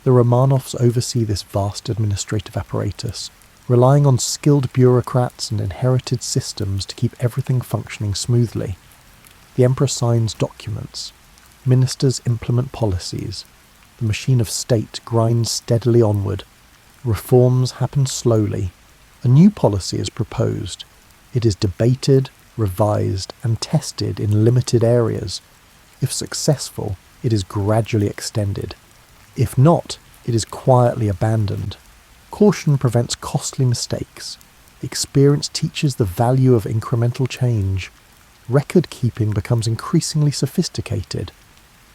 The Romanovs oversee this vast administrative apparatus, relying on skilled bureaucrats and inherited systems to keep everything functioning smoothly. The emperor signs documents. Ministers implement policies. The machine of state grinds steadily onward. Reforms happen slowly. A new policy is proposed. It is debated, revised, and tested in limited areas. If successful, it is gradually extended. If not, it is quietly abandoned. Caution prevents costly mistakes. Experience teaches the value of incremental change. Record keeping becomes increasingly sophisticated.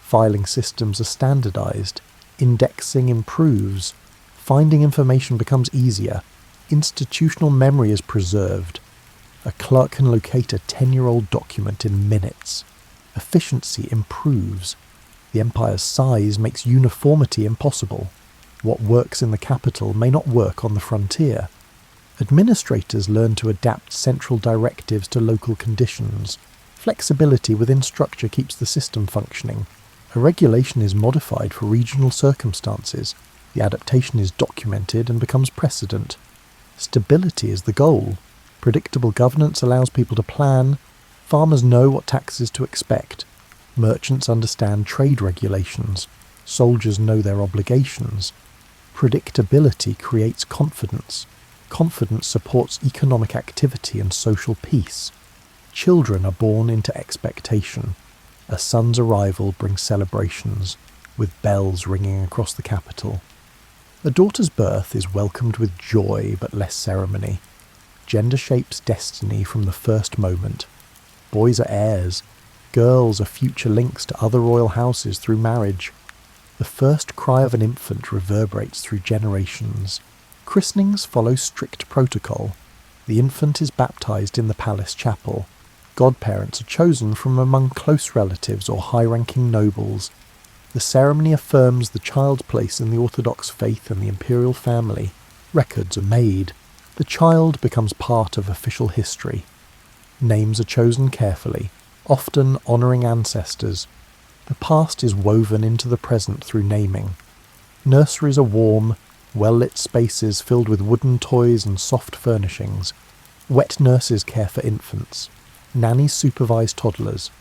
Filing systems are standardized. Indexing improves. Finding information becomes easier. Institutional memory is preserved. A clerk can locate a 10-year-old document in minutes. Efficiency improves. The empire's size makes uniformity impossible. What works in the capital may not work on the frontier. Administrators learn to adapt central directives to local conditions. Flexibility within structure keeps the system functioning. A regulation is modified for regional circumstances. The adaptation is documented and becomes precedent. Stability is the goal. Predictable governance allows people to plan. Farmers know what taxes to expect. Merchants understand trade regulations. Soldiers know their obligations. Predictability creates confidence. Confidence supports economic activity and social peace. Children are born into expectation. A son's arrival brings celebrations, with bells ringing across the capital. A daughter's birth is welcomed with joy but less ceremony. Gender shapes destiny from the first moment. Boys are heirs. Girls are future links to other royal houses through marriage. The first cry of an infant reverberates through generations. Christenings follow strict protocol. The infant is baptized in the palace chapel. Godparents are chosen from among close relatives or high-ranking nobles. The ceremony affirms the child's place in the Orthodox faith and the imperial family. Records are made. The child becomes part of official history. Names are chosen carefully, often honouring ancestors. The past is woven into the present through naming. Nurseries are warm, well-lit spaces filled with wooden toys and soft furnishings. Wet nurses care for infants. Nannies supervise toddlers.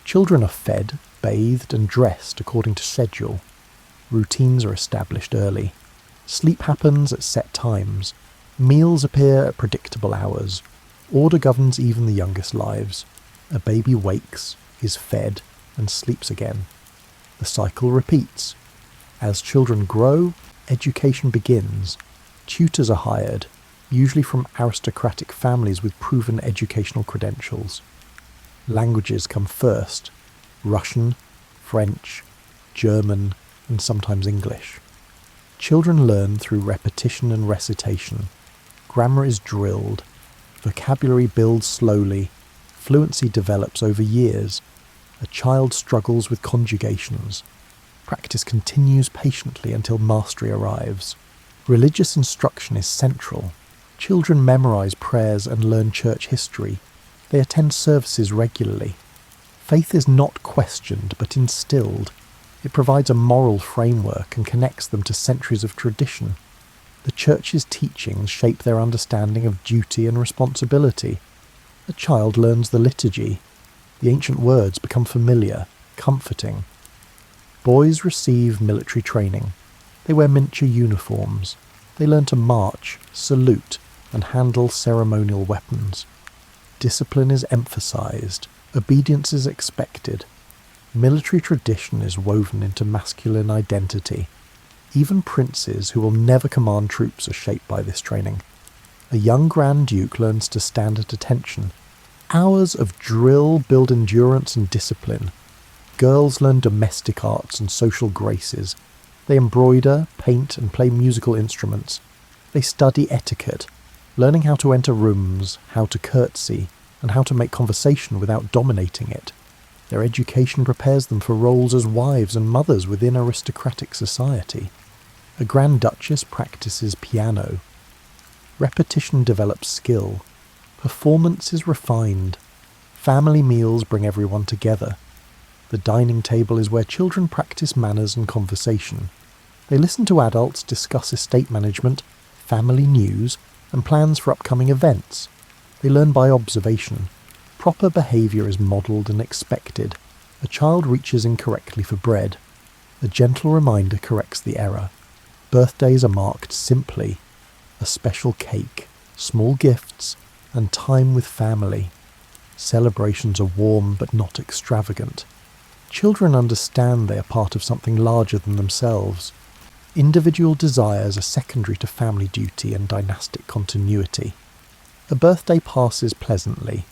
Children are fed, bathed and dressed according to schedule. Routines are established early. Sleep happens at set times. Meals appear at predictable hours. Order governs even the youngest lives. A baby wakes, is fed, and sleeps again. The cycle repeats. As children grow, education begins. Tutors are hired, usually from aristocratic families with proven educational credentials. Languages come first: Russian, French, German, and sometimes English. Children learn through repetition and recitation. Grammar is drilled. Vocabulary builds slowly. Fluency develops over years. A child struggles with conjugations. Practice continues patiently until mastery arrives. Religious instruction is central. Children memorize prayers and learn church history. They attend services regularly. Faith is not questioned but instilled. It provides a moral framework and connects them to centuries of tradition. The church's teachings shape their understanding of duty and responsibility. A child learns the liturgy. The ancient words become familiar, comforting. Boys receive military training. They wear miniature uniforms. They learn to march, salute, and handle ceremonial weapons. Discipline is emphasized. Obedience is expected. Military tradition is woven into masculine identity. Even princes who will never command troops are shaped by this training. A young Grand Duke learns to stand at attention. Hours of drill build endurance and discipline. Girls learn domestic arts and social graces. They embroider, paint, and play musical instruments. They study etiquette, learning how to enter rooms, how to curtsy, and how to make conversation without dominating it. Their education prepares them for roles as wives and mothers within aristocratic society. A Grand Duchess practices piano. Repetition develops skill. Performance is refined. Family meals bring everyone together. The dining table is where children practice manners and conversation. They listen to adults discuss estate management, family news, and plans for upcoming events. They learn by observation. Proper behaviour is modelled and expected. A child reaches incorrectly for bread. A gentle reminder corrects the error. Birthdays are marked simply. A special cake, small gifts, and time with family. Celebrations are warm but not extravagant. Children understand they are part of something larger than themselves. Individual desires are secondary to family duty and dynastic continuity. A birthday passes pleasantly.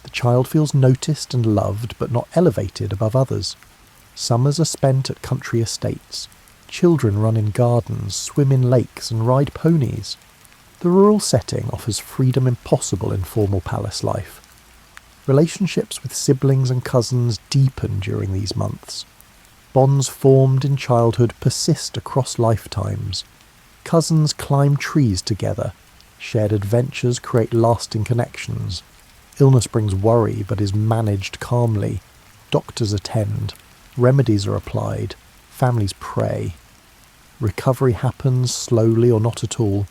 The child feels noticed and loved but not elevated above others. Summers are spent at country estates. Children run in gardens, swim in lakes and ride ponies. The rural setting offers freedom impossible in formal palace life. Relationships with siblings and cousins deepen during these months. Bonds formed in childhood persist across lifetimes. Cousins climb trees together. Shared adventures create lasting connections. Illness brings worry but is managed calmly. Doctors attend. Remedies are applied. Families pray. Recovery happens slowly or not at all.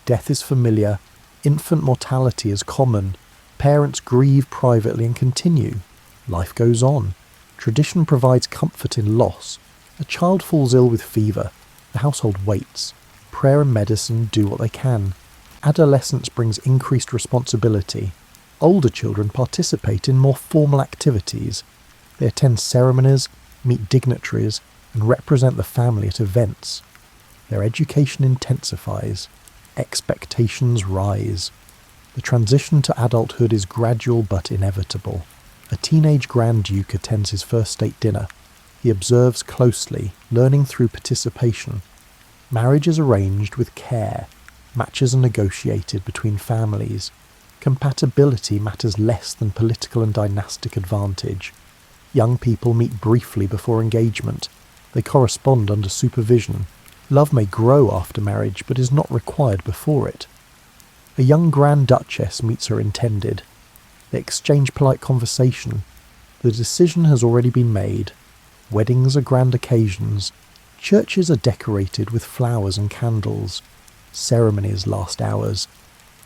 Death is familiar. Infant mortality is common. Parents grieve privately and continue. Life goes on. Tradition provides comfort in loss. A child falls ill with fever. The household waits. Prayer and medicine do what they can. Adolescence brings increased responsibility. Older children participate in more formal activities. They attend ceremonies, meet dignitaries, and represent the family at events. Their education intensifies. Expectations rise. The transition to adulthood is gradual but inevitable. A teenage Grand Duke attends his first state dinner. He observes closely, learning through participation. Marriage is arranged with care. Matches are negotiated between families. Compatibility matters less than political and dynastic advantage. Young people meet briefly before engagement. They correspond under supervision. Love may grow after marriage, but is not required before it. A young Grand Duchess meets her intended. They exchange polite conversation. The decision has already been made. Weddings are grand occasions. Churches are decorated with flowers and candles. Ceremonies last hours.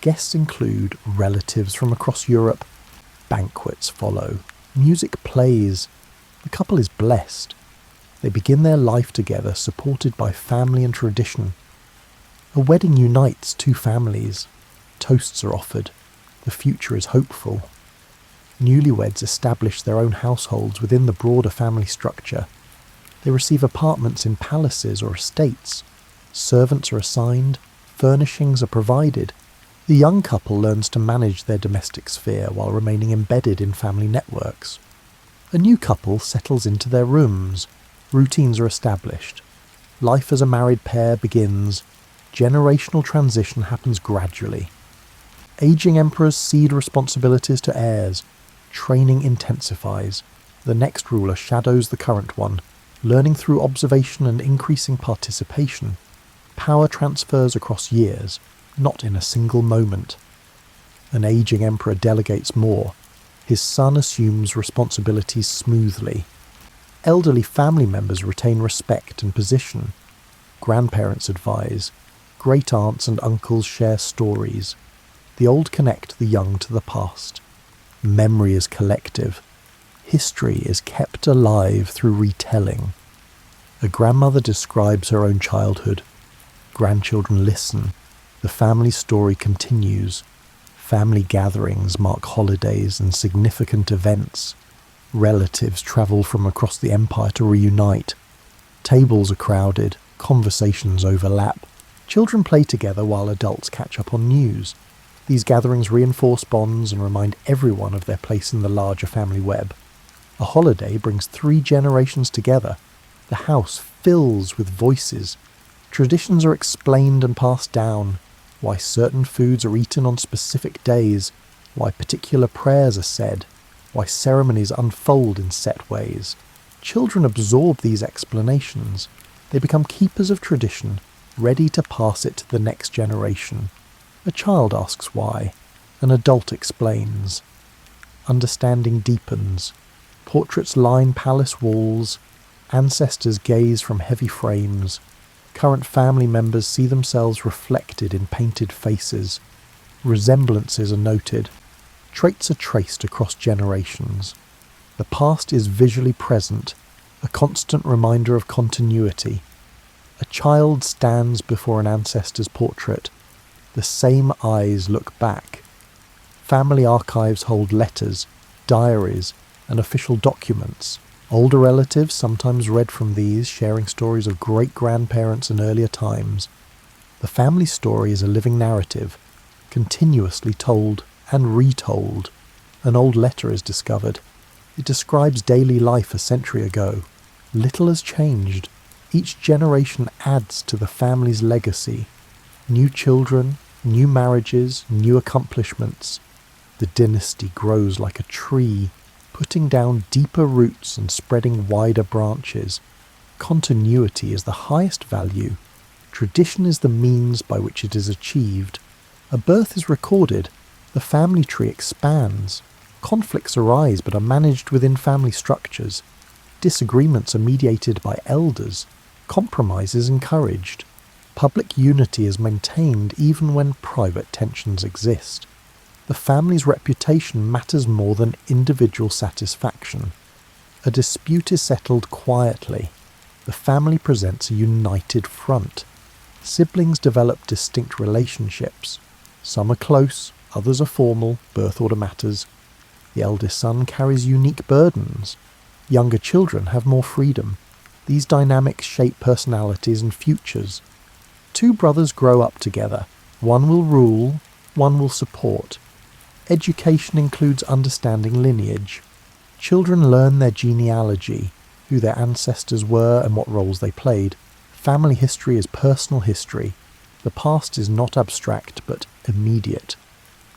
Guests include relatives from across Europe. Banquets follow. Music plays. The couple is blessed. They begin their life together, supported by family and tradition. A wedding unites two families. Toasts are offered. The future is hopeful. Newlyweds establish their own households within the broader family structure. They receive apartments in palaces or estates. Servants are assigned. Furnishings are provided. The young couple learns to manage their domestic sphere while remaining embedded in family networks. A new couple settles into their rooms. Routines are established. Life as a married pair begins. Generational transition happens gradually. Aging emperors cede responsibilities to heirs. Training intensifies. The next ruler shadows the current one, learning through observation and increasing participation. Power transfers across years, not in a single moment. An aging emperor delegates more. His son assumes responsibilities smoothly. Elderly family members retain respect and position. Grandparents advise. Great aunts and uncles share stories. The old connect the young to the past. Memory is collective. History is kept alive through retelling. A grandmother describes her own childhood. Grandchildren listen. The family story continues. Family gatherings mark holidays and significant events. Relatives travel from across the empire to reunite. Tables are crowded. Conversations overlap. Children play together while adults catch up on news. These gatherings reinforce bonds and remind everyone of their place in the larger family web. A holiday brings 3 generations together. The house fills with voices. Traditions are explained and passed down. Why certain foods are eaten on specific days. Why particular prayers are said. Why ceremonies unfold in set ways. Children absorb these explanations. They become keepers of tradition, ready to pass it to the next generation. A child asks why. An adult explains. Understanding deepens. Portraits line palace walls. Ancestors gaze from heavy frames. Current family members see themselves reflected in painted faces. Resemblances are noted. Traits are traced across generations. The past is visually present, a constant reminder of continuity. A child stands before an ancestor's portrait. The same eyes look back. Family archives hold letters, diaries, and official documents. Older relatives sometimes read from these, sharing stories of great-grandparents and earlier times. The family story is a living narrative, continuously told and retold. An old letter is discovered. It describes daily life a century ago. Little has changed. Each generation adds to the family's legacy. New children, new marriages, new accomplishments. The dynasty grows like a tree, putting down deeper roots and spreading wider branches. Continuity is the highest value. Tradition is the means by which it is achieved. A birth is recorded. The family tree expands. Conflicts arise but are managed within family structures. Disagreements are mediated by elders. Compromise is encouraged. Public unity is maintained even when private tensions exist. The family's reputation matters more than individual satisfaction. A dispute is settled quietly. The family presents a united front. Siblings develop distinct relationships. Some are close, others are formal, birth order matters. The eldest son carries unique burdens. Younger children have more freedom. These dynamics shape personalities and futures. 2 brothers grow up together. One will rule, one will support. Education includes understanding lineage. Children learn their genealogy, who their ancestors were and what roles they played. Family history is personal history. The past is not abstract but immediate.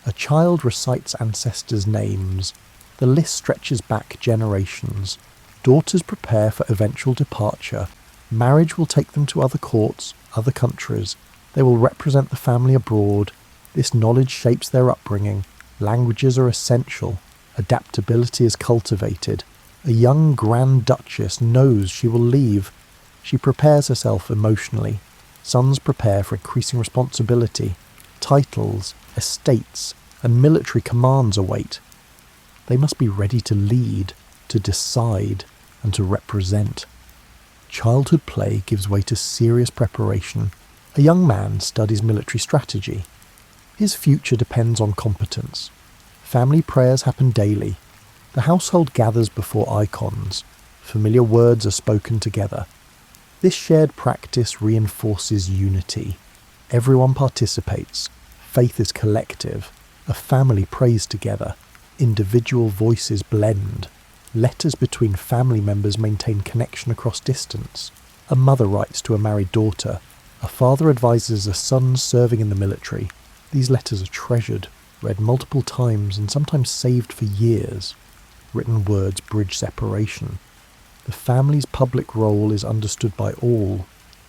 A child recites ancestors' names. The list stretches back generations. Daughters prepare for eventual departure. Marriage will take them to other courts, other countries. They will represent the family abroad. This knowledge shapes their upbringing. Languages are essential. Adaptability is cultivated. A young Grand Duchess knows she will leave. She prepares herself emotionally. Sons prepare for increasing responsibility. Titles, estates, and military commands await. They must be ready to lead, to decide, and to represent. Childhood play gives way to serious preparation. A young man studies military strategy. His future depends on competence. Family prayers happen daily. The household gathers before icons. Familiar words are spoken together. This shared practice reinforces unity. Everyone participates. Faith is collective. A family prays together. Individual voices blend. Letters between family members maintain connection across distance. A mother writes to a married daughter. A father advises a son serving in the military. These letters are treasured, read multiple times and sometimes saved for years. Written words bridge separation. The family's public role is understood by all.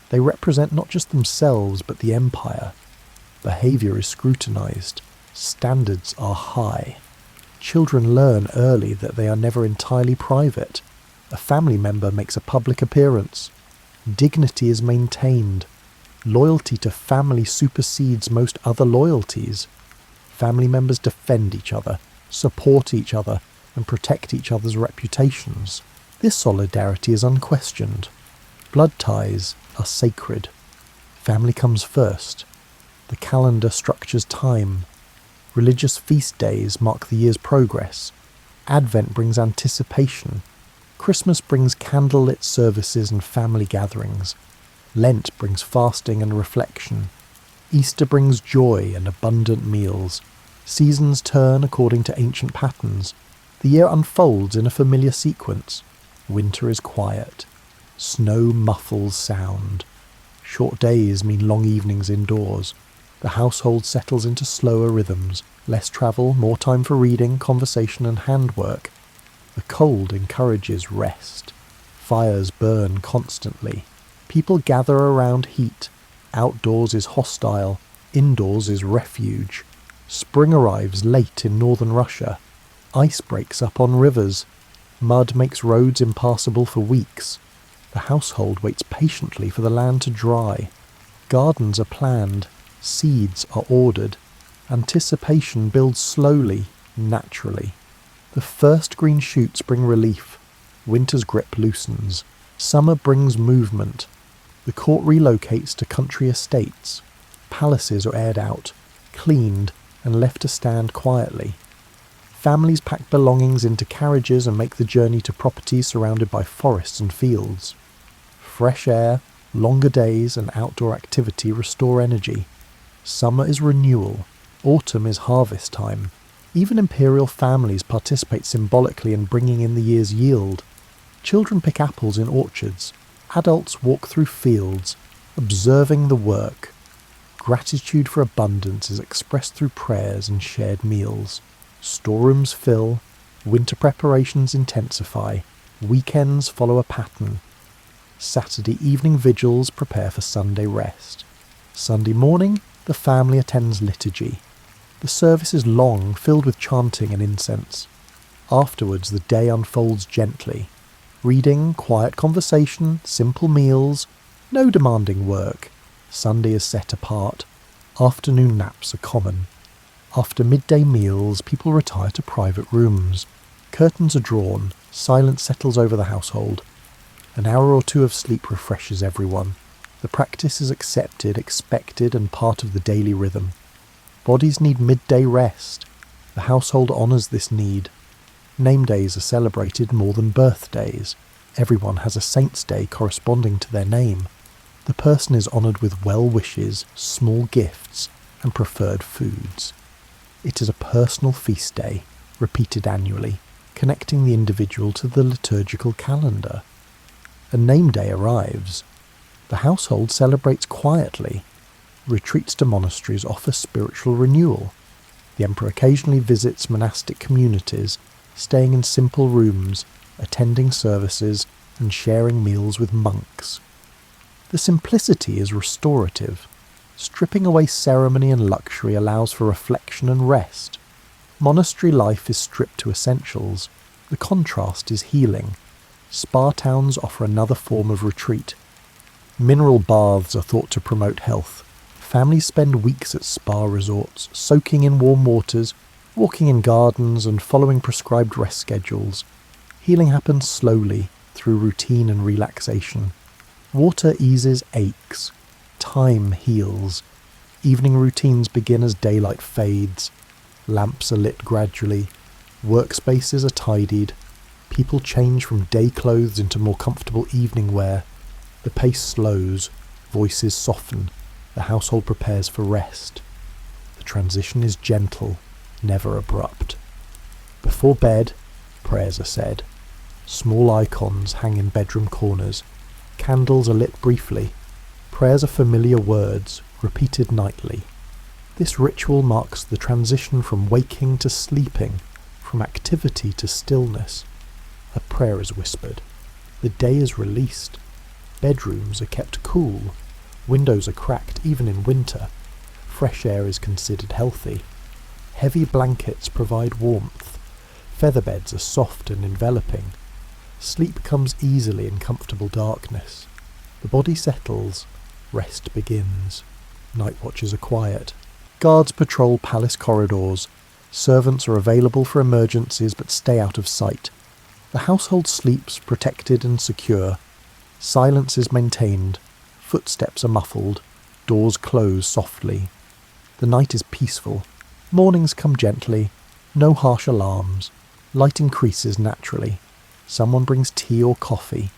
They represent not just themselves but the empire. Behaviour is scrutinized. Standards are high. Children learn early that they are never entirely private. A family member makes a public appearance. Dignity is maintained. Loyalty to family supersedes most other loyalties. Family members defend each other, support each other, and protect each other's reputations. This solidarity is unquestioned. Blood ties are sacred. Family comes first. The calendar structures time. Religious feast days mark the year's progress. Advent brings anticipation. Christmas brings candlelit services and family gatherings. Lent brings fasting and reflection. Easter brings joy and abundant meals. Seasons turn according to ancient patterns. The year unfolds in a familiar sequence. Winter is quiet. Snow muffles sound. Short days mean long evenings indoors. The household settles into slower rhythms. Less travel, more time for reading, conversation and handwork. The cold encourages rest. Fires burn constantly. People gather around heat. Outdoors is hostile. Indoors is refuge. Spring arrives late in northern Russia. Ice breaks up on rivers. Mud makes roads impassable for weeks. The household waits patiently for the land to dry. Gardens are planned. Seeds are ordered. Anticipation builds slowly, naturally. The first green shoots bring relief. Winter's grip loosens. Summer brings movement. The court relocates to country estates. Palaces are aired out, cleaned, and left to stand quietly. Families pack belongings into carriages and make the journey to properties surrounded by forests and fields. Fresh air, longer days, and outdoor activity restore energy. Summer is renewal. Autumn is harvest time. Even imperial families participate symbolically in bringing in the year's yield. Children pick apples in orchards. Adults walk through fields, observing the work. Gratitude for abundance is expressed through prayers and shared meals. Storerooms fill. Winter preparations intensify. Weekends follow a pattern. Saturday evening vigils prepare for Sunday rest. Sunday morning, the family attends liturgy. The service is long, filled with chanting and incense. Afterwards, the day unfolds gently. Reading, quiet conversation, simple meals, no demanding work. Sunday is set apart. Afternoon naps are common. After midday meals, people retire to private rooms. Curtains are drawn. Silence settles over the household. An hour or two of sleep refreshes everyone. The practice is accepted, expected, and part of the daily rhythm. Bodies need midday rest. The household honours this need. Name days are celebrated more than birthdays. Everyone has a saint's day corresponding to their name. The person is honoured with well wishes, small gifts, and preferred foods. It is a personal feast day, repeated annually, connecting the individual to the liturgical calendar. A name day arrives. The household celebrates quietly. Retreats to monasteries offer spiritual renewal. The emperor occasionally visits monastic communities, staying in simple rooms, attending services, and sharing meals with monks. The simplicity is restorative. Stripping away ceremony and luxury allows for reflection and rest. Monastery life is stripped to essentials. The contrast is healing. Spa towns offer another form of retreat. Mineral baths are thought to promote health. Families spend weeks at spa resorts, soaking in warm waters, walking in gardens, and following prescribed rest schedules. Healing happens slowly, through routine and relaxation. Water eases aches. Time heals. Evening routines begin as daylight fades. Lamps are lit gradually. Workspaces are tidied. People change from day clothes into more comfortable evening wear. The pace slows. Voices soften. The household prepares for rest. The transition is gentle, never abrupt. Before bed, prayers are said. Small icons hang in bedroom corners. Candles are lit briefly. Prayers are familiar words, repeated nightly. This ritual marks the transition from waking to sleeping, from activity to stillness. A prayer is whispered. The day is released. Bedrooms are kept cool. Windows are cracked even in winter. Fresh air is considered healthy. Heavy blankets provide warmth. Featherbeds are soft and enveloping. Sleep comes easily in comfortable darkness. The body settles. Rest begins. Night watches are quiet. Guards patrol palace corridors. Servants are available for emergencies but stay out of sight. The household sleeps protected and secure. Silence is maintained. Footsteps are muffled. Doors close softly. The night is peaceful. Mornings come gently. No harsh alarms. Light increases naturally. Someone brings tea or coffee.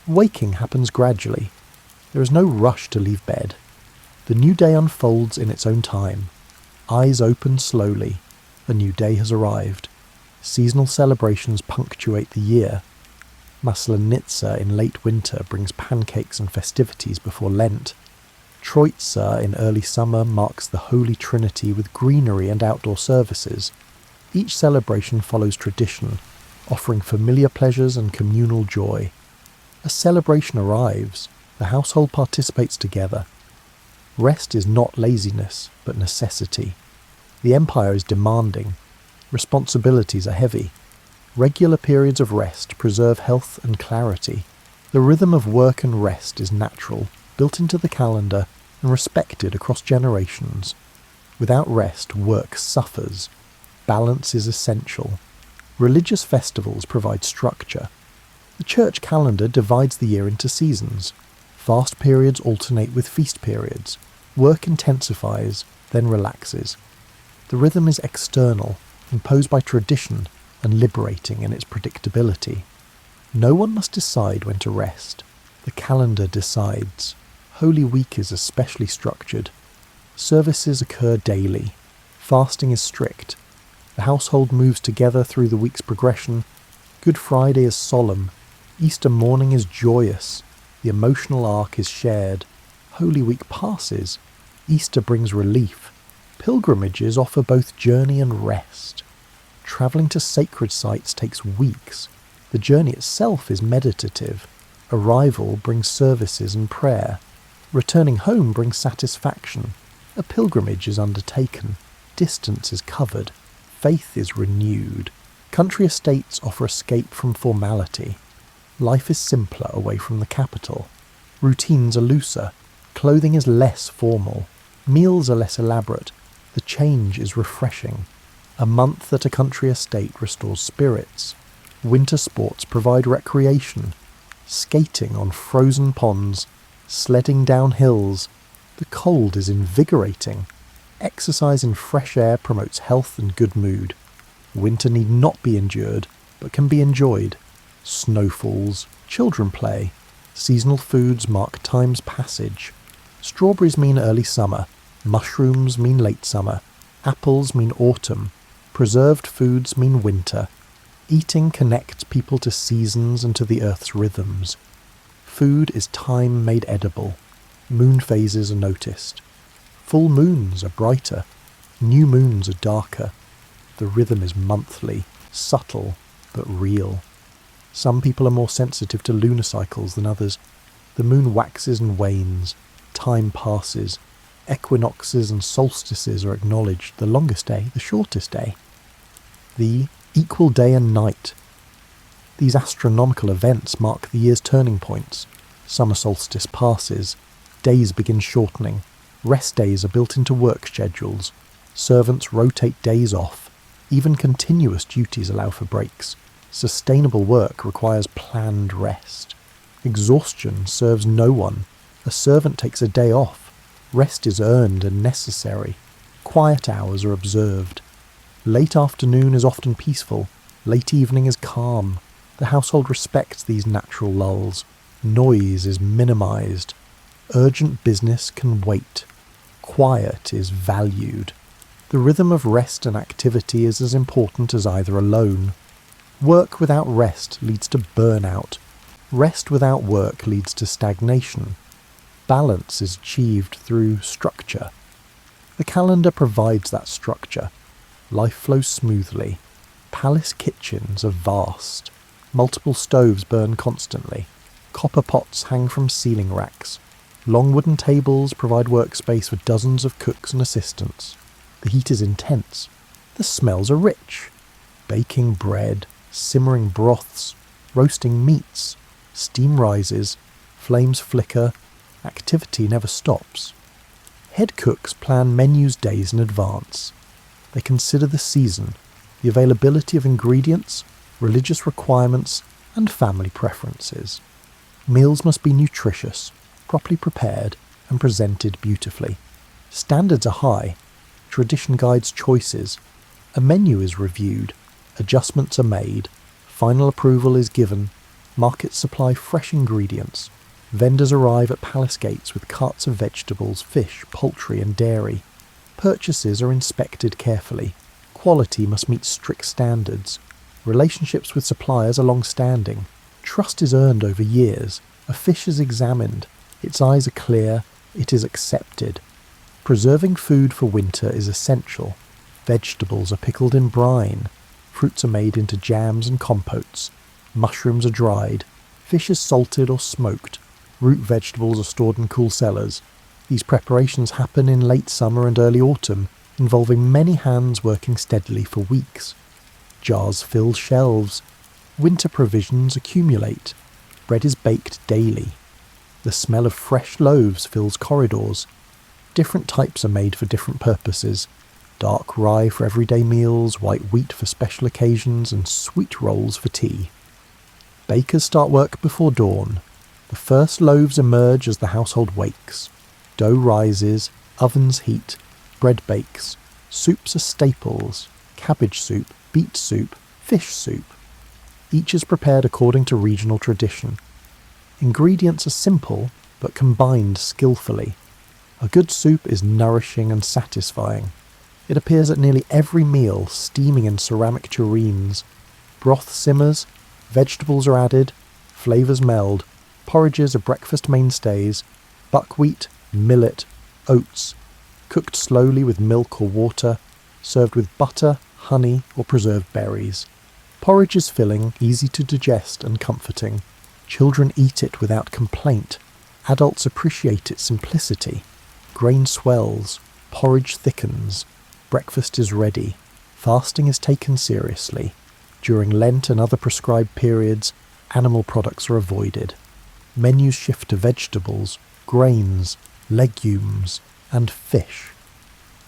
Waking happens gradually. There is no rush to leave bed. The new day unfolds in its own time. Eyes open slowly. A new day has arrived. Seasonal celebrations punctuate the year. Maslenitsa in late winter brings pancakes and festivities before Lent. Troitsa in early summer marks the Holy Trinity with greenery and outdoor services. Each celebration follows tradition, offering familiar pleasures and communal joy. As celebration arrives, the household participates together. Rest is not laziness, but necessity. The empire is demanding. Responsibilities are heavy. Regular periods of rest preserve health and clarity. The rhythm of work and rest is natural, built into the calendar, and respected across generations. Without rest, work suffers. Balance is essential. Religious festivals provide structure. The church calendar divides the year into seasons. Fast periods alternate with feast periods. Work intensifies, then relaxes. The rhythm is external, imposed by tradition, and liberating in its predictability. No one must decide when to rest. The calendar decides. Holy Week is especially structured. Services occur daily. Fasting is strict. The household moves together through the week's progression. Good Friday is solemn. Easter morning is joyous. The emotional arc is shared. Holy Week passes. Easter brings relief. Pilgrimages offer both journey and rest. Travelling to sacred sites takes weeks. The journey itself is meditative. Arrival brings services and prayer. Returning home brings satisfaction. A pilgrimage is undertaken. Distance is covered. Faith is renewed. Country estates offer escape from formality. Life is simpler away from the capital. Routines are looser. Clothing is less formal. Meals are less elaborate. The change is refreshing. A month at a country estate restores spirits. Winter sports provide recreation. Skating on frozen ponds. Sledding down hills. The cold is invigorating. Exercise in fresh air promotes health and good mood. Winter need not be endured, but can be enjoyed. Snow falls, children play. Seasonal foods mark time's passage. Strawberries mean early summer. Mushrooms mean late summer. Apples mean autumn. Preserved foods mean winter. Eating connects people to seasons and to the earth's rhythms. Food is time made edible. Moon phases are noticed. Full moons are brighter. New moons are darker. The rhythm is monthly, subtle, but real. Some people are more sensitive to lunar cycles than others. The moon waxes and wanes. Time passes. Equinoxes and solstices are acknowledged, the longest day, the shortest day. The equal day and night. These astronomical events mark the year's turning points. Summer solstice passes. Days begin shortening. Rest days are built into work schedules. Servants rotate days off. Even continuous duties allow for breaks. Sustainable work requires planned rest. Exhaustion serves no one. A servant takes a day off. Rest is earned and necessary. Quiet hours are observed. Late afternoon is often peaceful. Late evening is calm. The household respects these natural lulls. Noise is minimized. Urgent business can wait. Quiet is valued. The rhythm of rest and activity is as important as either alone. Work without rest leads to burnout. Rest without work leads to stagnation. Balance is achieved through structure. The calendar provides that structure. Life flows smoothly. Palace kitchens are vast. Multiple stoves burn constantly. Copper pots hang from ceiling racks. Long wooden tables provide workspace for dozens of cooks and assistants. The heat is intense. The smells are rich. Baking bread, simmering broths, roasting meats. Steam rises. Flames flicker. Activity never stops. Head cooks plan menus days in advance. They consider the season, the availability of ingredients, religious requirements, and family preferences. Meals must be nutritious, properly prepared, and presented beautifully. Standards are high. Tradition guides choices. A menu is reviewed. Adjustments are made. Final approval is given. Markets supply fresh ingredients. Vendors arrive at palace gates with carts of vegetables, fish, poultry, and dairy. Purchases are inspected carefully. Quality must meet strict standards. Relationships with suppliers are long-standing. Trust is earned over years. A fish is examined. Its eyes are clear. It is accepted. Preserving food for winter is essential. Vegetables are pickled in brine. Fruits are made into jams and compotes. Mushrooms are dried. Fish is salted or smoked. Root vegetables are stored in cool cellars. These preparations happen in late summer and early autumn, involving many hands working steadily for weeks. Jars fill shelves. Winter provisions accumulate. Bread is baked daily. The smell of fresh loaves fills corridors. Different types are made for different purposes. Dark rye for everyday meals, white wheat for special occasions, and sweet rolls for tea. Bakers start work before dawn. The first loaves emerge as the household wakes. Dough rises, ovens heat, bread bakes. Soups are staples: cabbage soup, beet soup, fish soup. Each is prepared according to regional tradition. Ingredients are simple, but combined skillfully. A good soup is nourishing and satisfying. It appears at nearly every meal, steaming in ceramic tureens. Broth simmers, vegetables are added, flavours meld. Porridges are breakfast mainstays: buckwheat, millet, oats, cooked slowly with milk or water, served with butter, honey, or preserved berries. Porridge is filling, easy to digest, and comforting. Children eat it without complaint. Adults appreciate its simplicity. Grain swells, porridge thickens, breakfast is ready. Fasting is taken seriously. During Lent and other prescribed periods, animal products are avoided. Menus shift to vegetables, grains, legumes, and fish.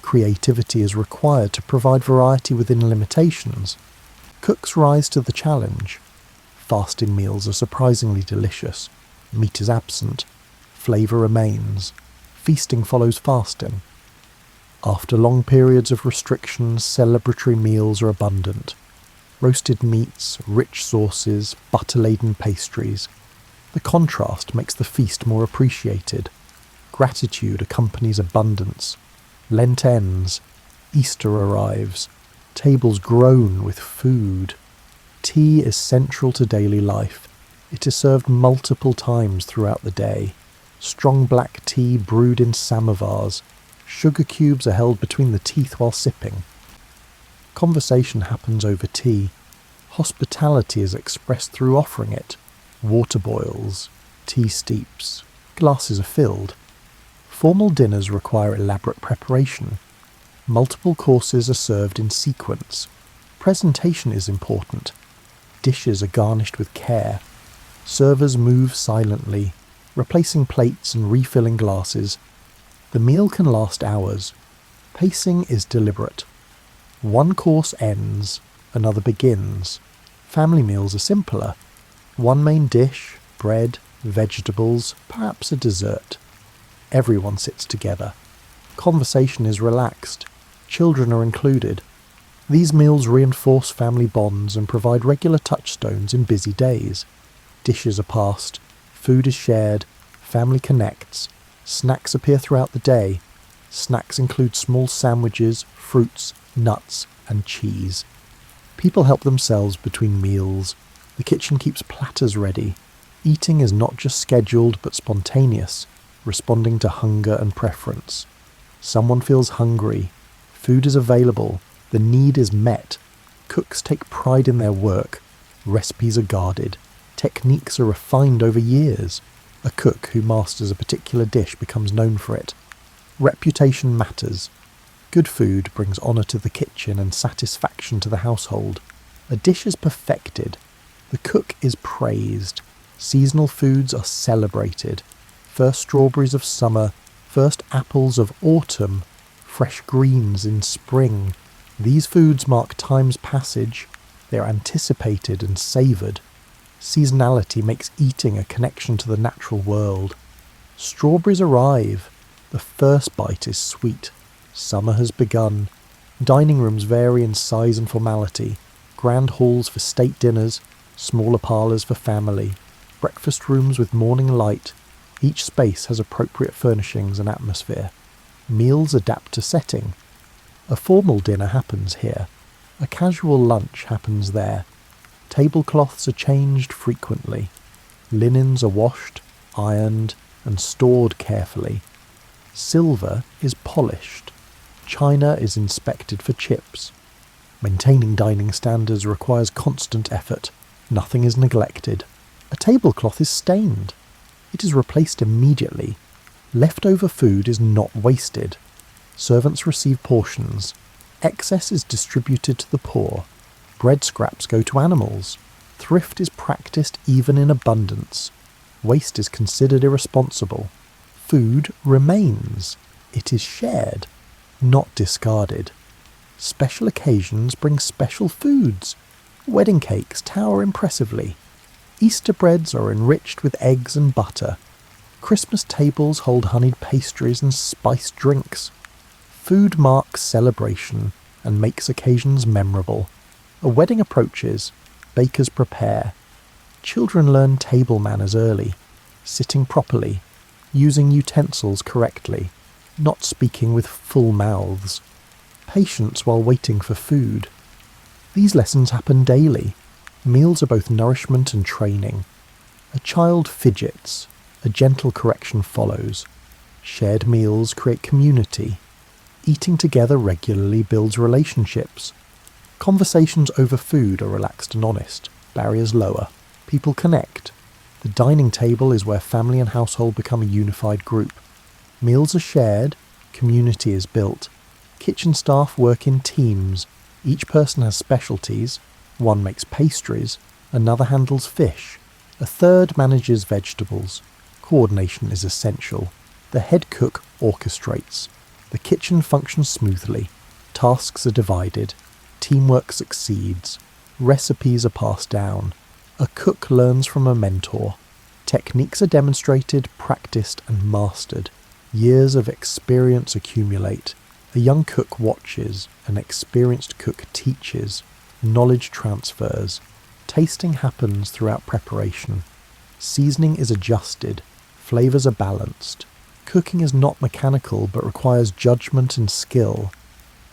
Creativity is required to provide variety within limitations. Cooks rise to the challenge. Fasting meals are surprisingly delicious. Meat is absent. Flavour remains. Feasting follows fasting. After long periods of restrictions, celebratory meals are abundant. Roasted meats, rich sauces, butter-laden pastries. The contrast makes the feast more appreciated. Gratitude accompanies abundance. Lent ends. Easter arrives. Tables groan with food. Tea is central to daily life. It is served multiple times throughout the day. Strong black tea brewed in samovars. Sugar cubes are held between the teeth while sipping. Conversation happens over tea. Hospitality is expressed through offering it. Water boils. Tea steeps. Glasses are filled. Formal dinners require elaborate preparation. Multiple courses are served in sequence. Presentation is important. Dishes are garnished with care. Servers move silently, replacing plates and refilling glasses. The meal can last hours. Pacing is deliberate. One course ends, another begins. Family meals are simpler. One main dish, bread, vegetables, perhaps a dessert. Everyone sits together. Conversation is relaxed. Children are included. These meals reinforce family bonds and provide regular touchstones in busy days. Dishes are passed. Food is shared. Family connects. Snacks appear throughout the day. Snacks include small sandwiches, fruits, nuts, and cheese. People help themselves between meals. The kitchen keeps platters ready. Eating is not just scheduled but spontaneous, responding to hunger and preference. Someone feels hungry. Food is available. The need is met. Cooks take pride in their work. Recipes are guarded. Techniques are refined over years. A cook who masters a particular dish becomes known for it. Reputation matters. Good food brings honour to the kitchen and satisfaction to the household. A dish is perfected. The cook is praised. Seasonal foods are celebrated. First strawberries of summer, first apples of autumn, fresh greens in spring. These foods mark time's passage. They are anticipated and savoured. Seasonality makes eating a connection to the natural world. Strawberries arrive. The first bite is sweet. Summer has begun. Dining rooms vary in size and formality. Grand halls for state dinners, smaller parlours for family, breakfast rooms with morning light. Each space has appropriate furnishings and atmosphere. Meals adapt to setting. A formal dinner happens here. A casual lunch happens there. Tablecloths are changed frequently. Linens are washed, ironed, and stored carefully. Silver is polished. China is inspected for chips. Maintaining dining standards requires constant effort. Nothing is neglected. A tablecloth is stained. It is replaced immediately. Leftover food is not wasted. Servants receive portions. Excess is distributed to the poor. Bread scraps go to animals. Thrift is practiced even in abundance. Waste is considered irresponsible. Food remains. It is shared, not discarded. Special occasions bring special foods. Wedding cakes tower impressively. Easter breads are enriched with eggs and butter. Christmas tables hold honeyed pastries and spiced drinks. Food marks celebration and makes occasions memorable. A wedding approaches, bakers prepare. Children learn table manners early, sitting properly, using utensils correctly, not speaking with full mouths. Patience while waiting for food. These lessons happen daily. Meals are both nourishment and training. A child fidgets. A gentle correction follows. Shared meals create community. Eating together regularly builds relationships. Conversations over food are relaxed and honest. Barriers lower. People connect. The dining table is where family and household become a unified group. Meals are shared. Community is built. Kitchen staff work in teams. Each person has specialties. One makes pastries. Another handles fish. A third manages vegetables. Coordination is essential. The head cook orchestrates. The kitchen functions smoothly. Tasks are divided. Teamwork succeeds. Recipes are passed down. A cook learns from a mentor. Techniques are demonstrated, practiced, and mastered. Years of experience accumulate. A young cook watches. An experienced cook teaches. Knowledge transfers. Tasting happens throughout preparation. Seasoning is adjusted. Flavours are balanced. Cooking is not mechanical but requires judgment and skill.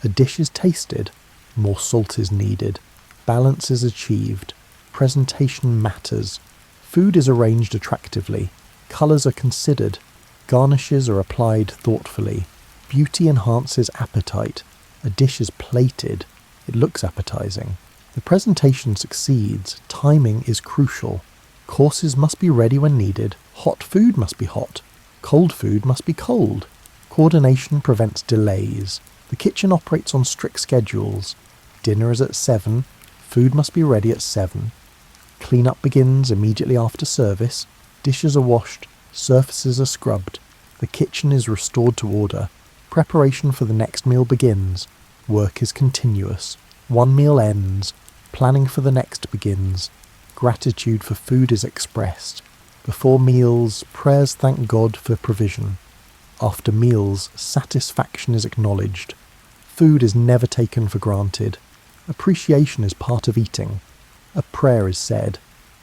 A dish is tasted. More salt is needed. Balance is achieved. Presentation matters. Food is arranged attractively. Colours are considered. Garnishes are applied thoughtfully. Beauty enhances appetite. A dish is plated. It looks appetizing. The presentation succeeds. Timing is crucial. Courses must be ready when needed. Hot food must be hot. Cold food must be cold. Coordination prevents delays. The kitchen operates on strict schedules. Dinner is at 7. Food must be ready at 7. Clean-up begins immediately after service. Dishes are washed. Surfaces are scrubbed. The kitchen is restored to order. Preparation for the next meal begins. Work is continuous. One meal ends. Planning for the next begins. Gratitude for food is expressed. Before meals, prayers thank God for provision. After meals, satisfaction is acknowledged. Food is never taken for granted. Appreciation is part of eating. A prayer is said.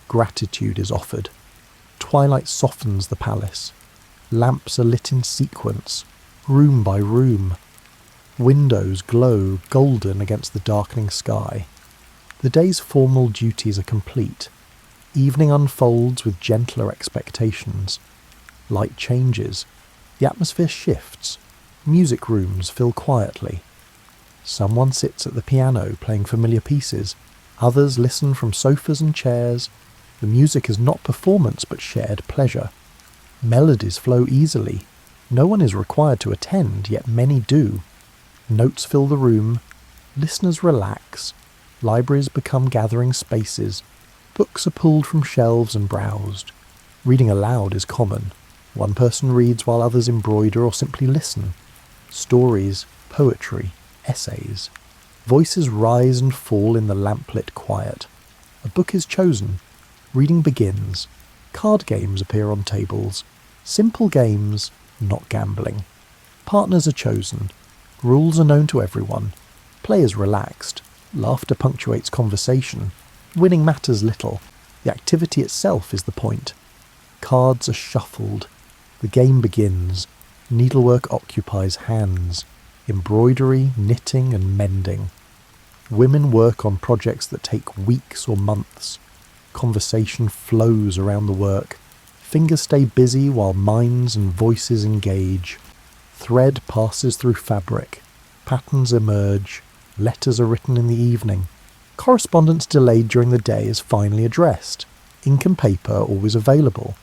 Gratitude is offered. Twilight softens the palace. Lamps are lit in sequence, room by room. Windows glow golden against the darkening sky. The day's formal duties are complete. Evening unfolds with gentler expectations. Light changes. The atmosphere shifts. Music rooms fill quietly. Someone sits at the piano playing familiar pieces. Others listen from sofas and chairs. The music is not performance but shared pleasure. Melodies flow easily. No one is required to attend, yet many do. Notes fill the room. Listeners relax. Libraries become gathering spaces. Books are pulled from shelves and browsed. Reading aloud is common. One person reads while others embroider or simply listen. Stories, poetry, essays. Voices rise and fall in the lamplit quiet. A book is chosen. Reading begins. Card games appear on tables. Simple games, not gambling. Partners are chosen. Rules are known to everyone. Play is relaxed. Laughter punctuates conversation. Winning matters little. The activity itself is the point. Cards are shuffled. The game begins. Needlework occupies hands. Embroidery, knitting and mending. Women work on projects that take weeks or months. Conversation flows around the work. Fingers stay busy while minds and voices engage. Thread passes through fabric. Patterns emerge. Letters are written in the evening. Correspondence delayed during the day is finally addressed. Ink and paper always available.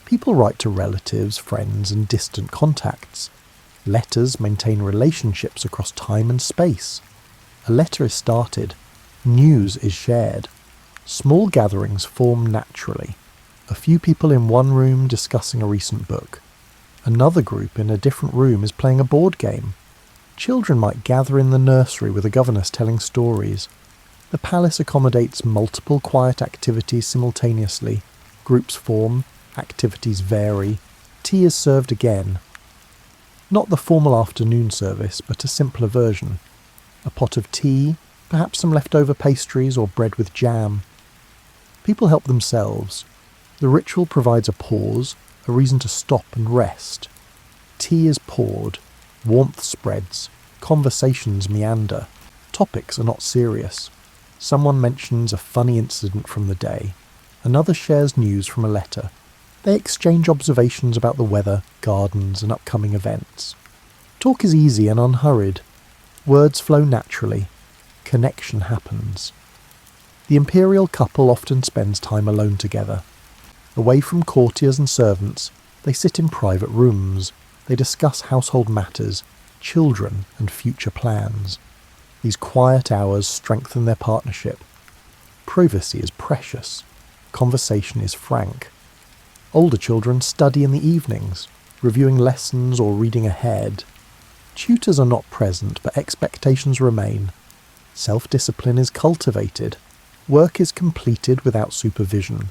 People write to relatives, friends and distant contacts. Letters maintain relationships across time and space. A letter is started. News is shared. Small gatherings form naturally. A few people in one room discussing a recent book. Another group in a different room is playing a board game. Children might gather in the nursery with a governess telling stories. The palace accommodates multiple quiet activities simultaneously. Groups form, activities vary. Tea is served again. Not the formal afternoon service, but a simpler version. A pot of tea, perhaps some leftover pastries or bread with jam. People help themselves. The ritual provides a pause, a reason to stop and rest. Tea is poured. Warmth spreads. Conversations meander. Topics are not serious. Someone mentions a funny incident from the day. Another shares news from a letter. They exchange observations about the weather, gardens, and upcoming events. Talk is easy and unhurried. Words flow naturally. Connection happens. The imperial couple often spends time alone together. Away from courtiers and servants, they sit in private rooms. They discuss household matters, children, and future plans. These quiet hours strengthen their partnership. Privacy is precious. Conversation is frank. Older children study in the evenings, reviewing lessons or reading ahead. Tutors are not present, but expectations remain. Self-discipline is cultivated. Work is completed without supervision.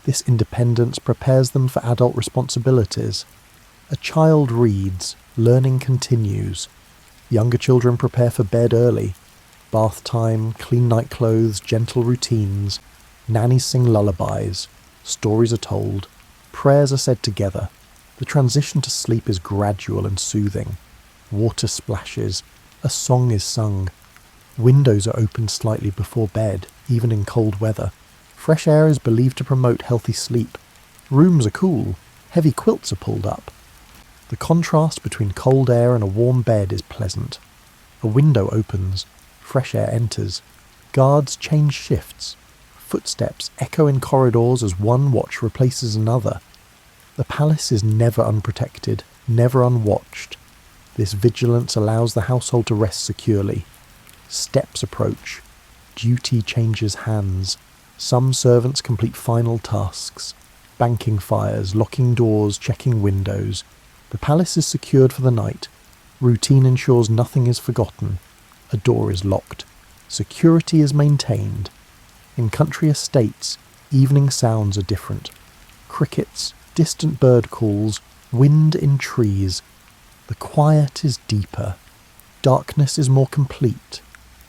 This independence prepares them for adult responsibilities. A child reads, learning continues. Younger children prepare for bed early. Bath time, clean night clothes, gentle routines. Nannies sing lullabies. Stories are told. Prayers are said together. The transition to sleep is gradual and soothing. Water splashes. A song is sung. Windows are opened slightly before bed, even in cold weather. Fresh air is believed to promote healthy sleep. Rooms are cool. Heavy quilts are pulled up. The contrast between cold air and a warm bed is pleasant. A window opens. Fresh air enters. Guards change shifts. Footsteps echo in corridors as one watch replaces another. The palace is never unprotected, never unwatched. This vigilance allows the household to rest securely. Steps approach. Duty changes hands. Some servants complete final tasks. Banking fires, locking doors, checking windows. The palace is secured for the night. Routine ensures nothing is forgotten. A door is locked. Security is maintained. In country estates, evening sounds are different. Crickets, distant bird calls, wind in trees. The quiet is deeper. Darkness is more complete.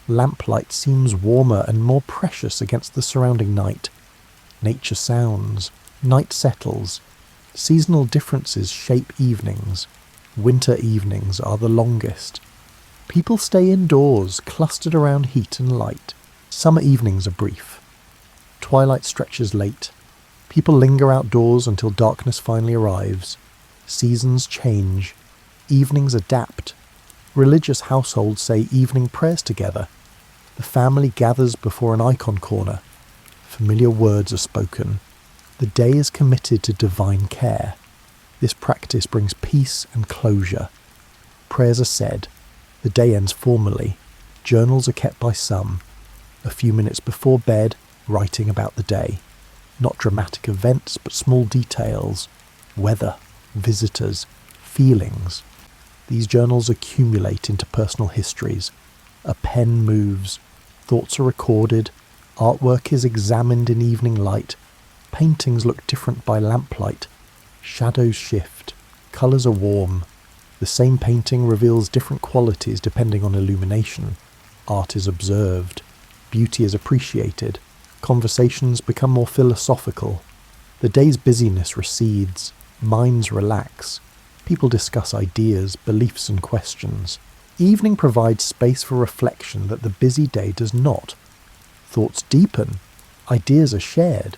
Lamplight seems warmer and more precious against the surrounding night. Nature sounds. Night settles. Seasonal differences shape evenings. Winter evenings are the longest. People stay indoors, clustered around heat and light. Summer evenings are brief. Twilight stretches late. People linger outdoors until darkness finally arrives. Seasons change. Evenings adapt. Religious households say evening prayers together. The family gathers before an icon corner. Familiar words are spoken. The day is committed to divine care. This practice brings peace and closure. Prayers are said. The day ends formally. Journals are kept by some. A few minutes before bed, writing about the day. Not dramatic events, but small details. Weather, visitors, feelings. These journals accumulate into personal histories. A pen moves, thoughts are recorded, artwork is examined in evening light, paintings look different by lamplight, shadows shift, colours are warm. The same painting reveals different qualities depending on illumination. Art is observed, beauty is appreciated, conversations become more philosophical. The day's busyness recedes, minds relax, people discuss ideas, beliefs and questions. Evening provides space for reflection that the busy day does not. Thoughts deepen, ideas are shared,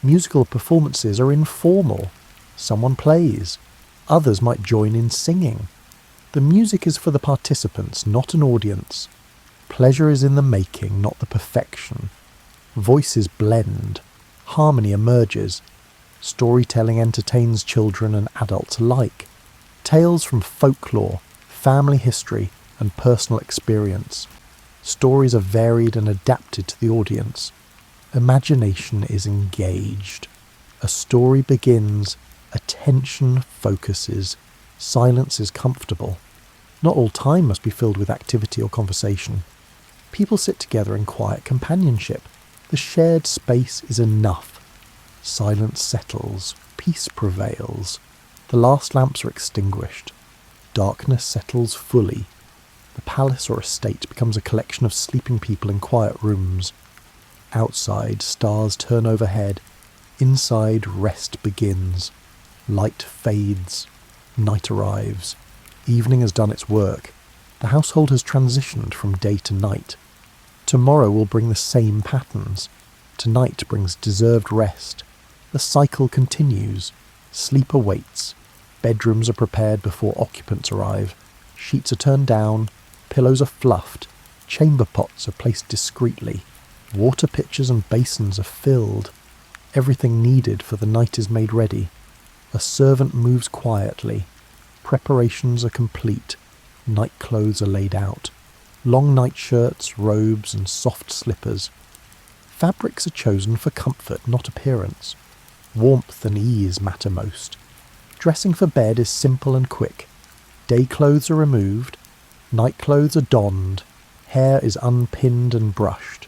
musical performances are informal, someone plays, others might join in singing. The music is for the participants, not an audience. Pleasure is in the making, not the perfection. Voices blend, harmony emerges. Storytelling entertains children and adults alike. Tales from folklore, family history, and personal experience. Stories are varied and adapted to the audience. Imagination is engaged. A story begins, attention focuses, silence is comfortable. Not all time must be filled with activity or conversation. People sit together in quiet companionship. The shared space is enough. Silence settles, peace prevails. The last lamps are extinguished. Darkness settles fully. The palace or estate becomes a collection of sleeping people in quiet rooms. Outside, stars turn overhead. Inside, rest begins. Light fades. Night arrives. Evening has done its work. The household has transitioned from day to night. Tomorrow will bring the same patterns. Tonight brings deserved rest. The cycle continues. Sleep awaits. Bedrooms are prepared before occupants arrive. Sheets are turned down. Pillows are fluffed. Chamber pots are placed discreetly. Water pitchers and basins are filled. Everything needed for the night is made ready. A servant moves quietly. Preparations are complete. Night clothes are laid out. Long night shirts, robes, and soft slippers. Fabrics are chosen for comfort, not appearance. Warmth and ease matter most. Dressing for bed is simple and quick. Day clothes are removed. Night clothes are donned. Hair is unpinned and brushed.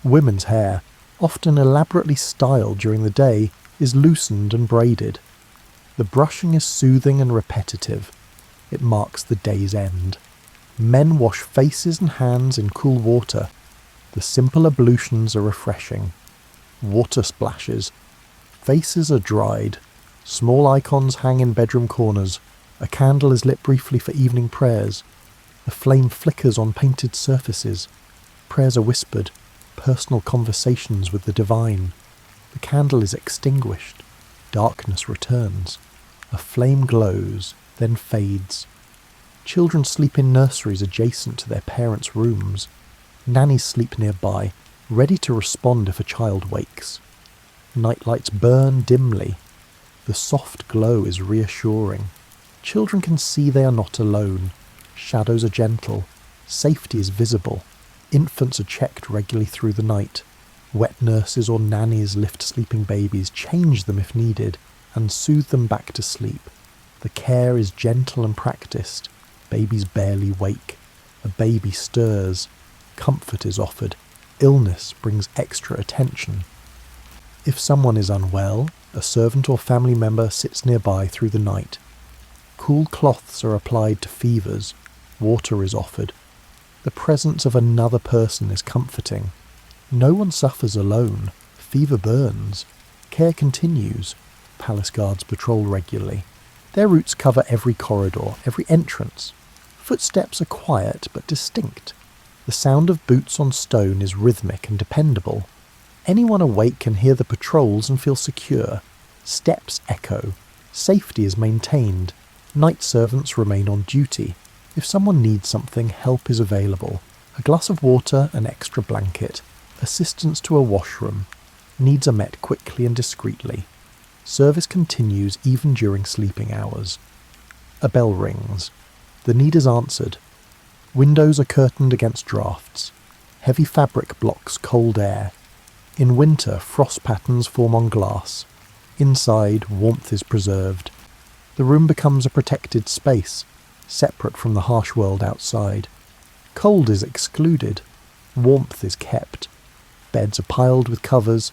Women's hair, often elaborately styled during the day, is loosened and braided. The brushing is soothing and repetitive. It marks the day's end. Men wash faces and hands in cool water. The simple ablutions are refreshing. Water splashes. Faces are dried. Small icons hang in bedroom corners. A candle is lit briefly for evening prayers. The flame flickers on painted surfaces. Prayers are whispered. Personal conversations with the divine. The candle is extinguished. Darkness returns. A flame glows, then fades. Children sleep in nurseries adjacent to their parents' rooms. Nannies sleep nearby, ready to respond if a child wakes. Nightlights burn dimly. The soft glow is reassuring. Children can see they are not alone. Shadows are gentle. Safety is visible. Infants are checked regularly through the night. Wet nurses or nannies lift sleeping babies, change them if needed, and soothe them back to sleep. The care is gentle and practiced. Babies barely wake. A baby stirs. Comfort is offered. Illness brings extra attention. If someone is unwell, a servant or family member sits nearby through the night. Cool cloths are applied to fevers. Water is offered. The presence of another person is comforting. No one suffers alone. Fever burns. Care continues. Palace guards patrol regularly. Their routes cover every corridor, every entrance. Footsteps are quiet but distinct. The sound of boots on stone is rhythmic and dependable. Anyone awake can hear the patrols and feel secure. Steps echo. Safety is maintained. Night servants remain on duty. If someone needs something, help is available. A glass of water, an extra blanket. Assistance to a washroom. Needs are met quickly and discreetly. Service continues even during sleeping hours. A bell rings. The need is answered. Windows are curtained against drafts. Heavy fabric blocks cold air. In winter, frost patterns form on glass. Inside, warmth is preserved. The room becomes a protected space, separate from the harsh world outside. Cold is excluded, warmth is kept. Beds are piled with covers,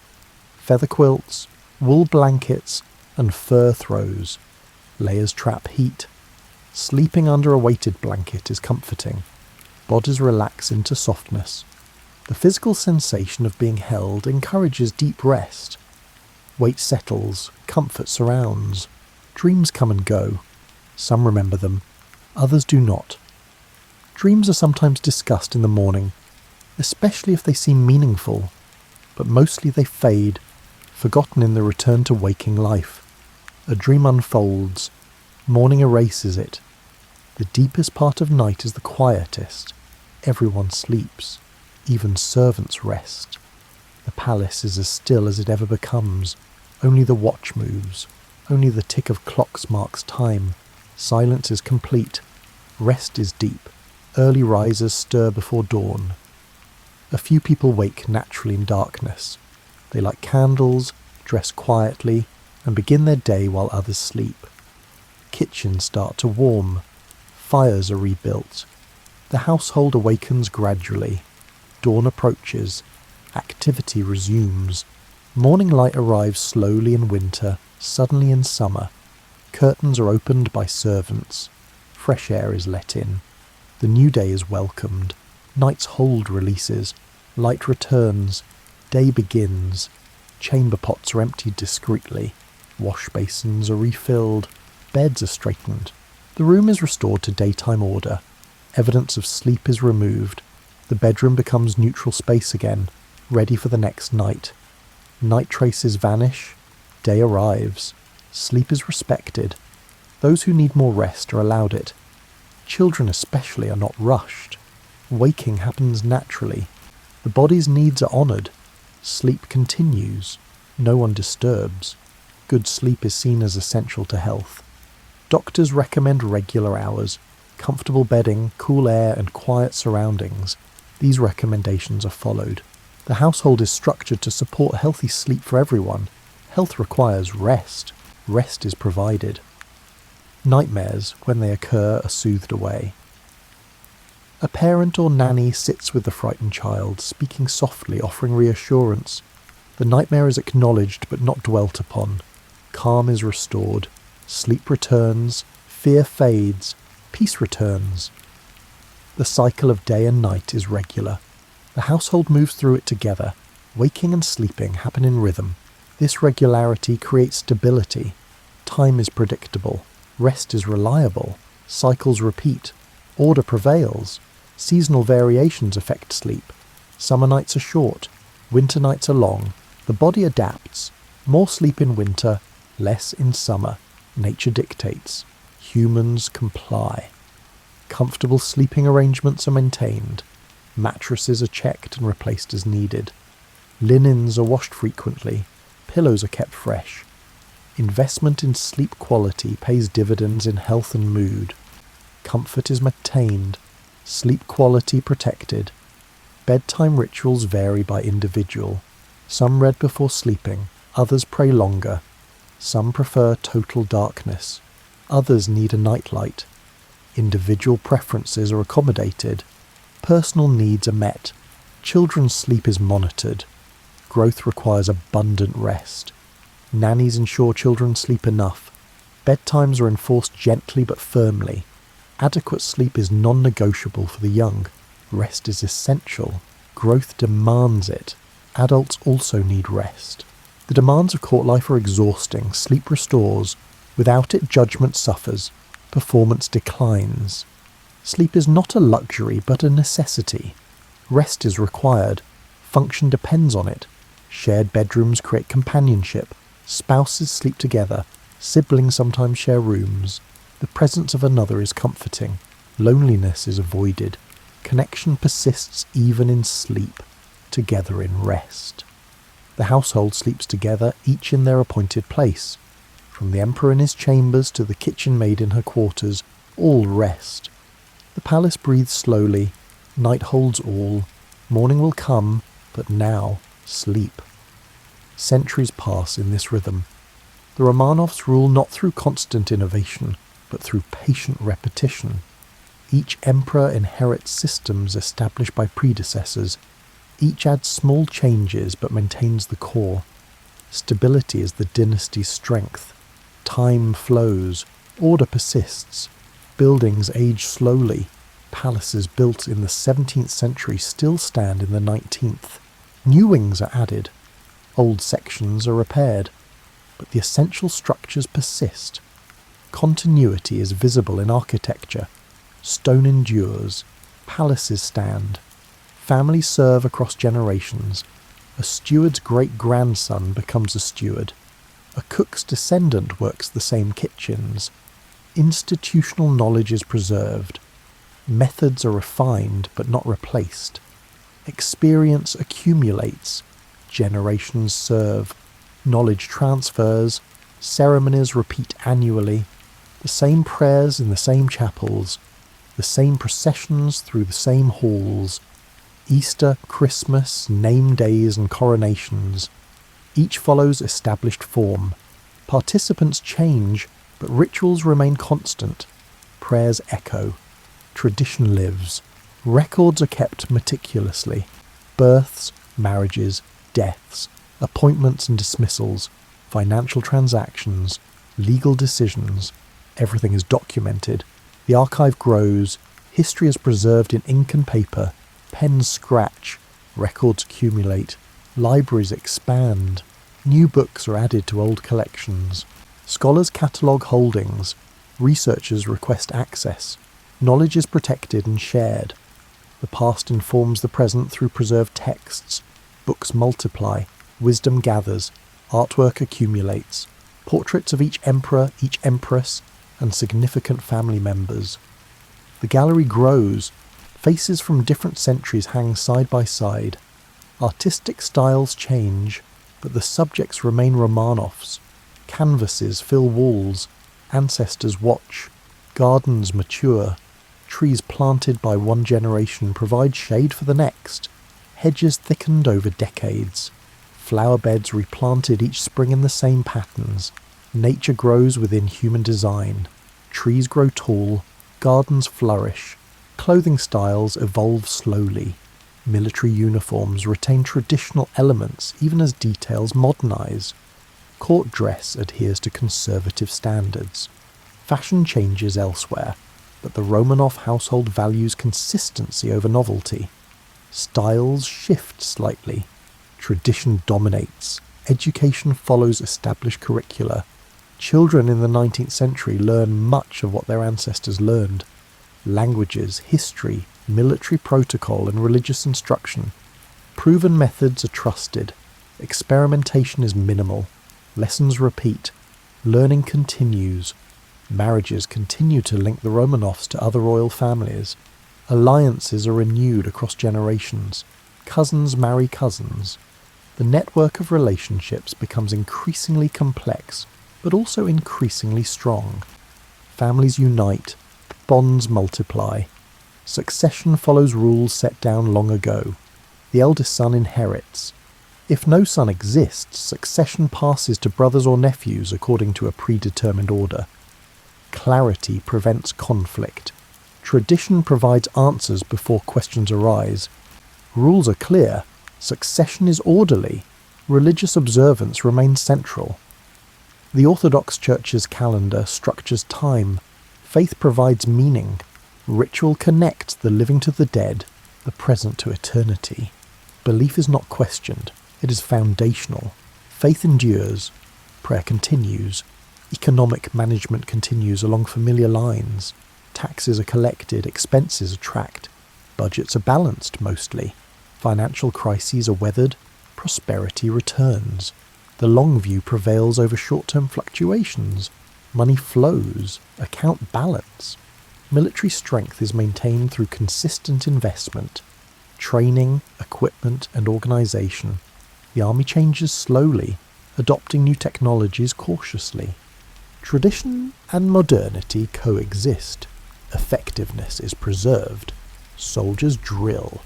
feather quilts, wool blankets, and fur throws. Layers trap heat. Sleeping under a weighted blanket is comforting. Bodies relax into softness. The physical sensation of being held encourages deep rest. Weight settles, comfort surrounds. Dreams come and go. Some remember them, others do not. Dreams are sometimes discussed in the morning, especially if they seem meaningful, but mostly they fade, forgotten in the return to waking life. A dream unfolds, morning erases it. The deepest part of night is the quietest. Everyone sleeps, even servants rest. The palace is as still as it ever becomes. Only the watch moves, only the tick of clocks marks time. Silence is complete, rest is deep. Early risers stir before dawn. A few people wake naturally in darkness. They light candles, dress quietly, and begin their day while others sleep. Kitchens start to warm. Fires are rebuilt. The household awakens gradually. Dawn approaches. Activity resumes. Morning light arrives slowly in winter, suddenly in summer. Curtains are opened by servants. Fresh air is let in. The new day is welcomed. Night's hold releases. Light returns. Day begins. Chamber pots are emptied discreetly. Wash basins are refilled. Beds are straightened. The room is restored to daytime order. Evidence of sleep is removed. The bedroom becomes neutral space again, ready for the next night. Night traces vanish. Day arrives. Sleep is respected. Those who need more rest are allowed it. Children especially are not rushed. Waking happens naturally. The body's needs are honoured. Sleep continues. No one disturbs. Good sleep is seen as essential to health. Doctors recommend regular hours, comfortable bedding, cool air, and quiet surroundings. These recommendations are followed. The household is structured to support healthy sleep for everyone. Health requires rest. Rest is provided. Nightmares, when they occur, are soothed away. A parent or nanny sits with the frightened child, speaking softly, offering reassurance. The nightmare is acknowledged but not dwelt upon. Calm is restored. Sleep returns. Fear fades. Peace returns. The cycle of day and night is regular. The household moves through it together. Waking and sleeping happen in rhythm. This regularity creates stability. Time is predictable. Rest is reliable. Cycles repeat. Order prevails. Seasonal variations affect sleep. Summer nights are short. Winter nights are long. The body adapts. More sleep in winter, less in summer. Nature dictates. Humans comply. Comfortable sleeping arrangements are maintained. Mattresses are checked and replaced as needed. Linens are washed frequently. Pillows are kept fresh. Investment in sleep quality pays dividends in health and mood. Comfort is maintained. Sleep quality protected. Bedtime rituals vary by individual. Some read before sleeping, others pray longer. Some prefer total darkness. Others need a nightlight. Individual preferences are accommodated. Personal needs are met. Children's sleep is monitored. Growth requires abundant rest. Nannies ensure children sleep enough. Bedtimes are enforced gently but firmly. Adequate sleep is non-negotiable for the young. Rest is essential. Growth demands it. Adults also need rest. The demands of court life are exhausting. Sleep restores. Without it, judgment suffers. Performance declines. Sleep is not a luxury, but a necessity. Rest is required. Function depends on it. Shared bedrooms create companionship. Spouses sleep together. Siblings sometimes share rooms. The presence of another is comforting. Loneliness is avoided. Connection persists even in sleep, together in rest. The household sleeps together, each in their appointed place. From the emperor in his chambers to the kitchen maid in her quarters, all rest. The palace breathes slowly. Night holds all. Morning will come, but now sleep. Centuries pass in this rhythm. The Romanovs rule not through constant innovation, but through patient repetition. Each emperor inherits systems established by predecessors. Each adds small changes but maintains the core. Stability is the dynasty's strength. Time flows, order persists. Buildings age slowly. Palaces built in the 17th century still stand in the 19th. New wings are added. Old sections are repaired. But the essential structures persist. Continuity is visible in architecture. Stone endures. Palaces stand. Families serve across generations. A steward's great-grandson becomes a steward. A cook's descendant works the same kitchens. Institutional knowledge is preserved. Methods are refined but not replaced. Experience accumulates. Generations serve. Knowledge transfers. Ceremonies repeat annually. The same prayers in the same chapels. The same processions through the same halls. Easter, Christmas, name days and coronations. Each follows established form. Participants change, but rituals remain constant. Prayers echo. Tradition lives. Records are kept meticulously. Births, marriages, deaths, appointments and dismissals, financial transactions, legal decisions. Everything is documented. The archive grows. History is preserved in ink and paper. Pens scratch. Records accumulate. Libraries expand. New books are added to old collections. Scholars catalogue holdings. Researchers request access. Knowledge is protected and shared. The past informs the present through preserved texts. Books multiply. Wisdom gathers. Artwork accumulates. Portraits of each emperor, each empress, and significant family members. The gallery grows. Faces from different centuries hang side by side. Artistic styles change, but the subjects remain Romanovs. Canvases fill walls. Ancestors watch. Gardens mature. Trees planted by one generation provide shade for the next. Hedges thickened over decades. Flower beds replanted each spring in the same patterns. Nature grows within human design. Trees grow tall. Gardens flourish. Clothing styles evolve slowly. Military uniforms retain traditional elements even as details modernize. Court dress adheres to conservative standards. Fashion changes elsewhere, but the Romanov household values consistency over novelty. Styles shift slightly. Tradition dominates. Education follows established curricula. Children in the 19th century learn much of what their ancestors learned. Languages, history, military protocol and religious instruction. Proven methods are trusted. Experimentation is minimal. Lessons repeat. Learning continues. Marriages continue to link the Romanovs to other royal families. Alliances are renewed across generations. Cousins marry cousins. The network of relationships becomes increasingly complex, but also increasingly strong. Families unite. Bonds multiply. Succession follows rules set down long ago. The eldest son inherits. If no son exists, succession passes to brothers or nephews according to a predetermined order. Clarity prevents conflict. Tradition provides answers before questions arise. Rules are clear. Succession is orderly. Religious observance remains central. The Orthodox Church's calendar structures time. Faith provides meaning. Ritual connects the living to the dead, the present to eternity. Belief is not questioned. It is foundational. Faith endures. Prayer continues. Economic management continues along familiar lines. Taxes are collected, expenses are tracked. Budgets are balanced, mostly. Financial crises are weathered. Prosperity returns. The long view prevails over short-term fluctuations. Money flows. Account balance. Military strength is maintained through consistent investment. Training, equipment and organisation. The army changes slowly, adopting new technologies cautiously. Tradition and modernity coexist. Effectiveness is preserved. Soldiers drill.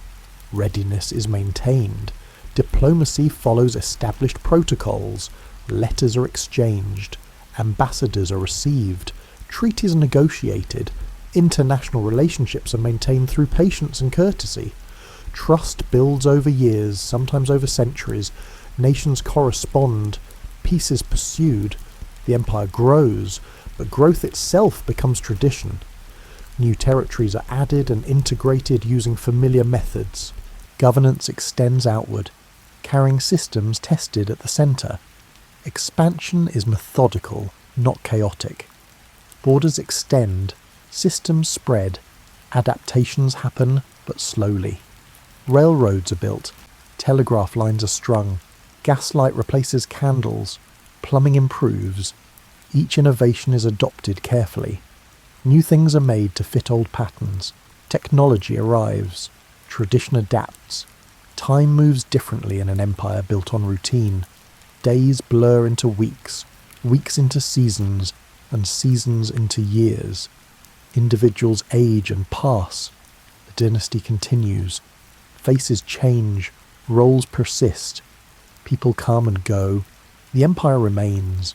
Readiness is maintained. Diplomacy follows established protocols. letters are exchanged, ambassadors are received, treaties are negotiated, international relationships are maintained through patience and courtesy. Trust builds over years, sometimes over centuries, nations correspond, peace is pursued, the empire grows, but growth itself becomes tradition. New territories are added and integrated using familiar methods. Governance extends outward, carrying systems tested at the centre. Expansion is methodical, not chaotic. Borders extend, systems spread, adaptations happen, but slowly. Railroads are built, telegraph lines are strung, gaslight replaces candles, plumbing improves. Each innovation is adopted carefully. New things are made to fit old patterns. Technology arrives. Tradition adapts. Time moves differently in an empire built on routine. Days blur into weeks, weeks into seasons, and seasons into years. Individuals age and pass. The dynasty continues. Faces change. Roles persist. People come and go. The empire remains.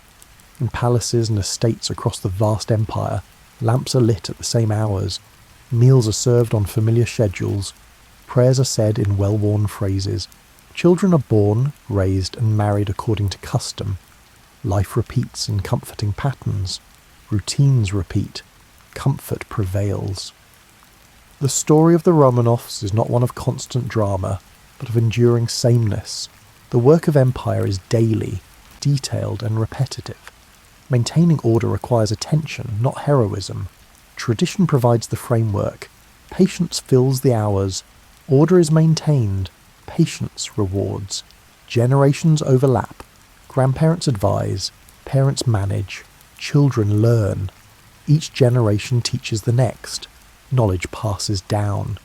In palaces and estates across the vast empire, lamps are lit at the same hours, meals are served on familiar schedules, prayers are said in well-worn phrases, children are born, raised and married according to custom. Life repeats in comforting patterns, routines repeat, comfort prevails. The story of the Romanovs is not one of constant drama, but of enduring sameness. The work of empire is daily, detailed and repetitive. Maintaining order requires attention, not heroism. Tradition provides the framework. Patience fills the hours. Order is maintained. Patience rewards. Generations overlap. Grandparents advise. Parents manage. Children learn. Each generation teaches the next. Knowledge passes down.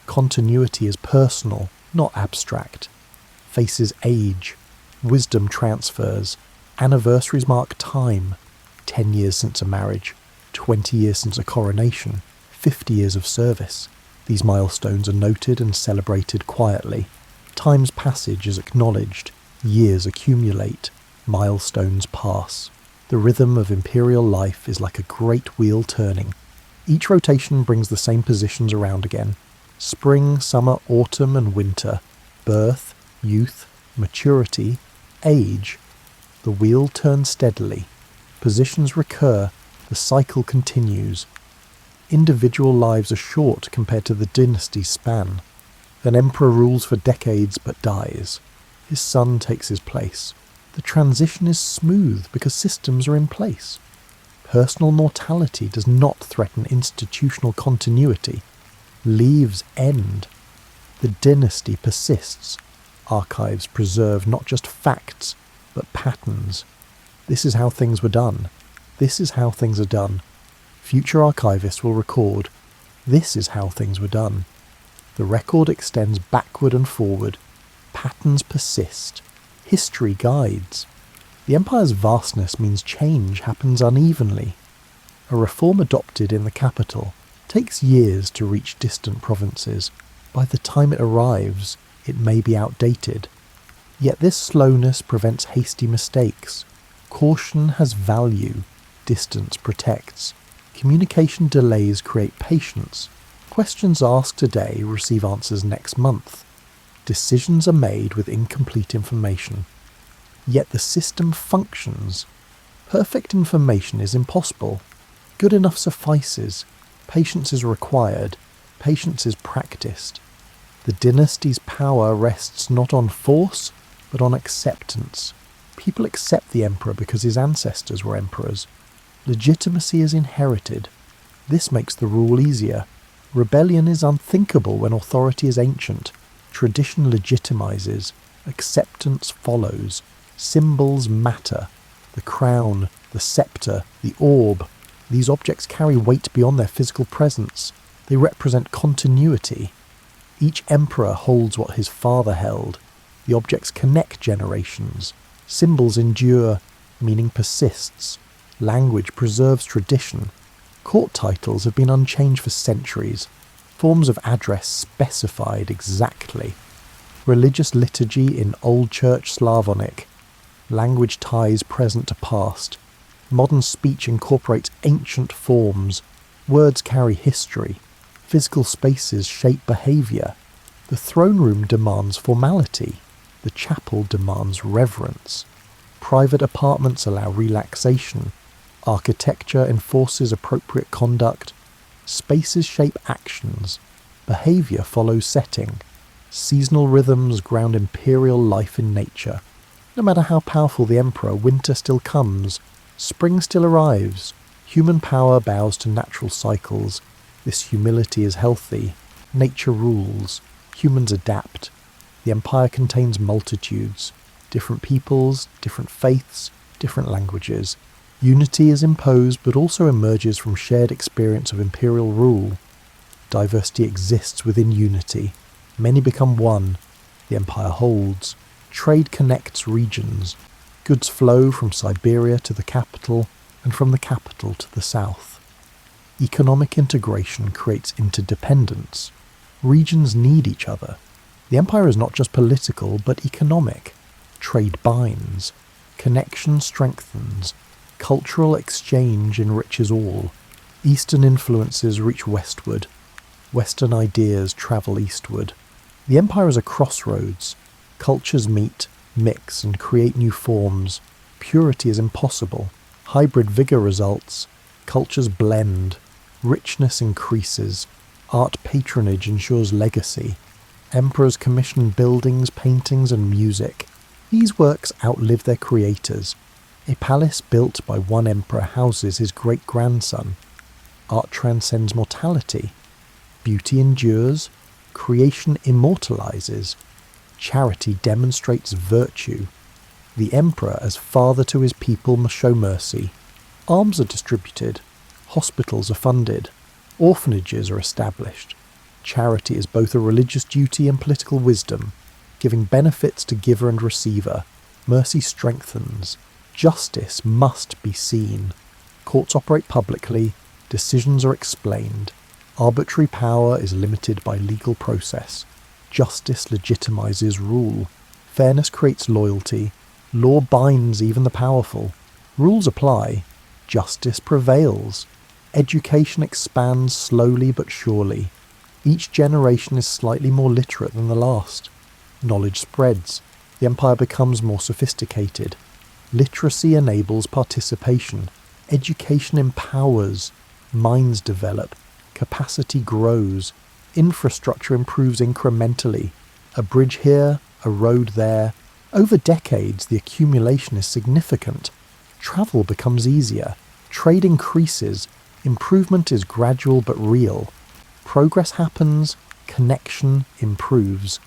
Continuity is personal, not abstract. Faces age. Wisdom transfers. Anniversaries mark time. 10 years since a marriage, 20 years since a coronation, 50 years of service. These milestones are noted and celebrated quietly. Time's passage is acknowledged. Years accumulate. Milestones pass. The rhythm of imperial life is like a great wheel turning. Each rotation brings the same positions around again. Spring, summer, autumn and winter. Birth, youth, maturity, age. The wheel turns steadily. Positions recur. The cycle continues. Individual lives are short compared to the dynasty's span. An emperor rules for decades but dies. His son takes his place. The transition is smooth because systems are in place. Personal mortality does not threaten institutional continuity. Leaves end. The dynasty persists. Archives preserve not just facts, but patterns. This is how things were done. This is how things are done. Future archivists will record. This is how things were done. The record extends backward and forward. Patterns persist. History guides. The empire's vastness means change happens unevenly. A reform adopted in the capital takes years to reach distant provinces. By the time it arrives, it may be outdated. Yet this slowness prevents hasty mistakes. Caution has value. Distance protects. Communication delays create patience. Questions asked today receive answers next month. Decisions are made with incomplete information. Yet the system functions. Perfect information is impossible. Good enough suffices. Patience is required. Patience is practiced. The dynasty's power rests not on force, but on acceptance. People accept the emperor because his ancestors were emperors. Legitimacy is inherited. This makes the rule easier. Rebellion is unthinkable when authority is ancient. Tradition legitimizes. Acceptance follows. Symbols matter. The crown, the scepter, the orb. These objects carry weight beyond their physical presence. They represent continuity. Each emperor holds what his father held. The objects connect generations. Symbols endure. Meaning persists. Language preserves tradition. Court titles have been unchanged for centuries. Forms of address specified exactly. Religious liturgy in Old Church Slavonic. Language ties present to past. Modern speech incorporates ancient forms. Words carry history. Physical spaces shape behaviour. The throne room demands formality. The chapel demands reverence. Private apartments allow relaxation. Architecture enforces appropriate conduct. Spaces shape actions. Behaviour follows setting. Seasonal rhythms ground imperial life in nature. No matter how powerful the emperor, winter still comes. Spring still arrives. Human power bows to natural cycles. This humility is healthy. Nature rules. Humans adapt. The empire contains multitudes. Different peoples, different faiths, different languages. Unity is imposed but also emerges from shared experience of imperial rule. Diversity exists within unity. Many become one. The empire holds. Trade connects regions. Goods flow from Siberia to the capital and from the capital to the south. Economic integration creates interdependence. Regions need each other. The empire is not just political but economic. Trade binds. Connection strengthens. Cultural exchange enriches all. Eastern influences reach westward. Western ideas travel eastward. The empire is a crossroads. Cultures meet, mix, and create new forms. Purity is impossible. Hybrid vigour results. Cultures blend. Richness increases. Art patronage ensures legacy. Emperors commission buildings, paintings, and music. These works outlive their creators. A palace built by one emperor houses his great-grandson. Art transcends mortality. Beauty endures. Creation immortalizes. Charity demonstrates virtue. The emperor, as father to his people, must show mercy. Alms are distributed. Hospitals are funded. Orphanages are established. Charity is both a religious duty and political wisdom, giving benefits to giver and receiver. Mercy strengthens. Justice must be seen. Courts operate publicly. Decisions are explained. Arbitrary power is limited by legal process. Justice legitimizes rule. Fairness creates loyalty. Law binds even the powerful. Rules apply. Justice prevails. Education expands slowly but surely. Each generation is slightly more literate than the last. Knowledge spreads. The empire becomes more sophisticated. Literacy enables participation. Education empowers. Minds develop. Capacity grows. Infrastructure improves incrementally. A bridge here, a road there. Over decades, the accumulation is significant. Travel becomes easier. Trade increases. Improvement is gradual but real. Progress happens. Connection improves.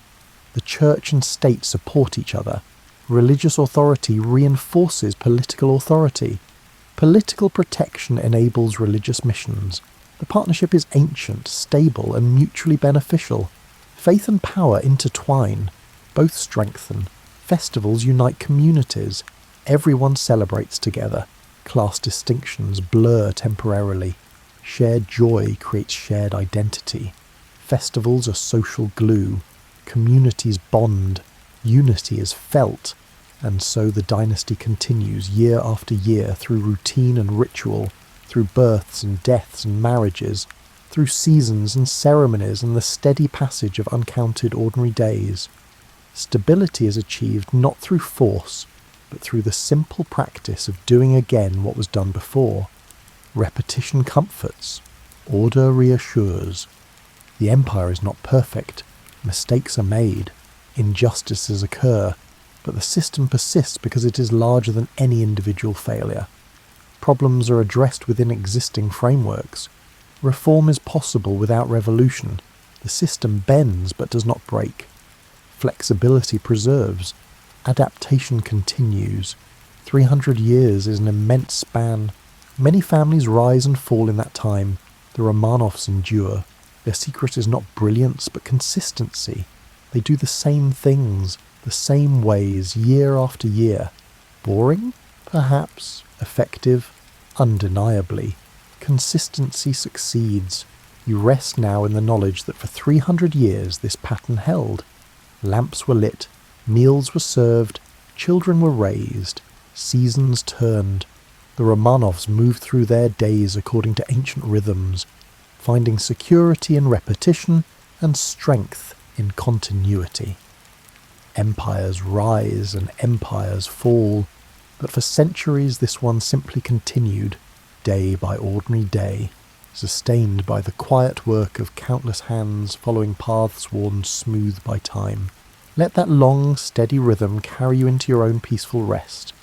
The church and state support each other. Religious authority reinforces political authority. Political protection enables religious missions. The partnership is ancient, stable, and mutually beneficial. Faith and power intertwine. Both strengthen. Festivals unite communities. Everyone celebrates together. Class distinctions blur temporarily. Shared joy creates shared identity. Festivals are social glue. Communities bond. Unity is felt. And so the dynasty continues year after year through routine and ritual, through births and deaths and marriages, through seasons and ceremonies and the steady passage of uncounted ordinary days. Stability is achieved not through force, but through the simple practice of doing again what was done before. Repetition comforts. Order reassures. The empire is not perfect. Mistakes are made. Injustices occur. But the system persists because it is larger than any individual failure. Problems are addressed within existing frameworks. Reform is possible without revolution. The system bends but does not break. Flexibility preserves. Adaptation continues. 300 years is an immense span. Many families rise and fall in that time. The Romanovs endure. Their secret is not brilliance but consistency. They do the same things, the same ways, year after year. Boring? Perhaps. Effective? Undeniably. Consistency succeeds. You rest now in the knowledge that for 300 years this pattern held. Lamps were lit, meals were served, Children were raised, seasons turned, the Romanovs moved through their days according to ancient rhythms, finding security in repetition and strength in continuity. Empires rise and empires fall, but for centuries this one simply continued, day by ordinary day, sustained by the quiet work of countless hands following paths worn smooth by time. Let that long, steady rhythm carry you into your own peaceful rest,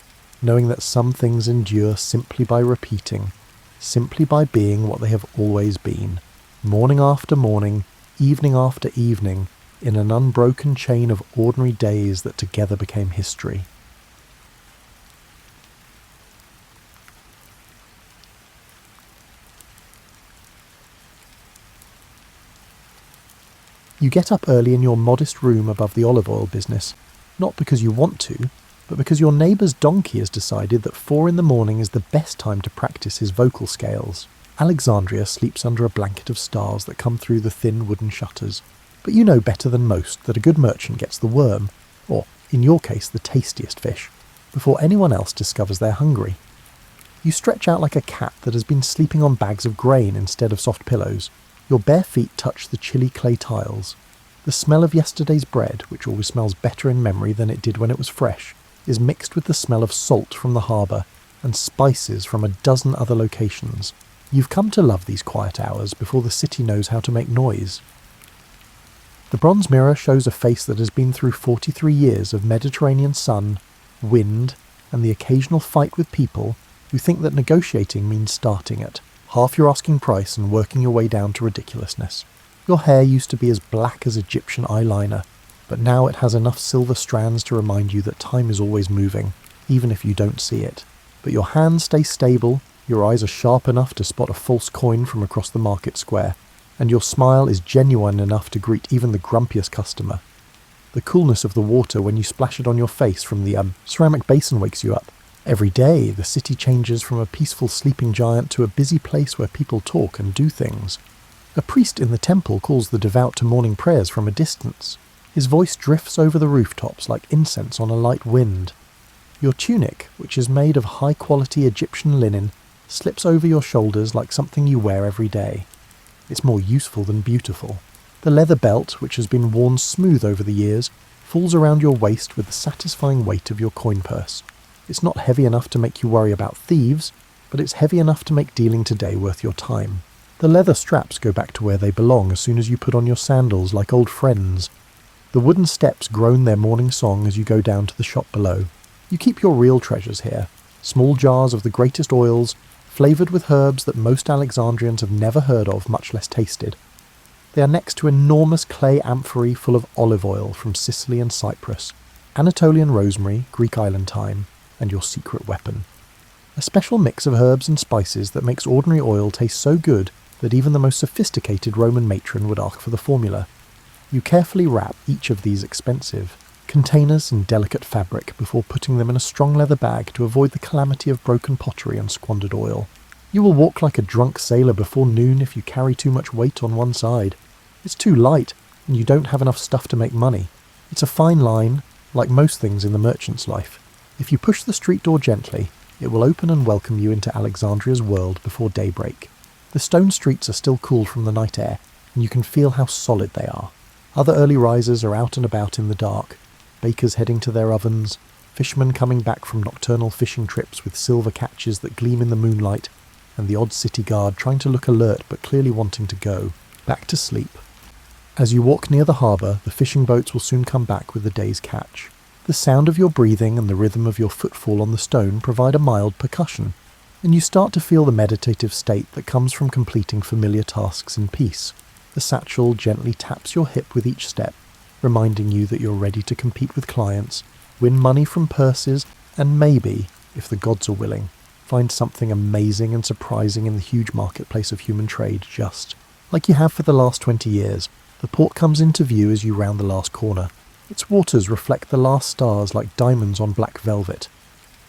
knowing that some things endure simply by repeating, simply by being what they have always been, morning after morning, evening after evening, in an unbroken chain of ordinary days that together became history. You get up early in your modest room above the olive oil business, not because you want to, but because your neighbour's donkey has decided that 4 a.m. is the best time to practice his vocal scales. Alexandria sleeps under a blanket of stars that come through the thin wooden shutters, but you know better than most that a good merchant gets the worm, or, in your case, the tastiest fish, before anyone else discovers they're hungry. You stretch out like a cat that has been sleeping on bags of grain instead of soft pillows. Your bare feet touch the chilly clay tiles. The smell of yesterday's bread, which always smells better in memory than it did when it was fresh, is mixed with the smell of salt from the harbour and spices from a dozen other locations. You've come to love these quiet hours before the city knows how to make noise. The bronze mirror shows a face that has been through 43 years of Mediterranean sun, wind, and the occasional fight with people who think that negotiating means starting at half your asking price and working your way down to ridiculousness. Your hair used to be as black as Egyptian eyeliner, but now it has enough silver strands to remind you that time is always moving, even if you don't see it. But your hands stay stable, your eyes are sharp enough to spot a false coin from across the market square, and your smile is genuine enough to greet even the grumpiest customer. The coolness of the water when you splash it on your face from the ceramic basin wakes you up. Every day, the city changes from a peaceful sleeping giant to a busy place where people talk and do things. A priest in the temple calls the devout to morning prayers from a distance. His voice drifts over the rooftops like incense on a light wind. Your tunic, which is made of high-quality Egyptian linen, slips over your shoulders like something you wear every day. It's more useful than beautiful. The leather belt, which has been worn smooth over the years, falls around your waist with the satisfying weight of your coin purse. It's not heavy enough to make you worry about thieves, but it's heavy enough to make dealing today worth your time. The leather straps go back to where they belong as soon as you put on your sandals like old friends. The wooden steps groan their morning song as you go down to the shop below. You keep your real treasures here, small jars of the greatest oils, flavoured with herbs that most Alexandrians have never heard of, much less tasted. They are next to enormous clay amphorae full of olive oil from Sicily and Cyprus, Anatolian rosemary, Greek island thyme, and your secret weapon. A special mix of herbs and spices that makes ordinary oil taste so good that even the most sophisticated Roman matron would ask for the formula. You carefully wrap each of these expensive containers in delicate fabric before putting them in a strong leather bag to avoid the calamity of broken pottery and squandered oil. You will walk like a drunk sailor before noon if you carry too much weight on one side. It's too light, and you don't have enough stuff to make money. It's a fine line, like most things in the merchant's life. If you push the street door gently, it will open and welcome you into Alexandria's world before daybreak. The stone streets are still cool from the night air, and you can feel how solid they are. Other early risers are out and about in the dark, bakers heading to their ovens, fishermen coming back from nocturnal fishing trips with silver catches that gleam in the moonlight, and the odd city guard trying to look alert but clearly wanting to go, back to sleep. As you walk near the harbour, the fishing boats will soon come back with the day's catch. The sound of your breathing and the rhythm of your footfall on the stone provide a mild percussion, and you start to feel the meditative state that comes from completing familiar tasks in peace. The satchel gently taps your hip with each step, reminding you that you're ready to compete with clients, win money from purses, and maybe, if the gods are willing, find something amazing and surprising in the huge marketplace of human trade just like you have for the last 20 years. The port comes into view as you round the last corner. Its waters reflect the last stars like diamonds on black velvet.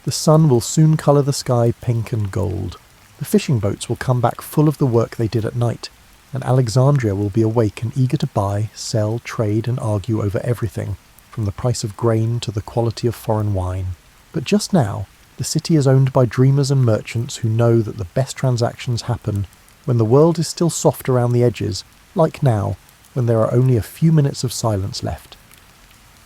The sun will soon colour the sky pink and gold. The fishing boats will come back full of the work they did at night, and Alexandria will be awake and eager to buy, sell, trade and argue over everything. from the price of grain to the quality of foreign wine. But just now, the city is owned by dreamers and merchants who know that the best transactions happen when the world is still soft around the edges, like now, when there are only a few minutes of silence left.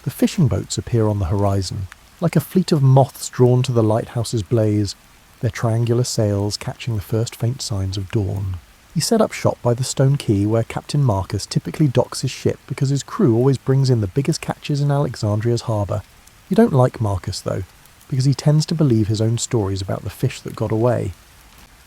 The fishing boats appear on the horizon, like a fleet of moths drawn to the lighthouse's blaze, their triangular sails catching the first faint signs of dawn. You set up shop by the stone quay where Captain Marcus typically docks his ship because his crew always brings in the biggest catches in Alexandria's harbour. You don't like Marcus, though, because he tends to believe his own stories about the fish that got away.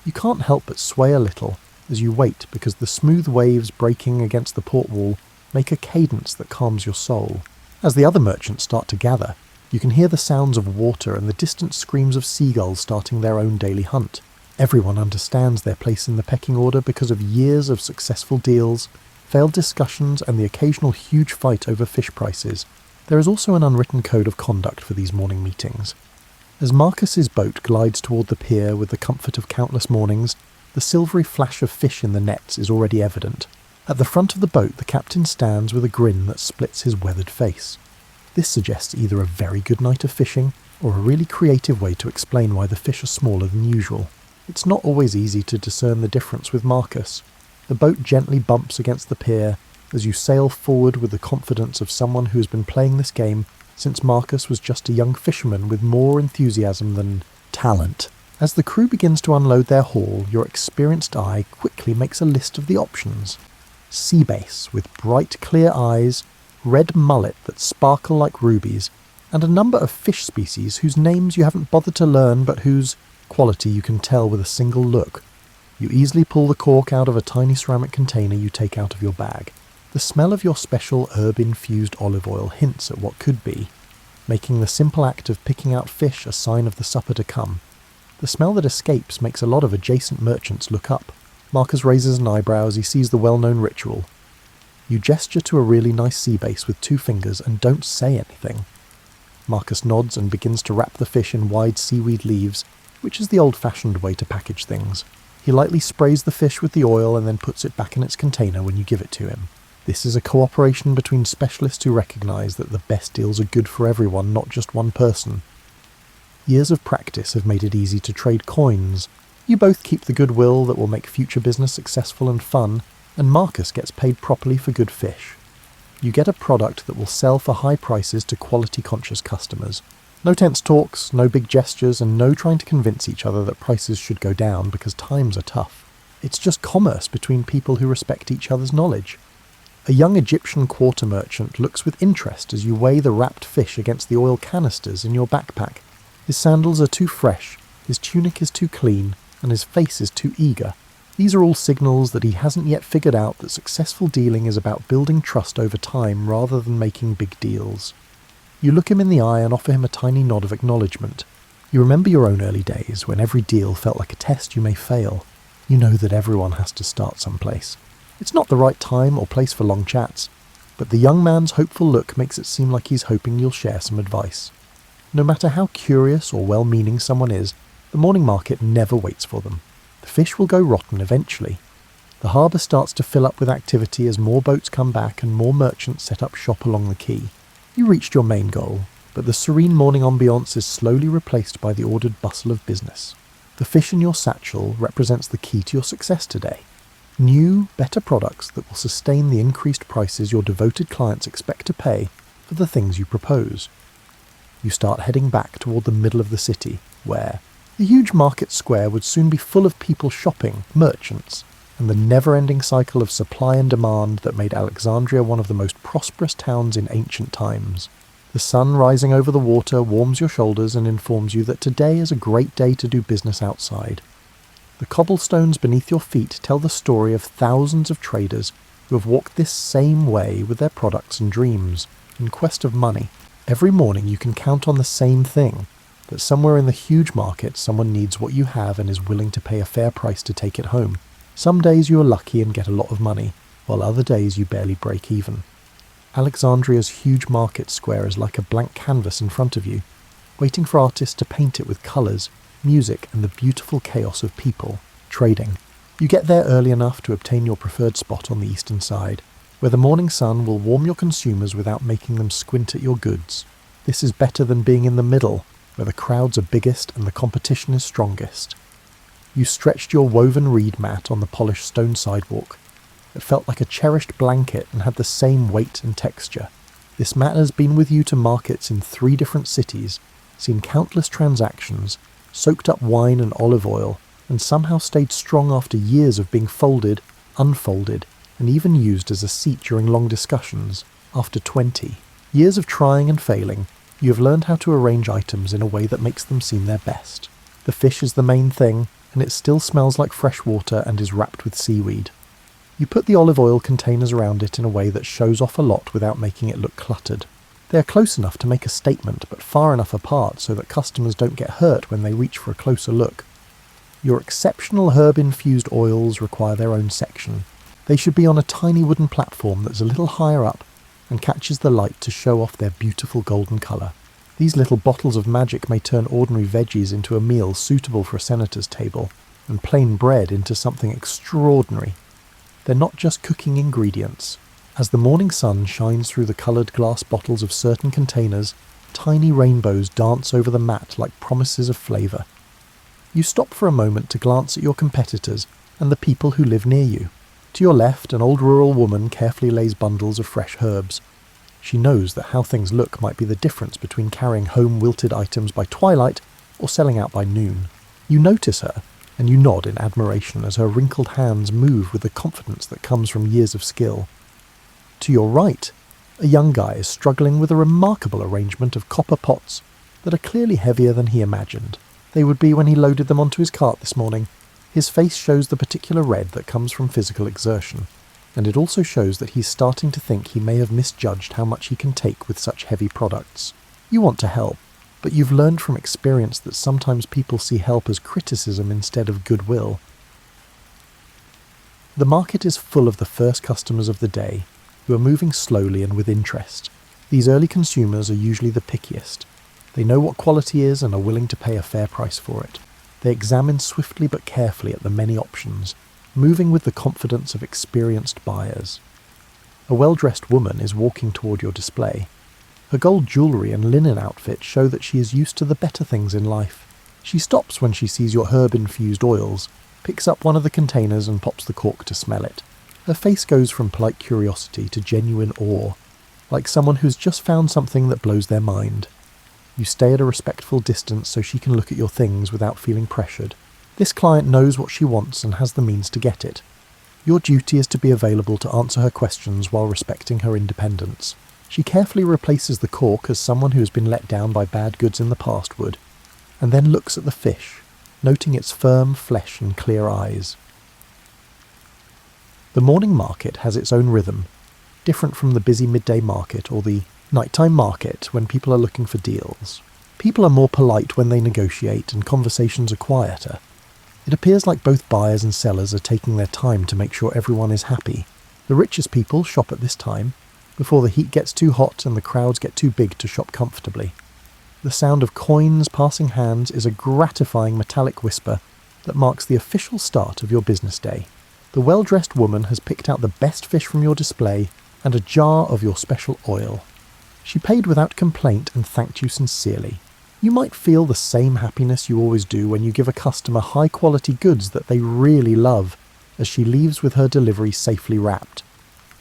You can't help but sway a little as you wait because the smooth waves breaking against the port wall make a cadence that calms your soul. As the other merchants start to gather, you can hear the sounds of water and the distant screams of seagulls starting their own daily hunt. Everyone understands their place in the pecking order because of years of successful deals, failed discussions, and the occasional huge fight over fish prices. There is also an unwritten code of conduct for these morning meetings. As Marcus's boat glides toward the pier with the comfort of countless mornings, the silvery flash of fish in the nets is already evident. At the front of the boat, the captain stands with a grin that splits his weathered face. This suggests either a very good night of fishing, or a really creative way to explain why the fish are smaller than usual. It's not always easy to discern the difference with Marcus. The boat gently bumps against the pier as you sail forward with the confidence of someone who has been playing this game since Marcus was just a young fisherman with more enthusiasm than talent. As the crew begins to unload their haul, your experienced eye quickly makes a list of the options. Sea bass with bright clear eyes, red mullet that sparkle like rubies, and a number of fish species whose names you haven't bothered to learn but whose quality you can tell with a single look. You easily pull the cork out of a tiny ceramic container you take out of your bag. The smell of your special herb-infused olive oil hints at what could be, making the simple act of picking out fish a sign of the supper to come. The smell that escapes makes a lot of adjacent merchants look up. Marcus raises an eyebrow as he sees the well-known ritual. You gesture to a really nice sea bass with 2 fingers and don't say anything. Marcus nods and begins to wrap the fish in wide seaweed leaves, which is the old-fashioned way to package things. He lightly sprays the fish with the oil and then puts it back in its container when you give it to him. This is a cooperation between specialists who recognise that the best deals are good for everyone, not just one person. Years of practice have made it easy to trade coins. You both keep the goodwill that will make future business successful and fun, and Marcus gets paid properly for good fish. You get a product that will sell for high prices to quality-conscious customers. No tense talks, no big gestures, and no trying to convince each other that prices should go down because times are tough. It's just commerce between people who respect each other's knowledge. A young Egyptian quarter merchant looks with interest as you weigh the wrapped fish against the oil canisters in your backpack. His sandals are too fresh, his tunic is too clean, and his face is too eager. These are all signals that he hasn't yet figured out that successful dealing is about building trust over time rather than making big deals. You look him in the eye and offer him a tiny nod of acknowledgement. You remember your own early days, when every deal felt like a test you may fail. You know that everyone has to start someplace. It's not the right time or place for long chats, but the young man's hopeful look makes it seem like he's hoping you'll share some advice. No matter how curious or well-meaning someone is, the morning market never waits for them. The fish will go rotten eventually. The harbour starts to fill up with activity as more boats come back and more merchants set up shop along the quay. You reached your main goal, but the serene morning ambiance is slowly replaced by the ordered bustle of business. The fish in your satchel represents the key to your success today. New, better products that will sustain the increased prices your devoted clients expect to pay for the things you propose. You start heading back toward the middle of the city, where the huge market square would soon be full of people shopping, merchants, and the never-ending cycle of supply and demand that made Alexandria one of the most prosperous towns in ancient times. The sun rising over the water warms your shoulders and informs you that today is a great day to do business outside. The cobblestones beneath your feet tell the story of thousands of traders who have walked this same way with their products and dreams, in quest of money. Every morning you can count on the same thing, that somewhere in the huge market someone needs what you have and is willing to pay a fair price to take it home. Some days you are lucky and get a lot of money, while other days you barely break even. Alexandria's huge market square is like a blank canvas in front of you, waiting for artists to paint it with colours, music, and the beautiful chaos of people, trading. You get there early enough to obtain your preferred spot on the eastern side. where the morning sun will warm your consumers without making them squint at your goods. This is better than being in the middle, where the crowds are biggest and the competition is strongest. You stretched your woven reed mat on the polished stone sidewalk. It felt like a cherished blanket and had the same weight and texture. This mat has been with you to markets in 3 different cities, seen countless transactions, soaked up wine and olive oil, and somehow stayed strong after years of being folded, unfolded, and even used as a seat during long discussions. After 20 years of trying and failing, you have learned how to arrange items in a way that makes them seem their best. The fish is the main thing, and it still smells like fresh water and is wrapped with seaweed. You put the olive oil containers around it in a way that shows off a lot without making it look cluttered. They are close enough to make a statement, but far enough apart so that customers don't get hurt when they reach for a closer look. Your exceptional herb-infused oils require their own section. They should be on a tiny wooden platform that's a little higher up and catches the light to show off their beautiful golden colour. These little bottles of magic may turn ordinary veggies into a meal suitable for a senator's table, and plain bread into something extraordinary. They're not just cooking ingredients. As the morning sun shines through the coloured glass bottles of certain containers, tiny rainbows dance over the mat like promises of flavour. You stop for a moment to glance at your competitors and the people who live near you. To your left, an old rural woman carefully lays bundles of fresh herbs. She knows that how things look might be the difference between carrying home wilted items by twilight or selling out by noon. You notice her, and you nod in admiration as her wrinkled hands move with the confidence that comes from years of skill. To your right, a young guy is struggling with a remarkable arrangement of copper pots that are clearly heavier than he imagined. They would be when he loaded them onto his cart this morning. His face shows the particular red that comes from physical exertion, and it also shows that he's starting to think he may have misjudged how much he can take with such heavy products. You want to help, but you've learned from experience that sometimes people see help as criticism instead of goodwill. The market is full of the first customers of the day, who are moving slowly and with interest. These early consumers are usually the pickiest. They know what quality is and are willing to pay a fair price for it. They examine swiftly but carefully at the many options, moving with the confidence of experienced buyers. A well-dressed woman is walking toward your display. Her gold jewellery and linen outfit show that she is used to the better things in life. She stops when she sees your herb-infused oils, picks up one of the containers and pops the cork to smell it. Her face goes from polite curiosity to genuine awe, like someone who's just found something that blows their mind. You stay at a respectful distance so she can look at your things without feeling pressured. This client knows what she wants and has the means to get it. Your duty is to be available to answer her questions while respecting her independence. She carefully replaces the cork as someone who has been let down by bad goods in the past would, and then looks at the fish, noting its firm flesh and clear eyes. The morning market has its own rhythm, different from the busy midday market or the nighttime market when people are looking for deals. People are more polite when they negotiate and conversations are quieter. It appears like both buyers and sellers are taking their time to make sure everyone is happy. The richest people shop at this time, before the heat gets too hot and the crowds get too big to shop comfortably. The sound of coins passing hands is a gratifying metallic whisper that marks the official start of your business day. The well-dressed woman has picked out the best fish from your display and a jar of your special oil. She paid without complaint and thanked you sincerely. You might feel the same happiness you always do when you give a customer high-quality goods that they really love, as she leaves with her delivery safely wrapped.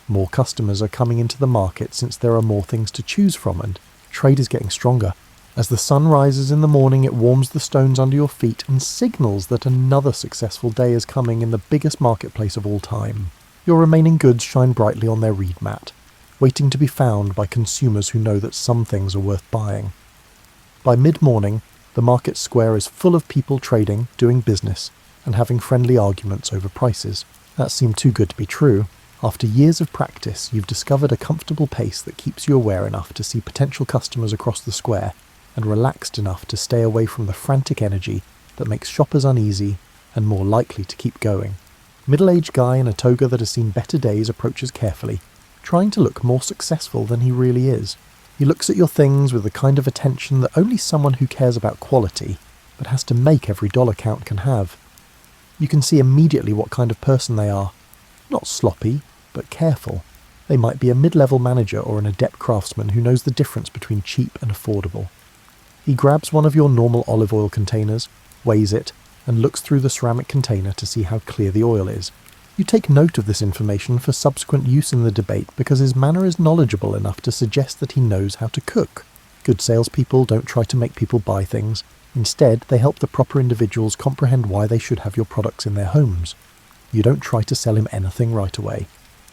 More customers are coming into the market since there are more things to choose from, and trade is getting stronger. As the sun rises in the morning, it warms the stones under your feet and signals that another successful day is coming in the biggest marketplace of all time. Your remaining goods shine brightly on their reed mat, waiting to be found by consumers who know that some things are worth buying. By mid-morning, the market square is full of people trading, doing business, and having friendly arguments over prices. That seemed too good to be true. After years of practice, you've discovered a comfortable pace that keeps you aware enough to see potential customers across the square, and relaxed enough to stay away from the frantic energy that makes shoppers uneasy and more likely to keep going. Middle-aged guy in a toga that has seen better days approaches carefully, trying to look more successful than he really is. He looks at your things with the kind of attention that only someone who cares about quality, but has to make every dollar count, can have. You can see immediately what kind of person they are. Not sloppy, but careful. They might be a mid-level manager or an adept craftsman who knows the difference between cheap and affordable. He grabs one of your normal olive oil containers, weighs it, and looks through the ceramic container to see how clear the oil is. You take note of this information for subsequent use in the debate because his manner is knowledgeable enough to suggest that he knows how to cook. Good salespeople don't try to make people buy things. Instead, they help the proper individuals comprehend why they should have your products in their homes. You don't try to sell him anything right away.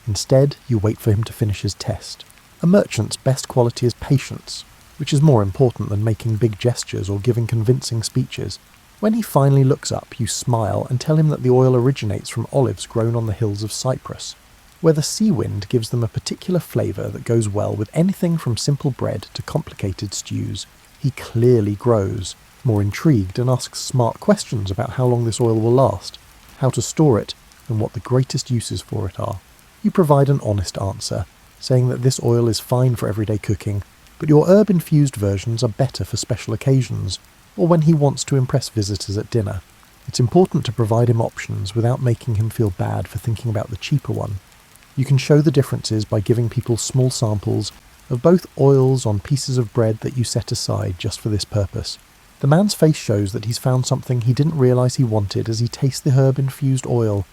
Instead, you wait for him to finish his test. A merchant's best quality is patience, which is more important than making big gestures or giving convincing speeches. When he finally looks up, you smile and tell him that the oil originates from olives grown on the hills of Cyprus, where the sea wind gives them a particular flavour that goes well with anything from simple bread to complicated stews. He clearly grows, more intrigued, and asks smart questions about how long this oil will last, how to store it, and what the greatest uses for it are. You provide an honest answer, saying that this oil is fine for everyday cooking, but your herb-infused versions are better for special occasions, or when he wants to impress visitors at dinner. It's important to provide him options without making him feel bad for thinking about the cheaper one. You can show the differences by giving people small samples of both oils on pieces of bread that you set aside just for this purpose. The man's face shows that he's found something he didn't realise he wanted as he tastes the herb-infused oil.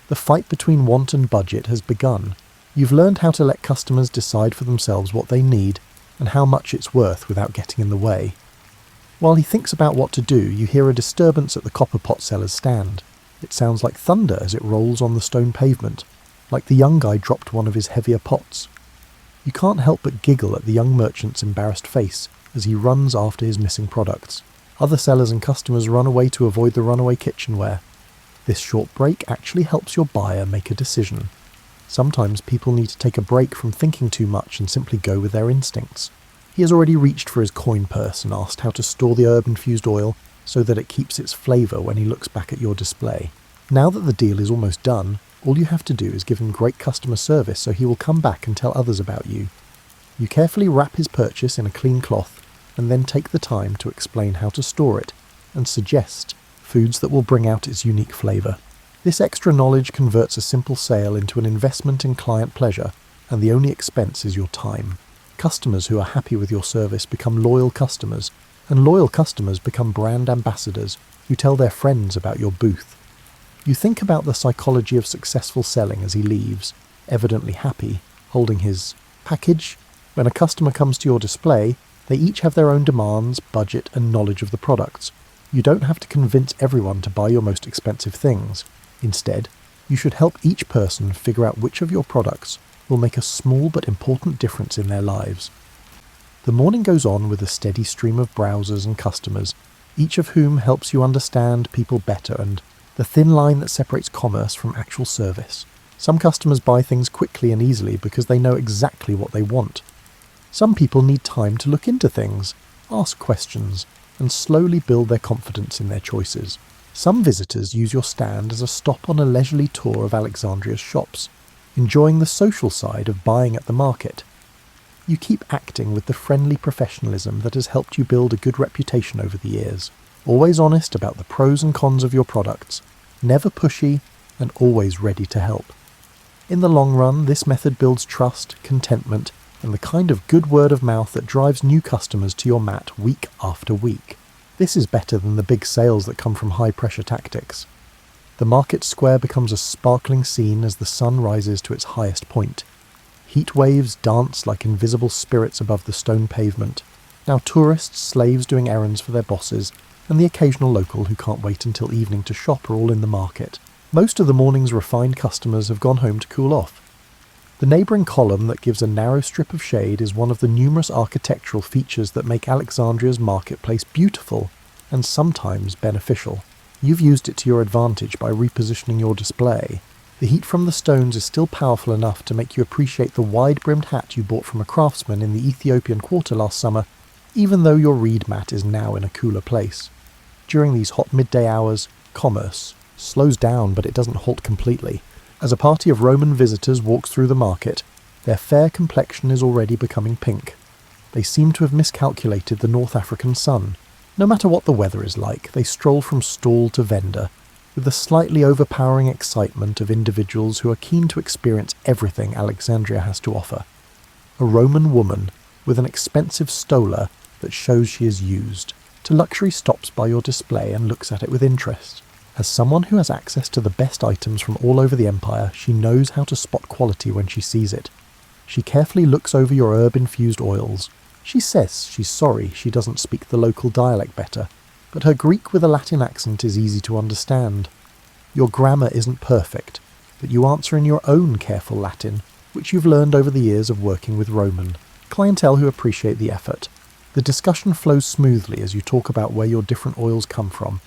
The fight between want and budget has begun. You've learned how to let customers decide for themselves what they need and how much it's worth without getting in the way. While he thinks about what to do, you hear a disturbance at the copper pot seller's stand. It sounds like thunder as it rolls on the stone pavement, like the young guy dropped one of his heavier pots. You can't help but giggle at the young merchant's embarrassed face as he runs after his missing products. Other sellers and customers run away to avoid the runaway kitchenware. This short break actually helps your buyer make a decision. Sometimes people need to take a break from thinking too much and simply go with their instincts. He has already reached for his coin purse and asked how to store the herb-infused oil so that it keeps its flavour when he looks back at your display. Now that the deal is almost done, all you have to do is give him great customer service so he will come back and tell others about you. You carefully wrap his purchase in a clean cloth and then take the time to explain how to store it and suggest foods that will bring out its unique flavour. This extra knowledge converts a simple sale into an investment in client pleasure, and the only expense is your time. Customers who are happy with your service become loyal customers, and loyal customers become brand ambassadors who tell their friends about your booth. You think about the psychology of successful selling as he leaves, evidently happy, holding his package. When a customer comes to your display, they each have their own demands, budget, and knowledge of the products. You don't have to convince everyone to buy your most expensive things. Instead, you should help each person figure out which of your products will make a small but important difference in their lives. The morning goes on with a steady stream of browsers and customers, each of whom helps you understand people better and the thin line that separates commerce from actual service. Some customers buy things quickly and easily because they know exactly what they want. Some people need time to look into things, ask questions, and slowly build their confidence in their choices. Some visitors use your stand as a stop on a leisurely tour of Alexandria's shops, enjoying the social side of buying at the market. You keep acting with the friendly professionalism that has helped you build a good reputation over the years, always honest about the pros and cons of your products, never pushy, and always ready to help. In the long run, this method builds trust, contentment, and the kind of good word of mouth that drives new customers to your mat week after week. This is better than the big sales that come from high-pressure tactics. The market square becomes a sparkling scene as the sun rises to its highest point. Heat waves dance like invisible spirits above the stone pavement. Now tourists, slaves doing errands for their bosses, and the occasional local who can't wait until evening to shop are all in the market. Most of the morning's refined customers have gone home to cool off. The neighbouring column that gives a narrow strip of shade is one of the numerous architectural features that make Alexandria's marketplace beautiful and sometimes beneficial. You've used it to your advantage by repositioning your display. The heat from the stones is still powerful enough to make you appreciate the wide-brimmed hat you bought from a craftsman in the Ethiopian quarter last summer, even though your reed mat is now in a cooler place. During these hot midday hours, commerce slows down, but it doesn't halt completely. As a party of Roman visitors walks through the market, their fair complexion is already becoming pink. They seem to have miscalculated the North African sun. No matter what the weather is like, they stroll from stall to vendor, with the slightly overpowering excitement of individuals who are keen to experience everything Alexandria has to offer. A Roman woman with an expensive stola that shows she is used, to luxury stops by your display and looks at it with interest. As someone who has access to the best items from all over the empire, she knows how to spot quality when she sees it. She carefully looks over your herb-infused oils. She says she's sorry she doesn't speak the local dialect better, but her Greek with a Latin accent is easy to understand. Your grammar isn't perfect, but you answer in your own careful Latin, which you've learned over the years of working with Roman clientele who appreciate the effort. The discussion flows smoothly as you talk about where your different oils come from,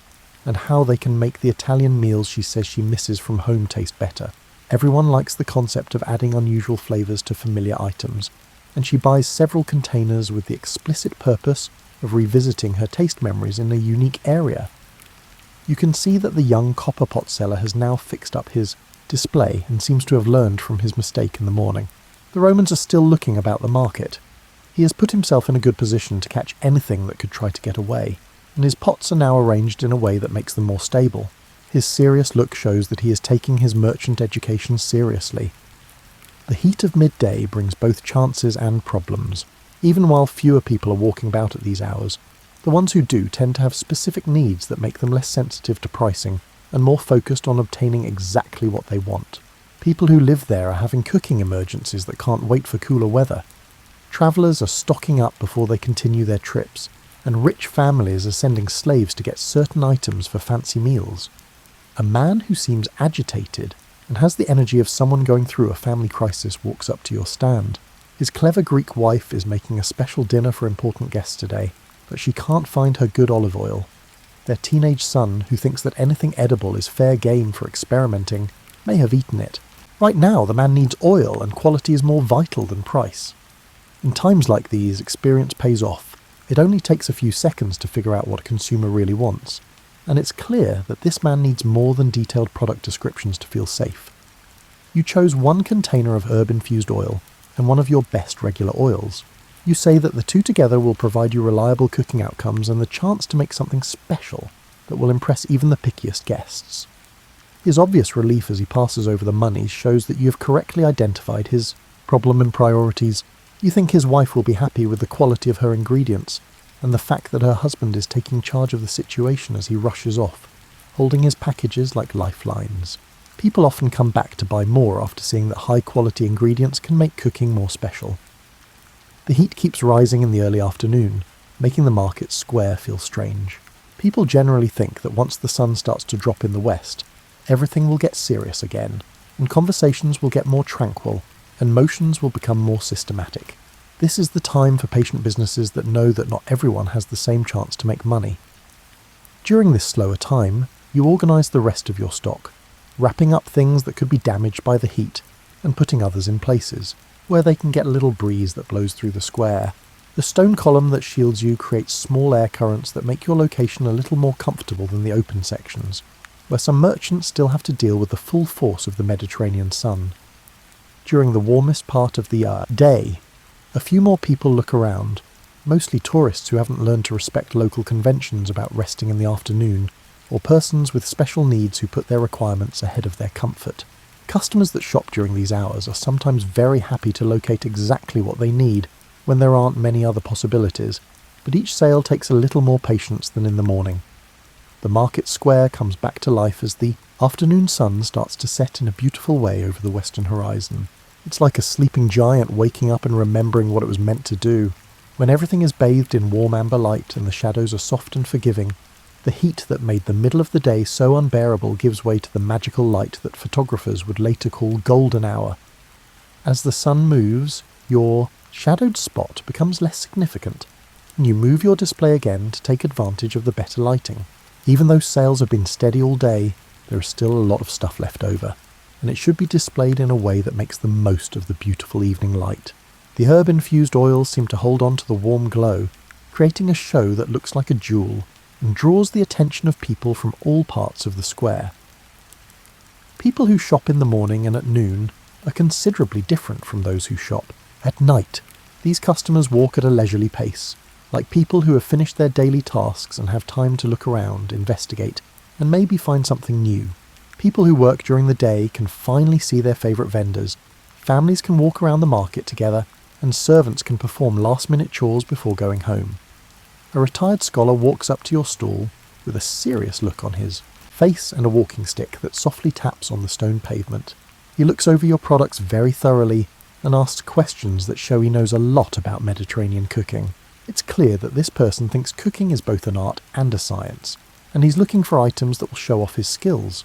and how they can make the Italian meals she says she misses from home taste better. Everyone likes the concept of adding unusual flavours to familiar items, and she buys several containers with the explicit purpose of revisiting her taste memories in a unique area. You can see that the young copper pot seller has now fixed up his display and seems to have learned from his mistake in the morning. The Romans are still looking about the market. He has put himself in a good position to catch anything that could try to get away, and his pots are now arranged in a way that makes them more stable. His serious look shows that he is taking his merchant education seriously. The heat of midday brings both chances and problems. Even while fewer people are walking about at these hours, the ones who do tend to have specific needs that make them less sensitive to pricing and more focused on obtaining exactly what they want. People who live there are having cooking emergencies that can't wait for cooler weather. Travellers are stocking up before they continue their trips, and rich families are sending slaves to get certain items for fancy meals. A man who seems agitated and has the energy of someone going through a family crisis walks up to your stand. His clever Greek wife is making a special dinner for important guests today, but she can't find her good olive oil. Their teenage son, who thinks that anything edible is fair game for experimenting, may have eaten it. Right now, the man needs oil, and quality is more vital than price. In times like these, experience pays off. It only takes a few seconds to figure out what a consumer really wants, and it's clear that this man needs more than detailed product descriptions to feel safe. You chose one container of herb-infused oil and one of your best regular oils. You say that the two together will provide you reliable cooking outcomes and the chance to make something special that will impress even the pickiest guests. His obvious relief as he passes over the monies shows that you have correctly identified his problem and priorities. You think his wife will be happy with the quality of her ingredients and the fact that her husband is taking charge of the situation as he rushes off, holding his packages like lifelines. People often come back to buy more after seeing that high-quality ingredients can make cooking more special. The heat keeps rising in the early afternoon, making the market square feel strange. People generally think that once the sun starts to drop in the west, everything will get serious again, and conversations will get more tranquil, and motions will become more systematic. This is the time for patient businesses that know that not everyone has the same chance to make money. During this slower time, you organise the rest of your stock, wrapping up things that could be damaged by the heat, and putting others in places where they can get a little breeze that blows through the square. The stone column that shields you creates small air currents that make your location a little more comfortable than the open sections, where some merchants still have to deal with the full force of the Mediterranean sun. During the warmest part of the day, a few more people look around, mostly tourists who haven't learned to respect local conventions about resting in the afternoon, or persons with special needs who put their requirements ahead of their comfort. Customers that shop during these hours are sometimes very happy to locate exactly what they need when there aren't many other possibilities, but each sale takes a little more patience than in the morning. The market square comes back to life as the afternoon sun starts to set in a beautiful way over the western horizon. It's like a sleeping giant waking up and remembering what it was meant to do. When everything is bathed in warm amber light and the shadows are soft and forgiving, the heat that made the middle of the day so unbearable gives way to the magical light that photographers would later call golden hour. As the sun moves, your shadowed spot becomes less significant, and you move your display again to take advantage of the better lighting. Even though sales have been steady all day, there is still a lot of stuff left over, and it should be displayed in a way that makes the most of the beautiful evening light. The herb-infused oils seem to hold on to the warm glow, creating a show that looks like a jewel, and draws the attention of people from all parts of the square. People who shop in the morning and at noon are considerably different from those who shop at night. These customers walk at a leisurely pace, like people who have finished their daily tasks and have time to look around, investigate, and maybe find something new. People who work during the day can finally see their favourite vendors, families can walk around the market together, and servants can perform last-minute chores before going home. A retired scholar walks up to your stall with a serious look on his face and a walking stick that softly taps on the stone pavement. He looks over your products very thoroughly and asks questions that show he knows a lot about Mediterranean cooking. It's clear that this person thinks cooking is both an art and a science, and he's looking for items that will show off his skills.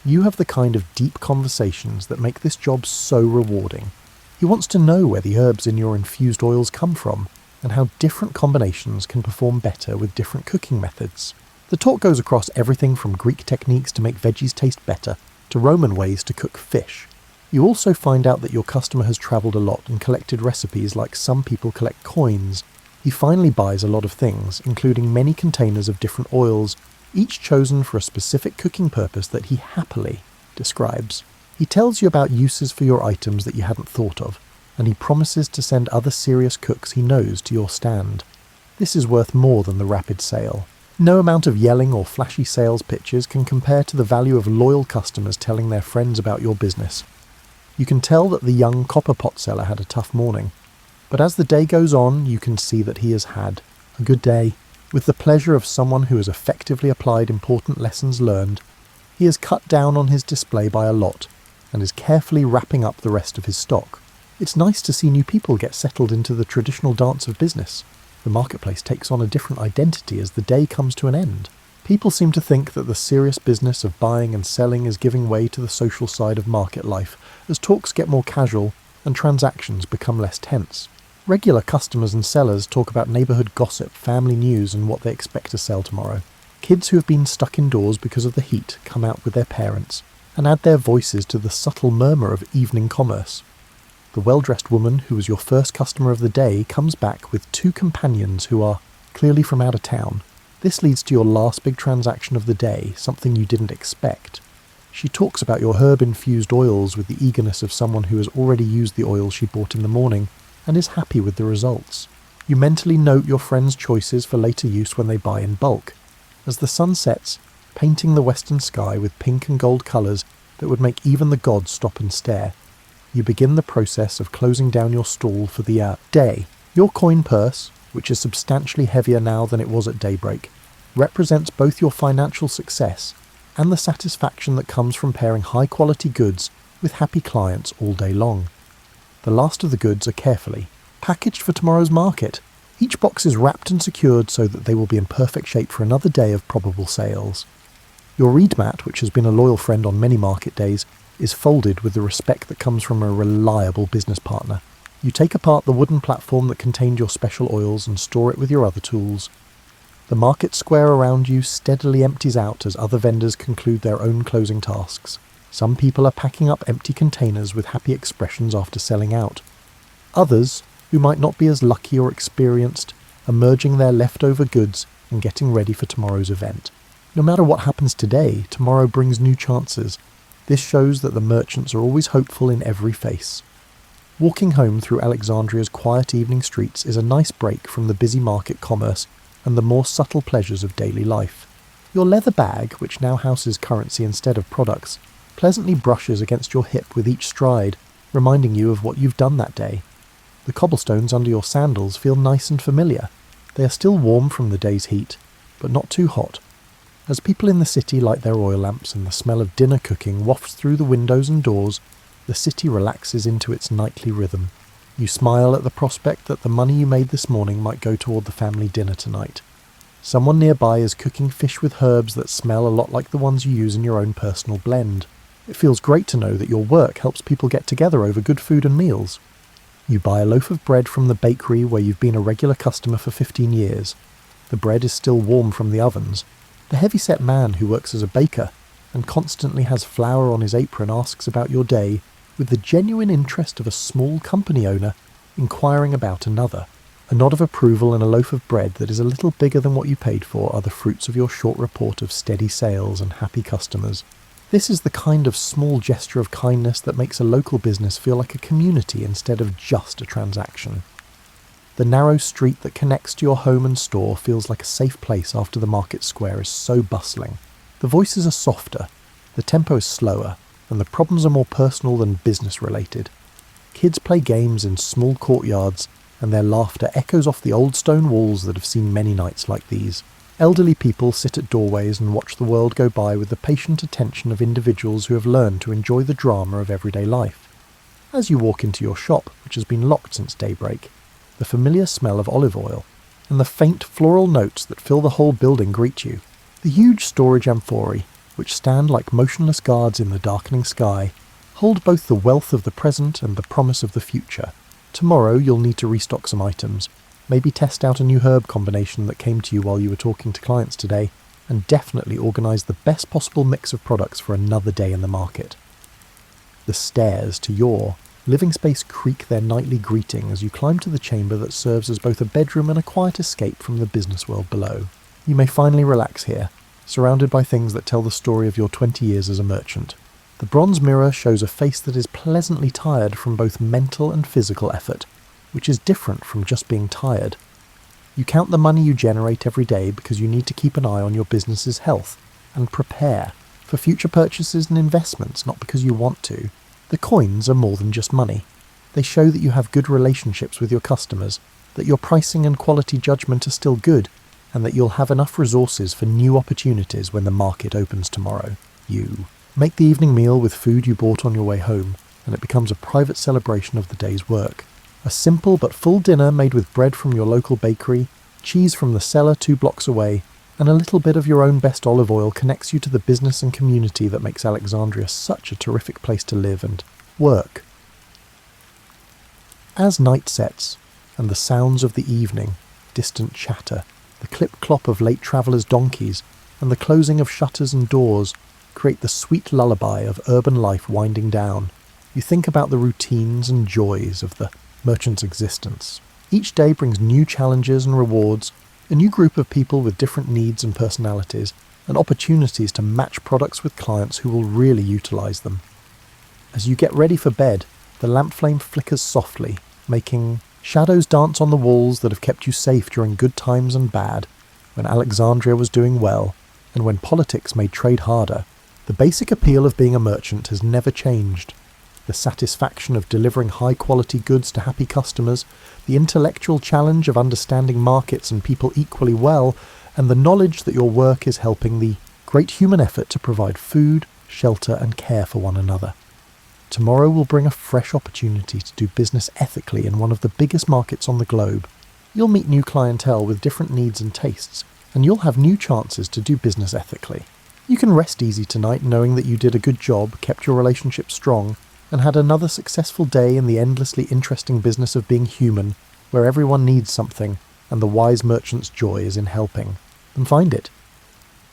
You have the kind of deep conversations that make this job so rewarding. He wants to know where the herbs in your infused oils come from, and how different combinations can perform better with different cooking methods. The talk goes across everything from Greek techniques to make veggies taste better, to Roman ways to cook fish. You also find out that your customer has travelled a lot and collected recipes like some people collect coins. He finally buys a lot of things, including many containers of different oils, each chosen for a specific cooking purpose that he happily describes. He tells you about uses for your items that you hadn't thought of, and he promises to send other serious cooks he knows to your stand. This is worth more than the rapid sale. No amount of yelling or flashy sales pitches can compare to the value of loyal customers telling their friends about your business. You can tell that the young copper pot seller had a tough morning, but as the day goes on, you can see that he has had a good day. With the pleasure of someone who has effectively applied important lessons learned, he has cut down on his display by a lot and is carefully wrapping up the rest of his stock. It's nice to see new people get settled into the traditional dance of business. The marketplace takes on a different identity as the day comes to an end. People seem to think that the serious business of buying and selling is giving way to the social side of market life as talks get more casual and transactions become less tense. Regular customers and sellers talk about neighbourhood gossip, family news, and what they expect to sell tomorrow. Kids who have been stuck indoors because of the heat come out with their parents and add their voices to the subtle murmur of evening commerce. The well-dressed woman who was your first customer of the day comes back with two companions who are clearly from out of town. This leads to your last big transaction of the day, something you didn't expect. She talks about your herb-infused oils with the eagerness of someone who has already used the oil she bought in the morning and is happy with the results. You mentally note your friend's choices for later use when they buy in bulk. As the sun sets, painting the western sky with pink and gold colours that would make even the gods stop and stare, you begin the process of closing down your stall for the day. Your coin purse, which is substantially heavier now than it was at daybreak, represents both your financial success and the satisfaction that comes from pairing high-quality goods with happy clients all day long. The last of the goods are carefully packaged for tomorrow's market. Each box is wrapped and secured so that they will be in perfect shape for another day of probable sales. Your reed mat, which has been a loyal friend on many market days, is folded with the respect that comes from a reliable business partner. You take apart the wooden platform that contained your special oils and store it with your other tools. The market square around you steadily empties out as other vendors conclude their own closing tasks. Some people are packing up empty containers with happy expressions after selling out. Others, who might not be as lucky or experienced, are merging their leftover goods and getting ready for tomorrow's event. No matter what happens today, tomorrow brings new chances. This shows that the merchants are always hopeful in every face. Walking home through Alexandria's quiet evening streets is a nice break from the busy market commerce and the more subtle pleasures of daily life. Your leather bag, which now houses currency instead of products, pleasantly brushes against your hip with each stride, reminding you of what you've done that day. The cobblestones under your sandals feel nice and familiar. They are still warm from the day's heat, but not too hot. As people in the city light their oil lamps and the smell of dinner cooking wafts through the windows and doors, the city relaxes into its nightly rhythm. You smile at the prospect that the money you made this morning might go toward the family dinner tonight. Someone nearby is cooking fish with herbs that smell a lot like the ones you use in your own personal blend. It feels great to know that your work helps people get together over good food and meals. You buy a loaf of bread from the bakery where you've been a regular customer for 15 years. The bread is still warm from the ovens. The heavy-set man who works as a baker and constantly has flour on his apron asks about your day with the genuine interest of a small company owner inquiring about another. A nod of approval and a loaf of bread that is a little bigger than what you paid for are the fruits of your short report of steady sales and happy customers. This is the kind of small gesture of kindness that makes a local business feel like a community instead of just a transaction. The narrow street that connects to your home and store feels like a safe place after the market square is so bustling. The The voices are softer, the tempo is slower, and the problems are more personal than business-related. Kids play games in small courtyards, and their laughter echoes off the old stone walls that have seen many nights like these. Elderly people sit at doorways and watch the world go by with the patient attention of individuals who have learned to enjoy the drama of everyday life. As you walk into your shop, which has been locked since daybreak, the familiar smell of olive oil and the faint floral notes that fill the whole building greet you. The huge storage amphorae, which stand like motionless guards in the darkening sky, hold both the wealth of the present and the promise of the future. Tomorrow you'll need to restock some items, maybe test out a new herb combination that came to you while you were talking to clients today, and definitely organise the best possible mix of products for another day in the market. The stairs to your living space creak their nightly greeting as you climb to the chamber that serves as both a bedroom and a quiet escape from the business world below. You may finally relax here, surrounded by things that tell the story of your 20 years as a merchant. The bronze mirror shows a face that is pleasantly tired from both mental and physical effort, which is different from just being tired. You count the money you generate every day because you need to keep an eye on your business's health and prepare for future purchases and investments, not because you want to. The coins are more than just money. They show that you have good relationships with your customers, that your pricing and quality judgment are still good, and that you'll have enough resources for new opportunities when the market opens tomorrow. You make the evening meal with food you bought on your way home, and it becomes a private celebration of the day's work. A simple but full dinner made with bread from your local bakery, cheese from the cellar 2 blocks away, and a little bit of your own best olive oil connects you to the business and community that makes Alexandria such a terrific place to live and work. As night sets, and the sounds of the evening, distant chatter, the clip-clop of late travellers' donkeys, and the closing of shutters and doors create the sweet lullaby of urban life winding down, you think about the routines and joys of the merchant's existence. Each day brings new challenges and rewards, a new group of people with different needs and personalities, and opportunities to match products with clients who will really utilise them. As you get ready for bed, the lamp flame flickers softly, making shadows dance on the walls that have kept you safe during good times and bad, when Alexandria was doing well, and when politics made trade harder. The basic appeal of being a merchant has never changed. The satisfaction of delivering high-quality goods to happy customers, the intellectual challenge of understanding markets and people equally well, and the knowledge that your work is helping the great human effort to provide food, shelter, and care for one another. Tomorrow will bring a fresh opportunity to do business ethically in one of the biggest markets on the globe. You'll meet new clientele with different needs and tastes, and you'll have new chances to do business ethically. You can rest easy tonight knowing that you did a good job, kept your relationship strong, and had another successful day in the endlessly interesting business of being human, where everyone needs something, and the wise merchant's joy is in helping. Then find it.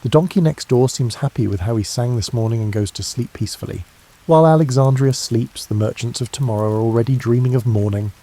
The donkey next door seems happy with how he sang this morning and goes to sleep peacefully. While Alexandria sleeps, the merchants of tomorrow are already dreaming of morning,